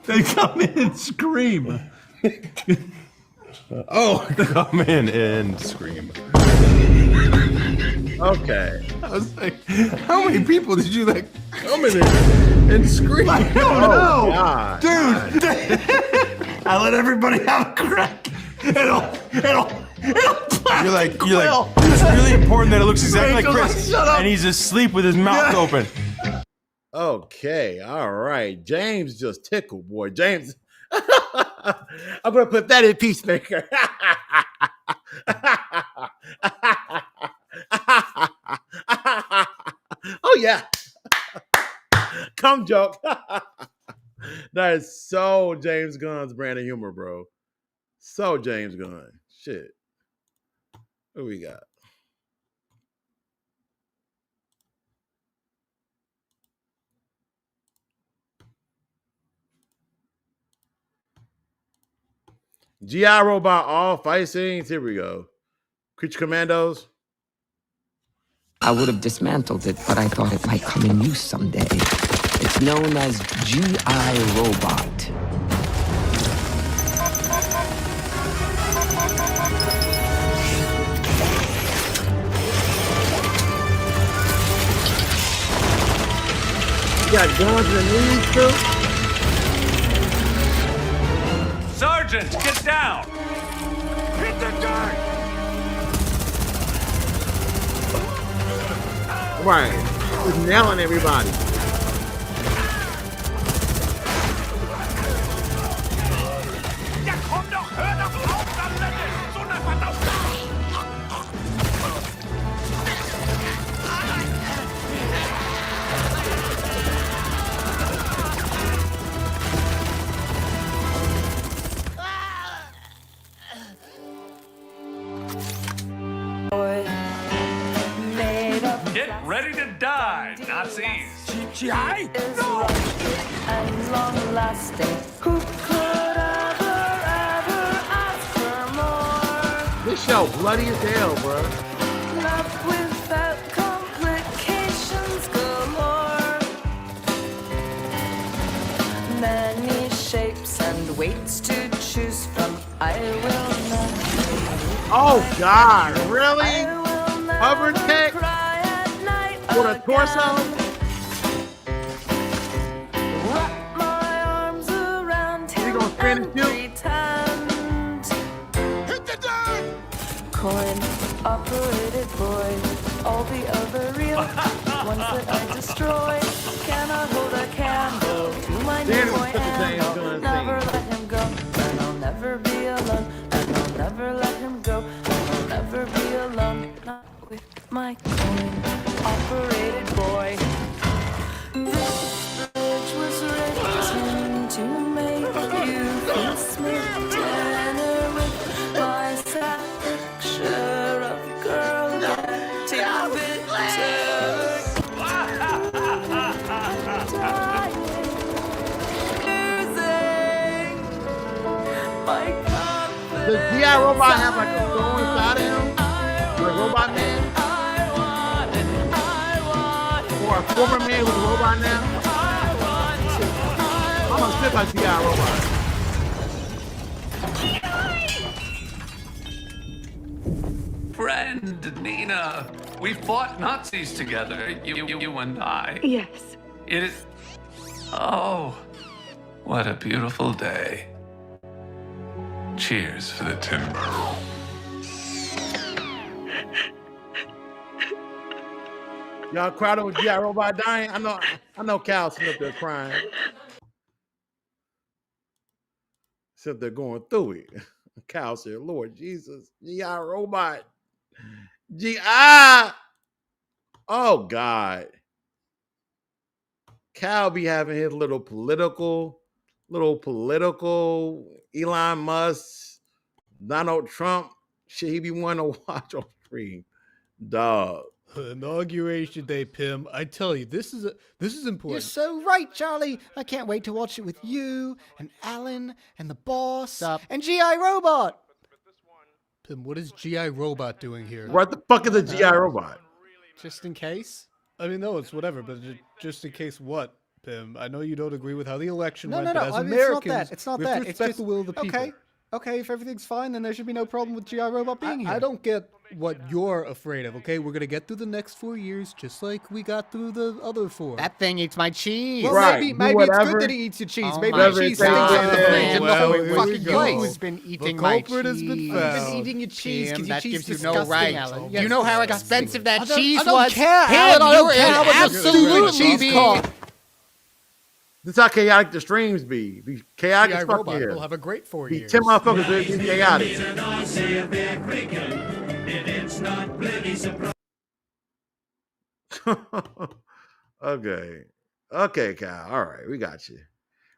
They come in and scream. Oh, come in and scream. Okay. I was like, how many people did you like come in and scream? I don't know. God. Dude. I let everybody have a crack. It'll You're like, it's really important that it looks exactly like Chris. Shut up. And he's asleep with his mouth open. Okay, all right. James just tickled, boy. James. I'm gonna put that in Peacemaker. Oh yeah. Come joke. That is so James Gunn's brand of humor, bro. So James Gunn. Shit. What we got? GI Robot, all fight scenes. Here we go. Creature Commandos. I would have dismantled it, but I thought it might come in use someday. It's known as GI Robot. You got guns in the knees too? Sergeant, get down! Hit the guy! Right. Just nailing everybody. Ja, komm doch, hör doch auf damit! So eine verdammte... Get ready to die, Nazis! GI? No! And long lasting. Who could ever ask for more? This show bloody as hell, bro. Love without complications galore. Many shapes and weights to choose from. I will not. Oh God, really? I will never Hover tech cry at night for the torso? Wrap my arms around him and pretend. Hit the dirt! Coin-operated boy. All the other real ones that I destroy cannot hold a candle to my new boy and I'll never let him go. And I'll never be alone. And I'll never let him go. And I'll never be alone. Not with my coin-operated boy. This bridge was written to make you feel smitten with my satire of girl. G.I. Robot have like a soul inside of him? Like Robot Man? Or a former man who's a robot now? I'm gonna sit by G.I. Robot. Friend Nina, we fought Nazis together, you and I. Yes. It is. Oh, what a beautiful day. Cheers for the timber. Y'all cried over G.I. Robot dying? I know Cal's sitting up there crying. Except they're going through it. Cal said, Lord Jesus, G.I. Robot. G.I. Oh, God. Cal be having his little political Elon Musk, Donald Trump shit he be wanting to watch on screen. Dog. Inauguration day, Pim. I tell you, this is important. You're so right, Charlie. I can't wait to watch it with you and Alan and the boss and G.I. Robot. Pim, what is G.I. Robot doing here? What the fuck is a G.I. Robot? Just in case? I mean, no, it's whatever, but just in case what, Pim? I know you don't agree with how the election went, but as Americans, it's not we have that. to It's respect just the will of the people. Okay, if everything's fine, then there should be no problem with G.I. Robot being here. I don't get what you're afraid of, okay? We're gonna get through the next 4 years just like we got through the other 4. That thing eats my cheese. Well, Right. maybe it's Whatever. good that he eats your cheese. Oh Maybe my the cheese God. stays in the fridge in the Well, Wait, whole fucking fucking who's been eating the my culprit has been cheese? found. I've been eating your cheese because your that cheese gives is you no disgusting, right. Oh, Do yes, you know how yes, expensive yes. that cheese I don't was? care, Pim, Alan, I you don't were care an what the absolute cheese cheese cost. This is how chaotic the streams be. Be chaotic G.I. as fuck Robot here. will have a great 4 Be years. 10 motherfuckers be chaotic. Okay, Kyle. All right, we got you.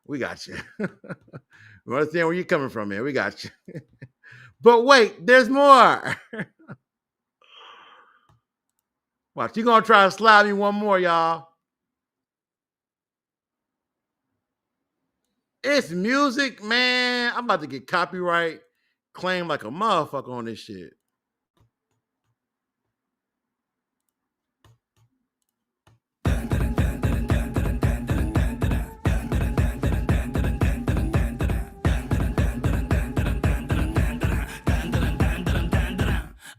We understand where you're coming from, man. We got you. But wait, there's more. Watch, you gonna try to slide me one more, y'all. It's music, man. I'm about to get copyright claimed like a motherfucker on this shit.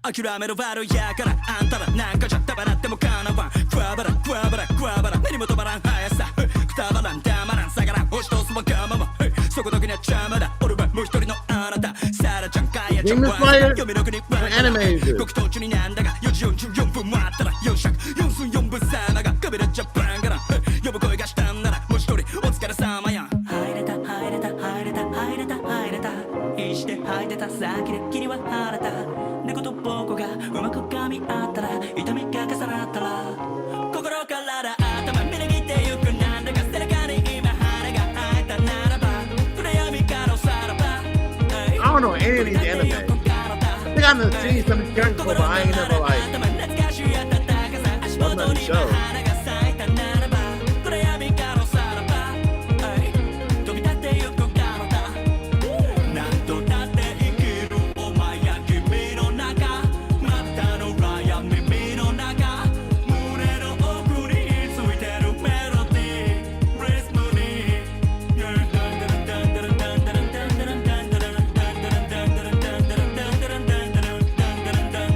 諦めろ悪いやからあんたらなんかじゃたばらってもかなわんクワバラクワバラクワバラ目にも止まらん速さくたばらんたまらん下がらん押し通すわがままそこだけには邪魔だ俺はもう一人のあなたサラちゃんかやちゃんは読みの国は極東中になんだが4時44分待ったら4尺4分4分様がカビラジャパンから呼ぶ声がしたんならもう一人お疲れ様や入れた入れた入れた入れた入れた必死で吐いてた先で君は晴れた猫と僕がうまく噛み合ったら痛みが重なったら心からだ頭みなぎってゆくなんだか背中に今羽が生えたならば暗闇からさらば I don't know any of these anime. I think I've seen some of these characters before, but I ain't never like watched none of the shows.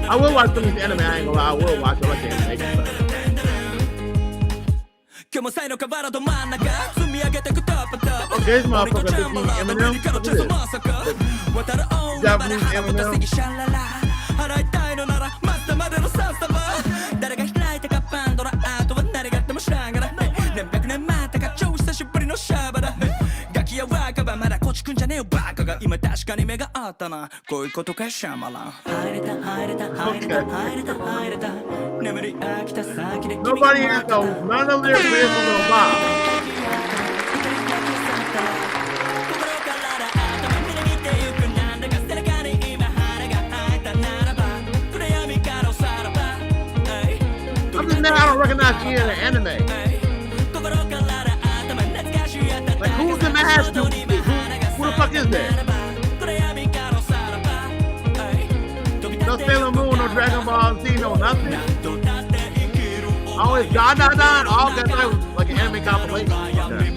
I will watch some of these anime, I ain't gonna lie, I will watch it like the animation stuff. 今日も才の河原ど真ん中積み上げてくトップトップ Okay, this motherfucker thinking Eminem. Look at this. Japanese Eminem. シャララ払いたいのならマスターまでのサンサバ誰が開いたかパンドラあとは誰がっても知らんがら何百年待ったか超久しぶりのシャバだガキや若葉まだこっちくんじゃねえよバカが今確かに目があったなこういうことかシャマラン入れた入れた入れた入れた入れた眠り飽きた先で Nobody has no, none of their players on the bob. I'm just mad I don't recognize any of the anime. Like, who's the mask dude? Who the fuck is that? Sailor Moon, no Dragon Ball Z, no nothing. Oh, it's Don Don Don. Oh, okay, that was like an anime compilation. Okay.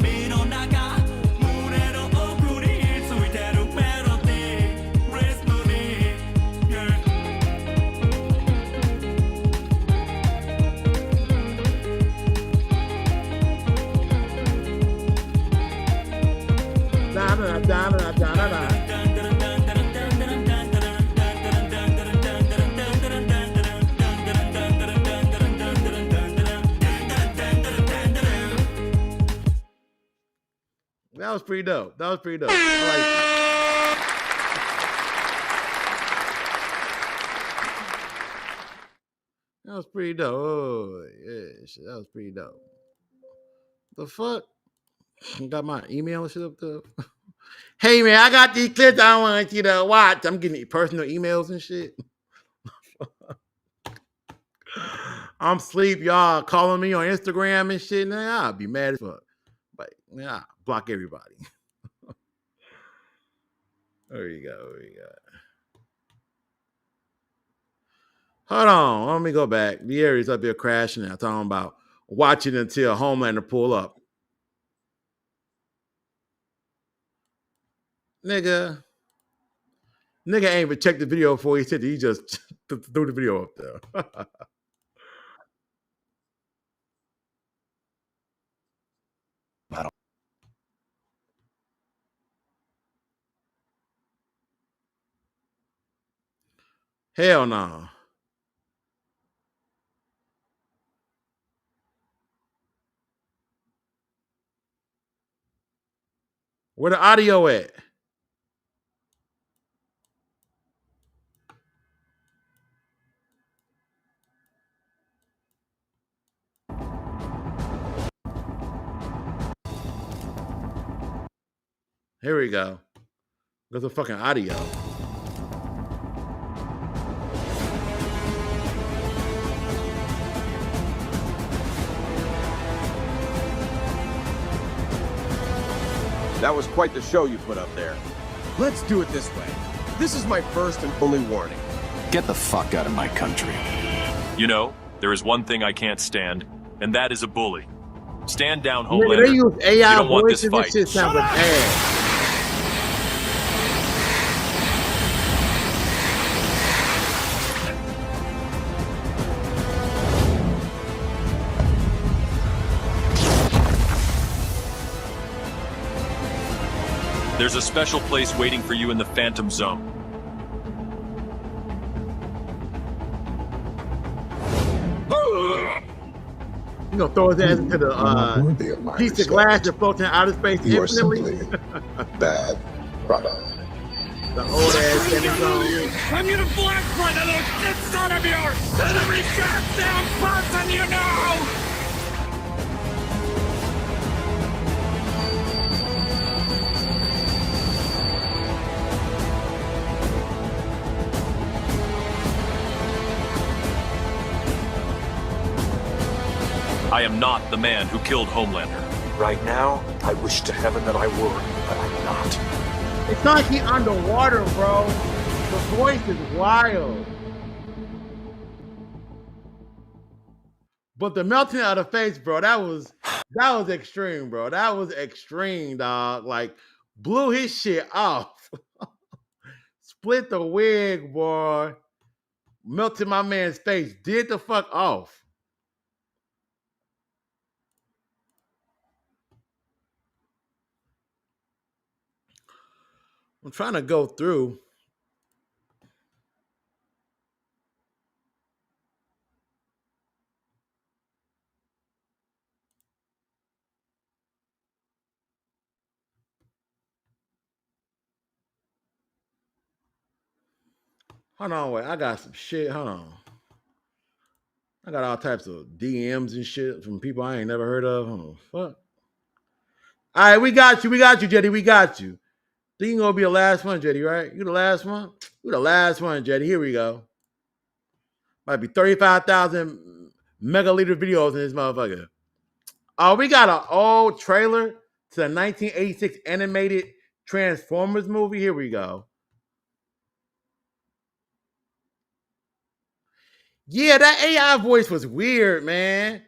That was pretty dope. That was pretty dope. I like that was pretty dope. Oh, yeah, shit, that was pretty dope. The fuck? Got my email and shit up there. Hey man, I got these clips I want you to watch. I'm getting personal emails and shit. I'm sleep, y'all calling me on Instagram and shit. Now I'll be mad as fuck. But yeah, block everybody. There you go. There you go. Hold on. Let me go back. The area's up here crashing now. Talking about watching until Homelander pull up. Nigga ain't even checked the video before he said he just threw the video up there. Hell no. Where the audio at? Here we go. There's a fucking audio. That was quite the show you put up there. Let's do it this way. This is my first and only warning. Get the fuck out of my country. You know, there is one thing I can't stand, and that is a bully. Stand down, Homelander. They use AI you don't want voice this and fight. this shit sounds like ass. There's a special place waiting for you in the Phantom Zone. You gonna throw his ass into the piece of glass that floats in outer space infinitely? Bad product. The old ass Phantom Zone. I'm gonna black one of those shit son of yours! And every goddamn person you know! I am not the man who killed Homelander. Right now, I wish to heaven that I were, but I'm not. It's not like he underwater, bro. The voice is wild. But the melting of the face, bro, that was extreme, bro. That was extreme, dog. Like, blew his shit off. Split the wig, boy. Melted my man's face. Did the fuck off. I'm trying to go through. Hold on, wait. I got some shit. Hold on. I got all types of DMs and shit from people I ain't never heard of. Hold on. Fuck. All right, we got you. We got you, Jetty. We got you. Think you gonna be the last one, Jetty, right? You the last one? You the last one, Jetty. Here we go. Might be 35,000 megaliter videos in this motherfucker. Oh, we got an old trailer to the 1986 animated Transformers movie. Here we go. Yeah, that AI voice was weird, man.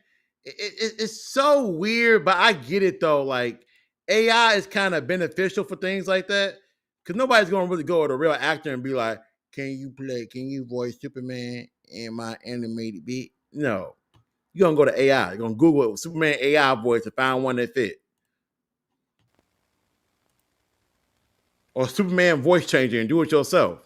It's so weird, but I get it though. Like AI is kind of beneficial for things like that because nobody's gonna really go with a real actor and be like, "Can you voice Superman in my animated bit?" No, you're gonna go to AI. You're gonna Google it, Superman AI voice to find one that fit, or Superman voice changer and do it yourself.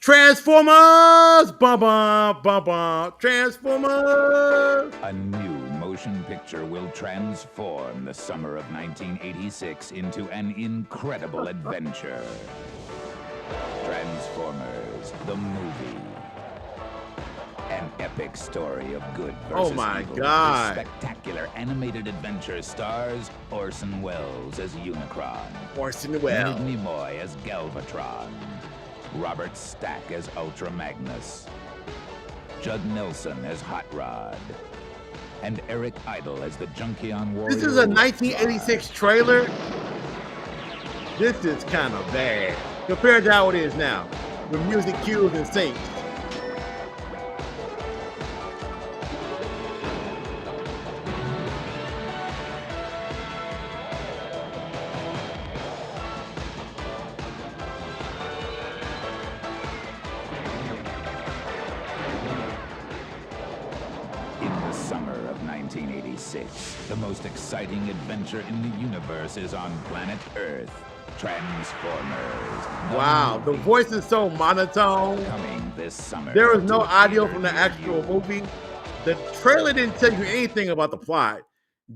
Transformers! Bum bum bum bum. Transformers! A new motion picture will transform the summer of 1986 into an incredible adventure. Transformers, the movie. An epic story of good versus evil. God. This spectacular animated adventure stars Orson Welles as Unicron. Orson Welles. Leonard Nimoy as Galvatron. Robert Stack as Ultra Magnus. Judd Nelson as Hot Rod. And Eric Idle as the Junkion Warrior. This is a 1986 trailer. This is kind of bad compared to how it is now, with music cues and syncs. The most exciting adventure in the universe is on planet Earth. Transformers. Wow, the voice is so monotone. Coming this summer. There is no audio from the actual movie. The trailer didn't tell you anything about the plot.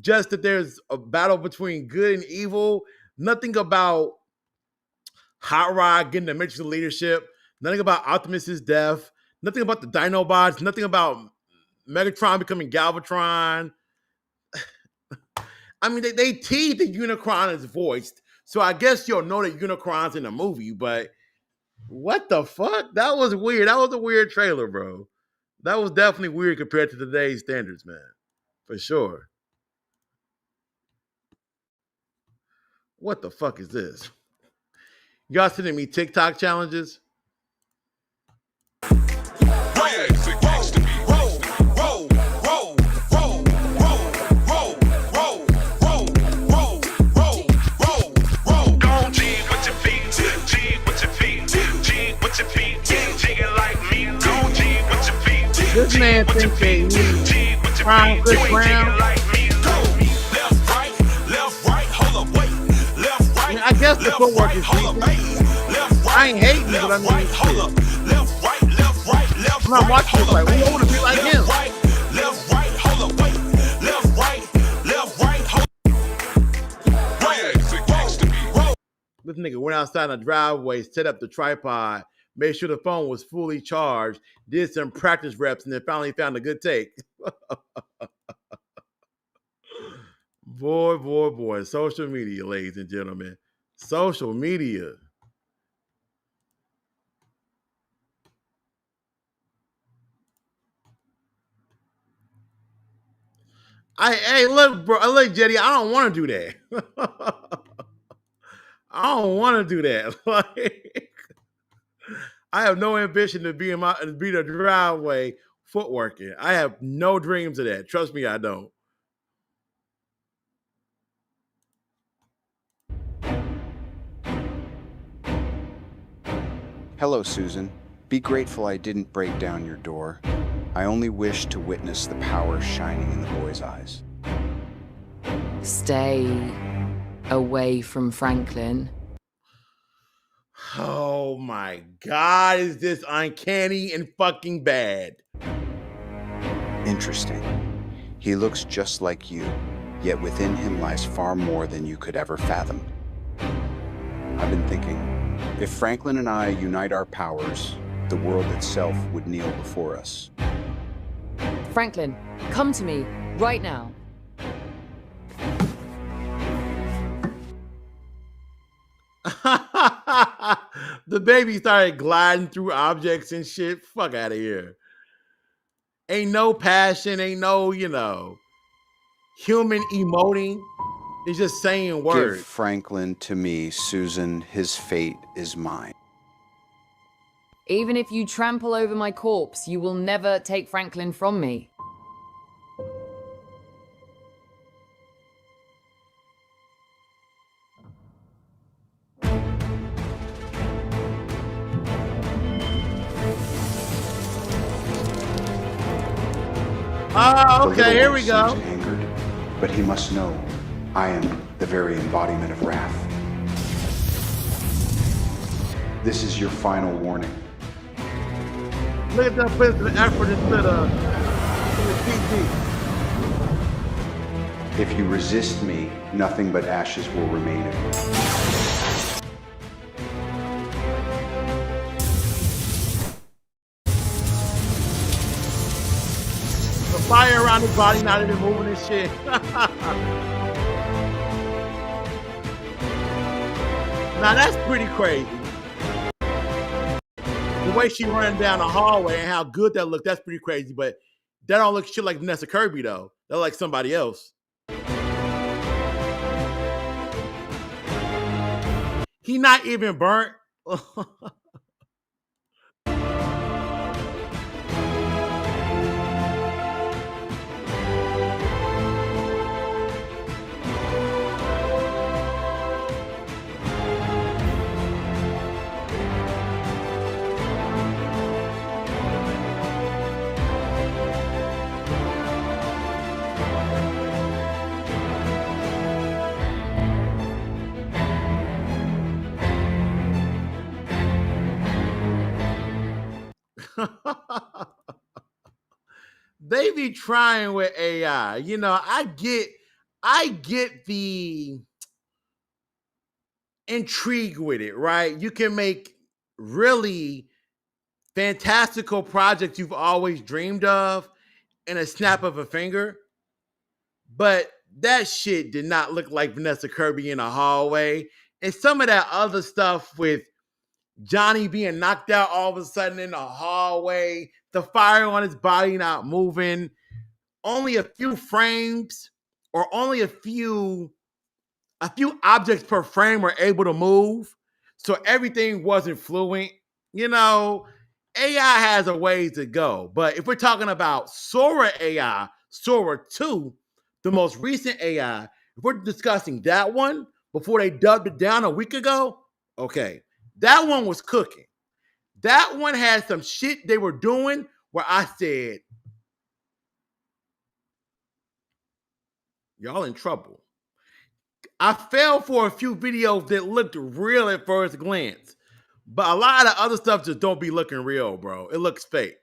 Just that there's a battle between good and evil. Nothing about Hot Rod getting the Mitchell leadership. Nothing about Optimus's death. Nothing about the Dinobots. Nothing about Megatron becoming Galvatron. I mean, they teased that Unicron is voiced, so I guess you'll know that Unicron's in the movie, but what the fuck? That was weird. That was a weird trailer, bro. That was definitely weird compared to today's standards, man. For sure. What the fuck is this? Y'all sending me TikTok challenges? This man thinks they need prime Chris Brown. I guess the footwork is decent. I ain't hating, but I mean, I'm not watching this like, we want to be like him. This nigga went outside in the driveway, set up the tripod, made sure the phone was fully charged, did some practice reps, and then finally found a good take. Boy. Social media, ladies and gentlemen. Social media. Hey, look, bro. Look, Jetty, I don't want to do that. I don't want to do that. Like, I have no ambition to be the driveway footworking. I have no dreams of that. Trust me, I don't. Hello, Susan. Be grateful I didn't break down your door. I only wish to witness the power shining in the boy's eyes. Stay away from Franklin. Oh my God, is this uncanny and fucking bad? Interesting. He looks just like you, yet within him lies far more than you could ever fathom. I've been thinking, if Franklin and I unite our powers, the world itself would kneel before us. Franklin, come to me right now. The baby started gliding through objects and shit. Fuck out of here. Ain't no passion, ain't no, human emoting. It's just saying words. Give Franklin to me, Susan. His fate is mine. Even if you trample over my corpse, you will never take Franklin from me. Oh, okay, here we go. Seems angered, but he must know I am the very embodiment of wrath. This is your final warning. Look at that putting the effort into the PG. If you resist me, nothing but ashes will remain of you. The fire around his body not even moving and shit. Now that's pretty crazy. The way she ran down the hallway and how good that looked, that's pretty crazy. But that don't look shit like Vanessa Kirby though. That like somebody else. He not even burnt. They be trying with AI. You know, I get the intrigue with it, right? You can make really fantastical projects you've always dreamed of in a snap of a finger. But that shit did not look like Vanessa Kirby in a hallway. And some of that other stuff with Johnny being knocked out all of a sudden in the hallway, the fire on his body not moving, only a few frames or only a few objects per frame were able to move. So everything wasn't fluent. You know, AI has a ways to go. But if we're talking about Sora AI, Sora 2, the most recent AI, if we're discussing that one before they dubbed it down a week ago, okay, that one was cooking. That one had some shit they were doing where I said, y'all in trouble. I fell for a few videos that looked real at first glance, but a lot of other stuff just don't be looking real, bro. It looks fake.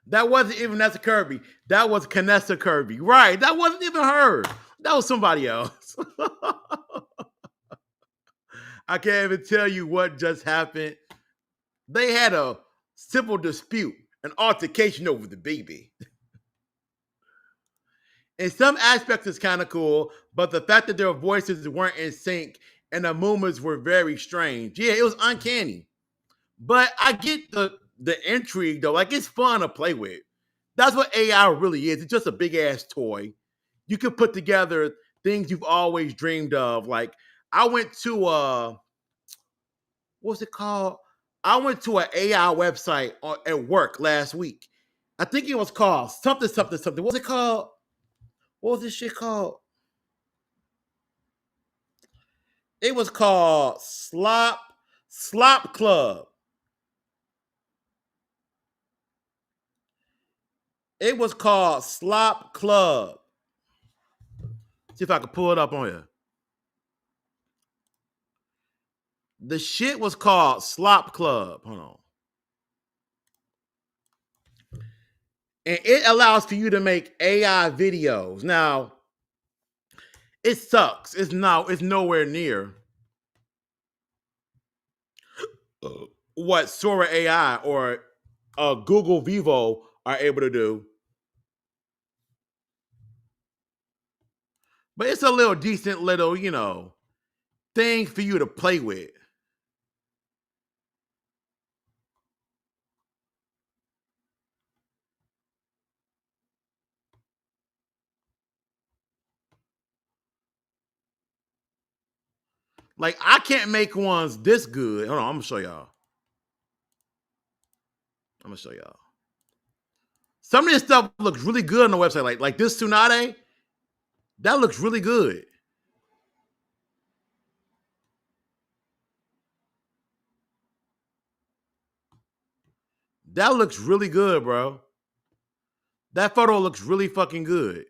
That wasn't even Vanessa Kirby. That was Canessa Kirby. Right. That wasn't even her. That was somebody else. I can't even tell you what just happened. They had a civil dispute, an altercation over the baby. In some aspects, it's kind of cool, but the fact that their voices weren't in sync and the movements were very strange. Yeah, it was uncanny. But I get the intrigue though. Like, it's fun to play with. That's what AI really is. It's just a big ass toy. You can put together things you've always dreamed of. Like, I went to what's it called? I went to an AI website at work last week. I think it was called something. What was it called? What was this shit called? It was called Slop Club. It was called Slop Club. See if I can pull it up on here. The shit was called Slop Club. Hold on. And it allows for you to make AI videos. Now, it sucks. It's nowhere near what Sora AI or Google Vivo are able to do. But it's a little decent little, thing for you to play with. Like, I can't make ones this good. Hold on, I'm gonna show y'all. Some of this stuff looks really good on the website. Like this Tsunade, that looks really good. That looks really good, bro. That photo looks really fucking good.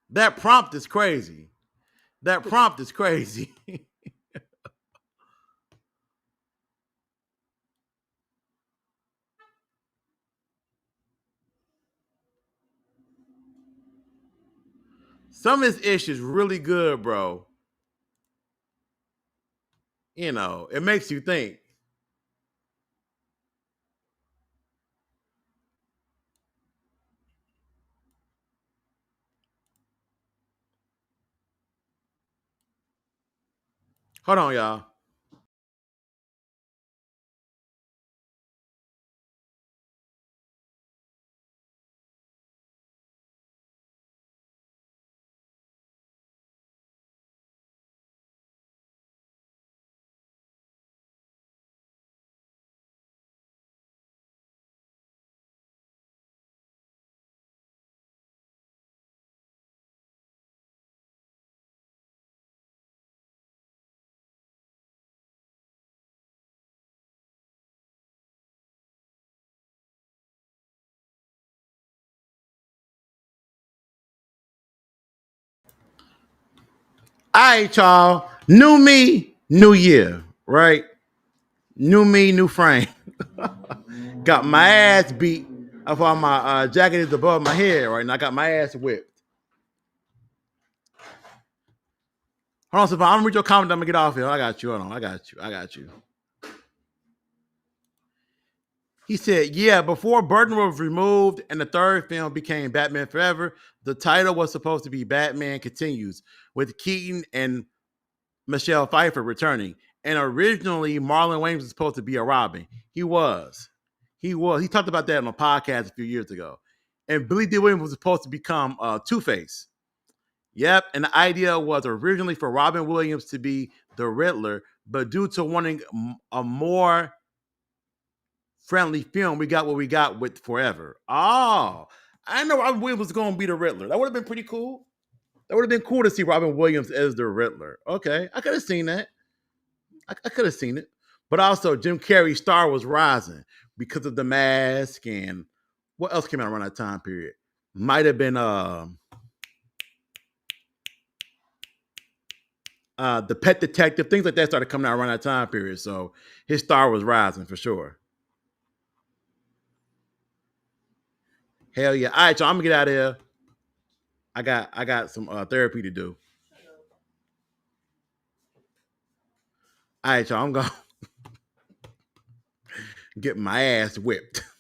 That prompt is crazy. Some of this ish is really good, bro. You know, it makes you think. Hold on, y'all. All right, y'all. New me, new year, right? New me, new frame. Got my ass beat. That's why my jacket is above my head right now. I got my ass whipped. Hold on, Savannah. I'm gonna read your comment. I'm gonna get off here. I got you. Hold on. I got you. He said, yeah, before Burton was removed and the third film became Batman Forever, the title was supposed to be Batman Continues, with Keaton and Michelle Pfeiffer returning. And originally, Marlon Wayans was supposed to be a Robin. He was. He talked about that on a podcast a few years ago. And Billy D. Williams was supposed to become Two-Face. Yep, and the idea was originally for Robin Williams to be the Riddler, but due to wanting a more friendly film, we got what we got with Forever. Oh, I know Robin Williams was going to be the Riddler. That would have been pretty cool. That would have been cool to see Robin Williams as the Riddler. Okay, I could have seen that. I could have seen it. But also, Jim Carrey's star was rising because of The Mask and what else came out around that time period? Might have been The Pet Detective, things like that started coming out around that time period. So his star was rising for sure. Hell yeah. All right, y'all, I'm gonna get out of here. I got some therapy to do. All right, y'all, I'm gonna get my ass whipped.